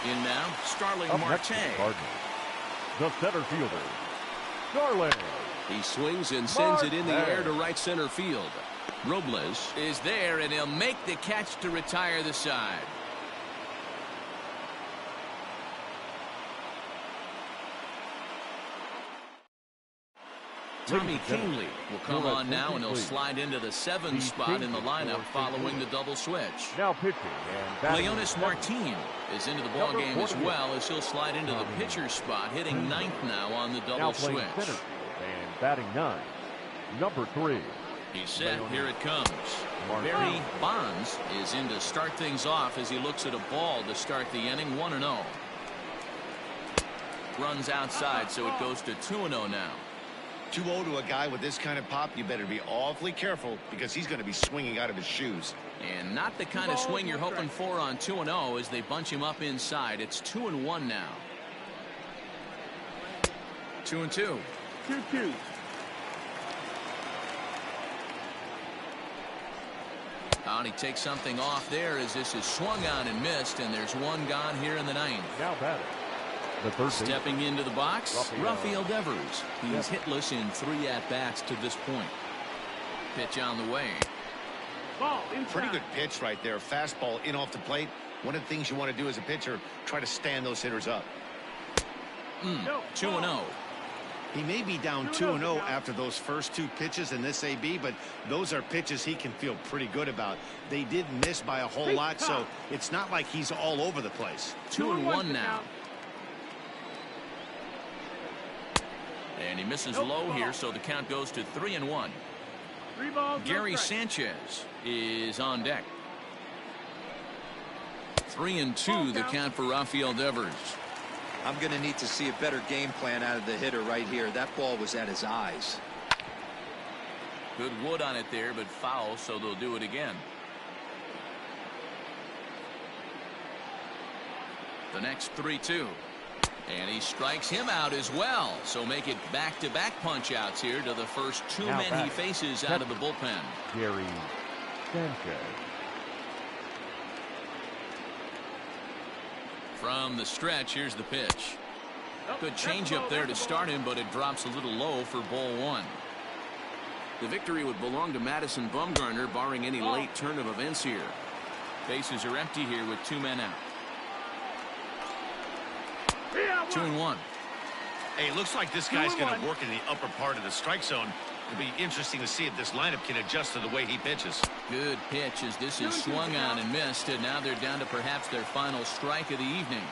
In now, Starling Marte. The center fielder, Starling. He swings and sends it in the air to right center field. Robles is there, and he'll make the catch to retire the side. Tommy Kingley will come on now, and he'll slide into the 7th spot in the lineup following the double switch. Now pitching and Leonis Martin is into the ballgame as well, as he'll slide into the pitcher spot, hitting 9th now on the double switch. And batting 9, number 3. He's set. Here it comes. Barry Bonds is in to start things off as he looks at a ball to start the inning. 1-0. Runs outside, so it goes to 2-0 now. 2-0 to a guy with this kind of pop, you better be awfully careful because he's going to be swinging out of his shoes. And not the kind of swing you're hoping for on 2-0 as they bunch him up inside. It's 2-1 now. 2-2. 2-2. And he takes something off there as this is swung on and missed, and there's 1 gone here in the 9th. Now batting. Stepping into the box, Rafael Devers. He's hitless in 3 at-bats to this point. Pitch on the way. Pretty good pitch right there. Fastball in off the plate. One of the things you want to do as a pitcher, try to stand those hitters up. 2-0. He may be down 2-0 after those first 2 pitches in this AB, but those are pitches he can feel pretty good about. They did miss by a whole lot, so it's not like he's all over the place. 2-1 now. And he misses low here, so the count goes to 3-1. Gary Sanchez is on deck. 3-2 the count for Rafael Devers. I'm going to need to see a better game plan out of the hitter right here. That ball was at his eyes. Good wood on it there, but foul, so they'll do it again. The next 3-2. And he strikes him out as well. So make it back-to-back punch-outs here to the first 2 men he faces out of the bullpen. Gary Sanchez. From the stretch, here's the pitch. Good changeup there to start him, but it drops a little low for ball 1. The victory would belong to Madison Bumgarner, barring any late turn of events here. Bases are empty here with 2 men out. 2-1. Hey, looks like this guy's going to work in the upper part of the strike zone. It'll be interesting to see if this lineup can adjust to the way he pitches. Good pitch as this is swung on and missed, and now they're down to perhaps their final strike of the evening.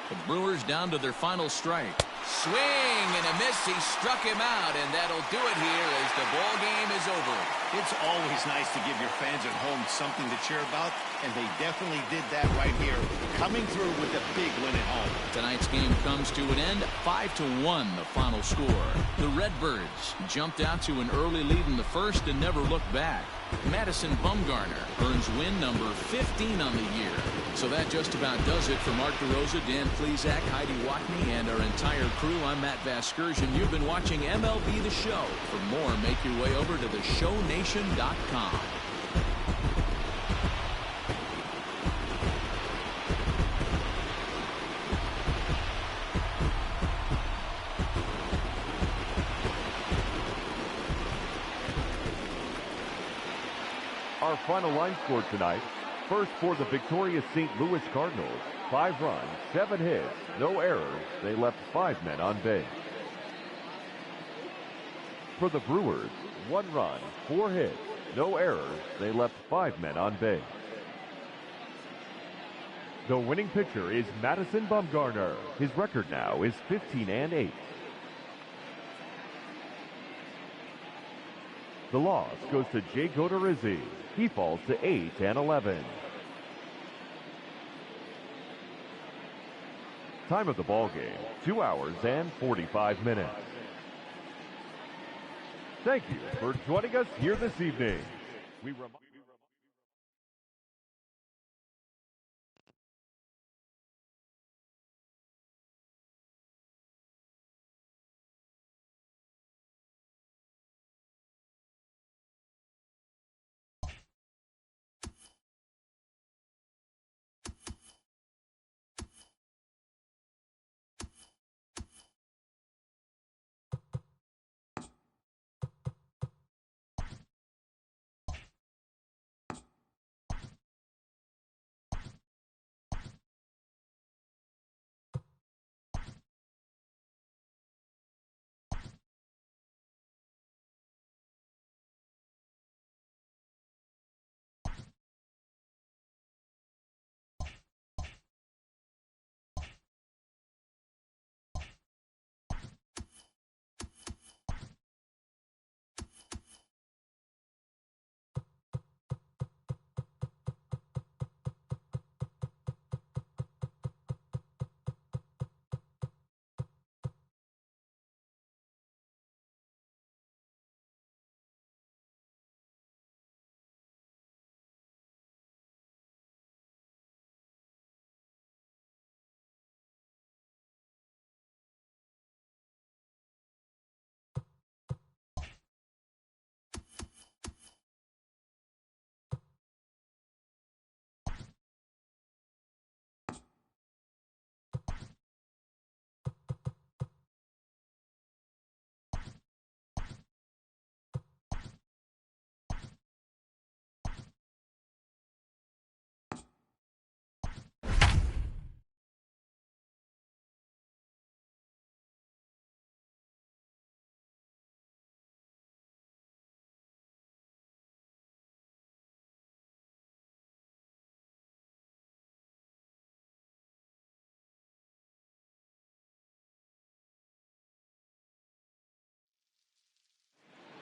The Brewers down to their final strike. Swing and a miss. He struck him out, and that'll do it here as the ball game is over. It's always nice to give your fans at home something to cheer about, and they definitely did that right here, coming through with a big win at home. Tonight's game comes to an end, 5-1 the final score. The Redbirds jumped out to an early lead in the first and never looked back. Madison Bumgarner earns win number 15 on the year. So that just about does it for Mark DeRosa, Dan Plesac, Heidi Watney, and our entire crew. I'm Matt Vasgersian. You've been watching MLB The Show. For more, make your way over to theshownation.com. Our final line score tonight. First for the victorious St. Louis Cardinals. 5 runs, 7 hits, no errors. They left 5 men on base. For the Brewers, 1 run, 4 hits, no errors. They left 5 men on base. The winning pitcher is Madison Bumgarner. His record now is 15-8. The loss goes to Jay Godorizzi. He falls to 8-11. Time of the ball game, 2 hours and 45 minutes. Thank you for joining us here this evening.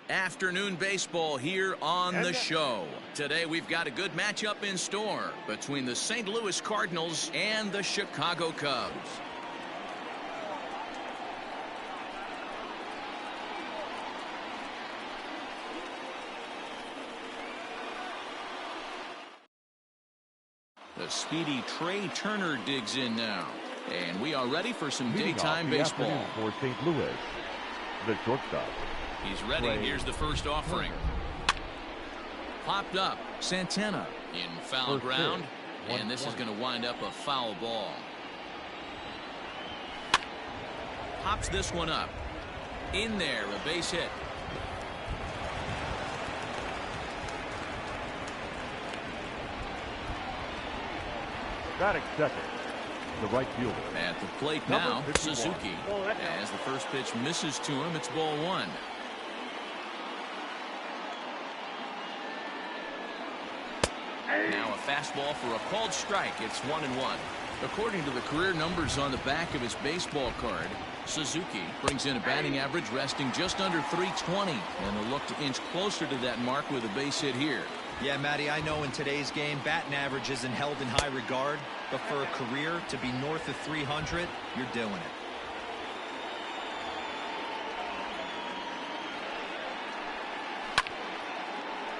Afternoon baseball here on the show. Today we've got a good matchup in store between the St. Louis Cardinals and the Chicago Cubs. The speedy Trey Turner digs in now. And we are ready for some daytime baseball. For St. Louis, the shortstop. He's ready. Here's the first offering. Popped up. Santana in foul ground. And this is going to wind up a foul ball. Pops this one up. In there, a base hit. Batting second, the right fielder. At the plate now, Suzuki. As the first pitch misses to him, it's ball 1. Now a fastball for a called strike. It's 1-1. According to the career numbers on the back of his baseball card, Suzuki brings in a batting average resting just under .320, and they'll look to inch closer to that mark with a base hit here. Yeah, Matty, I know in today's game, batting average isn't held in high regard, but for a career to be north of 300, you're doing it.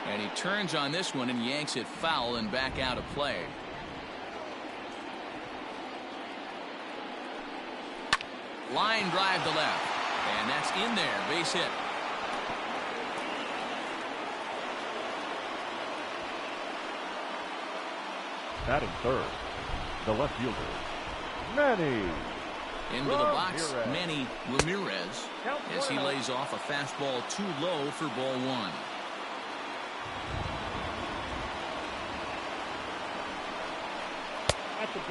And he turns on this one and yanks it foul and back out of play. Line drive to left. And that's in there. Base hit. Batting third, the left fielder, Manny. Into the box, Manny Ramirez, as he lays off a fastball too low for ball 1.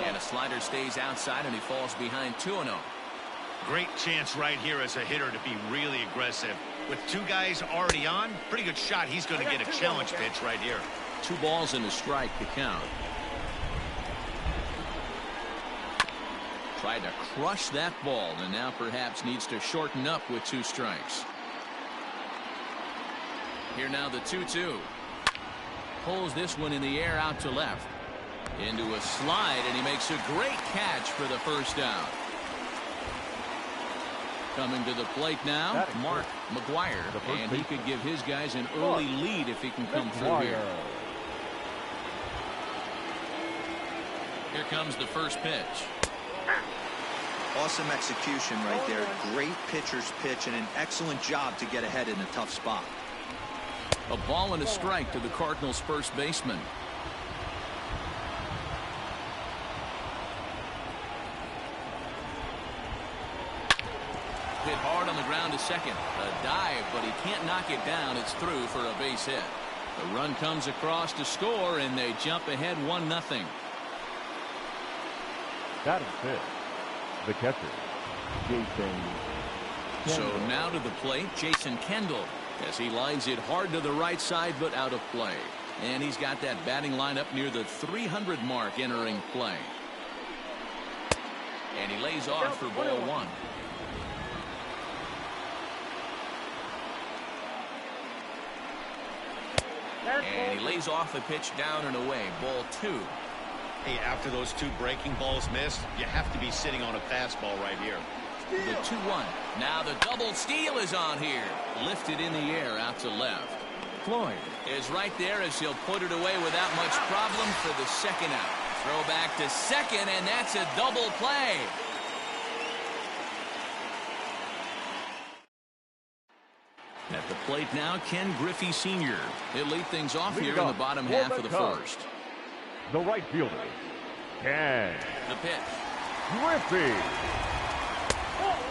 And a slider stays outside, and he falls behind 2-0. Great chance right here as a hitter to be really aggressive. With two guys already on, pretty good shot. He's going to get a challenge pitch right here. 2 balls and a strike to count. Tried to crush that ball, and now perhaps needs to shorten up with 2 strikes. Here now the 2-2. Pulls this one in the air out to left. Into a slide, and he makes a great catch for the first out. Coming to the plate now, Mark McGuire, and he could give his guys an early lead if he can come through here. Here comes the first pitch. Awesome execution right there. Great pitcher's pitch and an excellent job to get ahead in a tough spot. A ball and a strike to the Cardinals' first baseman. Hit hard on the ground to second. A dive, but he can't knock it down. It's through for a base hit. The run comes across to score, and they jump ahead 1-0. That is it. The catcher, Jason Kendall. So now to the plate, Jason Kendall, as he lines it hard to the right side, but out of play. And he's got that batting lineup near the 300 mark entering play. And he lays off for ball 1. And he lays off a pitch down and away. Ball 2. Hey, after those 2 breaking balls missed, you have to be sitting on a fastball right here. The 2-1. Now the double steal is on here. Lifted in the air out to left. Floyd is right there as he'll put it away without much problem for the second out. Throw back to second, and that's a double play. At the plate now, Ken Griffey Sr. He'll lead things off here in the bottom half of the first. The right fielder, Ken. The pitch. Griffey.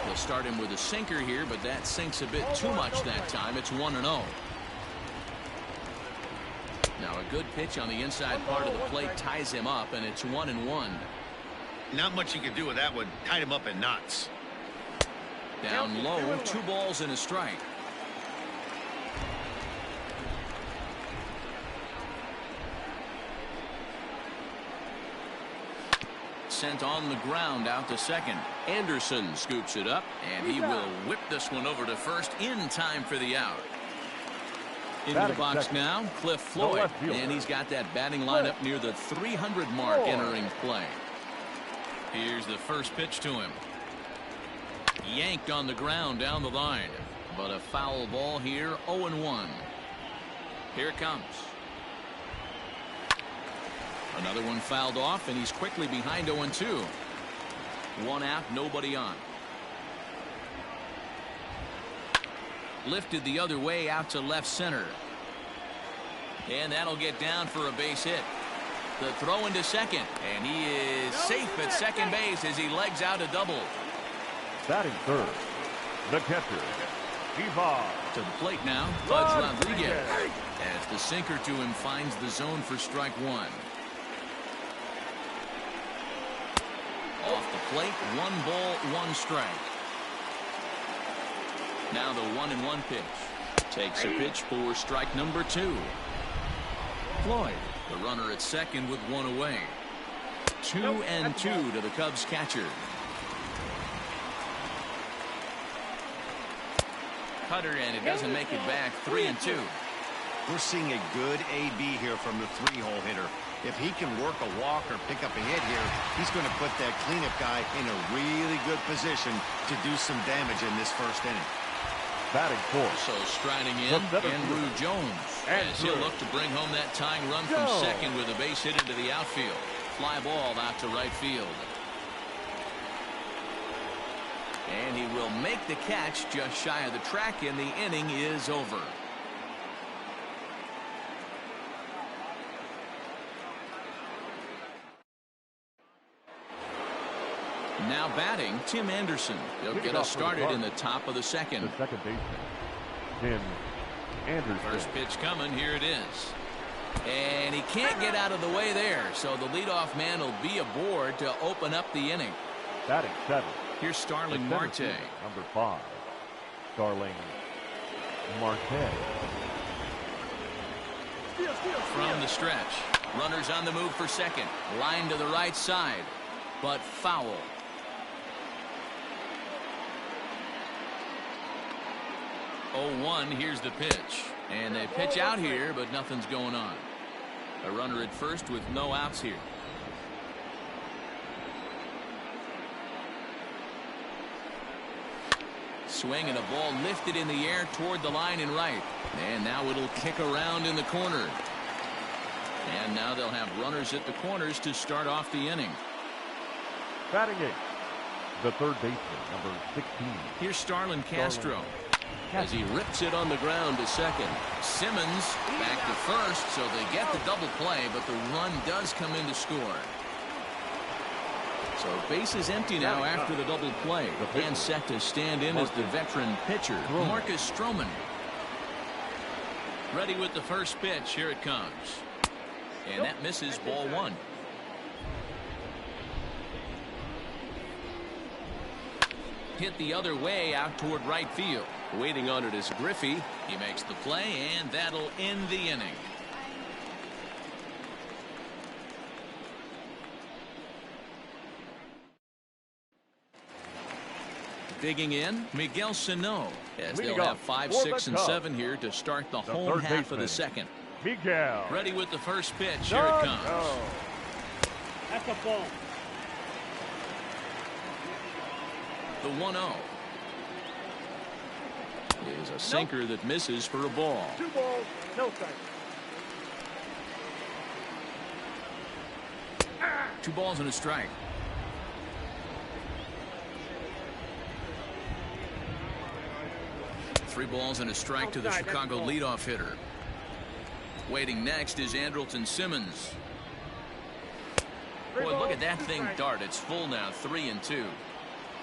They'll start him with a sinker here, but that sinks a bit too much that time. It's 1-0. Now a good pitch on the inside part of the plate ties him up, and it's 1-1. Not much you can do with that one. Tied him up in knots. Down low, 2 balls and a strike. Sent on the ground out to second. Anderson scoops it up, and he will whip this one over to first in time for the out. Into the box now, Cliff Floyd, and he's got that batting lineup near the 300 mark entering play. Here's the first pitch to him. Yanked on the ground down the line, but a foul ball here, 0-1. Here it comes. Another one fouled off, and he's quickly behind 0-2. 1 out, nobody on. Lifted the other way out to left center. And that'll get down for a base hit. The throw into second, and he is safe at second base as he legs out a double. Batting third, the catcher, Ivan. To the plate now, Pudge Rodriguez, as the sinker to him finds the zone for strike 1. Off the plate, 1 ball, 1 strike. Now the 1-1 pitch. Takes a pitch for strike number 2. Floyd, the runner at second with 1 away. 2-2 to the Cubs catcher. Cutter, and it doesn't make it back. 3-2. We're seeing a good AB here from the 3-hole hitter. If he can work a walk or pick up a hit here, he's going to put that cleanup guy in a really good position to do some damage in this first inning. Batting fourth. So striding in, Andrew Jones, as he'll look to bring home that tying run from second with a base hit into the outfield. Fly ball out to right field. And he will make the catch just shy of the track, and the inning is over. Now batting, Tim Anderson. He'll get us started in the top of the second. The second baseman, Tim Anderson. First pitch coming. Here it is. And he can't get out of the way there, so the leadoff man will be aboard to open up the inning. Batting 7. Here's Starling Marte. Number 5. Starling Marte. From the stretch. Runners on the move for second. Line to the right side, but foul. 0-1, here's the pitch. And they pitch out here, but nothing's going on. A runner at first with no outs here. Swing and a ball lifted in the air toward the line and right. And now it'll kick around in the corner. And now they'll have runners at the corners to start off the inning. Batting 8. The third baseman, number 16. Here's Starlin Castro as he rips it on the ground to second. Simmons back to first, so they get the double play, but the run does come in to score. So base is empty now after the double play. And set to stand in as the veteran pitcher, Marcus Stroman. Ready with the first pitch. Here it comes. And that misses, ball 1. Hit the other way out toward right field. Waiting on it is Griffey. He makes the play, and that'll end the inning. Digging in, Miguel Sano, as they'll have 5, 6, and 7 here to start the home half of the second. Miguel. Ready with the first pitch. Here it comes. That's a ball. The 1-0 is a sinker that misses for a ball. 2 balls, no strike. 2 balls and a strike. Three balls and a strike to the Chicago leadoff hitter. Waiting next is Andrelton Simmons. Boy, look at that thing dart. It's full now, 3-2.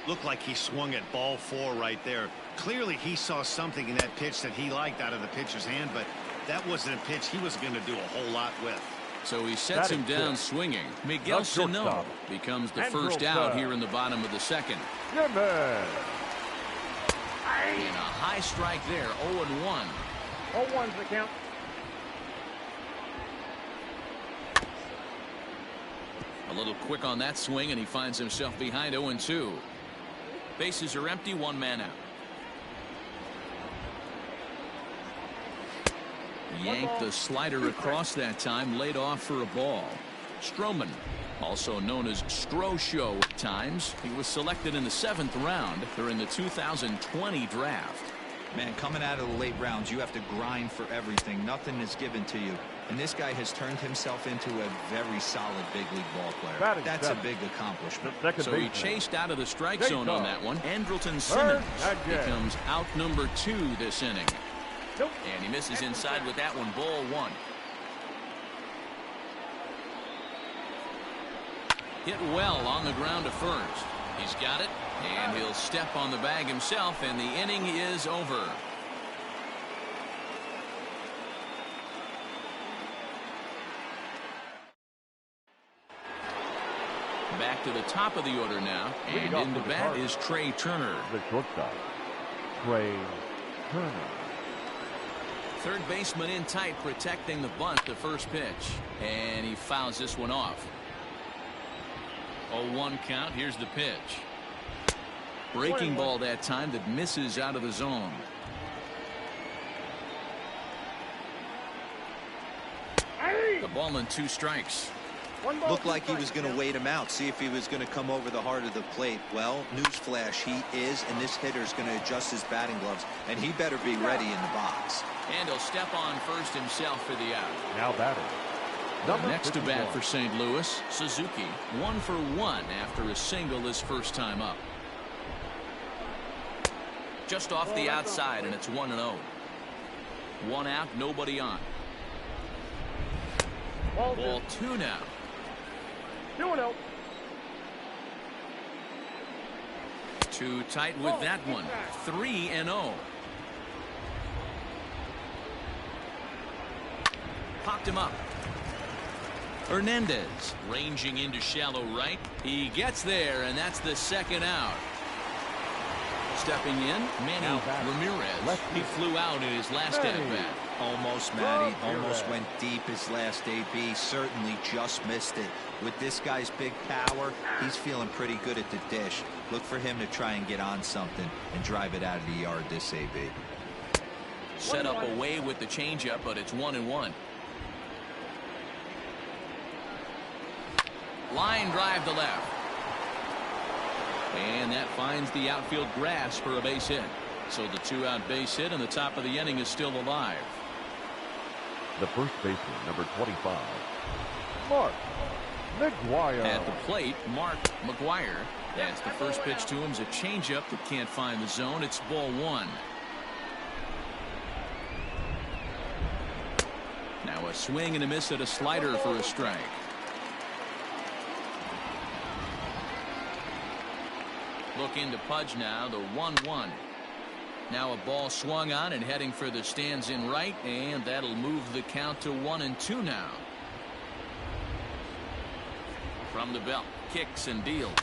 Looked like he swung at ball 4 right there. Clearly he saw something in that pitch that he liked out of the pitcher's hand, but that wasn't a pitch he was going to do a whole lot with. So he sets him down swinging. Miguel Sano becomes the first out here in the bottom of the second. And a high strike there, 0-1. 0-1's the count. A little quick on that swing, and he finds himself behind 0-2. Bases are empty, 1 man out. Yanked the slider across that time, laid off for a ball. Stroman, also known as Strosho at times. He was selected in the 7th round during the 2020 draft. Man, coming out of the late rounds, you have to grind for everything. Nothing is given to you. And this guy has turned himself into a very solid big league ball player. That's a big accomplishment. So he chased out of the strike zone on that one. Andrelton Simmons becomes out number 2 this inning. And he misses inside with that one, ball 1. Hit well on the ground to first. He's got it, and he'll step on the bag himself, and the inning is over. Back to the top of the order now, and in the bat is Trey Turner. The shortstop, Trey Turner. Third baseman in tight, protecting the bunt, the first pitch, and he fouls this one off. 0-1 count. Here's the pitch. Breaking ball that time that misses out of the zone. The ball and 2 strikes. Looked like he was going to wait him out, see if he was going to come over the heart of the plate. Well, newsflash, he is, and this hitter's going to adjust his batting gloves, and he better be ready in the box. And he'll step on first himself for the out. Now batting. Next to bat for St. Louis, Suzuki, 1 for 1 after a single his first time up. Just off the outside, and it's 1-0. 1 out, nobody on. Ball 2 now. 2-0. Too tight with that one. 3-0. Popped him up. Hernandez ranging into shallow right. He gets there, and that's the second out. Stepping in, Manny Ramirez. He flew out in his last at-bat. Almost, Matty. Almost went deep his last AB. Certainly just missed it. With this guy's big power, he's feeling pretty good at the dish. Look for him to try and get on something and drive it out of the yard this AB. Set up away with the changeup, but it's 1-1. Line drive to left. And that finds the outfield grass for a base hit. So the 2-out base hit, and the top of the inning is still alive. The first baseman, number 25, Mark McGuire. At the plate, Mark McGuire. As the first pitch to him is a changeup that can't find the zone. It's ball one. Now a swing and a miss at a slider for a strike. Looking to Pudge now, the 1-1. Now a ball swung on and heading for the stands in right, and that'll move the count to 1-2 now. From the belt, kicks and deals.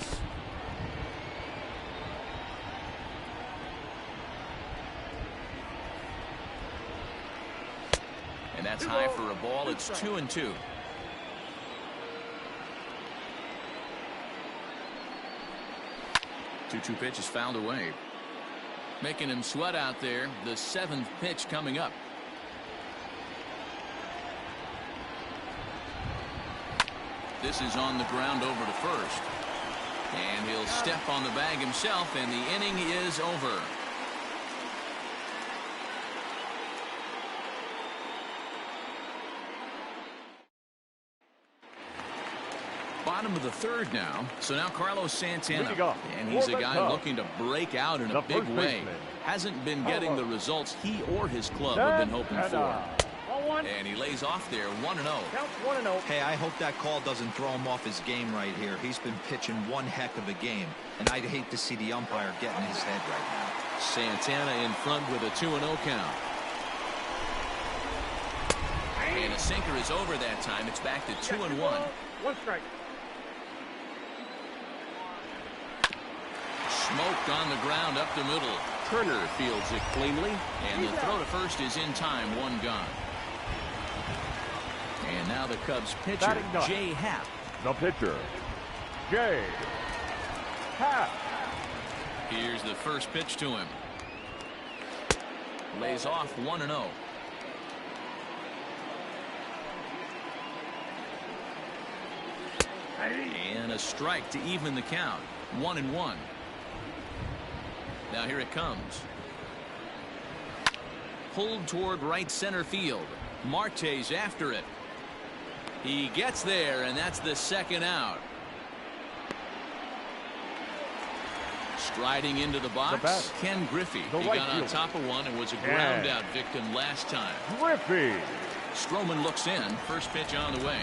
And that's high for a ball. It's 2-2. Two pitch is fouled away. Making him sweat out there. The 7th pitch coming up. This is on the ground over to first. And he'll step on the bag himself, and the inning is over. Bottom of the third now. So now Carlos Santana. And he's a guy looking to break out in a big way. Hasn't been getting the results he or his club have been hoping for. And he lays off there, 1-0. Counts 1-0. Hey, I hope that call doesn't throw him off his game right here. He's been pitching one heck of a game, and I'd hate to see the umpire get in his head right now. Santana in front with a 2-0 count. And a sinker is over that time. It's back to 2-1. One strike. Smoked on the ground up the middle. Turner fields it cleanly, and the throw to first is in time. One gone. And now the Cubs pitcher, Jay Happ. The pitcher, Jay Happ. Here's the first pitch to him. Lays off 1-0. And a strike to even the count. 1-1. Now here it comes. Pulled toward right center field. Marte's after it. He gets there, and that's the second out. Striding into the box, Ken Griffey. He got on top of one and was a ground out victim last time. Griffey. Stroman looks in. First pitch on the way.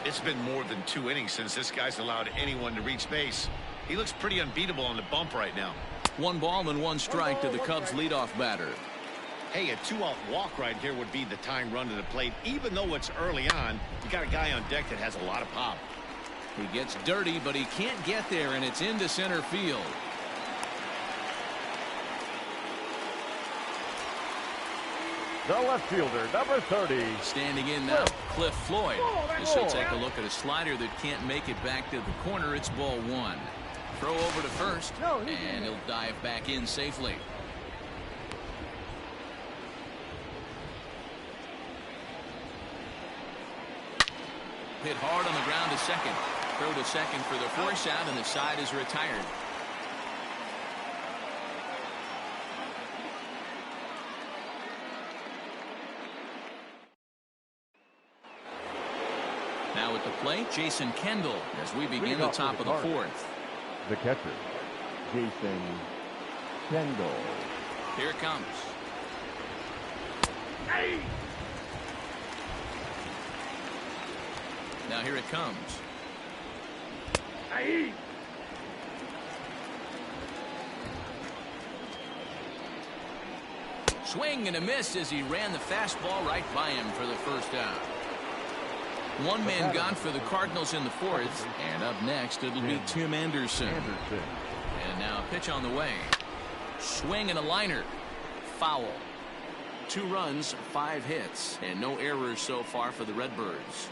It's been more than 2 innings since this guy's allowed anyone to reach base. He looks pretty unbeatable on the bump right now. 1 ball and 1 strike to the Cubs leadoff batter. Hey, a 2-out walk right here would be the tying run to the plate. Even though it's early on, you got a guy on deck that has a lot of pop. He gets dirty, but he can't get there, and it's into center field. The left fielder, number 30. Standing in now, Cliff Floyd. This will take a look at a slider that can't make it back to the corner. It's ball 1. Throw over to first, and he'll dive back in safely. Hit hard on the ground to second. Throw to second for the force out, and the side is retired. Now at the plate, Jason Kendall as we begin the top of the 4th. The catcher, Jason Kendall. Here it comes. Now here it comes. swing and a miss as he ran the fastball right by him for the first out. One man gone for the Cardinals in the fourth. And up next, it'll be Tim Anderson. And now a pitch on the way. Swing and a liner. Foul. 2 runs, 5 hits, and no errors so far for the Redbirds.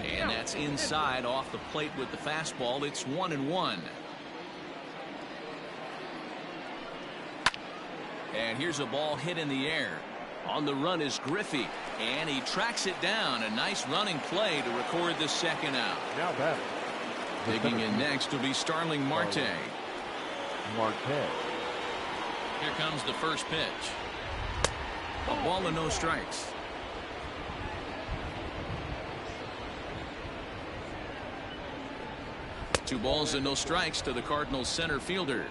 And that's inside off the plate with the fastball. It's 1-1. And here's a ball hit in the air. On the run is Griffey, and he tracks it down. A nice running play to record the second out. Now that. Digging in next will be Starling Marte. Here comes the first pitch. A ball and no strikes. Two balls and no strikes to the Cardinals center fielder.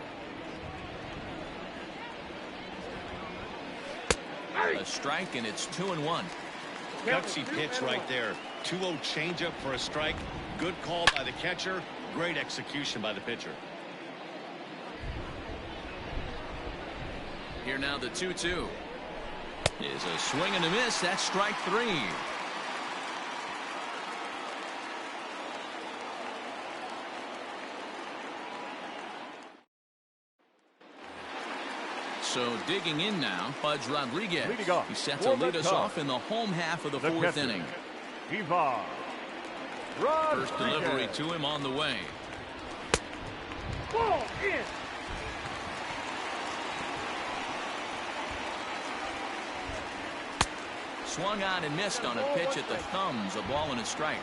A strike, and it's 2-1. Gutsy pitch right there. 2-0 changeup for a strike. Good call by the catcher. Great execution by the pitcher. Here now the 2-2. Is a swing and a miss. That's strike 3. So digging in now, Pudge Rodriguez. He's set to lead us off in the home half of the fourth inning. First delivery to him on the way. Ball in. Swung on and missed on a pitch at the thumbs. A ball and a strike.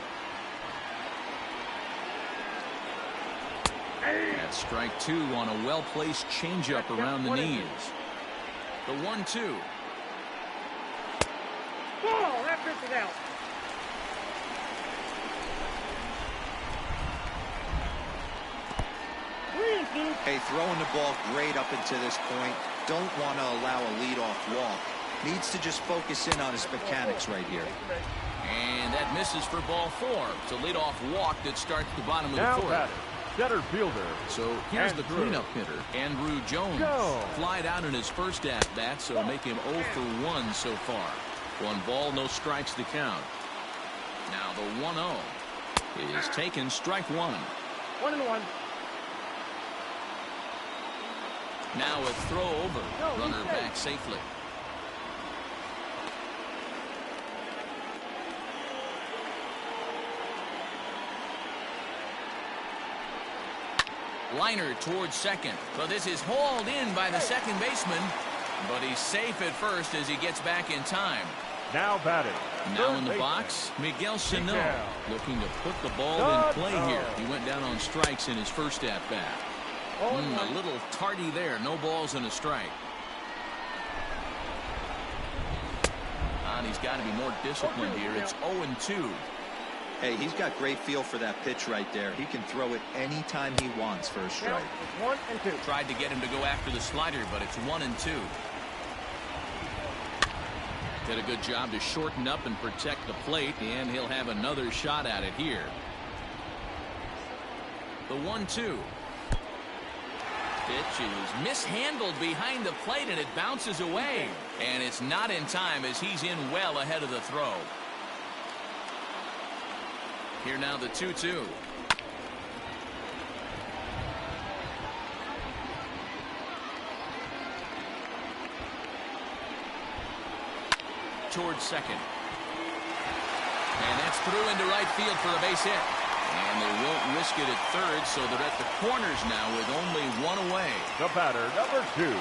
That's strike 2 on a well-placed changeup around the knees. The 1-2. Ball, that pitch is out. Hey, throwing the ball great up until this point. Don't want to allow a leadoff walk. Needs to just focus in on his mechanics right here. And that misses for ball 4. It's a leadoff walk that starts the bottom of the fourth. Center fielder. So here's the cleanup hitter, Andrew Jones. Flied out in his first at-bat, so make him 0 for 1 so far. 1 ball, no strikes the count. Now the 1-0 is taken, strike 1. 1-1. Now a throw over. Runner back safely. Liner towards second. Well, this is hauled in by the second baseman, but he's safe at first as he gets back in time. Now batting. Now in the box, Miguel Sano looking to put the ball in play here. He went down on strikes in his first at-bat. A little tardy there. No balls and a strike. And he's got to be more disciplined here. It's 0-2. Hey, he's got great feel for that pitch right there. He can throw it anytime he wants for a strike. It's 1-2. Tried to get him to go after the slider, but it's 1-2. Did a good job to shorten up and protect the plate, and he'll have another shot at it here. The 1-2. Pitch is mishandled behind the plate, and it bounces away. And it's not in time as he's in well ahead of the throw. Here now the 2-2. Towards second. And that's through into right field for a base hit. And they won't risk it at third, so they're at the corners now with only 1 away. The batter, number 2.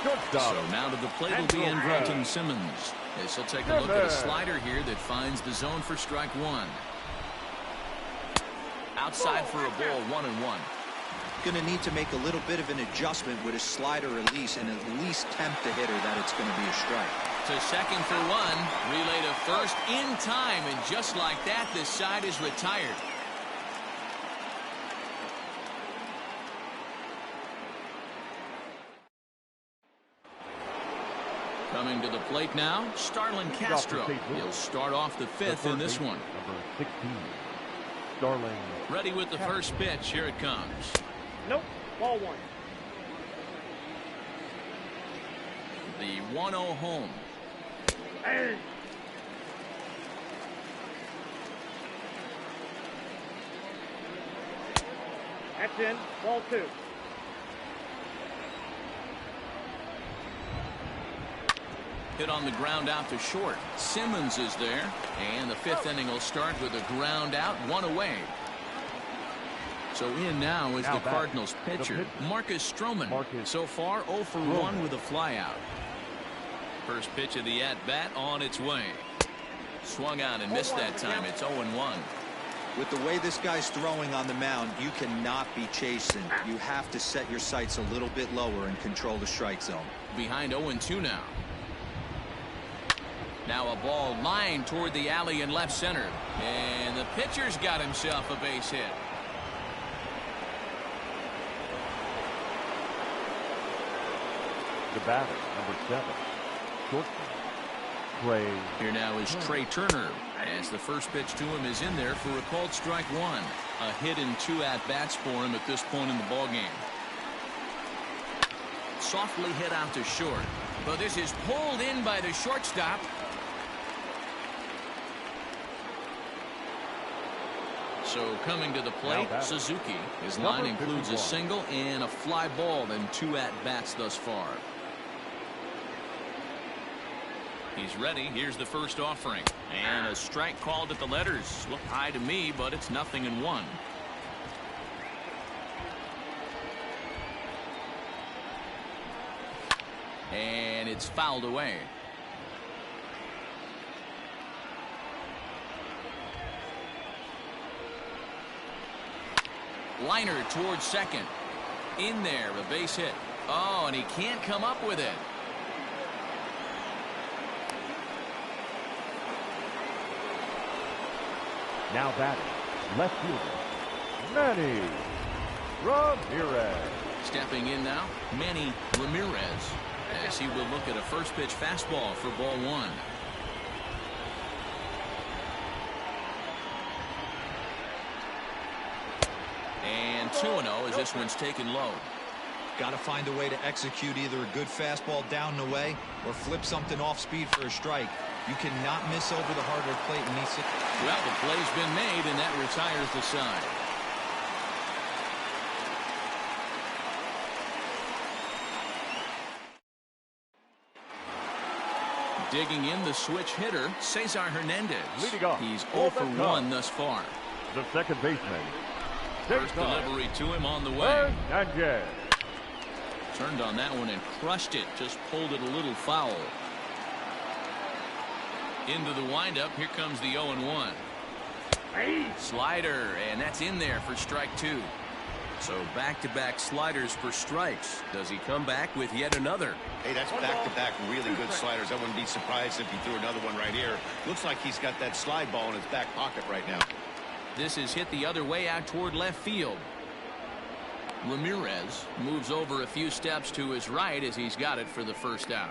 Shortstop. So now to the plate will be Andrelton Simmons. This will take a look at a slider here that finds the zone for strike 1. Outside for a ball, 1-1. Going to need to make a little bit of an adjustment with his slider release and at least tempt the hitter that it's going to be a strike. To second for 1. Relay to first in time, and just like that, this side is retired. Coming to the plate now, Starlin Castro. He'll start off the 5th in this one. Number 16. Starling. Ready with the first pitch. Here it comes. Nope. Ball 1. The 1-0 home. Hey. That's in. Ball 2. Hit on the ground out to short. Simmons is there. And the 5th inning will start with a ground out, 1 away. So in now is the Cardinals pitcher, Marcus Stroman. So far 0 for 1 with a flyout. First pitch of the at-bat on its way. Swung out and missed that time. It's 0-1. With the way this guy's throwing on the mound, you cannot be chasing. You have to set your sights a little bit lower and control the strike zone. Behind 0-2 now. Now a ball lined toward the alley in left center. And the pitcher's got himself a base hit. The batter, number 7, shortstop, Trey. Here now is Trey Turner, as the first pitch to him is in there for a called strike 1. A hit and 2 at-bats for him at this point in the ballgame. Softly hit out to short, but this is pulled in by the shortstop. So coming to the plate, Suzuki. His line includes a single and a fly ball and 2 at-bats thus far. He's ready. Here's the first offering. And a strike called at the letters. Looked high to me, but it's 0-1. And it's fouled away. Liner towards second. In there, a base hit. Oh, and he can't come up with it. Now batting, left fielder, Manny Ramirez. Stepping in now, Manny Ramirez, as he will look at a first pitch fastball for ball 1. And 2-0 as this one's taken low. Got to find a way to execute either a good fastball down and away or flip something off speed for a strike. You cannot miss over the harder plate in these situations. Well, the play's been made, and that retires the side. Digging in the switch hitter, Cesar Hernandez. Leading off. He's 0 for 1 thus far. The second baseman. First delivery to him on the way. Hernandez. Turned on that one and crushed it. Just pulled it a little foul. Into the windup. Here comes the 0-1. Slider, and that's in there for strike 2. So back-to-back sliders for strikes. Does he come back with yet another? Hey, that's back-to-back really good sliders. I wouldn't be surprised if he threw another one right here. Looks like he's got that slide ball in his back pocket right now. This is hit the other way out toward left field. Ramirez moves over a few steps to his right as he's got it for the first out.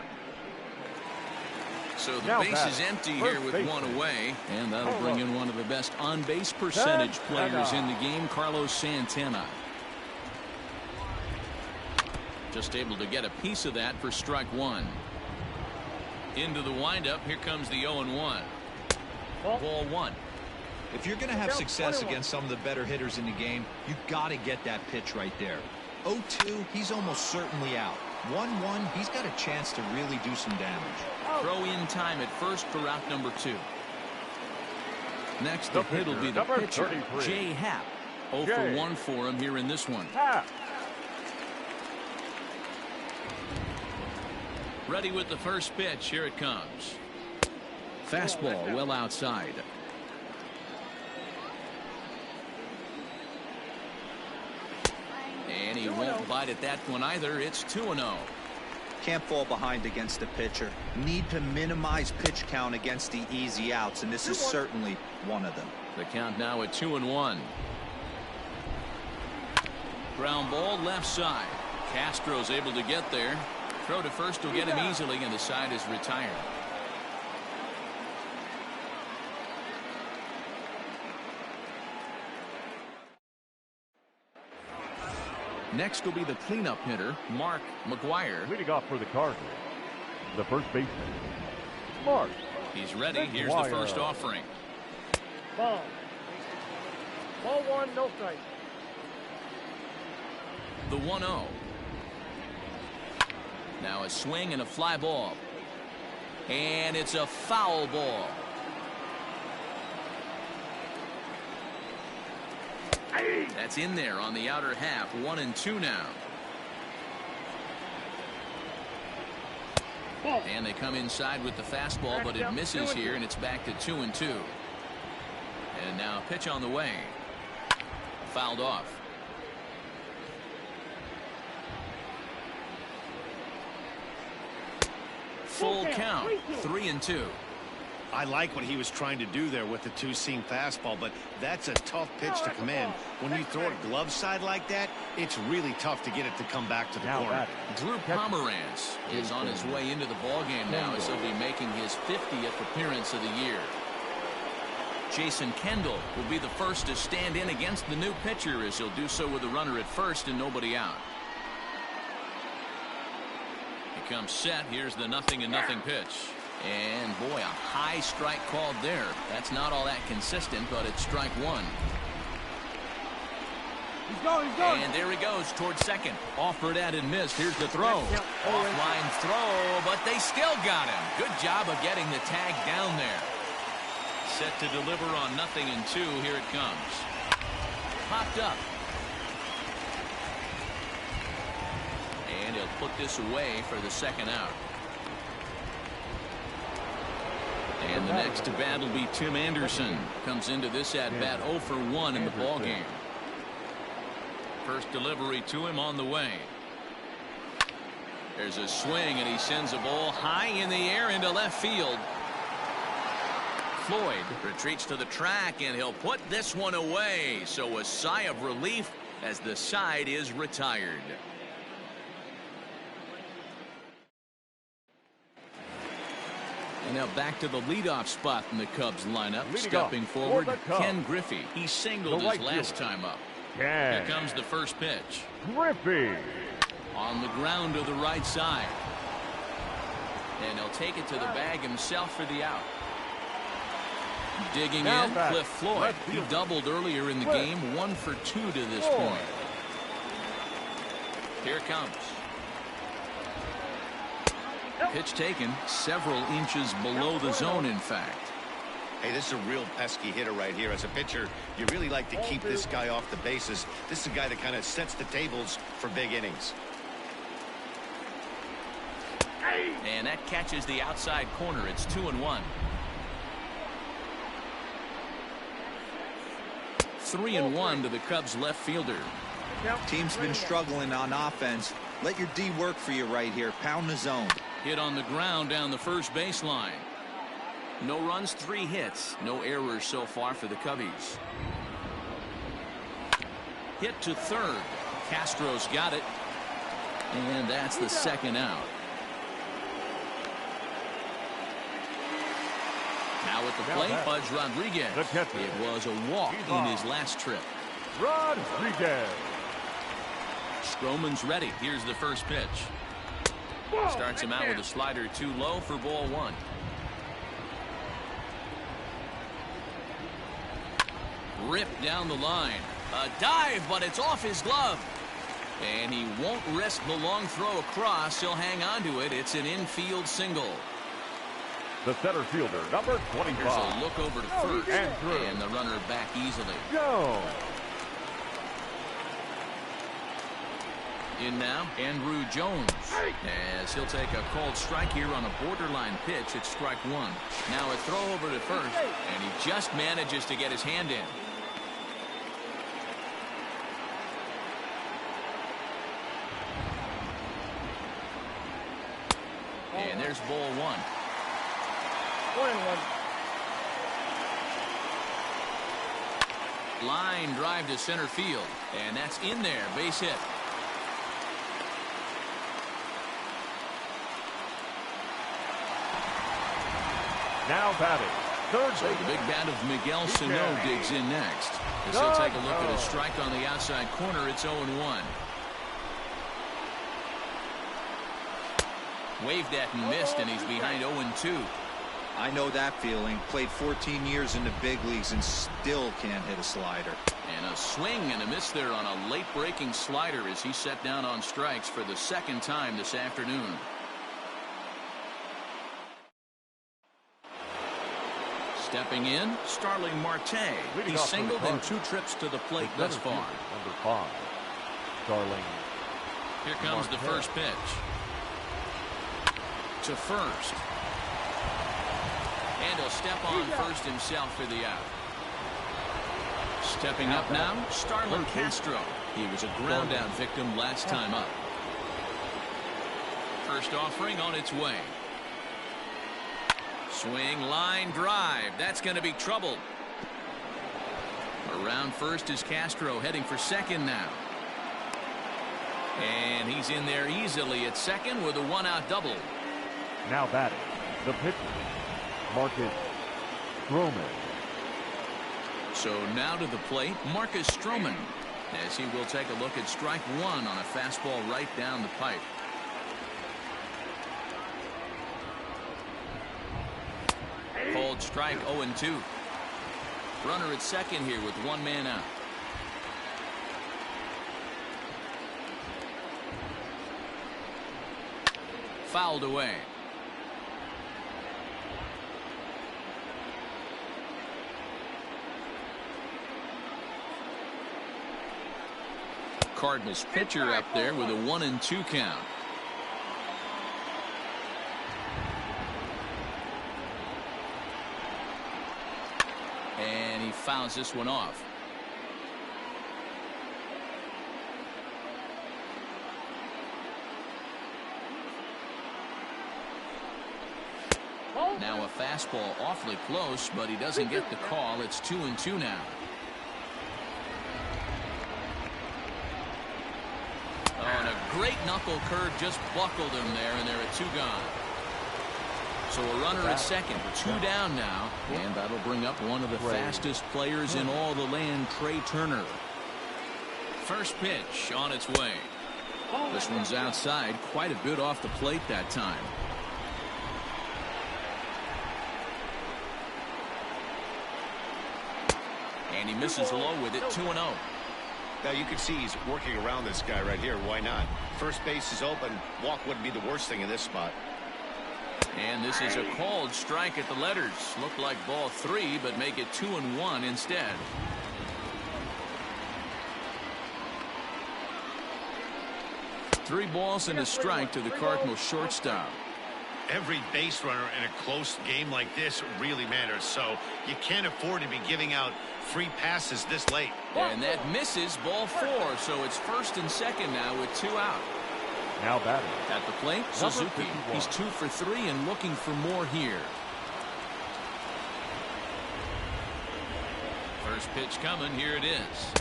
So the base is empty here with 1 away, and that'll bring in one of the best on-base percentage players in the game, Carlos Santana. Just able to get a piece of that for strike 1. Into the windup. Here comes the 0-1. Ball 1. If you're going to have success against some of the better hitters in the game, you got to get that pitch right there. 0-2, he's almost certainly out. 1-1, he's got a chance to really do some damage. Throw in time at first for out number 2. Next, the hit will be the pitcher, Jay Happ. 0 for 1 for him here in this one. Ready with the first pitch. Here it comes. Fastball well outside. And he won't bite at that one either. It's 2-0. Can't fall behind against the pitcher. Need to minimize pitch count against the easy outs, and this is certainly one of them. The count now at 2-1. Ground ball left side. Castro's able to get there. Throw to first will get him easily, and the side is retired. Next will be the cleanup hitter, Mark McGuire. Leading off for the Cardinals, the first baseman. Mark. He's ready. Here's the first offering. Ball. Ball one, no strike. The 1-0. Now a swing and a fly ball. And it's a foul ball. That's in there on the outer half. 1-2 now. And they come inside with the fastball, but it misses here, and it's back to 2-2. And now a pitch on the way. Fouled off. Full count. 3-2. I like what he was trying to do there with the two-seam fastball, but that's a tough pitch to command. When you throw it glove side like that, it's really tough to get it to come back to the corner. Drew Pomeranz is on his way into the ballgame now, as he'll be making his 50th appearance of the year. Jason Kendall will be the first to stand in against the new pitcher, as he'll do so with a runner at first and nobody out. He comes set. Here's the 0-0 pitch. And boy, a high strike called there. That's not all that consistent, but it's strike one. He's going. And there he goes towards second. Offered at and missed. Here's the throw. Offline throw, but they still got him. Good job of getting the tag down there. Set to deliver on 0-2. Here it comes. Popped up. And he'll put this away for the second out. And the next to bat will be Tim Anderson. Comes into this at-bat 0 for 1 in the ballgame. First delivery to him on the way. There's a swing, and he sends a ball high in the air into left field. Floyd retreats to the track, and he'll put this one away. So a sigh of relief as the side is retired. And now back to the leadoff spot in the Cubs lineup. Stepping forward, Ken Griffey. He singled his last time up. Here comes the first pitch. Griffey. On the ground to the right side. And he'll take it to the bag himself for the out. Digging in, Cliff Floyd. He doubled earlier in the game. 1 for 2 to this point. Here comes. Pitch taken several inches below the zone, in fact. Hey, this is a real pesky hitter right here. As a pitcher, you really like to keep this guy off the bases. This is a guy that kind of sets the tables for big innings. And that catches the outside corner. It's 2-1. 3-1 to the Cubs left fielder. Team's been struggling on offense. Let your D work for you right here. Pound the zone. Hit on the ground down the first baseline. No runs, 3 hits. No errors so far for the Cubbies. Hit to third. Castro's got it. And that's the second out. Now at the plate, Pudge Rodriguez. It was a walk in his last trip. Rodriguez. Stroman's ready. Here's the first pitch. Starts him out with a slider too low for ball 1. Ripped down the line. A dive, but it's off his glove. And he won't risk the long throw across. He'll hang on to it. It's an infield single. The center fielder, number 25. Here's a look over to first. And the runner back easily. Go. In now, Andrew Jones, as he'll take a called strike here on a borderline pitch. It's strike 1. Now a throw over to first, and he just manages to get his hand in. And there's ball 1. 1-1. Line drive to center field, and that's in there. Base hit. Now batting. Third So the big bat of Miguel Sano digs in next. As he'll take a look at a strike on the outside corner. It's 0-1. Waved at and missed, and he's behind 0-2. I know that feeling. Played 14 years in the big leagues and still can't hit a slider. And a swing and a miss there on a late breaking slider as he set down on strikes for the second time this afternoon. Stepping in, Starling Marte. He's singled in 2 trips to the plate thus far. Number 5, Starling. Here comes the first pitch. To first. And he'll step on first himself for the out. Stepping up now, Starlin Castro. He was a ground out victim last time up. First offering on its way. Swing, line, drive. That's going to be trouble. Around first is Castro, heading for second now. And he's in there easily at second with a 1-out double. Now batting, the pitcher, Marcus Stroman. So now to the plate, Marcus Stroman, as he will take a look at strike 1 on a fastball right down the pipe. Called strike 0-2. Runner at second here with 1 man out. Fouled away. Cardinals pitcher up there with a 1-2 count. And he fouls this one off. Now a fastball awfully close, but he doesn't get the call. It's 2-2 now. Oh, and a great knuckle curve just buckled him there, and they're at 2 gone. So a runner at second, 2 down now, and that'll bring up one of the fastest players in all the land, Trey Turner. First pitch on its way. This one's outside, quite a bit off the plate that time. And he misses low with it, 2-0. Now you can see he's working around this guy right here. Why not? First base is open. Walk wouldn't be the worst thing in this spot. And this is a called strike at the letters. Looked like ball 3, but make it 2-1 instead. Three balls and a strike to the Cardinals shortstop. Every base runner in a close game like this really matters, so you can't afford to be giving out free passes this late. And that misses, ball 4, so it's first and second now with 2 out. Now batting at the plate, Suzuki. He's 2 for 3 and looking for more here. First pitch coming, here it is.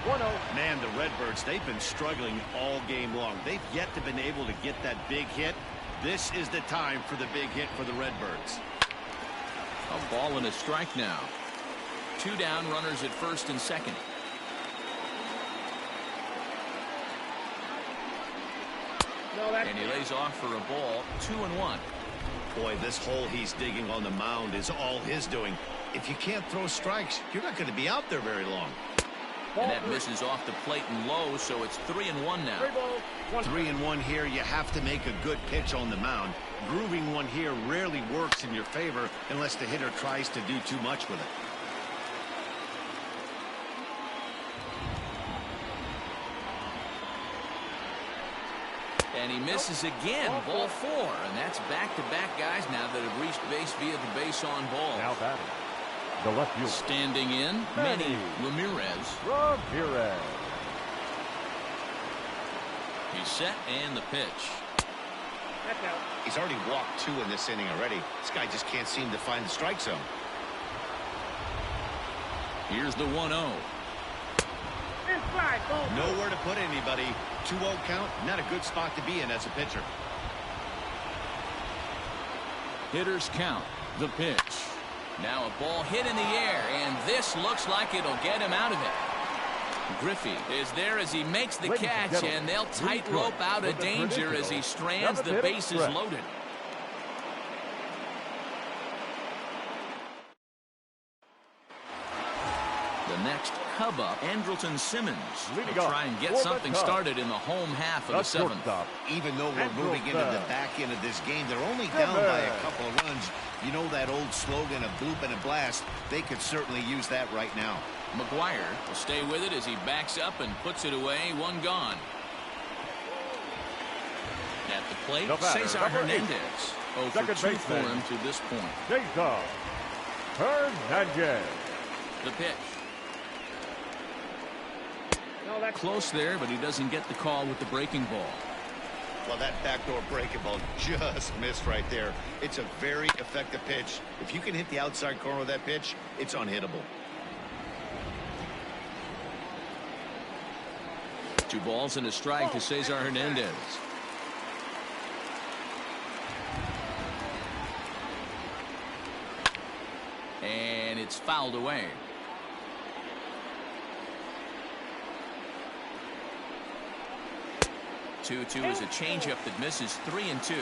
1-0. Man, the Redbirds, they've been struggling all game long. They've yet to been able to get that big hit. This is the time for the big hit for the Redbirds. A ball and a strike now. 2 down, runners at first and second. And he lays off for a ball, 2-1. Boy, this hole he's digging on the mound is all his doing. If you can't throw strikes, you're not going to be out there very long. And that misses off the plate and low, so it's 3-1 now. 3-1 here. You have to make a good pitch on the mound. Grooving one here rarely works in your favor unless the hitter tries to do too much with it. And he misses again, ball 4, and that's back-to-back guys now that have reached base via the base on ball. Now batting the left fielder. Standing in, Manny Ramirez. He's set, and the pitch. He's already walked 2 in this inning already. This guy just can't seem to find the strike zone. Here's the 1-0. Nowhere to put anybody. 2-0 count, not a good spot to be in as a pitcher. Hitters count, the pitch. Now a ball hit in the air, and this looks like it'll get him out of it. Griffey is there as he makes the catch, and they'll tightrope out of danger as he strands the bases loaded. The next Cub up, Andrelton Simmons will try and get something started in the home half of the seventh. Even though we're moving into the back end of this game, they're only down by a couple of runs. You know that old slogan, a bloop and a blast. They could certainly use that right now. McGuire will stay with it as he backs up and puts it away. One gone. At the plate, Cesar Hernandez. 0 for 2 for him to this point. Cesar Hernandez. The pitch. Close there, but he doesn't get the call with the breaking ball. Well, that backdoor breaking ball just missed right there. It's a very effective pitch. If you can hit the outside corner of that pitch, it's unhittable. 2 balls and a strike to Cesar Hernandez. And it's fouled away. 2-2 is a changeup that misses. 3-2.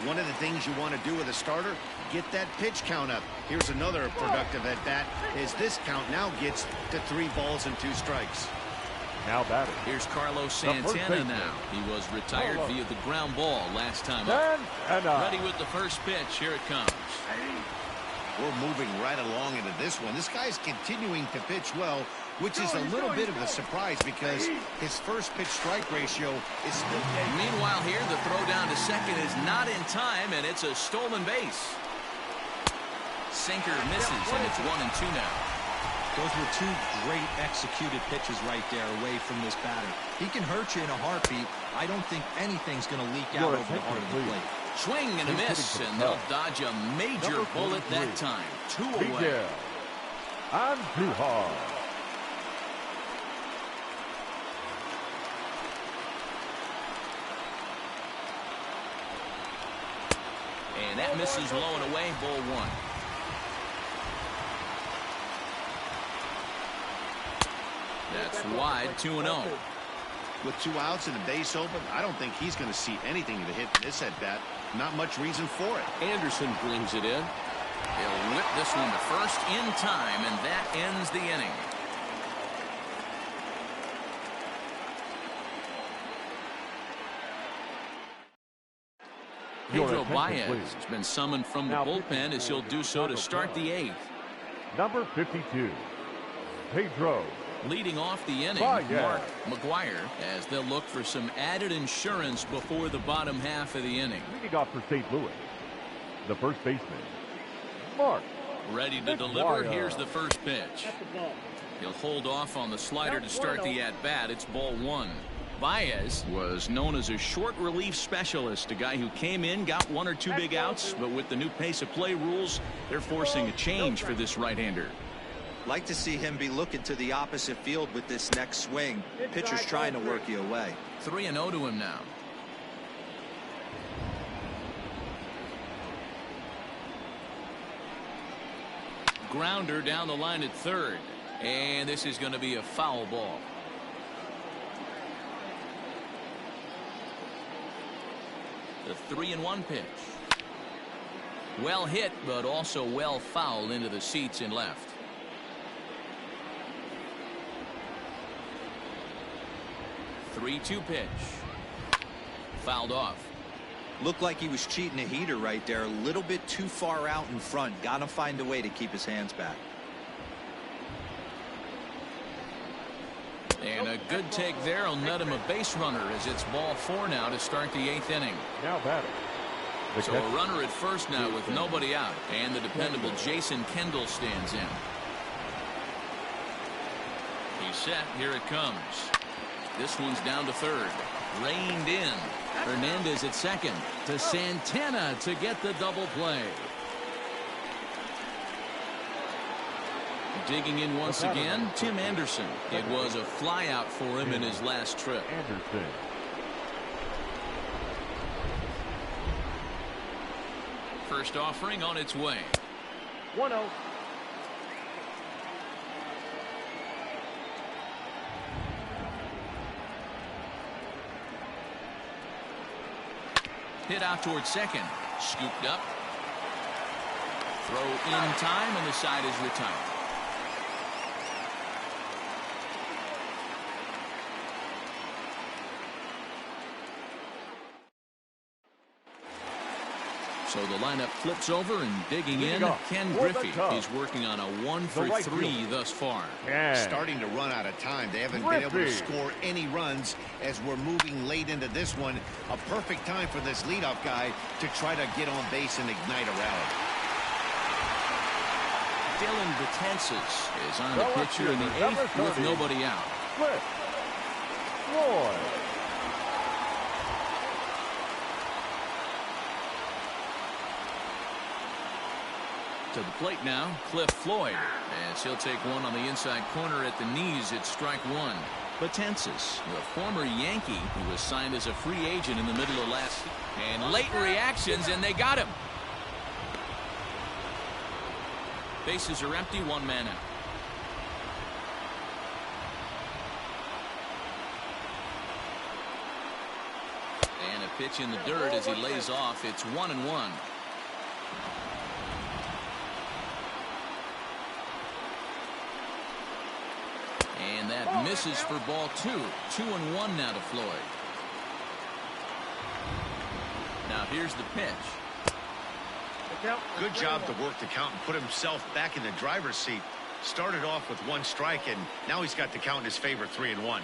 One of the things you want to do with a starter, get that pitch count up. Here's another productive at bat as this count now gets to 3 balls and 2 strikes. Now batting. Here's Carlos Santana now. He was retired via the ground ball last time up. Ready with the first pitch. Here it comes. We're moving right along into this one. This guy's continuing to pitch well, which is a little bit of a surprise because his first pitch strike ratio is still dead. Meanwhile here, the throw down to second is not in time, and it's a stolen base. Sinker misses, and it's 1-2 now. Those were 2 great executed pitches right there away from this batter. He can hurt you in a heartbeat. I don't think anything's going to leak out over the heart of the plate. Swing and a miss, and they'll dodge a major bullet that time. 2 away. And 2 hard. And that misses low and away. Ball 1. That's wide. 2-0. With 2 outs and a base open, I don't think he's going to see anything to hit this at bat. Not much reason for it. Anderson brings it in. He'll whip this one to first in time, and that ends the inning. Pedro Baez has been summoned from the bullpen as he'll do so to start the 8th. Number 52, Pedro. Leading off the inning, Mark McGuire, as they'll look for some added insurance before the bottom half of the inning. Leading off for St. Louis, the first baseman, Mark. Ready to deliver. Here's the first pitch. He'll hold off on the slider to start the at-bat. It's ball 1. Baez was known as a short relief specialist, a guy who came in, got 1 or 2 big outs, but with the new pace of play rules, they're forcing a change for this right-hander. Like to see him be looking to the opposite field with this next swing. Pitcher's trying to work you away. 3-0 to him now. Grounder down the line at third, and this is going to be a foul ball. The 3-1 pitch. Well hit, but also well fouled into the seats in left. The 3-2 pitch. Fouled off. Looked like he was cheating a heater right there. A little bit too far out in front. Got to find a way to keep his hands back. And a good take there will net him a base runner as it's ball 4 now to start the 8th inning. Now batting. So a runner at first now with nobody out, and the dependable Jason Kendall stands in. He's set. Here it comes. This one's down to third. Reined in. Hernandez at second to Santana to get the double play. Digging in once again, Tim Anderson. It was a fly out for him in his last trip. Anderson. First offering on its way. 1-0. Hit out towards second. Scooped up. Throw in time, and the side is retired. So the lineup flips over and digging in. Ken Griffey. He's working on a 1-for-3 thus far. Starting to run out of time. They haven't been able to score any runs as we're moving late into this one. A perfect time for this leadoff guy to try to get on base and ignite a rally. Dylan Betances is on the pitch here in the 8th with nobody out. Floyd. To the plate now, Cliff Floyd, as he'll take one on the inside corner at the knees. It's strike one. Betances, the former Yankee who was signed as a free agent in the middle of last season. And late reactions, and they got him. Bases are empty, one man out. And a pitch in the dirt as he lays off. It's 1-1. And that misses for ball 2. 2-1 now to Floyd. Now here's the pitch. Good job to work the count and put himself back in the driver's seat. Started off with 1 strike, and now he's got the count in his favor, 3-1.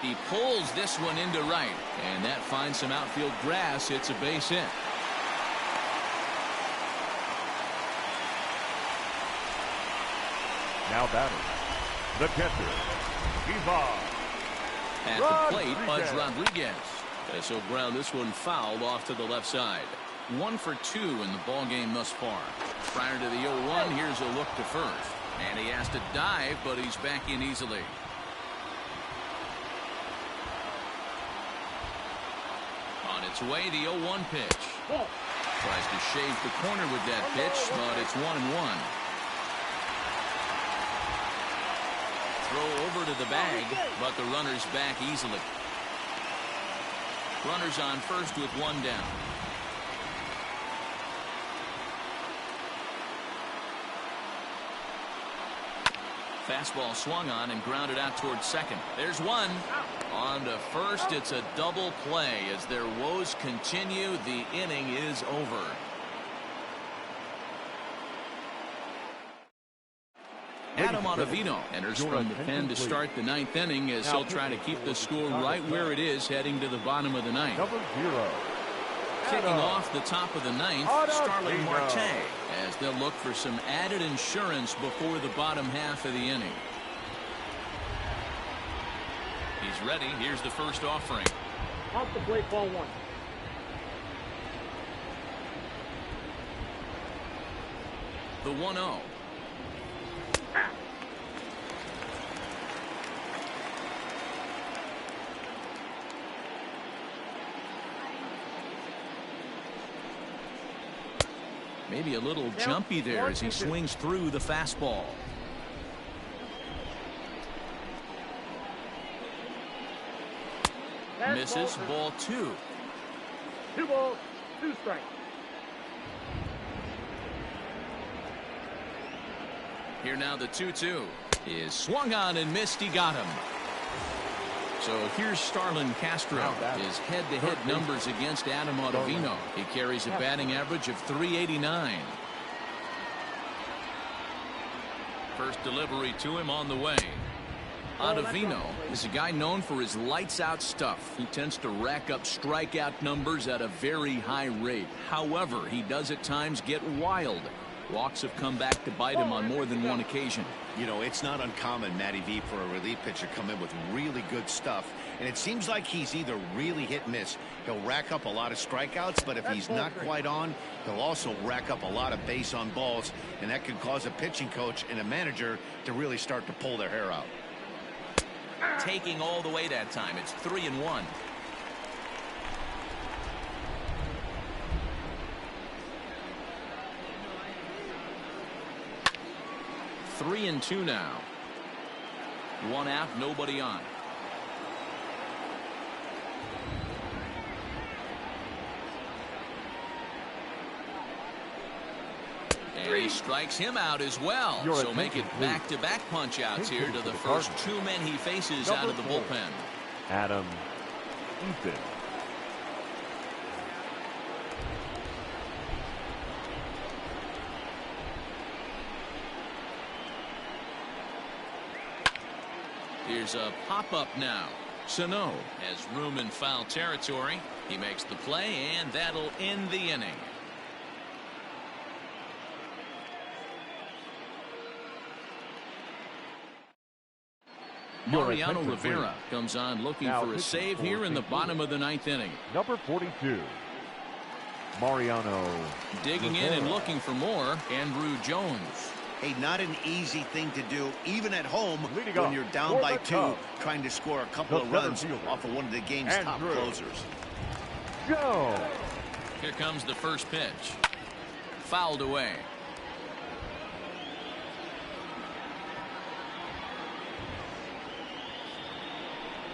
He pulls this one into right, and that finds some outfield grass. It's a base hit. Now batting, the catcher, At the plate, Pudge Rodriguez. As he'll ground this one fouled off to the left side. 1 for 2 in the ball game thus far. Prior to the 0-1, here's a look to first. And he has to dive, but he's back in easily. On its way, the 0-1 pitch. Tries to shave the corner with that pitch, but it's 1-1. Throw over to the bag, but the runner's back easily. Runners on first with 1 down. Fastball swung on and grounded out towards second. There's one. On to first. It's a double play. As their woes continue, the inning is over. Adam Ottavino enters from the pen to start the 9th inning as he'll try to keep the score right where it is heading to the bottom of the 9th. Kicking off the top of the 9th, Starling Marte, as they'll look for some added insurance before the bottom half of the inning. He's ready. Here's the first offering. Off the plate, ball 1. The 1-0. Maybe a little jumpy there as he swings through the fastball. Misses, ball 2. 2 balls, 2 strikes. Here now the 2-2 is swung on and missed. He got him. So here's Starlin Castro. His head-to-head numbers against Adam Ottavino. He carries a batting average of .389. First delivery to him on the way. Ottavino is a guy known for his lights-out stuff. He tends to rack up strikeout numbers at a very high rate. However, he does at times get wild. Walks have come back to bite him on more than one occasion. You know, it's not uncommon, Matty V, for a relief pitcher to come in with really good stuff. And it seems like he's either really hit and miss. He'll rack up a lot of strikeouts, but if he's not quite on, he'll also rack up a lot of base on balls. And that could cause a pitching coach and a manager to really start to pull their hair out. Taking all the way that time. It's 3-1. 3-2 now. 1 out, nobody on. And he strikes him out as well. So make it back-to-back punch-outs here to the first two men he faces out of the bullpen. Adam Eaton. Here's a pop-up now. Sano has room in foul territory. He makes the play, and that'll end the inning. Mariano Rivera comes on looking for a save here in the bottom of the ninth inning. Number 42, Mariano. Digging in and looking for more, Andrew Jones. Hey, not an easy thing to do, even at home when you're down by 2, trying to score a couple of runs off of one of the game's top closers. Go! Here comes the first pitch. Fouled away.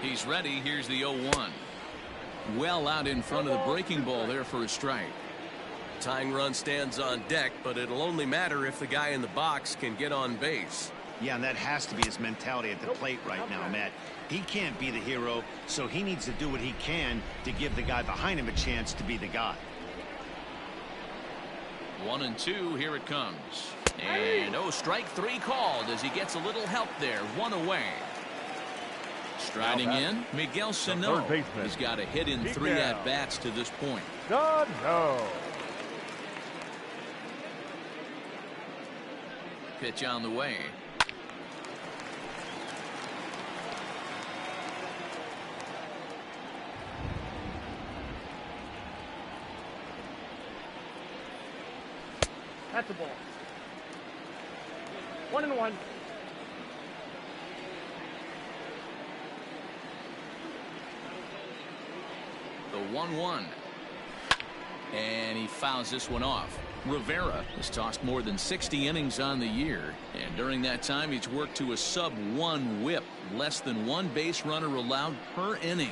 He's ready. Here's the 0-1. Well out in front of the breaking ball there for a strike. Tying run stands on deck, but it'll only matter if the guy in the box can get on base. Yeah, and that has to be his mentality at the plate right now, Matt. He can't be the hero, so he needs to do what he can to give the guy behind him a chance to be the guy. 1-2, here it comes. And strike 3 called as he gets a little help there. 1 away. Striding in, Miguel Sano. He's got a hit in 3 at-bats to this point. No. Pitch on the way. That's the ball. 1-1. The 1-1. And he fouls this one off. Rivera has tossed more than 60 innings on the year, and during that time he's worked to a sub-1 whip, less than 1 base runner allowed per inning.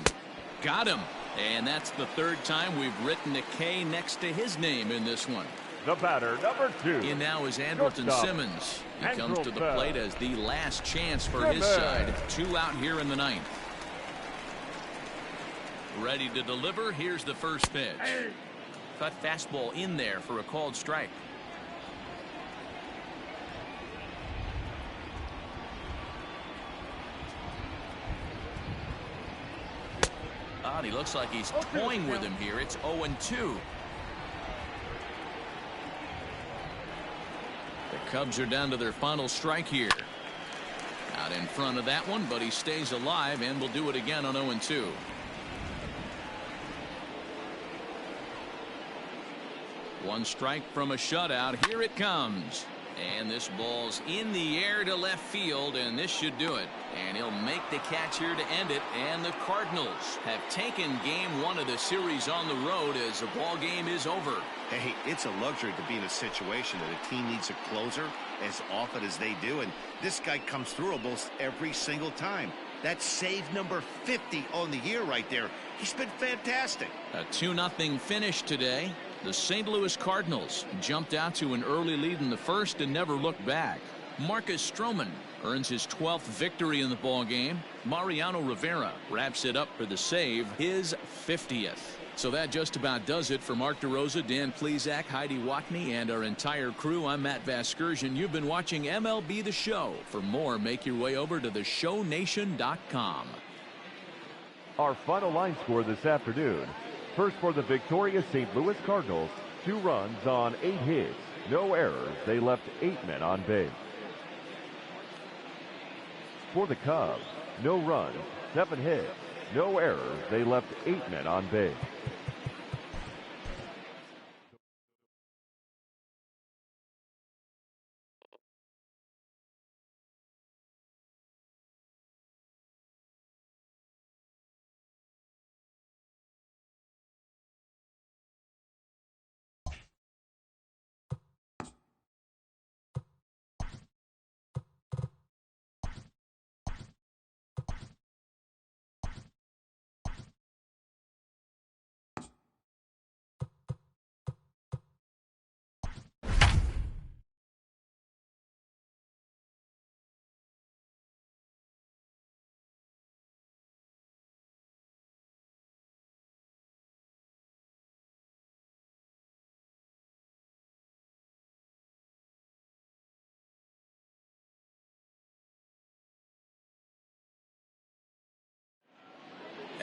Got him, and that's the 3rd time we've written a K next to his name in this one. The batter, number 2. In now is Andrelton Simmons. He comes to the plate as the last chance for his side. 2 out here in the 9th. Ready to deliver. Here's the first pitch. Cut fastball in there for a called strike. He looks like he's toying with him here. It's 0-2. The Cubs are down to their final strike here. Out in front of that one, but he stays alive and will do it again on 0-2. One strike from a shutout. Here it comes. And this ball's in the air to left field, and this should do it. And he'll make the catch here to end it. And the Cardinals have taken game 1 of the series on the road as the ball game is over. Hey, it's a luxury to be in a situation that a team needs a closer as often as they do. And this guy comes through almost every single time. That's save number 50 on the year right there. He's been fantastic. A 2-0 finish today. The St. Louis Cardinals jumped out to an early lead in the first and never looked back. Marcus Stroman earns his 12th victory in the ballgame. Mariano Rivera wraps it up for the save, his 50th. So that just about does it for Mark DeRosa, Dan Plesac, Heidi Watney, and our entire crew. I'm Matt Vasgersian. You've been watching MLB The Show. For more, make your way over to theshownation.com. Our final line score this afternoon. First for the victorious St. Louis Cardinals, 2 runs on 8 hits. No errors. They left 8 men on base. For the Cubs, no runs, 7 hits. No errors. They left 8 men on base.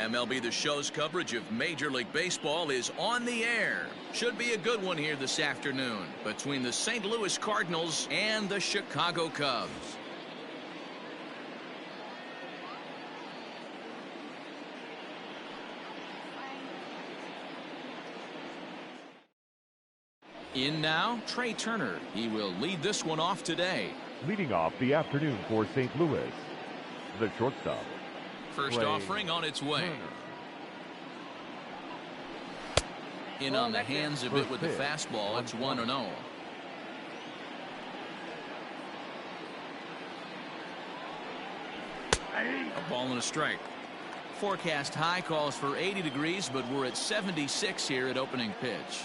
MLB The Show's coverage of Major League Baseball is on the air. Should be a good one here this afternoon between the St. Louis Cardinals and the Chicago Cubs. In now, Trey Turner. He will lead this one off today. Leading off the afternoon for St. Louis, the shortstop. First offering on its way. In on the hands of it with the fastball. It's 1-0. A ball and a strike. Forecast high calls for 80 degrees, but we're at 76 here at opening pitch.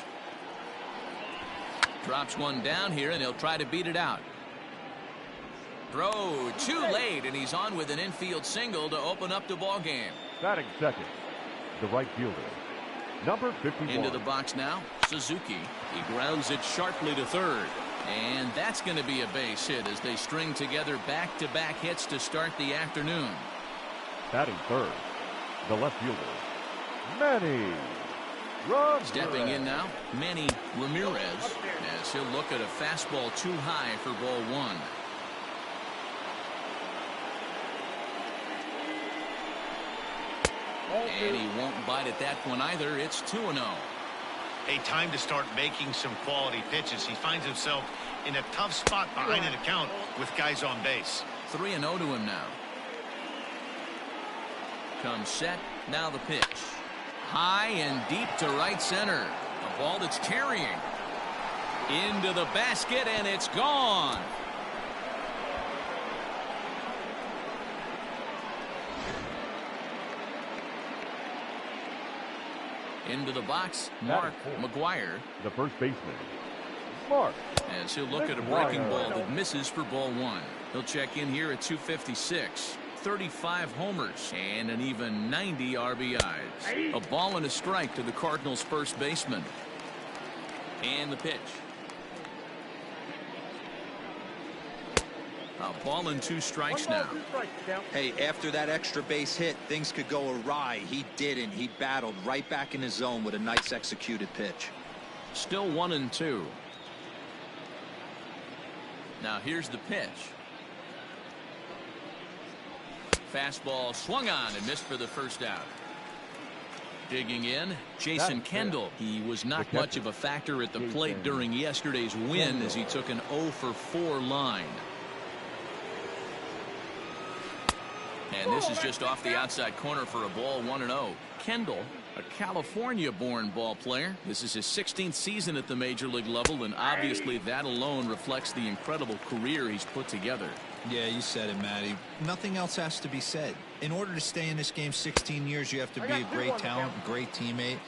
Drops one down here, and he'll try to beat it out. Throw too late, and he's on with an infield single to open up the ball game. Batting second, the right fielder, number 51. Into the box now, Suzuki. He grounds it sharply to third. And that's going to be a base hit as they string together back-to-back hits to start the afternoon. Batting third, the left fielder, Manny Ramirez. Stepping in now, Manny Ramirez, as he'll look at a fastball too high for ball one. And he won't bite at that one either. It's 2-0. A time to start making some quality pitches. He finds himself in a tough spot behind an account with guys on base. 3-0 to him now. Comes set. Now the pitch. High and deep to right center. A ball that's carrying. Into the basket, and it's gone. Into the box, Mark McGuire. The first baseman, Mark. As he'll look at a breaking ball that misses for ball one. He'll check in here at 256. 35 homers and an even 90 RBIs. A ball and a strike to the Cardinals' first baseman. And the pitch. A ball and 2 strikes now. Hey, after that extra base hit, things could go awry. He didn't. He battled right back in his zone with a nice executed pitch. Still 1-2. Now here's the pitch. Fastball swung on and missed for the first out. Digging in, Jason Kendall. He was not much of a factor at the plate during yesterday's win as he took an 0-for-4 line. And this is just off the outside corner for a ball, 1-0. Kendall, a California-born ball player. This is his 16th season at the major league level, and obviously that alone reflects the incredible career he's put together. Yeah, you said it, Matty. Nothing else has to be said. In order to stay in this game 16 years, you have to be a great talent, a great teammate,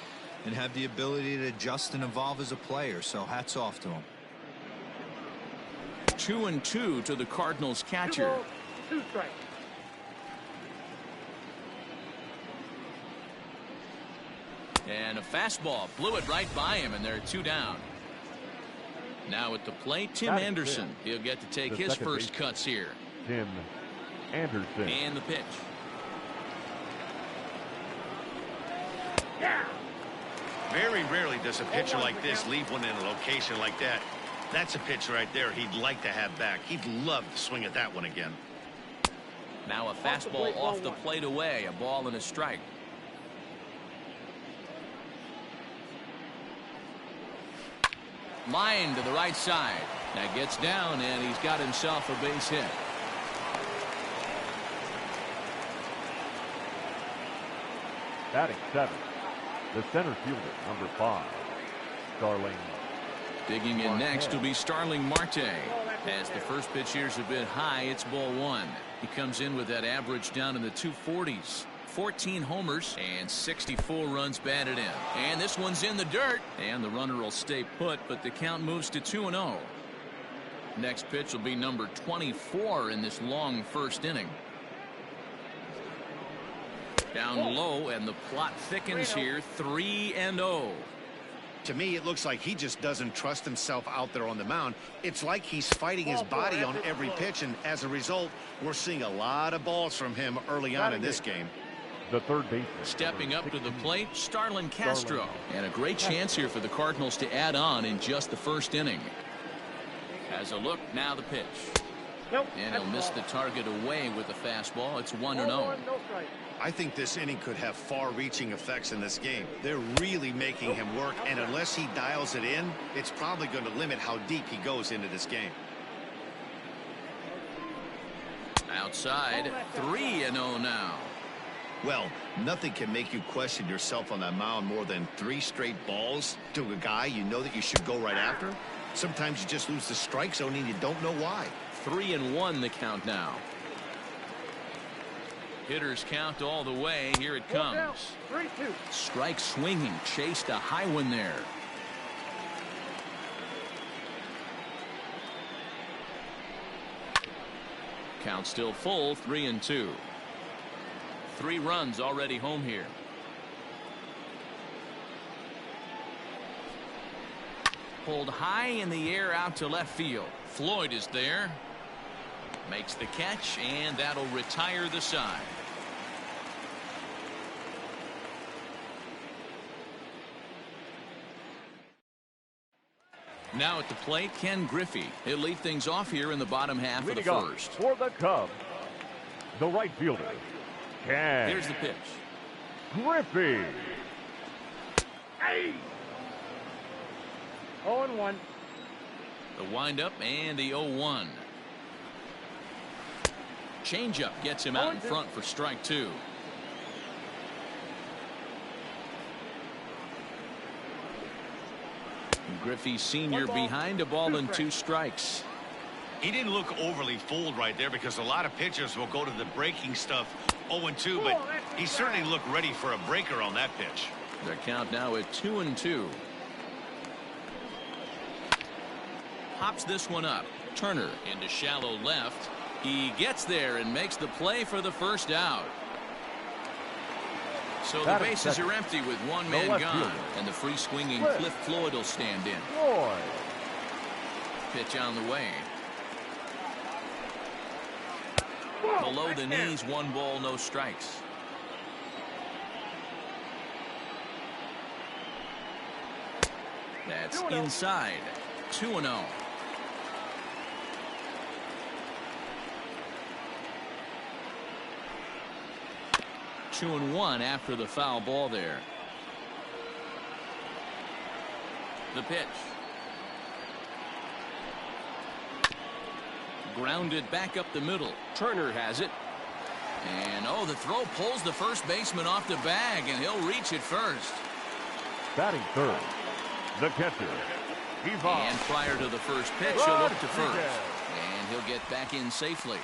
and have the ability to adjust and evolve as a player. So hats off to him. 2-2 to the Cardinals catcher. 2 strikes. And a fastball blew it right by him, and they're 2 down. Now at the plate, Tim Anderson. He'll get to take his first cuts here. Tim Anderson. And the pitch. Yeah. Very rarely does a pitcher like this leave one in a location like that. That's a pitch right there he'd like to have back. He'd love to swing at that one again. Now a fastball off the plate away. A ball and a strike. Line to the right side. That gets down, and he's got himself a base hit. Batting 7, the center fielder, number 5, Starling. Digging in next will be Starling Marte. As the first pitch here's a bit high, it's ball 1. He comes in with that average down in the 240s. 14 homers and 64 runs batted in. And this one's in the dirt. And the runner will stay put, but the count moves to 2-0. Next pitch will be number 24 in this long first inning. Down low, and the plot thickens here. 3-0. To me, it looks like he just doesn't trust himself out there on the mound. It's like he's fighting his body on every pitch, and as a result, we're seeing a lot of balls from him early on in this game. the third baseman. Stepping up to the plate, Starlin Castro. And a great chance here for the Cardinals to add on in just the first inning. Has a look, now the pitch. Nope. And he'll miss the target away with the fastball. It's 1-0. No strike. I think this inning could have far-reaching effects in this game. They're really making him work, and unless he dials it in, it's probably going to limit how deep he goes into this game. Outside, 3-0 now. Well, nothing can make you question yourself on that mound more than 3 straight balls to a guy you know that you should go right after. Sometimes you just lose the strike zone and you don't know why. 3-1 the count now. Hitters count all the way. Here it comes. 3-2. Strike swinging. Chased a high one there. Count still full. 3-2. 3 runs already home here. Pulled high in the air out to left field. Floyd is there. Makes the catch, and that'll retire the side. Now at the plate, Ken Griffey. He'll lead things off here in the bottom half of the first. For the Cubs, the right fielder, Ken. Here's the pitch. Griffey. Hey! 0-1. The windup and the 0-1. Changeup gets him out in front for strike 2. Griffey Sr. behind a ball and 2 strikes. He didn't look overly fooled right there because a lot of pitchers will go to the breaking stuff 0-2, but he certainly looked ready for a breaker on that pitch. Their count now at 2-2. Pops this one up. Turner into shallow left. He gets there and makes the play for the first out. So the bases are empty with 1 man gone, and the free swinging Cliff Floyd will stand in. Pitch on the way. Below the knees, 1 ball, no strikes. That's inside. 2-0. Two and 1 after the foul ball there. The pitch. Grounded back up the middle. Turner has it. And oh, the throw pulls the first baseman off the bag, and he'll reach it first. Batting third, the catcher. And prior to the first pitch, he'll look to first. And he'll get back in safely.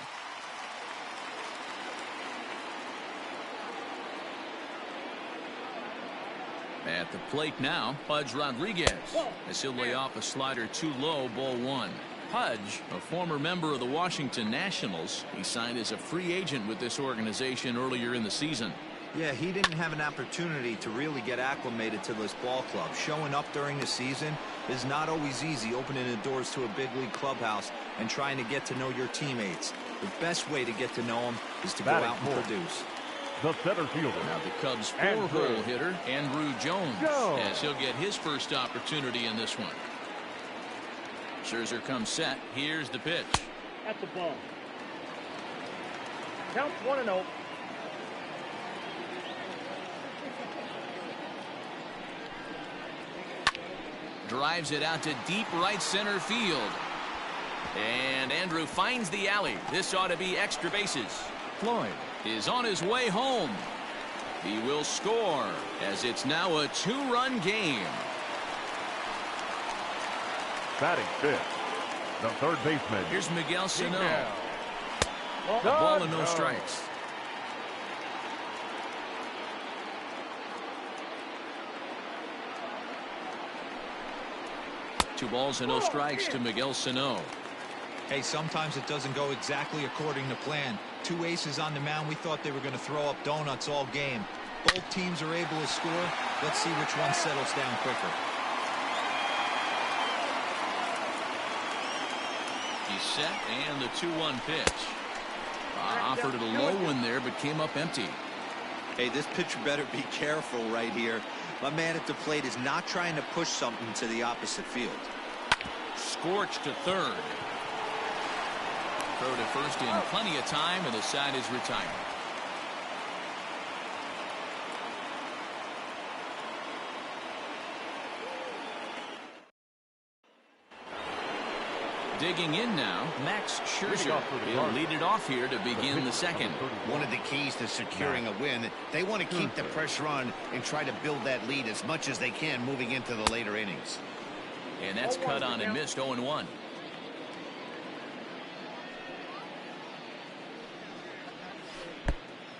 At the plate now, Pudge Rodriguez, as he'll lay off a slider too low, ball 1. Pudge, a former member of the Washington Nationals, he signed as a free agent with this organization earlier in the season. Yeah, he didn't have an opportunity to really get acclimated to this ball club. Showing up during the season is not always easy, opening the doors to a big league clubhouse and trying to get to know your teammates. The best way to get to know them is to go out and produce. The center fielder. Now the Cubs' 4-hole hitter, Andrew Jones, as he'll get his first opportunity in this one. Scherzer comes set. Here's the pitch. That's a ball. Count 1-0. Drives it out to deep right center field. And Andrew finds the alley. This ought to be extra bases. Floyd is on his way home. He will score as it's now a 2-run game. Batting fifth, the third baseman. Here's Miguel Sano. A ball and no strikes. Two balls and no strikes to Miguel Sano. Hey, sometimes it doesn't go exactly according to plan. 2 aces on the mound. We thought they were going to throw up donuts all game. Both teams are able to score. Let's see which one settles down quicker. He's set, and the 2-1 pitch. Offered it a low one there, but came up empty. Hey, this pitcher better be careful right here. My man at the plate is not trying to push something to the opposite field. Scorched to third. Throw to first in plenty of time, and the side is retired. Digging in now, Max Scherzer. He'll lead it off here to begin the second. One of the keys to securing a win, they want to keep the pressure on and try to build that lead as much as they can moving into the later innings. And that's cut on and missed. 0-1.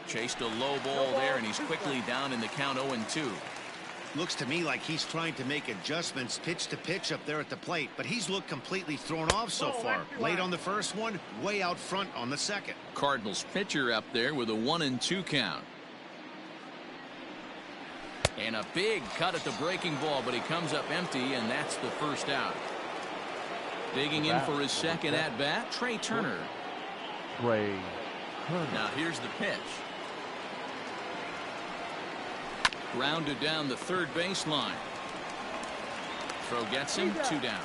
Chased a low ball there, and he's quickly down in the count. 0-2. Looks to me like he's trying to make adjustments pitch to pitch up there at the plate, but he's looked completely thrown off so far. Late on the first one, way out front on the second. Cardinals pitcher up there with a 1-2 count. And a big cut at the breaking ball, but he comes up empty, and that's the first out. Digging in for his second at bat, Trey Turner. Now here's the pitch. Grounded down the third baseline. Throw gets him. 2 down.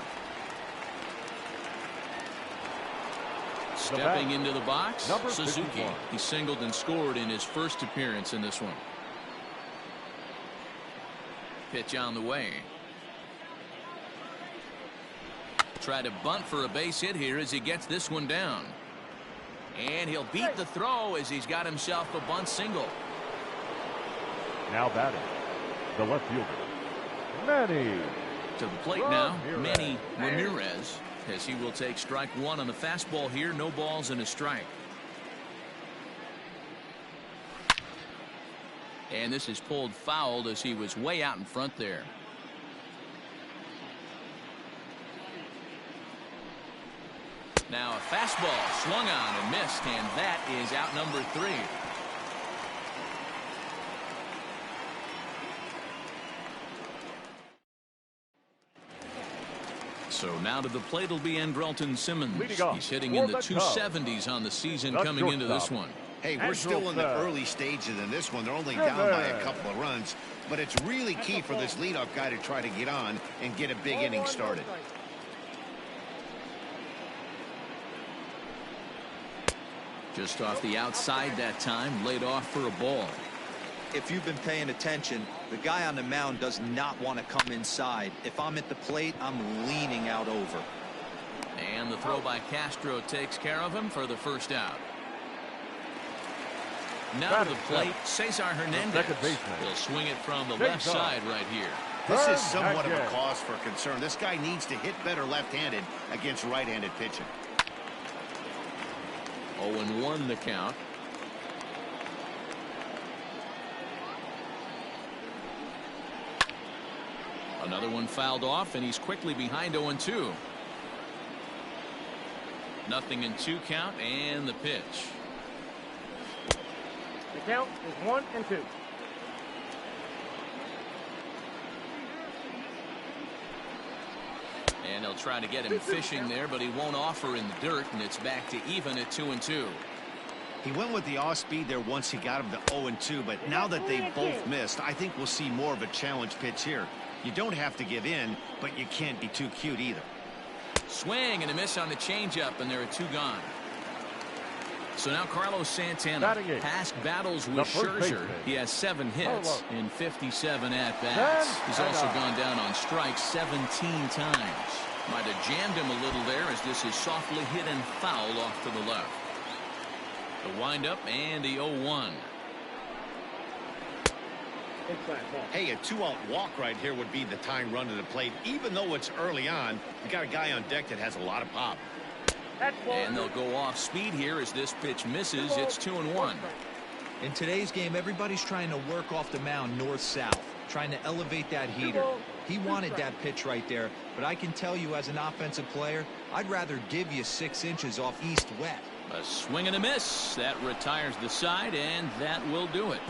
Stepping into the box, Suzuki. He singled and scored in his first appearance in this one. Pitch on the way. Try to bunt for a base hit here as he gets this one down. And he'll beat the throw as he's got himself a bunt single. Now batting, the left fielder, Manny. To the plate now, Manny Ramirez, as he will take strike one on the fastball here. No balls and a strike. And this is pulled fouled as he was way out in front there. Now a fastball swung on and missed, and that is out number 3. So now to the plate will be Andrelton Simmons. He's hitting in the 270s on the season coming into this one. Hey, we're still in the early stages in this one. They're only down by a couple of runs, but it's really key for this leadoff guy to try to get on and get a big inning started. Just off the outside that time, laid off for a ball. If you've been paying attention, the guy on the mound does not want to come inside. If I'm at the plate, I'm leaning out over. And the throw by Castro takes care of him for the first out. Now to the plate, Cesar Hernandez. He'll swing it from the left side right here. This is somewhat of a cause for concern. This guy needs to hit better left-handed against right-handed pitching. 0-1 the count. Another one fouled off, and he's quickly behind 0-2. 0-2 count, and the pitch. The count is 1-2. And they'll try to get him fishing there, but he won't offer in the dirt, and it's back to even at 2-2. He went with the off speed there once he got him to 0-2, but now that they both missed, I think we'll see more of a challenge pitch here. You don't have to give in, but you can't be too cute either. Swing and a miss on the changeup, and there are 2 gone. So now Carlos Santana, past battles with Scherzer. He has 7 hits in 57 at-bats. He's also gone down on strikes 17 times. Might have jammed him a little there as this is softly hit and foul off to the left. The windup and the 0-1. Hey, a 2-out walk right here would be the tying run to the plate. Even though it's early on, you got a guy on deck that has a lot of pop. And they'll go off speed here as this pitch misses. It's 2-1. In today's game, everybody's trying to work off the mound north-south, trying to elevate that heater. He wanted that pitch right there, but I can tell you as an offensive player, I'd rather give you 6 inches off east-west. A swing and a miss. That retires the side, and that will do it.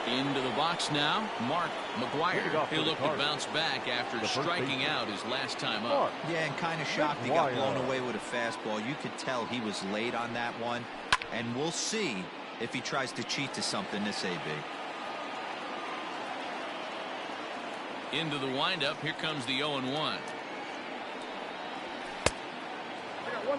Into the box now, Mark McGuire. He'll look to bounce back after striking out his last time up. Yeah, and kind of shocked he got blown away with a fastball. You could tell he was late on that one. And we'll see if he tries to cheat to something this AB. Into the windup, here comes the 0-1.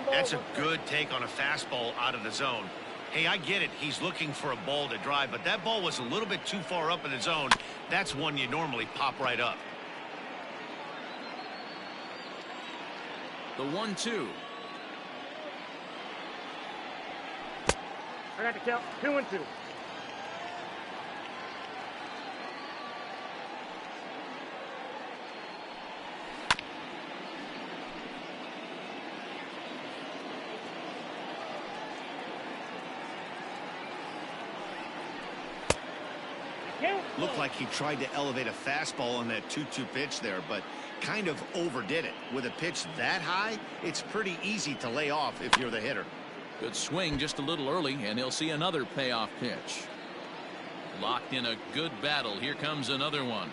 That's a good take on a fastball out of the zone. Hey, I get it. He's looking for a ball to drive, but that ball was a little bit too far up in the zone. That's one you normally pop right up. The 1-2. I got to count 2-2. Looked like he tried to elevate a fastball on that 2-2 pitch there, but kind of overdid it. With a pitch that high, it's pretty easy to lay off if you're the hitter. Good swing just a little early, and he'll see another payoff pitch. Locked in a good battle. Here comes another one.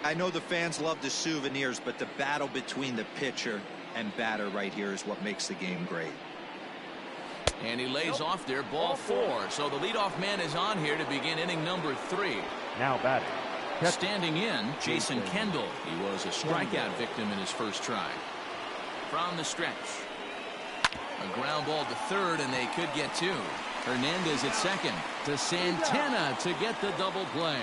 I know the fans love the souvenirs, but the battle between the pitcher and batter right here is what makes the game great. And he lays off there, ball 4. So the leadoff man is on here to begin inning number 3. Now batting. Standing in, Jason Kendall. He was a strikeout victim in his first try. From the stretch. A ground ball to third, and they could get 2. Hernandez at second to Santana to get the double play.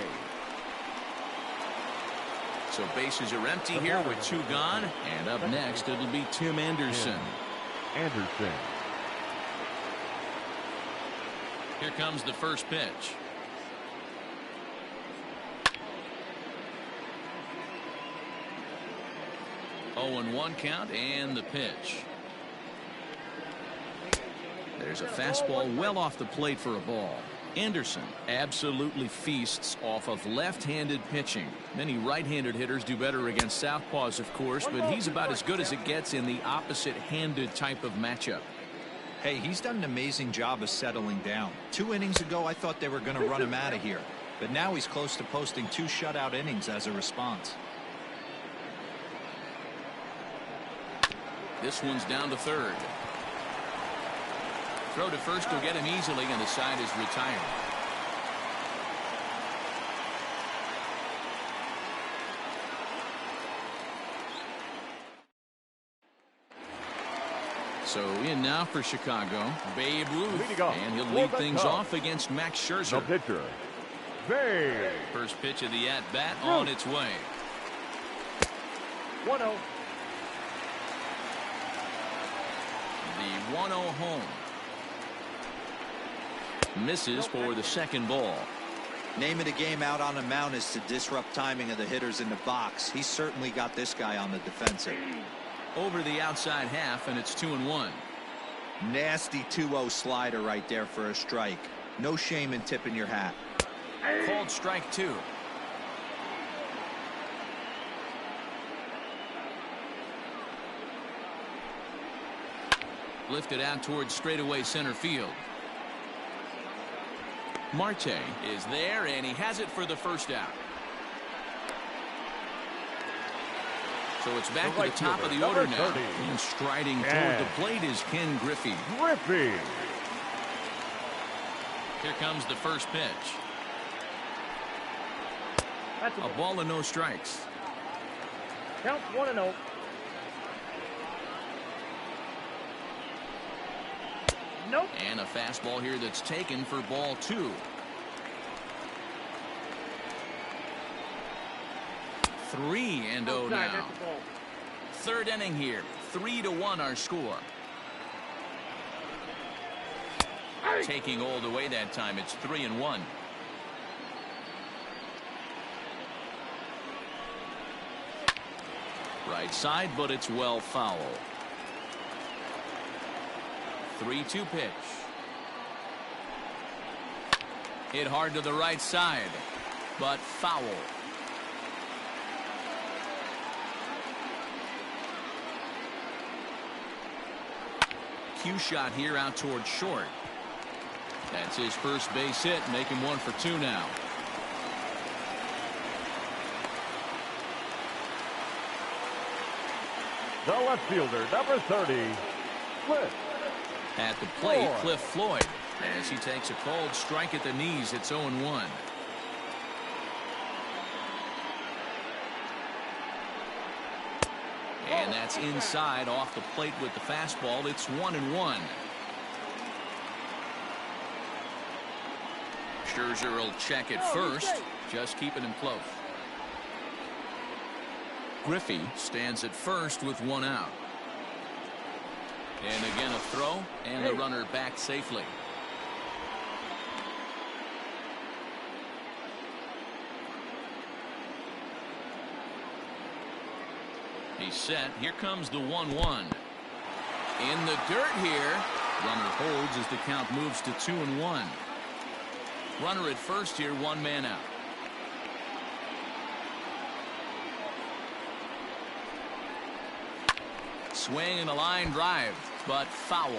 So bases are empty here with 2 gone. And up next, it'll be Tim Anderson. Here comes the first pitch. 0-1 count and the pitch. There's a fastball well off the plate for a ball. Anderson absolutely feasts off of left-handed pitching. Many right-handed hitters do better against southpaws, of course, but he's about as good as it gets in the opposite-handed type of matchup. Hey, he's done an amazing job of settling down. 2 innings ago, I thought they were going to run him out of here. But now he's close to posting 2 shutout innings as a response. This one's down to third. Throw to first will get him easily, and the side is retired. So in now for Chicago, Babe Ruth, and he'll lead things off against Max Scherzer. The pitcher, Babe. First pitch of the at-bat on its way. 1-0. The 1-0 home. Misses for the second ball. Name of the game out on the mound is to disrupt timing of the hitters in the box. He's certainly got this guy on the defensive. Over the outside half, and it's 2-1. Nasty 2-0 slider right there for a strike. No shame in tipping your hat. Called strike 2. Lifted out towards straightaway center field. Marte is there, and he has it for the first out. So it's back to the top of the order now. And striding toward the plate is Ken Griffey. Here comes the first pitch. A ball and no strikes. Count 1-0. Nope. And a fastball here that's taken for ball 2. 3-0 now. Third inning here. 3-1 our score. Taking all the way that time. It's 3-1. Right side, but it's well foul. 3-2 pitch. Hit hard to the right side, but foul. Cue shot here out towards short. That's his first base hit, making 1 for 2 now. The left fielder, number 30, Cliff. At the plate, Cliff Floyd, as he takes a cold strike at the knees. It's 0-1. And that's inside off the plate with the fastball. It's 1-1. Scherzer will check it first, just keeping him close. Griffey stands at first with 1 out. And again a throw, and the runner back safely. He's set. Here comes the 1-1. In the dirt here. Runner holds as the count moves to 2-1. Runner at first here, 1 man out. Swing and a line drive, but foul.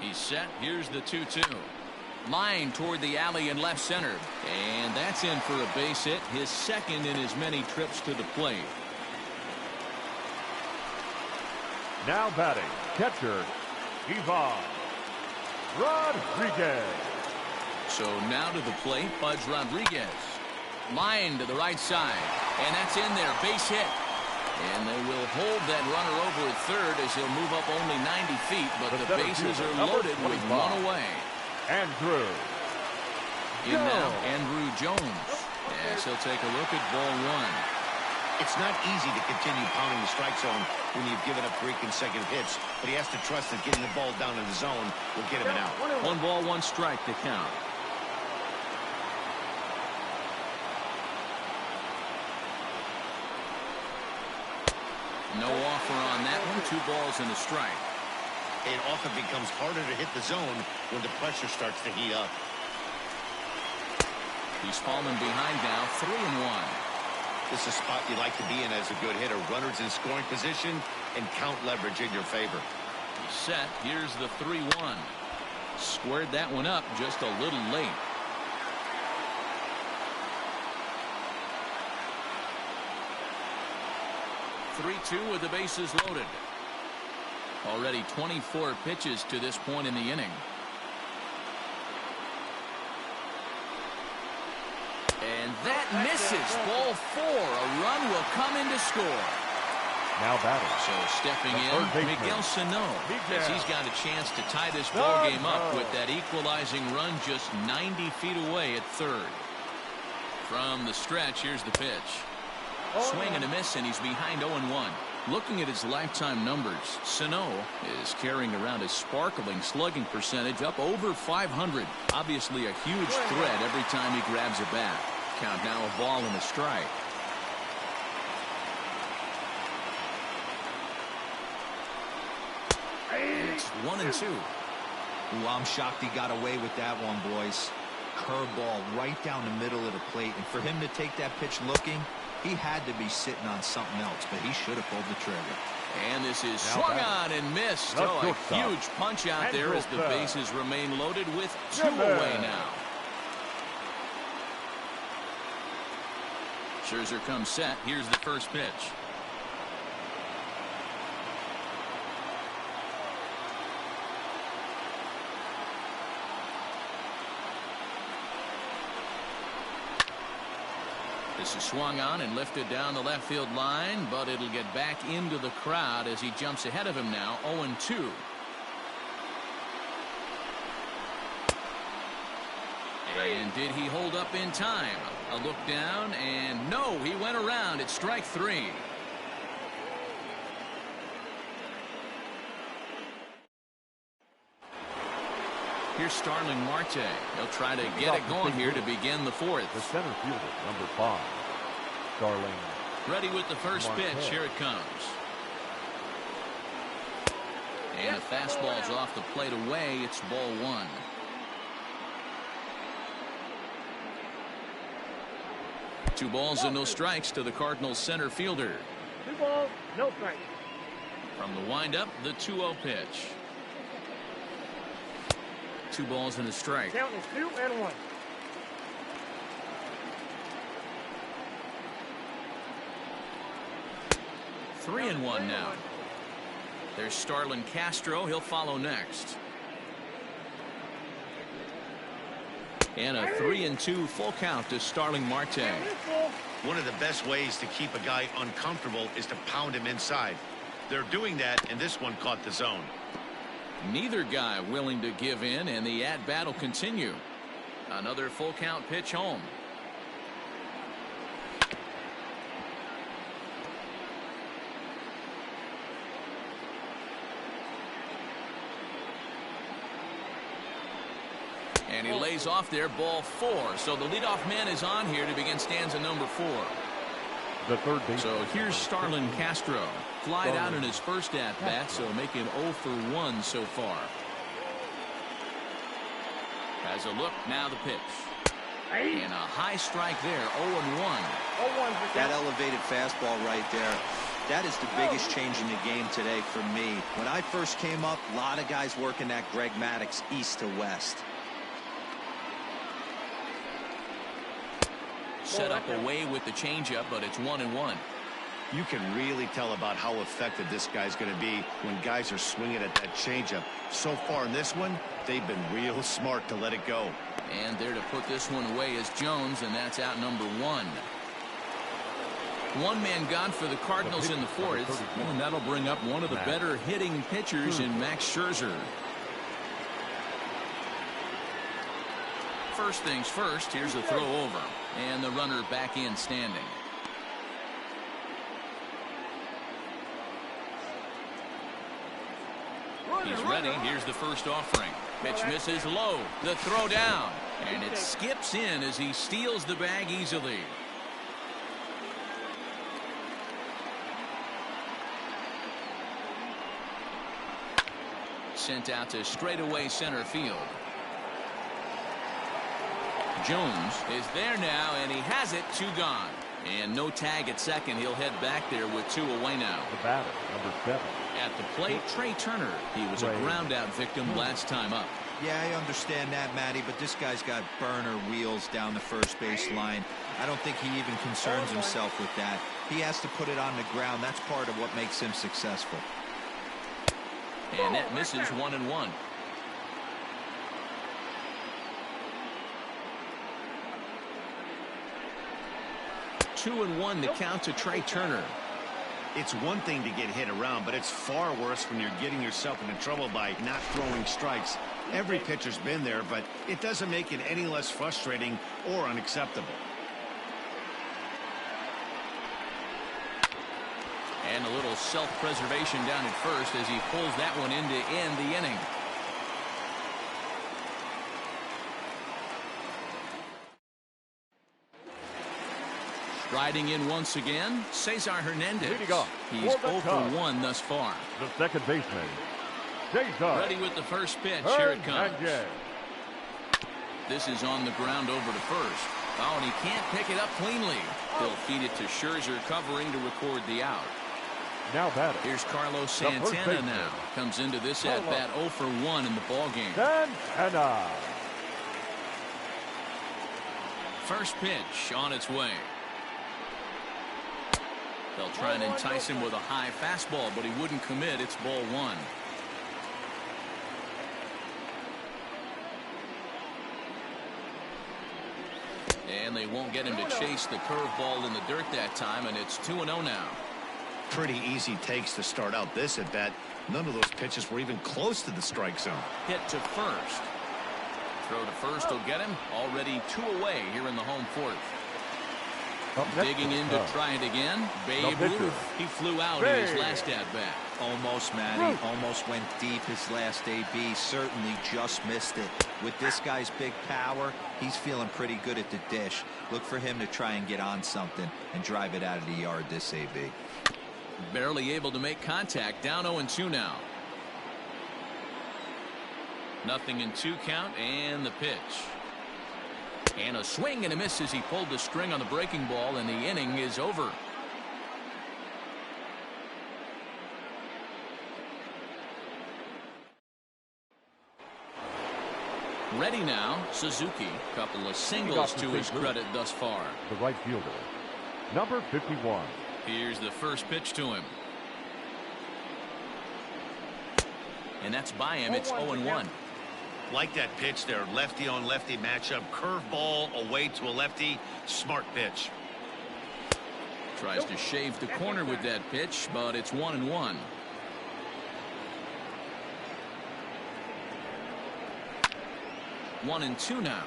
He's set. Here's the 2-2. Line toward the alley in left center. And that's in for a base hit, his second in as many trips to the plate. Now batting, catcher, Ivan Rodriguez. So now to the plate, Budge Rodriguez. Line to the right side. And that's in there, base hit. And they will hold that runner over at third as he'll move up only 90 feet, but the bases are loaded with 1 away. Andrew In now, Andrew Jones. Yes, he'll take a look at ball 1. It's not easy to continue pounding the strike zone when you've given up 3 consecutive hits, but he has to trust that getting the ball down in the zone will get him an out. 1 ball, 1 strike to count. No offer on that one. 2 balls and a strike. It often becomes harder to hit the zone when the pressure starts to heat up. He's fallen behind now, 3-1. This is a spot you like to be in as a good hitter. Runners in scoring position and count leverage in your favor. He's set. Here's the 3-1. Squared that one up just a little late. (3-2) with the bases loaded. Already 24 pitches to this point in the inning. And that misses. Ball 4. A run will come in to score. Now batting. So stepping in, Miguel Sano, as he's got a chance to tie this ball game up with that equalizing run just 90 feet away at third. From the stretch, here's the pitch. Swing and a miss, and he's behind 0-1. Looking at his lifetime numbers, Sano is carrying around a sparkling slugging percentage up over 500. Obviously a huge threat every time he grabs a bat. Count now a ball and a strike. It's 1-2. Ooh, I'm shocked he got away with that one, boys. Curveball right down the middle of the plate, and for him to take that pitch looking, he had to be sitting on something else, but he should have pulled the trigger. And this is swung on and missed. Oh, a huge punch out there as the bases remain loaded with 2 away now. Scherzer comes set. Here's the first pitch. This is swung on and lifted down the left field line, but it'll get back into the crowd as he jumps ahead of him now, 0-2. And did he hold up in time? A look down, and no, he went around. It's strike 3. Here's Starling Marte. He'll try to get it going here to begin the 4th. The center fielder, number 5, Starling. Ready with the first pitch. Here it comes. And the fastball's off the plate away. It's ball 1. Two balls and no strikes to the Cardinals center fielder. 2 balls, no strikes. From the windup, the 2-0 pitch. 2 balls and a strike. Count is 2-1. Three and one now. There's Starlin Castro. He'll follow next. And a 3-2 full count to Starling Marte. One of the best ways to keep a guy uncomfortable is to pound him inside. They're doing that, and this one caught the zone. Neither guy willing to give in, and the at-bat will continue. Another full count pitch home. And he lays off there, ball 4. So the leadoff man is on here to begin stanza number 4. The third base. So here's Starlin Castro. Flied out in his first at-bat, so making 0 for 1 so far. Has a look, now the pitch. And a high strike there, 0-1. That elevated fastball right there. That is the biggest change in the game today for me. When I first came up, a lot of guys working that Greg Maddux east to west. Set up away with the changeup, but it's 1-1. You can really tell about how effective this guy's going to be when guys are swinging at that changeup. So far in this one, they've been real smart to let it go. And there to put this one away is Jones, and that's out number 1. One man gone for the Cardinals in the 4th, and that'll bring up one of the better hitting pitchers in Max Scherzer. First things first, here's a throw over, and the runner back in standing. He's ready. Here's the first offering. Pitch misses low. The throw down, and it skips in as he steals the bag easily. Sent out to straightaway center field. Jones is there now, and he has it. 2 gone. And no tag at second. He'll head back there with 2 away now. The batter, number 7. At the plate, Trey Turner. He was a ground out victim last time up. Yeah, I understand that, Matty, but this guy's got burner wheels down the first base line. I don't think he even concerns himself with that. He has to put it on the ground. That's part of what makes him successful. And that misses 1-1. Two and 1 to count to Trey Turner. It's one thing to get hit around, but it's far worse when you're getting yourself into trouble by not throwing strikes. Every pitcher's been there, but it doesn't make it any less frustrating or unacceptable. And a little self-preservation down at first as he pulls that one in to end the inning. Riding in once again, Cesar Hernandez. He's 0 for 1 thus far. The second baseman, Cesar. Ready with the first pitch. Here it comes. This is on the ground over to first. Oh, and he can't pick it up cleanly. He'll feed it to Scherzer covering to record the out. Now batting. Here's Carlos Santana now. Comes into this at-bat 0 for 1 in the ballgame. Santana. First pitch on its way. They'll try and entice him with a high fastball, but he wouldn't commit. It's ball 1. And they won't get him to chase the curveball in the dirt that time, and it's 2-0 now. Pretty easy takes to start out this at bat. None of those pitches were even close to the strike zone. Hit to first. Throw to first will get him. Already 2 away here in the home 4th. Digging in to try it again. Babe Ruth. He flew out in his last at-bat. Almost, Matty. Almost went deep his last AB. Certainly just missed it. With this guy's big power, he's feeling pretty good at the dish. Look for him to try and get on something and drive it out of the yard this AB. Barely able to make contact. Down 0-2 now. 0-2 count, and the pitch. And a swing and a miss as he pulled the string on the breaking ball, and the inning is over. Ready now, Suzuki. Couple of singles to his credit thus far. The right fielder, number 51. Here's the first pitch to him. And that's by him. It's 0-1. Like that pitch there. Lefty on lefty matchup. Curveball away to a lefty. Smart pitch. Tries to shave the corner with that pitch, but it's 1-1. One and two now.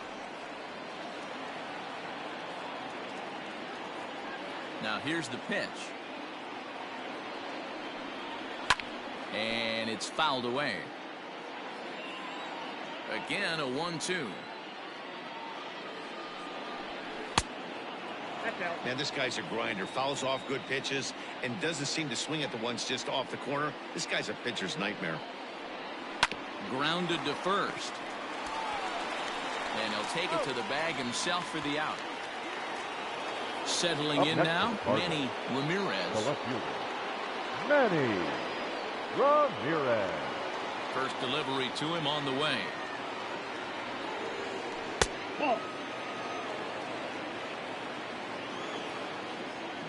Now here's the pitch. And it's fouled away. Again, a 1-2. Man, this guy's a grinder. Fouls off good pitches and doesn't seem to swing at the ones just off the corner. This guy's a pitcher's nightmare. Grounded to first. And he'll take it to the bag himself for the out. Settling in now, Manny Ramirez. The left fielder, Manny Ramirez. First delivery to him on the way. Ball.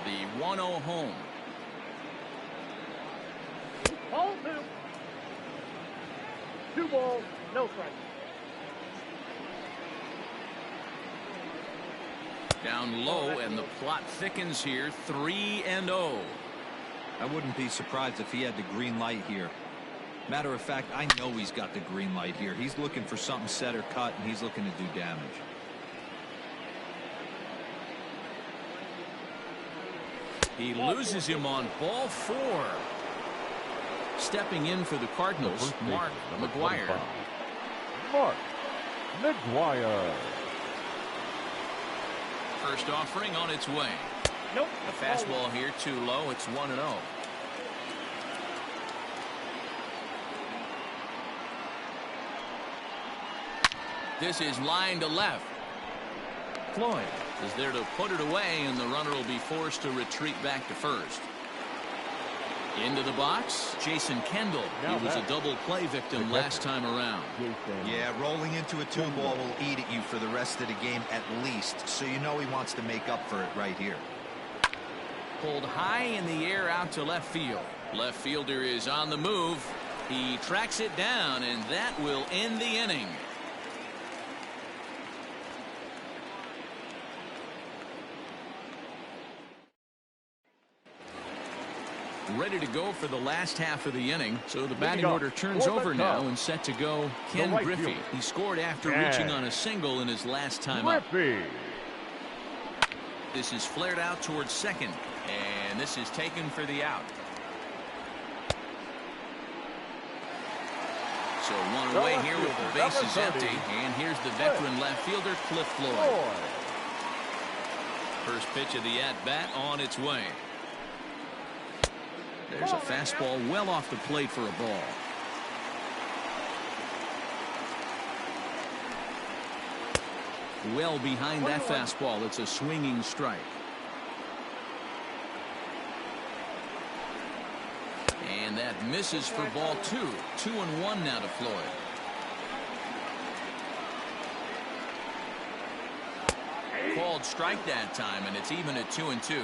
The 1-0 home. Ball two. 2 balls, no strike. Down low, and the plot thickens here. 3-0. I wouldn't be surprised if he had the green light here. Matter of fact, I know he's got the green light here. He's looking for something set or cut, and he's looking to do damage. He loses him on ball 4. Stepping in for the Cardinals, Mark McGuire. Mark McGuire. First offering on its way. Nope. A fastball here too low. It's 1-0. This is line to left. Floyd is there to put it away, and the runner will be forced to retreat back to first. Into the box, Jason Kendall. He was a double play victim last time around. Yeah, rolling into a 2-ball will eat at you for the rest of the game at least, so you know he wants to make up for it right here. Pulled high in the air out to left field. Left fielder is on the move. He tracks it down, and that will end the inning. Ready to go for the last half of the inning, so the batting order turns over now, and set to go Ken Griffey. He scored after reaching on a single in his last time up. This is flared out towards second, and this is taken for the out. So one away here with the bases empty, and here's the veteran left fielder Cliff Floyd. First pitch of the at-bat on its way. There's a fastball well off the plate for a ball. Well behind that fastball. It's a swinging strike. And that misses for ball 2. 2-1 now to Floyd. Called strike that time, and it's even at 2-2.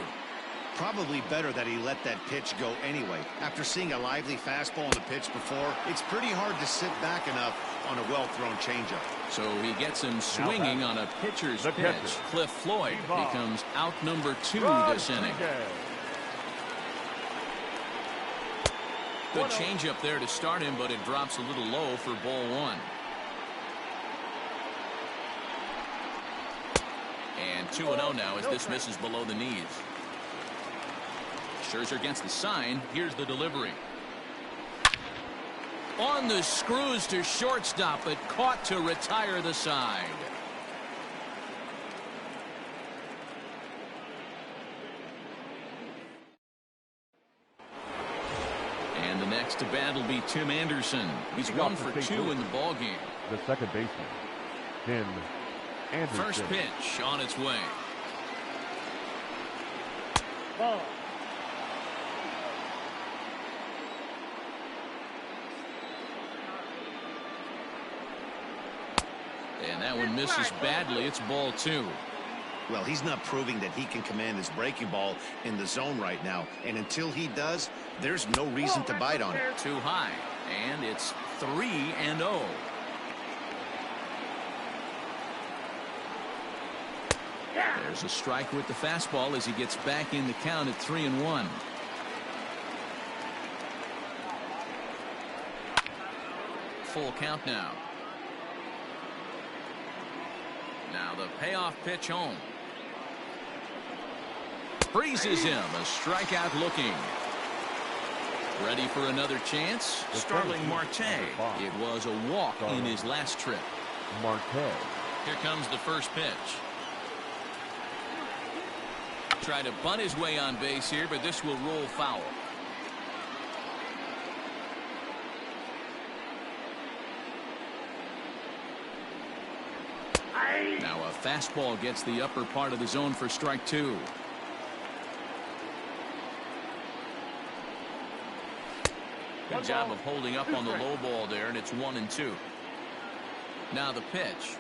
Probably better that he let that pitch go anyway. After seeing a lively fastball on the pitch before, it's pretty hard to sit back enough on a well-thrown changeup. So he gets him swinging on a pitcher's pitch. Cliff Floyd becomes out number 2 this inning. Good changeup there to start him, but it drops a little low for ball 1. And 2-0 now as this misses below the knees. Scherzer against the sign. Here's the delivery. On the screws to shortstop, but caught to retire the side. And the next to bat will be Tim Anderson. He's 1 for 2 in the ballgame. The second baseman, Tim Anderson. First pitch on its way. Ball. And that one misses badly. It's ball 2. Well, he's not proving that he can command his breaking ball in the zone right now. And until he does, there's no reason to bite on it. Too high. And it's 3-0. There's a strike with the fastball as he gets back in the count at 3-1. Full count now. Now the payoff pitch home. Freezes him. A strikeout looking. Ready for another chance? Starling Marte. It was a walk in his last trip. Marte. Here comes the first pitch. Try to bunt his way on base here, but this will roll foul. Now a fastball gets the upper part of the zone for strike 2. Good job of holding up on the low ball there, and it's 1-2. Now the pitch.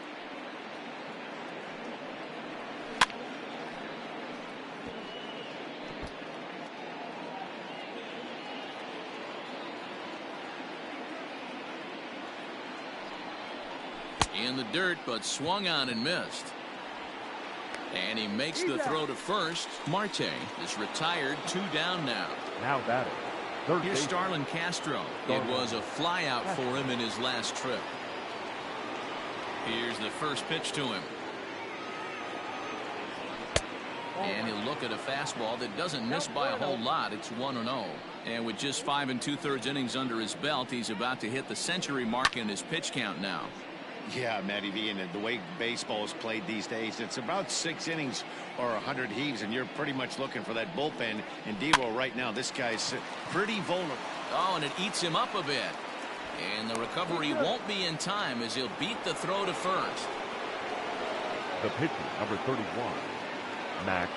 In the dirt, but swung on and missed. And he makes the throw to first. Marte is retired. 2 down now. Now batting. Here's Starlin Castro. It was a flyout for him in his last trip. Here's the first pitch to him. And he'll look at a fastball that doesn't miss by a whole lot. It's 1-0. And with just 5 2/3 innings under his belt, he's about to hit the century mark in his pitch count now. Yeah, Matty V, and the way baseball is played these days, it's about 6 innings or 100 heaves, and you're pretty much looking for that bullpen. And Devo right now, this guy's pretty vulnerable. Oh, and it eats him up a bit. And the recovery won't be in time as he'll beat the throw to first. The pitcher, number 31, Max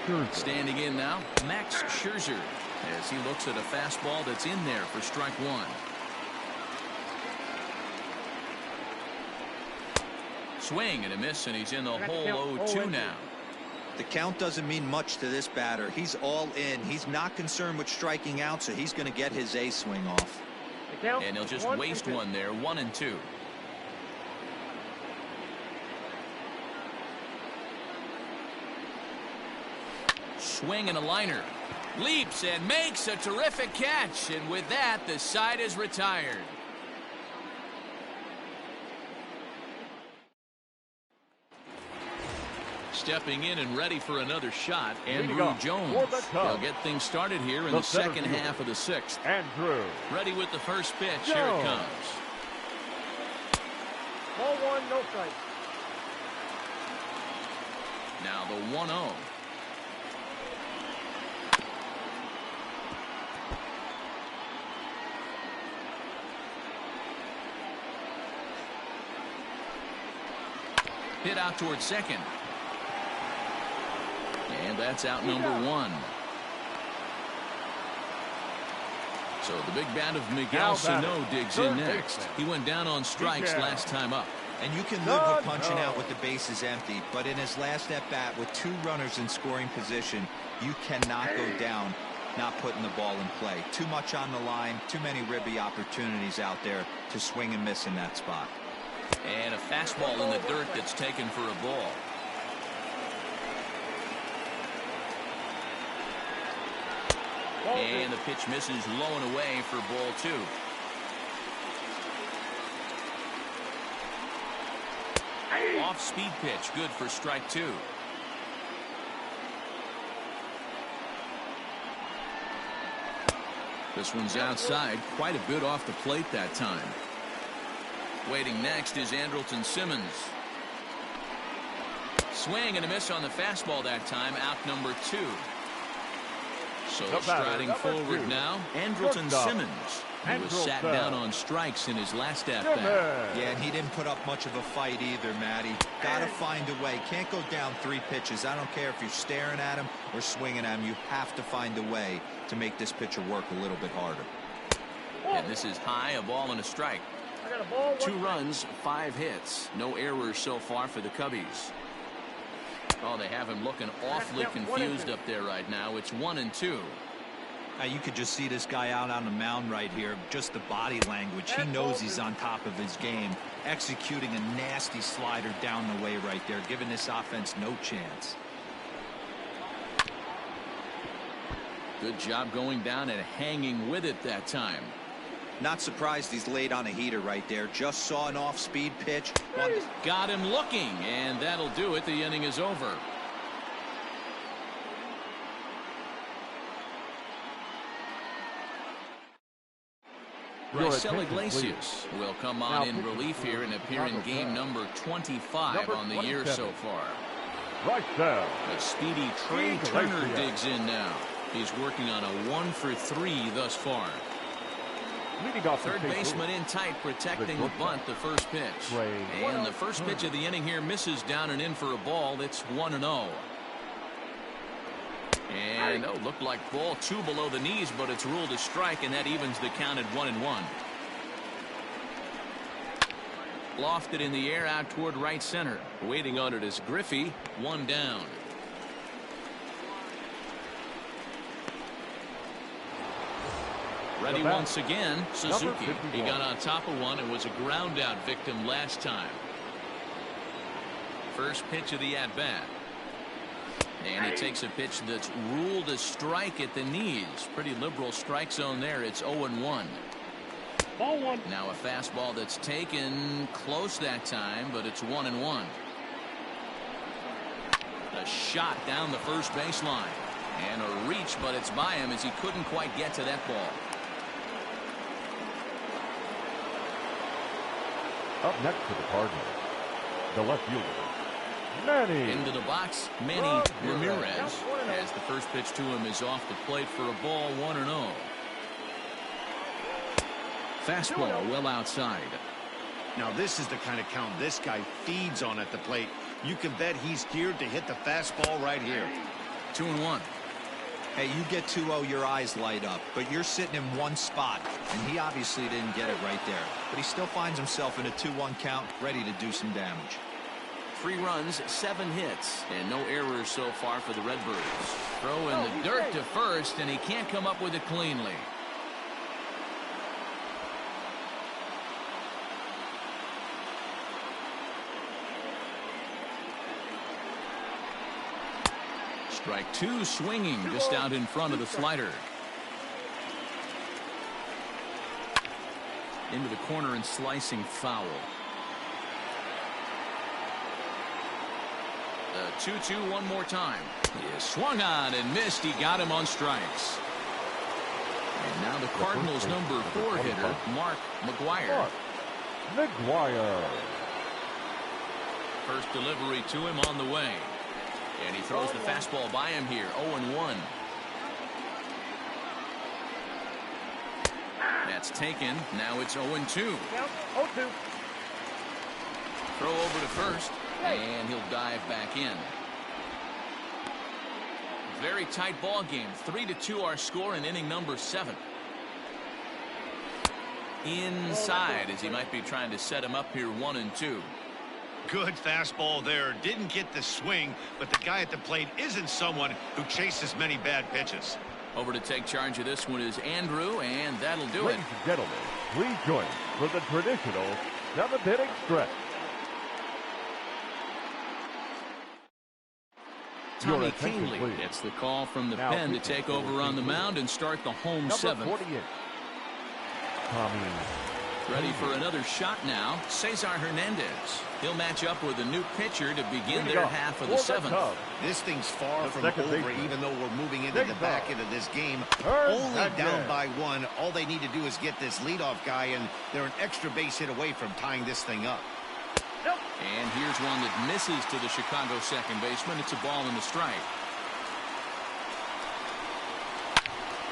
Scherzer. Standing in now, Max Scherzer, as he looks at a fastball that's in there for strike 1. Swing and a miss, and he's in the hole 0-2 now. The count doesn't mean much to this batter. He's all in. He's not concerned with striking out, so he's going to get his A swing off. And he'll just waste one there. 1-2. Swing and a liner. Leaps and makes a terrific catch. And with that, the side is retired. Stepping in and ready for another shot, Andrew Jones. They'll get things started here in the second half of the 6th. Andrew. Ready with the first pitch. Here it comes. Ball 1, no strike. Now the 1-0. Hit out towards second. And that's out number 1. So the big bat of Miguel Sano digs in next. He went down on strikes last time up. And you can live with punching out with the bases empty, but in his last at-bat with 2 runners in scoring position, you cannot go down not putting the ball in play. Too much on the line, too many ribby opportunities out there to swing and miss in that spot. And a fastball in the dirt that's taken for a ball. And the pitch misses low and away for ball 2. Off-speed pitch, good for strike 2. This one's outside, quite a bit off the plate that time. Waiting next is Andrelton Simmons. Swing and a miss on the fastball that time, out number 2. So striding forward now, Andrelton Simmons, who was sat down on strikes in his last at-bat. Yeah, and he didn't put up much of a fight either, Matty. Got to find a way. Can't go down 3 pitches. I don't care if you're staring at him or swinging at him. You have to find a way to make this pitcher work a little bit harder. And this is high, a ball and a strike. I got a ball. 2 runs, 5 hits. No errors so far for the Cubbies. Oh, they have him looking awfully confused up there right now. It's 1-2. You could just see this guy out on the mound right here. Just the body language. He knows he's on top of his game. Executing a nasty slider down the way right there, giving this offense no chance. Good job going down and hanging with it that time. Not surprised he's laid on a heater right there. Just saw an off-speed pitch. Got him looking, and that'll do it. The inning is over. Raisel Iglesias will come on in relief here and appear in game number 25 on the year so far. Raisel. A speedy Trey Turner digs in now. He's working on a 1-for-3 thus far. Third baseman in tight, protecting the bunt, the first pitch. And the first pitch of the inning here misses down and in for a ball. It's 1-0. And looked like ball 2 below the knees, but it's ruled a strike, and that evens the count at 1-1. Lofted in the air out toward right center. Waiting on it is Griffey. 1 down. Ready once again, Suzuki. He got on top of one and was a ground out victim last time. First pitch of the at-bat. And he takes a pitch that's ruled a strike at the knees. Pretty liberal strike zone there. It's 0-1. Ball 1. Now a fastball that's taken close that time, but it's 1-1. A shot down the first baseline. And a reach, but it's by him as he couldn't quite get to that ball. Up next for the Cardinals, the left fielder, Manny. Into the box, Manny Ramirez, as the first pitch to him is off the plate for a ball, 1-0. Fastball well outside. Now this is the kind of count this guy feeds on at the plate. You can bet he's geared to hit the fastball right here. 2-1. Hey, you get 2-0, your eyes light up, but you're sitting in one spot, and he obviously didn't get it right there. But he still finds himself in a 2-1 count, ready to do some damage. 3 runs, 7 hits, and no errors so far for the Redbirds. Throw in the dirt to first, and he can't come up with it cleanly. Strike 2, swinging just out in front of the slider. Into the corner and slicing foul. The 2-2 one more time. He swung on and missed. He got him on strikes. And now the Cardinals' number 4 hitter, Mark McGwire. First delivery to him on the way. And he throws the fastball by him here. 0-1. That's taken. Now it's 0-2. 0-2. Throw over to first. And he'll dive back in. Very tight ball game. 3-2 our score in inning number 7. Inside as he might be trying to set him up here 1-2. Good fastball there. Didn't get the swing, but the guy at the plate isn't someone who chases many bad pitches. Over to take charge of this one is Andrew, and that'll do it. Ladies and gentlemen, please join for the traditional 7th inning stretch. Tommy Kahnle gets the call from the pen to take over on the mound and start the home 7th. Tommy. Ready for another shot now, Cesar Hernandez. He'll match up with a new pitcher to begin their half of the 7th. This thing's far from over, even though we're moving into the back end of this game. Only down by 1. All they need to do is get this leadoff guy, and they're an extra base hit away from tying this thing up. And here's one that misses to the Chicago second baseman. It's a ball in the strike.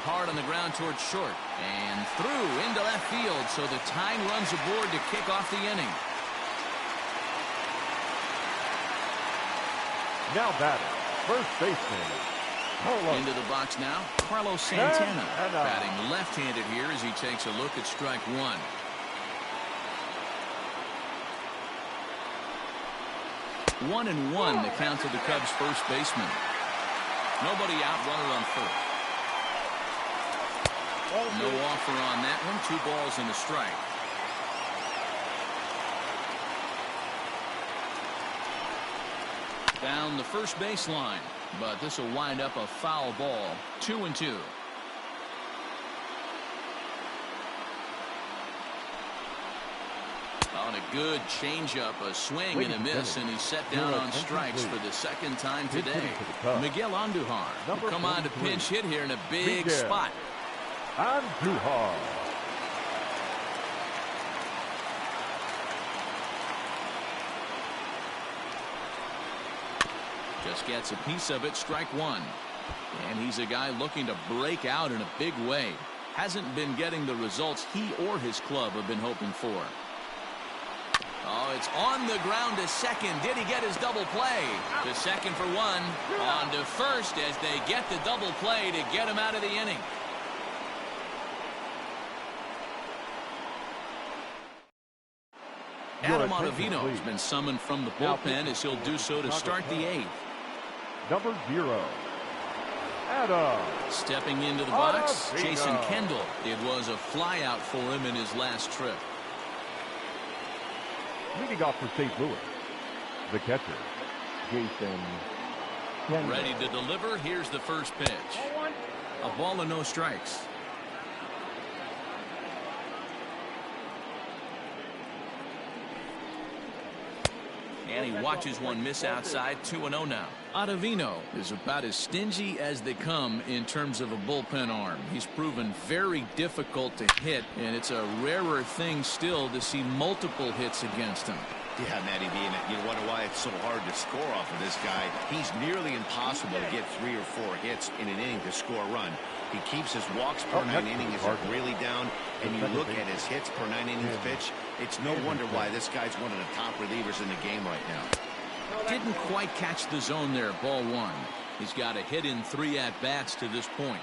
Hard on the ground towards short and through into left field, so the tying runs aboard to kick off the inning. Now batting, first baseman. Into the box now, Carlos Santana batting left-handed here as he takes a look at strike 1. 1-1 the count to the Cubs first baseman. Nobody out, runner on first. No offer on that one. 2 balls and a strike. Down the first baseline, but this will wind up a foul ball. 2-2. On a good changeup, a swing and a miss, and he's set down on strikes for the second time today. Miguel Andujar will come on to pinch hit here in a big spot. Andujar. Just gets a piece of it, strike 1. And he's a guy looking to break out in a big way. Hasn't been getting the results he or his club have been hoping for. Oh, it's on the ground to second. Did he get his double play? To second for 1. On to first as they get the double play to get him out of the inning. Adam Ottavino has been summoned from the bullpen as he'll do so to start the 8th. Number 0. Adam. Stepping into the box, Jason Kendall. It was a flyout for him in his last trip. Leading off for St. Louis, the catcher, Jason Kendall. Ready to deliver. Here's the first pitch. A ball and no strikes. And he watches one miss outside. 2-0 now. Ottavino is about as stingy as they come in terms of a bullpen arm. He's proven very difficult to hit, and it's a rarer thing still to see multiple hits against him. Yeah, Matty B, and you wonder why it's so hard to score off of this guy. He's nearly impossible to get 3 or 4 hits in an inning to score a run. He keeps his walks per 9 innings really down, and you look at his hits per 9 innings pitch, it's no wonder why this guy's one of the top relievers in the game right now. Didn't quite catch the zone there, ball 1. He's got a hit in 3 at-bats to this point.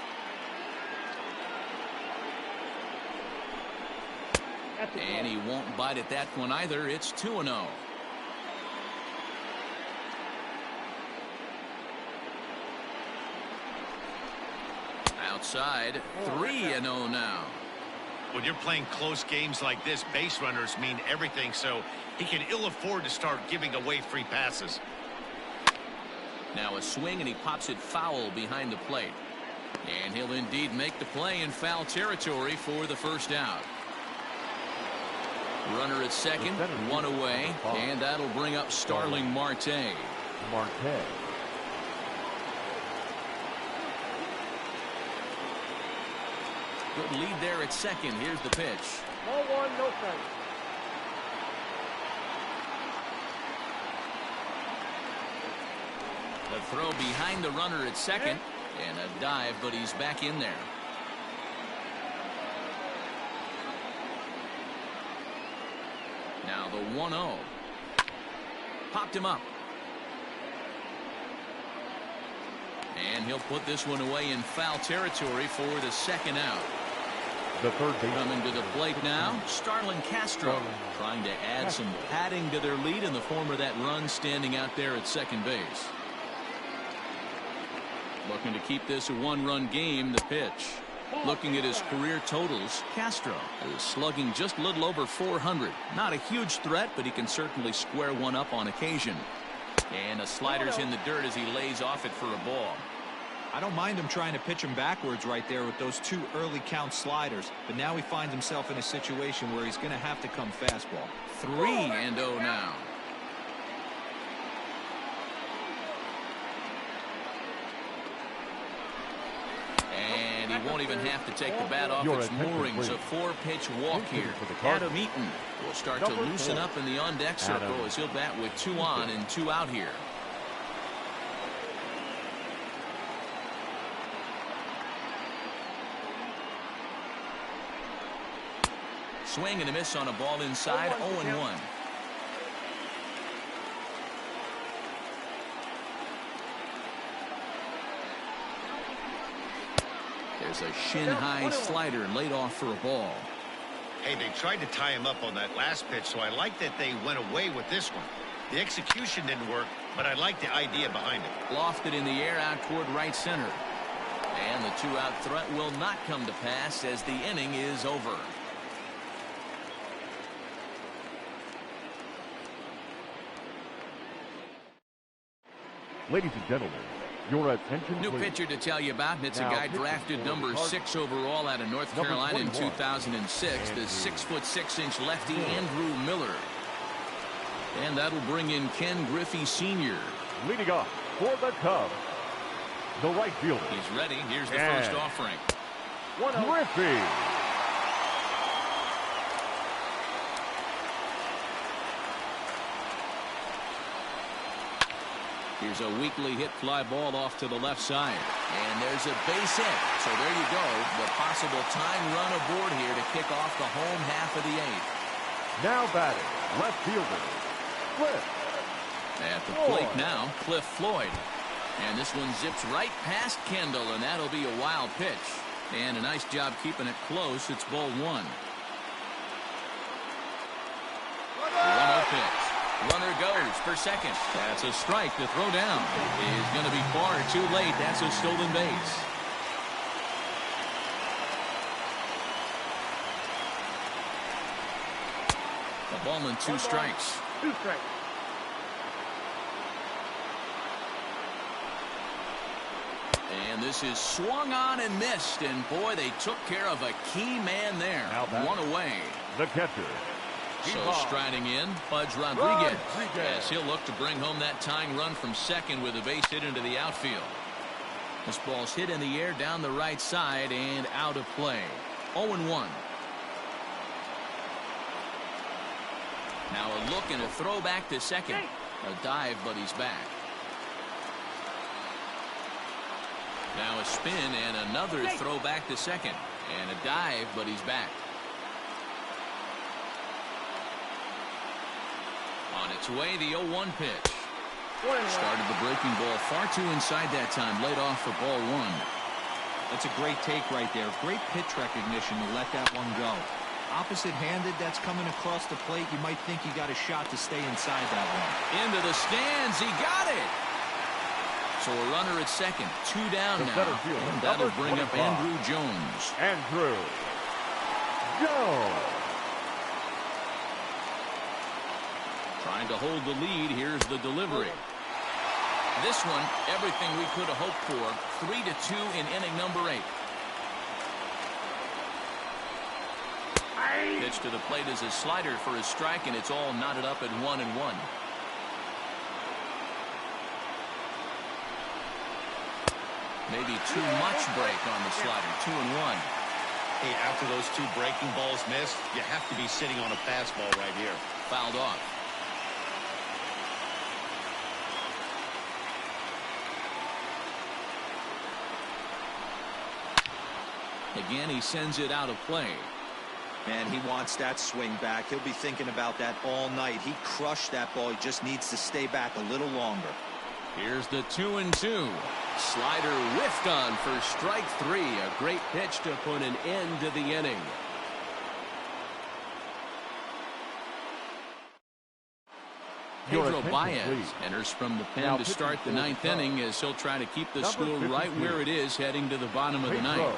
And he won't bite at that one either. It's 2-0. Outside, 3-0 now. When you're playing close games like this, base runners mean everything, so he can ill afford to start giving away free passes. Now a swing, and he pops it foul behind the plate. And he'll indeed make the play in foul territory for the first out. Runner at second, 1 away, and that'll bring up Starling Marte. Good lead there at second. Here's the pitch. Ball 1, no strike. The throw behind the runner at second, and a dive, but he's back in there. Now the 1-0. Popped him up. And he'll put this one away in foul territory for the second out. The third base. Coming to the plate now, Starlin Castro, trying to add some padding to their lead in the form of that run standing out there at second base. Looking to keep this a 1-run game. The pitch. Looking at his career totals, Castro is slugging just a little over 400. Not a huge threat, but he can certainly square one up on occasion. And a slider's in the dirt as he lays off it for a ball. I don't mind him trying to pitch him backwards right there with those 2 early count sliders, but now he finds himself in a situation where he's going to have to come fastball. 3-0 now. And he won't even have to take the bat off its moorings. A 4-pitch walk here. Adam Eaton will start to loosen up in the on-deck circle as he'll bat with 2 on and 2 out here. Swing and a miss on a ball inside. 0-1. There's a shin-high slider laid off for a ball. Hey, they tried to tie him up on that last pitch, so I like that they went away with this one. The execution didn't work, but I like the idea behind it. Lofted in the air out toward right center. And the two-out threat will not come to pass as the inning is over. Ladies and gentlemen, your attention New please. pitcher to tell you about, and it's a Now, guy pitching drafted for number the 6 overall out of North Number Carolina in 21, 2006, the Andrew 6'6" lefty Andrew Miller. And that'll bring in Ken Griffey Sr. Leading off for the Cubs, the right fielder. He's ready. Here's the And first offering. Griffey. Here's a weakly hit fly ball off to the left side. And there's a base hit. So there you go. The possible tying run aboard here to kick off the home half of the 8th. Now batting, left fielder, Cliff. At the plate now, Cliff Floyd. And this one zips right past Kendall, and that'll be a wild pitch. And a nice job keeping it close. It's ball 1. 1-0 pitch. Runner goes for second. That's a strike to throw down. Is going to be far too late. That's a stolen base. A ball and 2 strikes. 2 strikes. And this is swung on and missed. And boy, they took care of a key man there. One away. The catcher. So striding in, Pudge Rodriguez. As he'll look to bring home that tying run from second with a base hit into the outfield. This ball's hit in the air down the right side and out of play. 0-1. Now a look and a throw back to second. A dive, but he's back. Now a spin and another throw back to second. And a dive, but he's back. On its way, the 0-1 pitch. Started the breaking ball far too inside that time. Laid off for ball 1. That's a great take right there. Great pitch recognition to let that one go. Opposite-handed, that's coming across the plate. You might think you got a shot to stay inside that one. Into the stands. He got it. So a runner at second. 2 down now. And that'll bring up Andrew Jones. Andrew Jones. Trying to hold the lead. Here's the delivery. This one, everything we could have hoped for. 3-2 in inning number 8. Pitch to the plate is a slider for a strike, and it's all knotted up at 1-1. Maybe too much break on the slider. 2-1. Hey, after those 2 breaking balls missed, you have to be sitting on a fastball right here. Fouled off. Again, he sends it out of play. Man, he wants that swing back. He'll be thinking about that all night. He crushed that ball. He just needs to stay back a little longer. Here's the 2-2. Slider whiffed on for strike 3. A great pitch to put an end to the inning. Pedro Baez enters from the pen to start the 9th inning as he'll try to keep the score right where it is heading to the bottom of the 9th.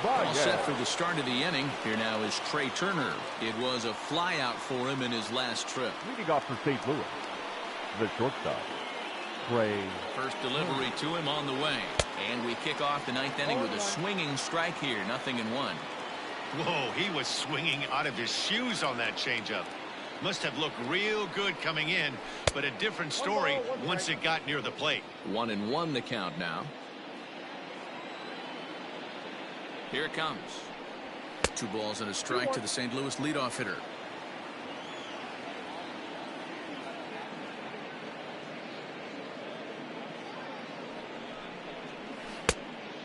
All set for the start of the inning. Here now is Trey Turner. It was a flyout for him in his last trip. Leading off for St. Louis, the shortstop, Trey. First delivery to him on the way. And we kick off the 9th inning with a swinging strike here. 0-1. Whoa, he was swinging out of his shoes on that changeup. Must have looked real good coming in, but a different story once it got near the plate. 1-1 the count now. Here it comes. 2 balls and a strike to the St. Louis leadoff hitter.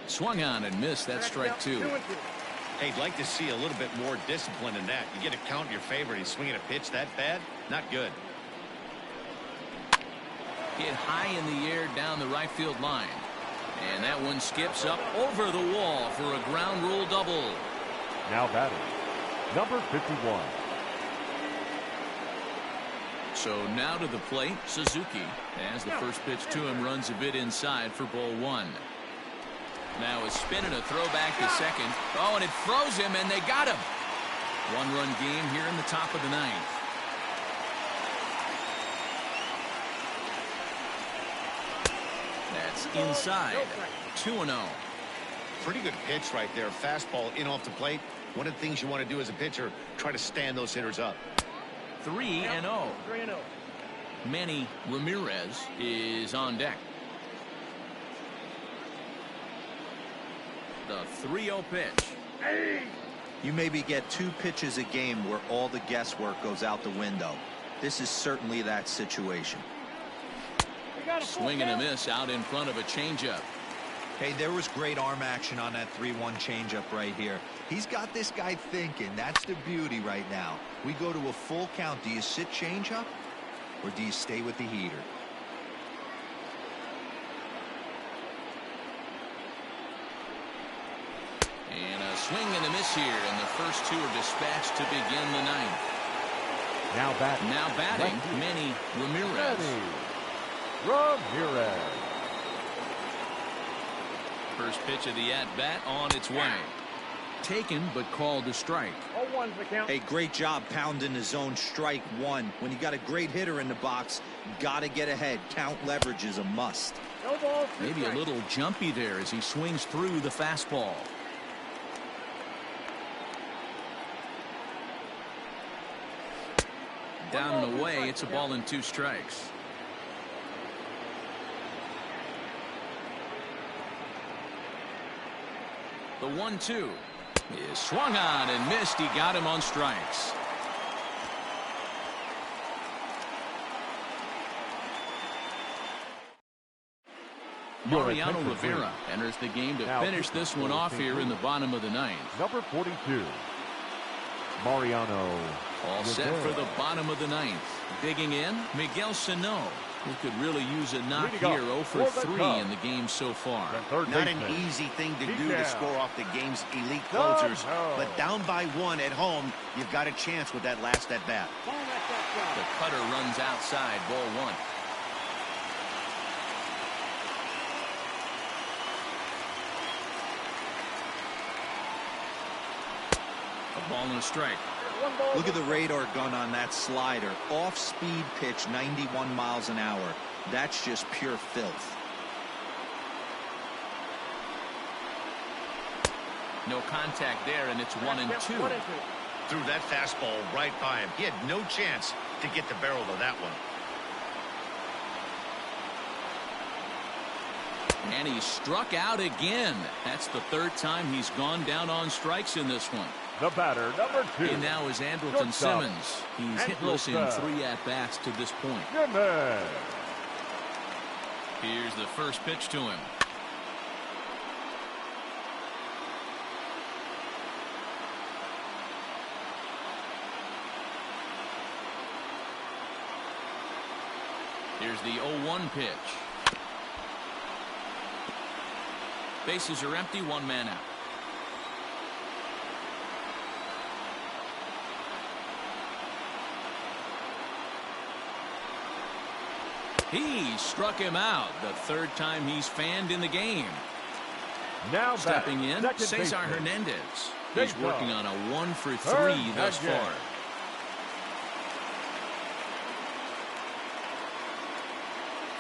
Swung on and missed. That strike 2. Hey, I'd like to see a little bit more discipline in that. You get a count in your favor and he's swinging a pitch that bad? Not good. Hit high in the air down the right field line. And that one skips up over the wall for a ground rule double. Now batting, number 51. So now to the plate, Suzuki, as the first pitch to him runs a bit inside for ball one. Now a spin and a throwback to second. Oh, and it froze him, and they got him. One-run game here in the top of the ninth. That's inside. 2-0. Pretty good pitch right there. Fastball in off the plate. One of the things you want to do as a pitcher, try to stand those hitters up. 3-0. 3-0. Manny Ramirez is on deck. The 3-0 pitch. You maybe get 2 pitches a game where all the guesswork goes out the window. This is certainly that situation. Swing and a miss out in front of a changeup. Hey, there was great arm action on that 3-1 changeup right here. He's got this guy thinking. That's the beauty right now. We go to a full count. Do you sit changeup or do you stay with the heater? And a swing and a miss here, and the first 2 are dispatched to begin the ninth. Now batting, Manny Ramirez. Ramirez. First pitch of the at-bat on its way. Taken, but called a strike. 0-1's the count. Hey, great job pounding the zone. Strike one. When you got a great hitter in the box, got to get ahead. Count leverage is a must. No balls, Maybe a little jumpy there as he swings through the fastball. Down and away, it's a ball and 2 strikes. The 1-2 is swung on and missed. He got him on strikes. Mariano Rivera enters the game to finish this one off here in the bottom of the ninth. Number 42, Mariano. All set for the bottom of the ninth. Digging in, Miguel Sano, who could really use a knock here. 0 for 3 in the game so far. Not an easy thing to do to score off the game's elite closers, but down by 1 at home, you've got a chance with that last at bat. The cutter runs outside, ball 1. A ball and a strike. Look at the radar gun on that slider. Off-speed pitch, 91 miles an hour. That's just pure filth. No contact there, and it's 1-2. Threw that fastball right by him. He had no chance to get the barrel of that one. And he struck out again. That's the 3rd time he's gone down on strikes in this one. The batter, number 2. And now is Andrelton Simmons. He's hitless in 3 at-bats to this point. Here's the first pitch to him. Here's the 0-1 pitch. Bases are empty, 1 man out. He struck him out, the 3rd time he's fanned in the game. Now stepping in, Cesar Hernandez. He's working on a 1 for 3 thus far.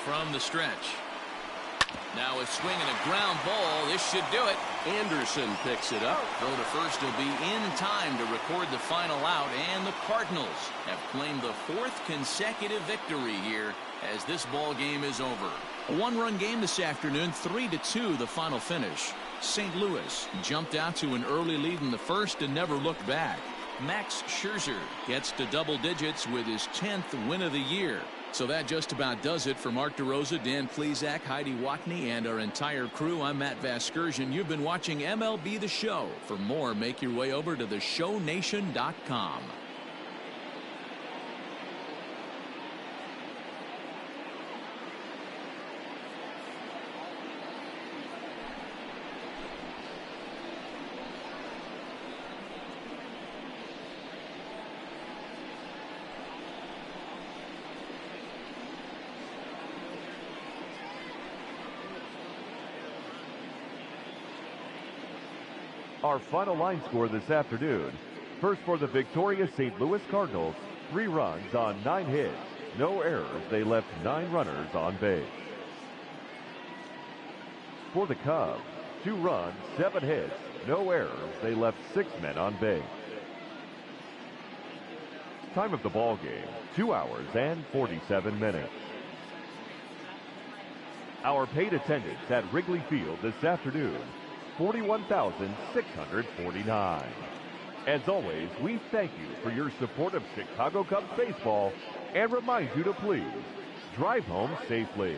From the stretch. Now a swing and a ground ball. This should do it. Anderson picks it up. Throw to first will be in time to record the final out, and the Cardinals have claimed the 4th consecutive victory here as this ball game is over. A 1-run game this afternoon, 3-2 the final finish. St. Louis jumped out to an early lead in the first and never looked back. Max Scherzer gets to double digits with his 10th win of the year. So that just about does it for Mark DeRosa, Dan Plesac, Heidi Watney, and our entire crew. I'm Matt Vasgersian. You've been watching MLB The Show. For more, make your way over to theshownation.com. Our final line score this afternoon. First for the victorious St. Louis Cardinals, 3 runs on 9 hits. No errors. They left 9 runners on base. For the Cubs, 2 runs, 7 hits. No errors. They left 6 men on base. Time of the ball game, 2 hours and 47 minutes. Our paid attendance at Wrigley Field this afternoon, 41,649. As always, we thank you for your support of Chicago Cubs baseball and remind you to please drive home safely.